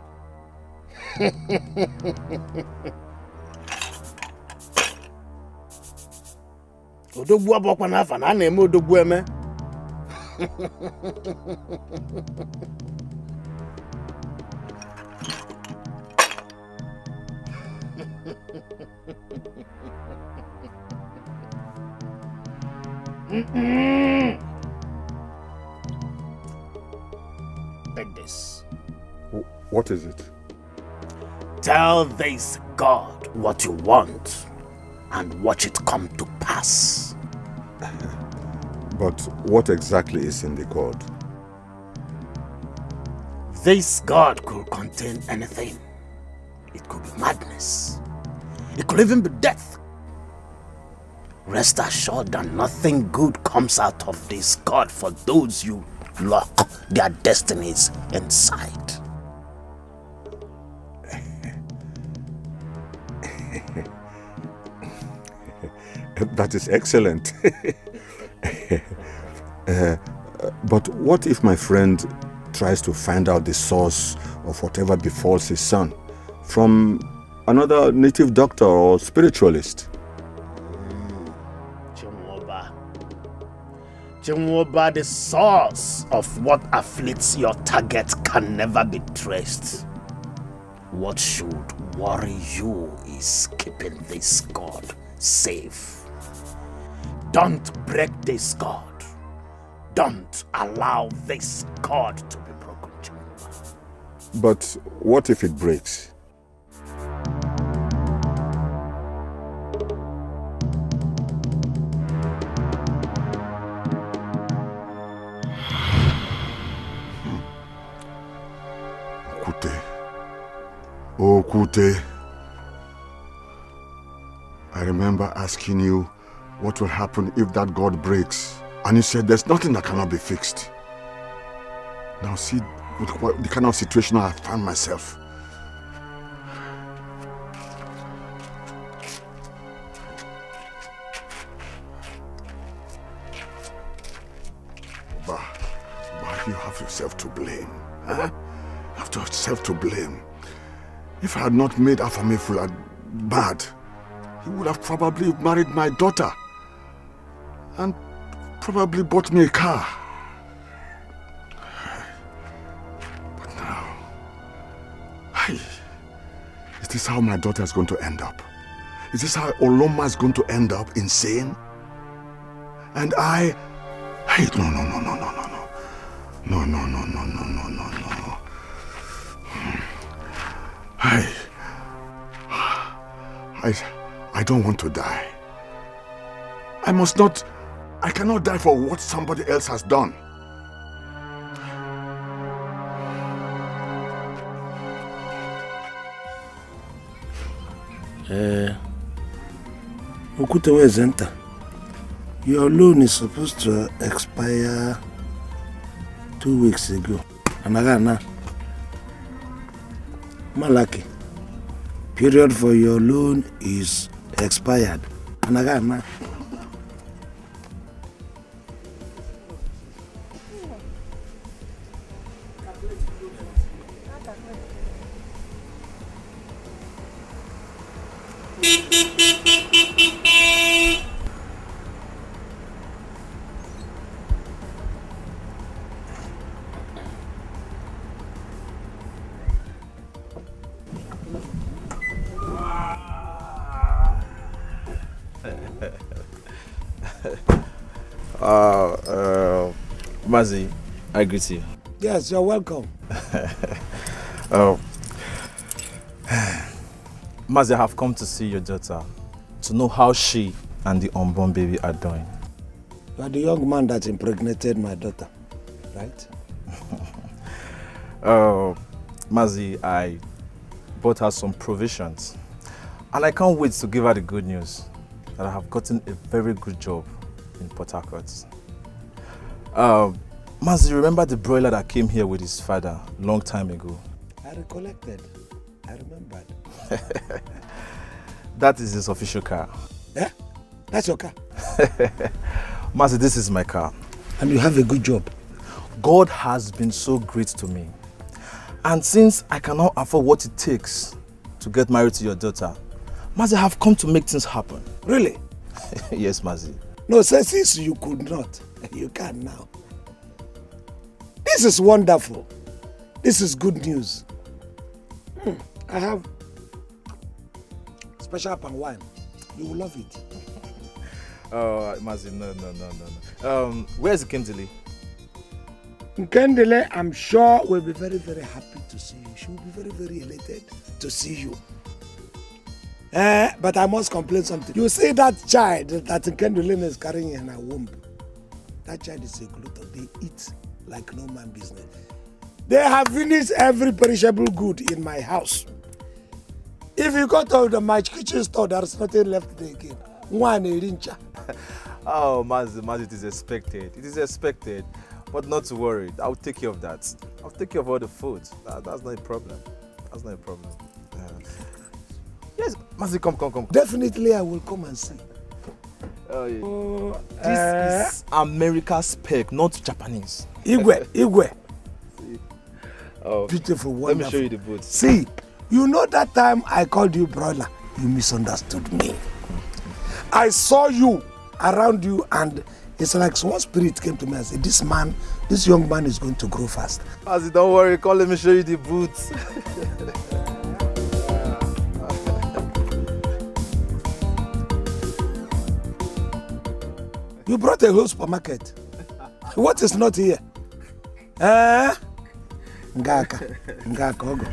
Odogwu abụọkwa n'afa na a na-eme odogwu eme. Take this. What is it? Tell this God what you want and watch it come to pass. But what exactly is in the God? This God could contain anything. It could be madness. It could even be death. Rest assured that nothing good comes out of this God for those you lock their destinies inside. That is excellent. But what if my friend tries to find out the source of whatever befalls his son from another native doctor or spiritualist? Chinwoba, the source of what afflicts your target can never be traced. What should worry you is keeping this God safe. Don't break this God. Don't allow this God to be broken, Chinwoba. But what if it breaks? Oh, Kute, I remember asking you what will happen if that God breaks. And you said there's nothing that cannot be fixed. Now see the kind of situation I found myself. Bah, you have yourself to blame. Huh? You have yourself to blame. If I had not made Afamefula bad, he would have probably married my daughter and probably bought me a car. But now, is this how my daughter is going to end up? Is this how Oloma is going to end up? Insane? And I... No. I don't want to die. I cannot die for what somebody else has done. Okutewe Zenta, your loan is supposed to expire 2 weeks ago. Anagana. Malaki, period for your loan is expired. Anagana. Mazi, I greet you. Yes, you're welcome. Mazi, I have come to see your daughter, to know how she and the unborn baby are doing. You are the young man that impregnated my daughter, right? Mazi, I bought her some provisions. And I can't wait to give her the good news that I have gotten a very good job in Port Harcourt. Mazi, remember the broiler that came here with his father long time ago? I recollected. I remembered. That is his official car. Yeah? That's your car? Mazi, this is my car. And you have a good job? God has been so great to me. And since I cannot afford what it takes to get married to your daughter, Mazi, I have come to make things happen. Really? Yes, Mazi. No, since you could not, you can now. This is wonderful. This is good news. I have special palm wine. You will love it. Mazi, no. Where's Kendele? Kendele, I'm sure, will be very, very happy to see you. She will be very, very elated to see you. But I must complain something. You see that child that Kendele is carrying in her womb? That child is a glutton. They eat like no man business. They have finished every perishable good in my house. If you go to my kitchen store, there's nothing left there again. One rincha. Oh, Mazi, it is expected. It is expected. But not to worry. I'll take care of that. I'll take care of all the food. That's not a problem. That's not a problem. Yes, Mazi, come. Definitely, I will come and see. Oh, yeah. This is America's spec, not Japanese. Igwe. Oh, beautiful, wonderful. Let me show you the boots. See, you know that time I called you broiler, you misunderstood me. I saw you around you and it's like one spirit came to me and said, this young man is going to grow fast. Mazi, don't worry, come let me show you the boots. You brought a whole supermarket. What is not here? Ngaka, Ogo.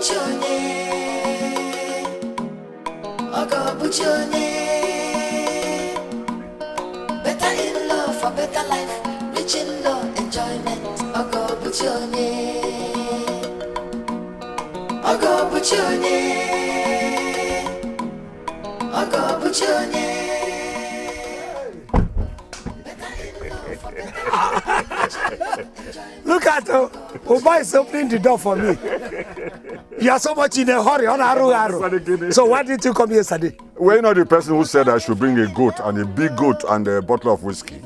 Better in love for better life, rich in love, enjoyment. Ogo buchone, ogo buchone. Look at Oba is opening the door for me. You are so much in a hurry on Aru. So why did you come yesterday? Were you not the person who said I should bring a goat and a big goat and a bottle of whiskey?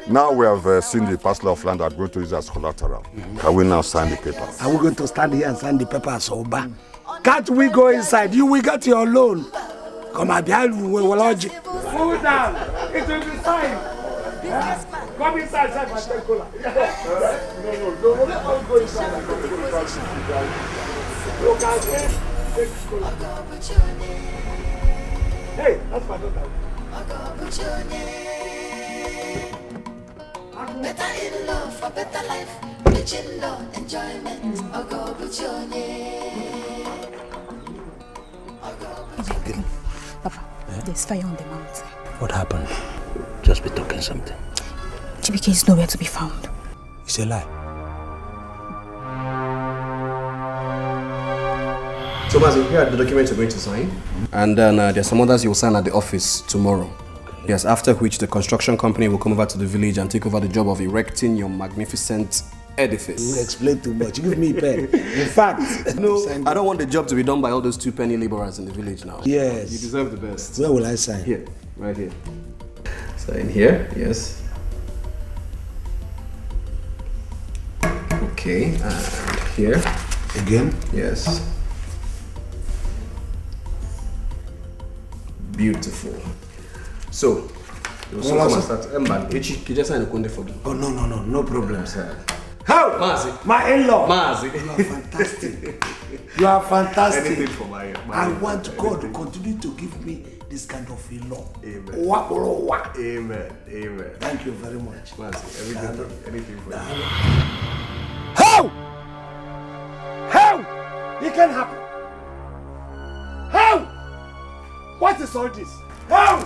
Now we have seen the parcel of land that we're going to use as collateral. Can we now sign the papers? Are we going to stand here and sign the papers, Oba? Can't we go inside? You will get your loan. Come on, behind we will lodge. Move down. It will be signed. Come inside, sir, my take cola. No, let us go inside. Look at him. Hey, that's my daughter. Better in love for better life, rich in love, enjoyment. Ogo buchone. Papa, there's fire on the mountain. What happened? Just be talking something. Chibike is nowhere to be found. It's a lie. So, Mazi, here are the documents you're going to sign. And then there's some others you'll sign at the office tomorrow. Yes, after which the construction company will come over to the village and take over the job of erecting your magnificent edifice. You explain too much. Give me a pen. In fact, no, I don't want the job to be done by all those 2 penny laborers in the village now. Yes. You deserve the best. Where will I sign? Here, right here. Sign here, yes. Okay, and here. Again? Yes. Beautiful. So, you will come and start. Emban, you just sign a conde for me. Oh, no problem, sir. How? Mazi. My in-law. Mazi. You are fantastic. You are fantastic. Anything for my I want God to continue to give me this kind of in-law. Amen. Amen. Amen. Thank you very much. Mazi, anything for you. How? It can happen. How? What is all this? How?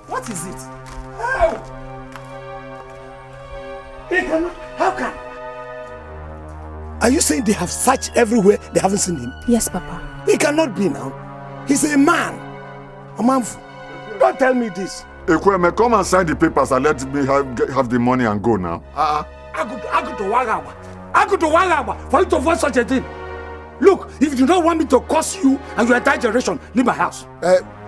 What is it? How? It cannot. How can? Are you saying they have searched everywhere, they haven't seen him? Yes, Papa. He cannot be now. He's a man. Don't tell me this. Ekweme, come and sign the papers and let me have the money and go now. I go to Wagawa for you to avoid such a thing. Look, if you don't want me to curse you and your entire generation, leave my house.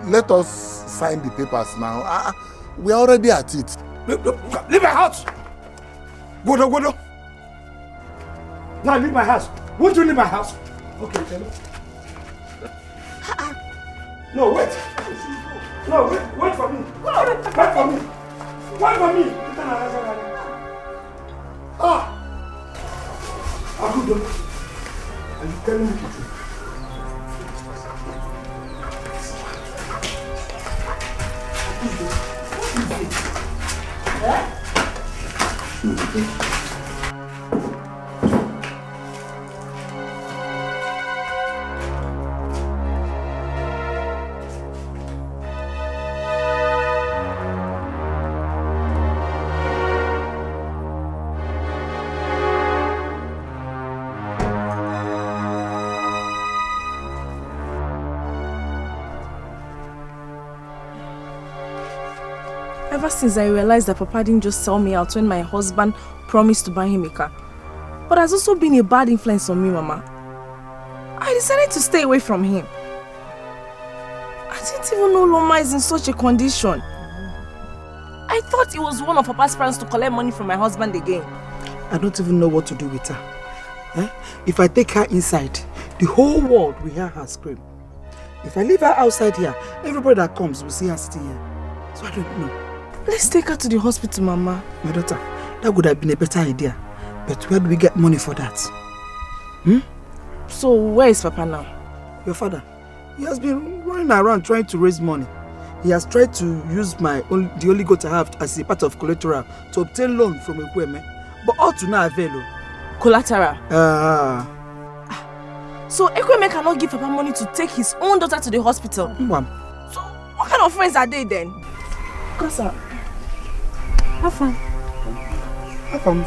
Let us sign the papers now. We are already at it. Leave my house. Go. Now leave my house. Won't you leave my house? Okay, tell me. No, wait. No, wait for me. Wait for me. Akudo, are you telling me the truth? Ever since I realized that Papa didn't just sell me out when my husband promised to buy him a car, but has also been a bad influence on me, Mama. I decided to stay away from him. I didn't even know Loma is in such a condition. I thought it was one of Papa's plans to collect money from my husband again. I don't even know what to do with her. If I take her inside, the whole world will hear her scream. If I leave her outside here, everybody that comes will see her sitting here. So I don't know. Let's take her to the hospital, Mama. My daughter, that would have been a better idea. But where do we get money for that? So where is Papa now? Your father. He has been running around trying to raise money. He has tried to use the only goat I have as a part of collateral to obtain loan from Ekweme. But all to no avail. Collateral? So Ekweme cannot give Papa money to take his own daughter to the hospital. So what kind of friends are they then? Kosa. Have fun. Have fun.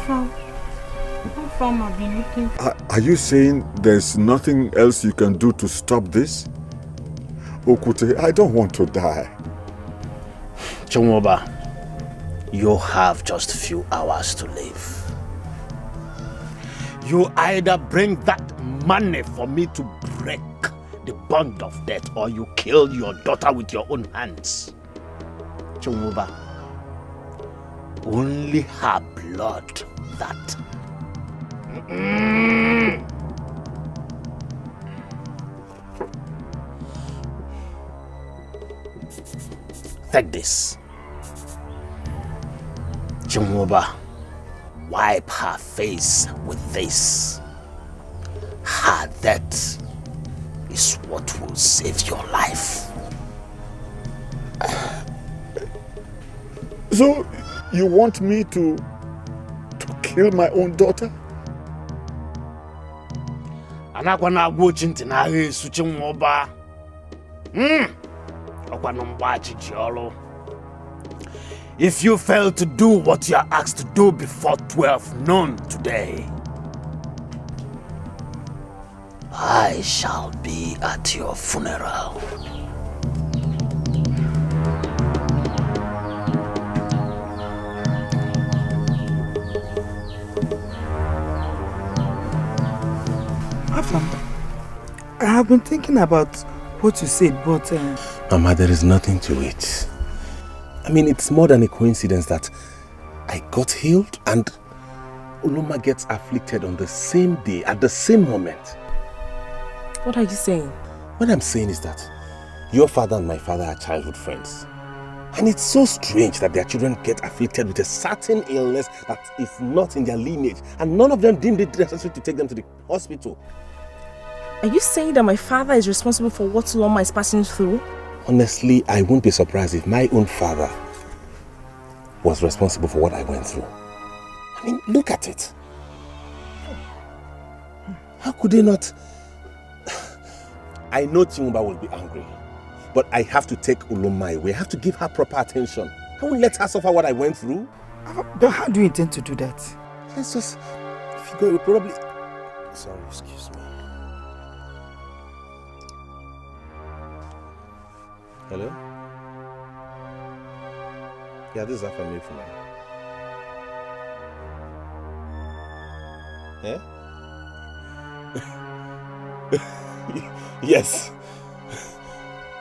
I've been looking. Are you saying there's nothing else you can do to stop this? Okute, I don't want to die. Chumuoba, you have just a few hours to live. You either bring that money for me to break the bond of death, or you kill your daughter with your own hands. Chumuoba, only her blood that. Take this. Chumuoba, wipe her face with this. Her death is what will save your life. So, you want me to kill my own daughter? Anakwana agwochinti na Yesu Chumuoba. If you fail to do what you are asked to do before 12 noon today, I shall be at your funeral. I have been thinking about what you said, but... Mama, there is nothing to it. I mean, it's more than a coincidence that I got healed and Uloma gets afflicted on the same day, at the same moment. What are you saying? What I'm saying is that your father and my father are childhood friends. And it's so strange that their children get afflicted with a certain illness that is not in their lineage. And none of them deemed it necessary to take them to the hospital. Are you saying that my father is responsible for what Uloma is passing through? Honestly, I wouldn't be surprised if my own father was responsible for what I went through. I mean, look at it. How could they not? I know Chimumba will be angry, but I have to take Uloma away. I have to give her proper attention. I won't let her suffer what I went through. But how do you intend to do that? Let's just... If you go, we'll probably... Sorry, excuse me. Hello? Yeah, this is Afamil from me. Yes.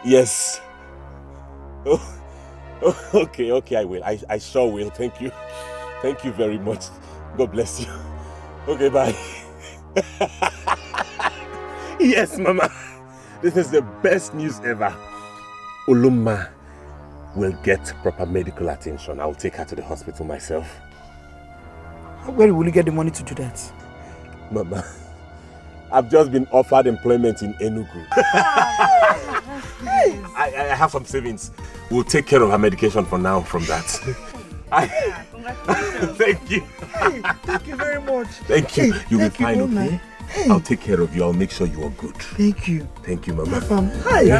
Yes. Oh, okay, I will. I sure will. Thank you. Thank you very much. God bless you. Okay, bye. Yes, Mama. This is the best news ever. Uloma will get proper medical attention. I will take her to the hospital myself. Where will you get the money to do that? Mama, I've just been offered employment in Enugu. I have some savings. We'll take care of her medication for now from that. Thank you. Hey, thank you very much. Thank you. Hey, You'll be fine, okay? Hey. I'll take care of you. I'll make sure you are good. Thank you. Thank you, Mama. Hi.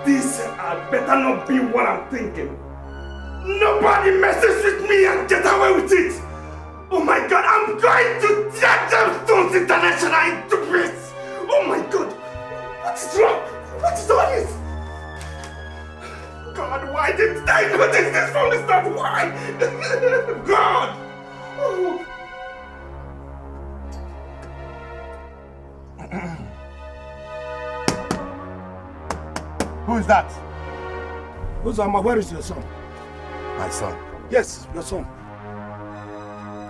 This had better not be what I'm thinking. Nobody messes with me and get away with it. Oh my God, I'm going to tear Gemstones International into bits. Oh my God, what is wrong? What is all this? God, why didn't I notice this from the start? Why? God! Oh. Who is that? Uzama, where is your son? My son. Yes, your son.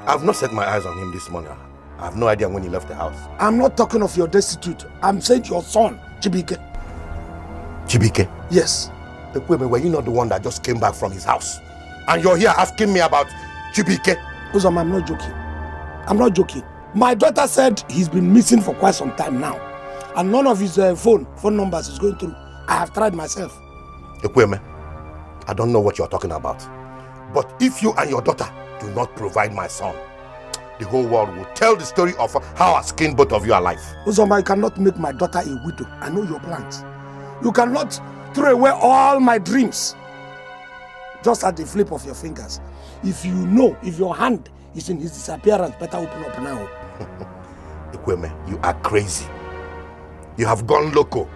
I've not set my eyes on him this morning. I have no idea when he left the house. I'm not talking of your destitute. I'm saying your son, Chibike. Chibike? Yes. Were you not the one that just came back from his house? And you're here asking me about Chibike? Uzama, I'm not joking. I'm not joking. My daughter said he's been missing for quite some time now. And none of his phone numbers is going through. I have tried myself. Ekweme, I don't know what you're talking about. But if you and your daughter do not provide my son, the whole world will tell the story of how I skinned both of you alive. Uzoma, you cannot make my daughter a widow. I know your plans. You cannot throw away all my dreams just at the flip of your fingers. If you know, if your hand is in his disappearance, better open up now. Ikweme, you are crazy. You have gone loco.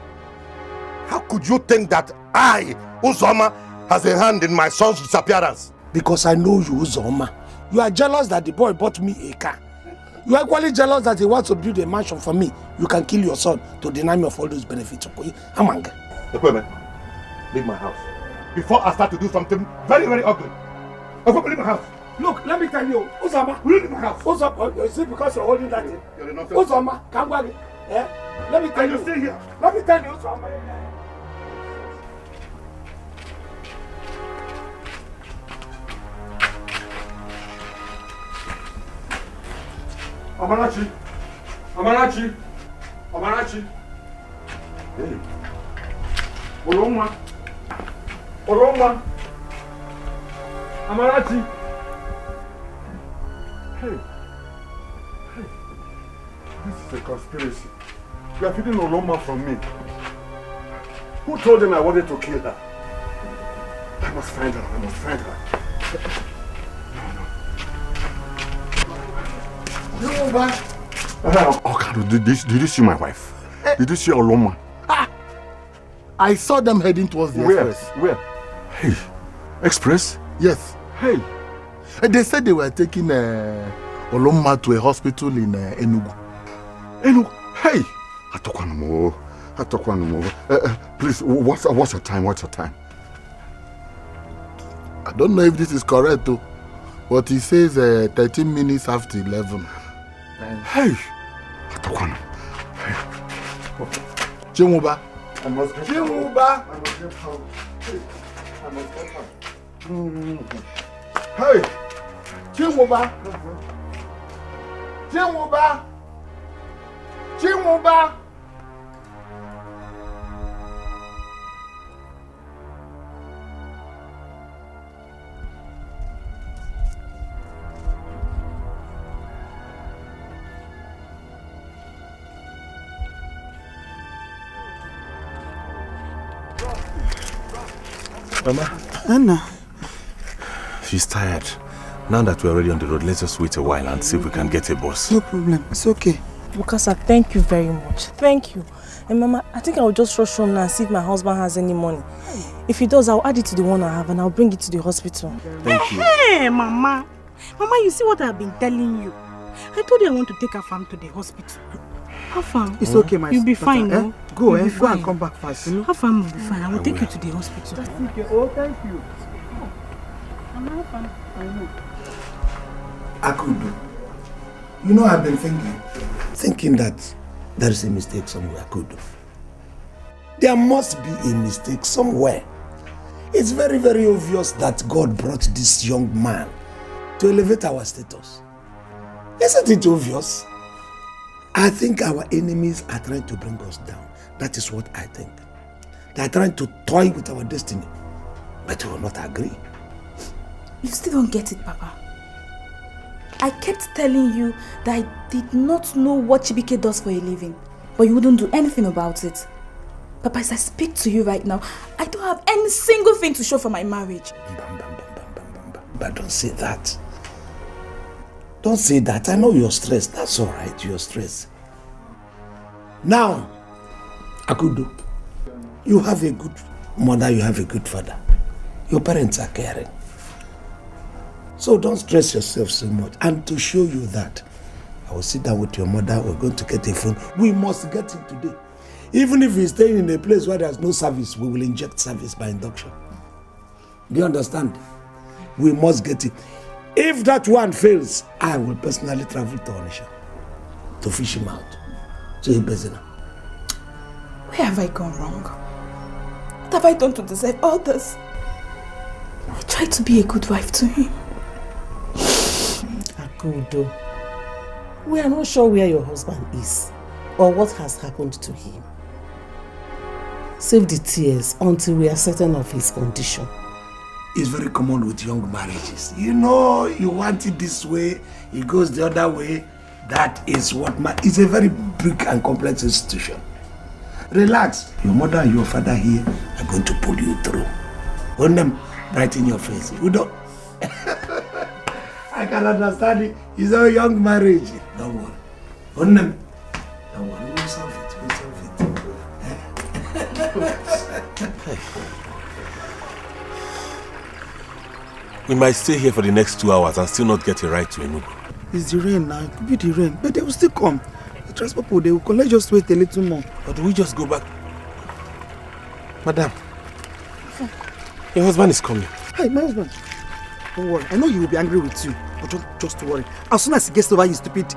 How could you think that I, Uzoma, has a hand in my son's disappearance? Because I know you, Uzoma. You are jealous that the boy bought me a car. You are equally jealous that he wants to build a mansion for me. You can kill your son to deny me of all those benefits. Amanga. Ikweme, leave my house before I start to do something very, very ugly. Ikweme, leave my house. Look, let me tell you, Uzoma, will you leave my house? Uzoma, you see, because you're holding that thing. Uzoma, come back. Yeah? Let me tell you. Stay here. Let me tell you, Uzoma. Amarachi! Amarachi! Amarachi! Hey. Oroma! Oroma! Amarachi! Hey. Hey. This is a conspiracy. You are feeding Oroma from me. Who told them I wanted to kill her? I must find her. I must find her. Okay, did you see my wife? Did you see Oloma? I saw them heading towards the express. Where? Hey, express? Yes. Hey. They said they were taking Oloma to a hospital in Enugu. Enugu? Hey! Please, what's your time? What's your time? I don't know if this is correct though, but he says 13 minutes after 11. Hey! Chimuba. I must get Chimuba. I must get her. I must get her. Hey! Chimuba. Chimuba. Chimuba. Mama? Anna. She's tired. Now that we're already on the road, let's just wait a while and see if we can get a bus. No problem. It's okay. Bukasa, thank you very much. Thank you. And Mama, I think I will just rush home now and see if my husband has any money. If he does, I'll add it to the one I have and I'll bring it to the hospital. Thank you. Hey, Mama. Mama, you see what I've been telling you? I told you I want to take her farm to the hospital. How far? It's okay, my You'll be fine, no? Go, You'll be go and fine. come back fast, you know? How far will be fine? I will take you to the hospital. Oh, thank you. Akudu, you know, I've been thinking that there is a mistake somewhere, Akudu. There must be a mistake somewhere. It's very, very obvious that God brought this young man to elevate our status. Isn't it obvious? I think our enemies are trying to bring us down. That is what I think. They are trying to toy with our destiny, but we will not agree. You still don't get it, Papa. I kept telling you that I did not know what Chibike does for a living, but you wouldn't do anything about it. Papa, as I speak to you right now, I don't have any single thing to show for my marriage. But don't say that. Don't say that. I know you're stressed. That's all right. You're stressed. Now, Akudu, you have a good mother, you have a good father. Your parents are caring. So don't stress yourself so much. And to show you that, I will sit down with your mother. We're going to get a phone. We must get it today. Even if we're staying in a place where there's no service, we will inject service by induction. Do you understand? We must get it. If that one fails, I will personally travel to Onisha to fish him out. To Ibezina. Where have I gone wrong? What have I done to deserve all this? I tried to be a good wife to him. Akudo, we are not sure where your husband is or what has happened to him. Save the tears until we are certain of his condition. is very common with young marriages. You know, you want it this way, it goes the other way. That is what it's a very big and complex institution. Relax. Your mother and your father here are going to pull you through. Hold them right in your face. You don't. I can understand it. It's a young marriage. Don't worry. Hold them. Don't worry. We'll solve it. We'll solve it. We might stay here for the next 2 hours and still not get a ride to Enugu. It's the rain now. It could be the rain. But they will still come. The transport people, they will come. Let's just wait a little more. Or do we just go back? Madam, your husband is coming. Hey, my husband. Don't worry. I know he will be angry with you. But just worry. As soon as he gets over his stupid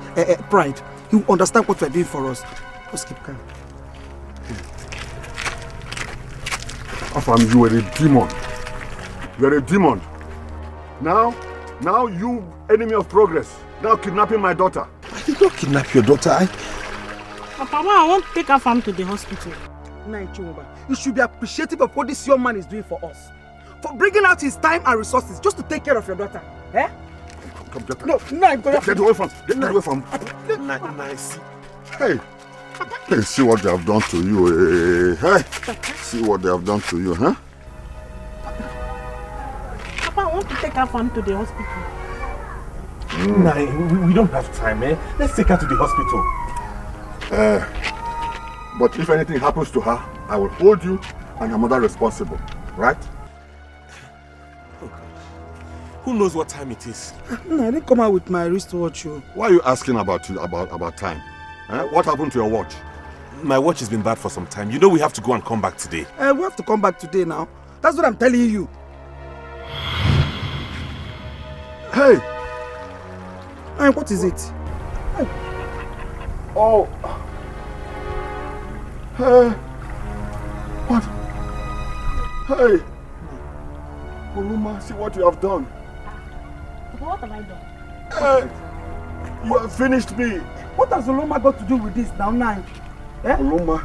pride, he will understand what you are doing for us. Just keep calm. Afam, you are a demon. You are a demon. Now you, enemy of progress, now kidnapping my daughter. I did not kidnap your daughter. Papa, I want to take her farm to the hospital. You should be appreciative of what this young man is doing for us. For bringing out his time and resources just to take care of your daughter. Eh? Come, get her. No, I'm going to... Get away from... Nice. Hey, see what they have done to you. Hey, see what they have done to you, huh? Papa, I want to take her farm to the hospital. Nah, we don't have time, eh? Let's take her to the hospital. But if anything happens to her, I will hold you and your mother responsible, right? Oh God. Who knows what time it is? No, I didn't come out with my wristwatch. Why are you asking about time? What happened to your watch? My watch has been bad for some time. You know we have to go and come back today. We have to come back today now. That's what I'm telling you. Hey! Hey, what is it? Hey. Oh! Hey! What? Hey! Oluma, see what you have done. What have I done? Hey! You have finished me. What has Oluma got to do with this now? Eh? Oluma,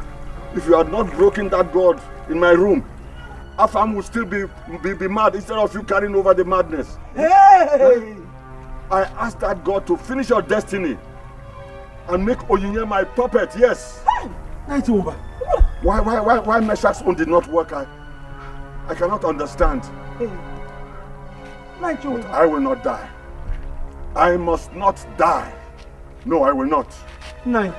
if you had not broken that god in my room, Afam would still be mad instead of you carrying over the madness. Hey! I asked that God to finish your destiny and make Oyinye my puppet, yes. Night over. Why Meshach's own did not work? I cannot understand. Hey. Night over. But I will not die. I must not die. No, I will not. Night.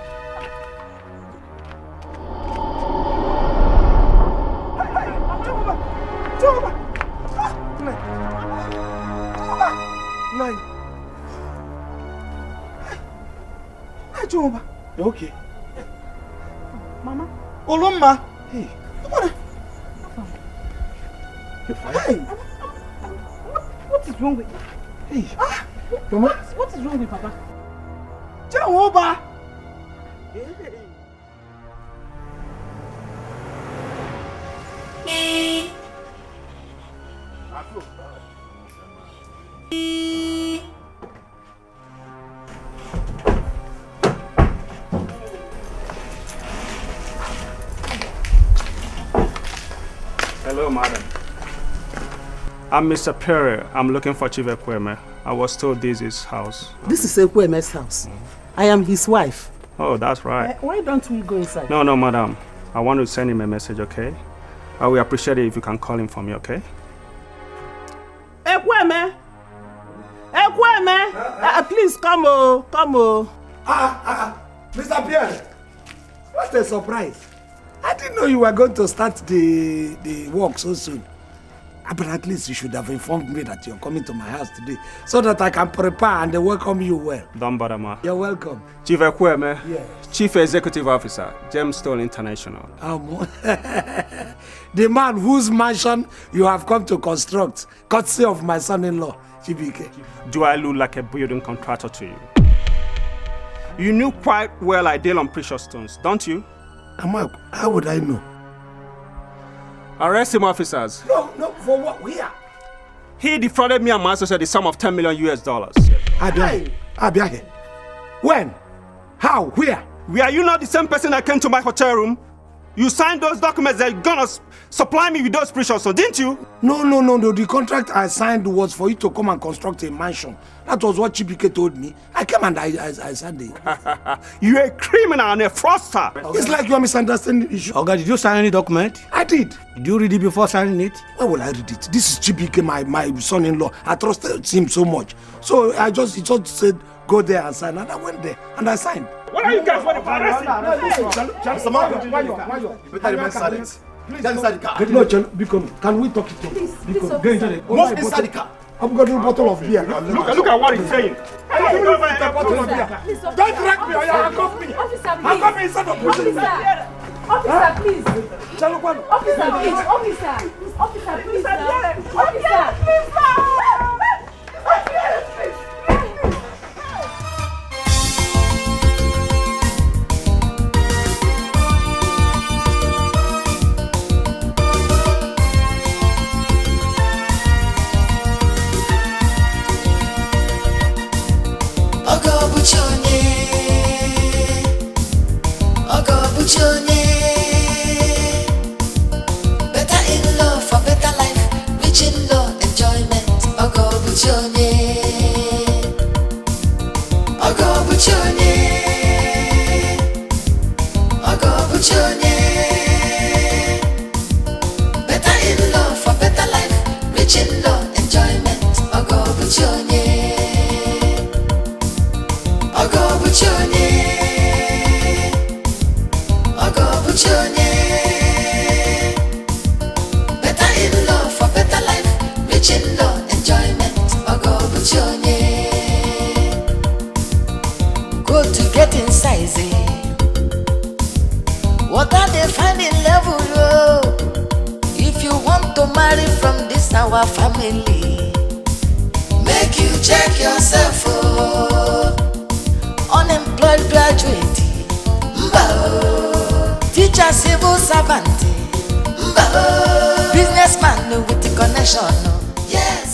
You okay? Mama? Oloma! Hey. What? You're fine? Hey! What is wrong with you? Hey! Mama? What is wrong with Papa? Jehovah! Hello, madam. I'm Mr. Perry. I'm looking for Chief Ekweme. I was told this is his house. This is Ekweme's house. I am his wife. Oh, that's right. Why don't we go inside? No, madam. I want to send him a message, okay? I will appreciate it if you can call him for me, okay? Ekweme! Ekweme! Please come, come. Mr. Pierre, what a surprise. I didn't know you were going to start the work so soon. But at least you should have informed me that you're coming to my house today so that I can prepare and welcome you well. Don't bother, ma. You're welcome. Chief Ekweme, yeah. Chief Executive Officer, Gemstone International. The man whose mansion you have come to construct, courtesy of my son-in-law, Chibike. Do I look like a building contractor to you? You knew quite well I deal on precious stones, don't you? How would I know? Arrest him, officers. No, for what? Where? He defrauded me and my associate the sum of $10 million. When? How? Where? Were you not the same person that came to my hotel room? You signed those documents that you're gonna supply me with those precious, so didn't you? No. The contract I signed was for you to come and construct a mansion. That was what Chibike told me. I came and I signed it. You're a criminal and a fraudster. It's like you're misunderstanding the issue. Okay, did you sign any document? I did. Did you read it before signing it? Why will I read it? This is Chibike, my son-in-law. I trusted him so much. So he just said, go there and sign. And I went there and I signed. What are you guys want to arrest him? Mr. Mario, you better remain silent. Please, inside the car. No, can we talk it through? Please, Move inside the car. I've got a bottle of beer. Look at what he's saying. Don't drag me, handcuff me. Handcuff me inside the prison. Officer, please. Officer, please. Officer, please. Officer, please. Better in love for better life, rich in love, enjoyment. Ogo Buchonye, Ogo Buchonye, Ogo Buchonye. Better in love for better life, rich in love, enjoyment. Ogo Buchonye, Ogo Buchonye. Better in love for better life, rich in love, enjoyment. Ogo Buchonye. Go to get in size. What are they finding level? If you want to marry from this our family, make you check yourself. Unemployed graduate, teacher, civil servant, businessman with the connection. Yes.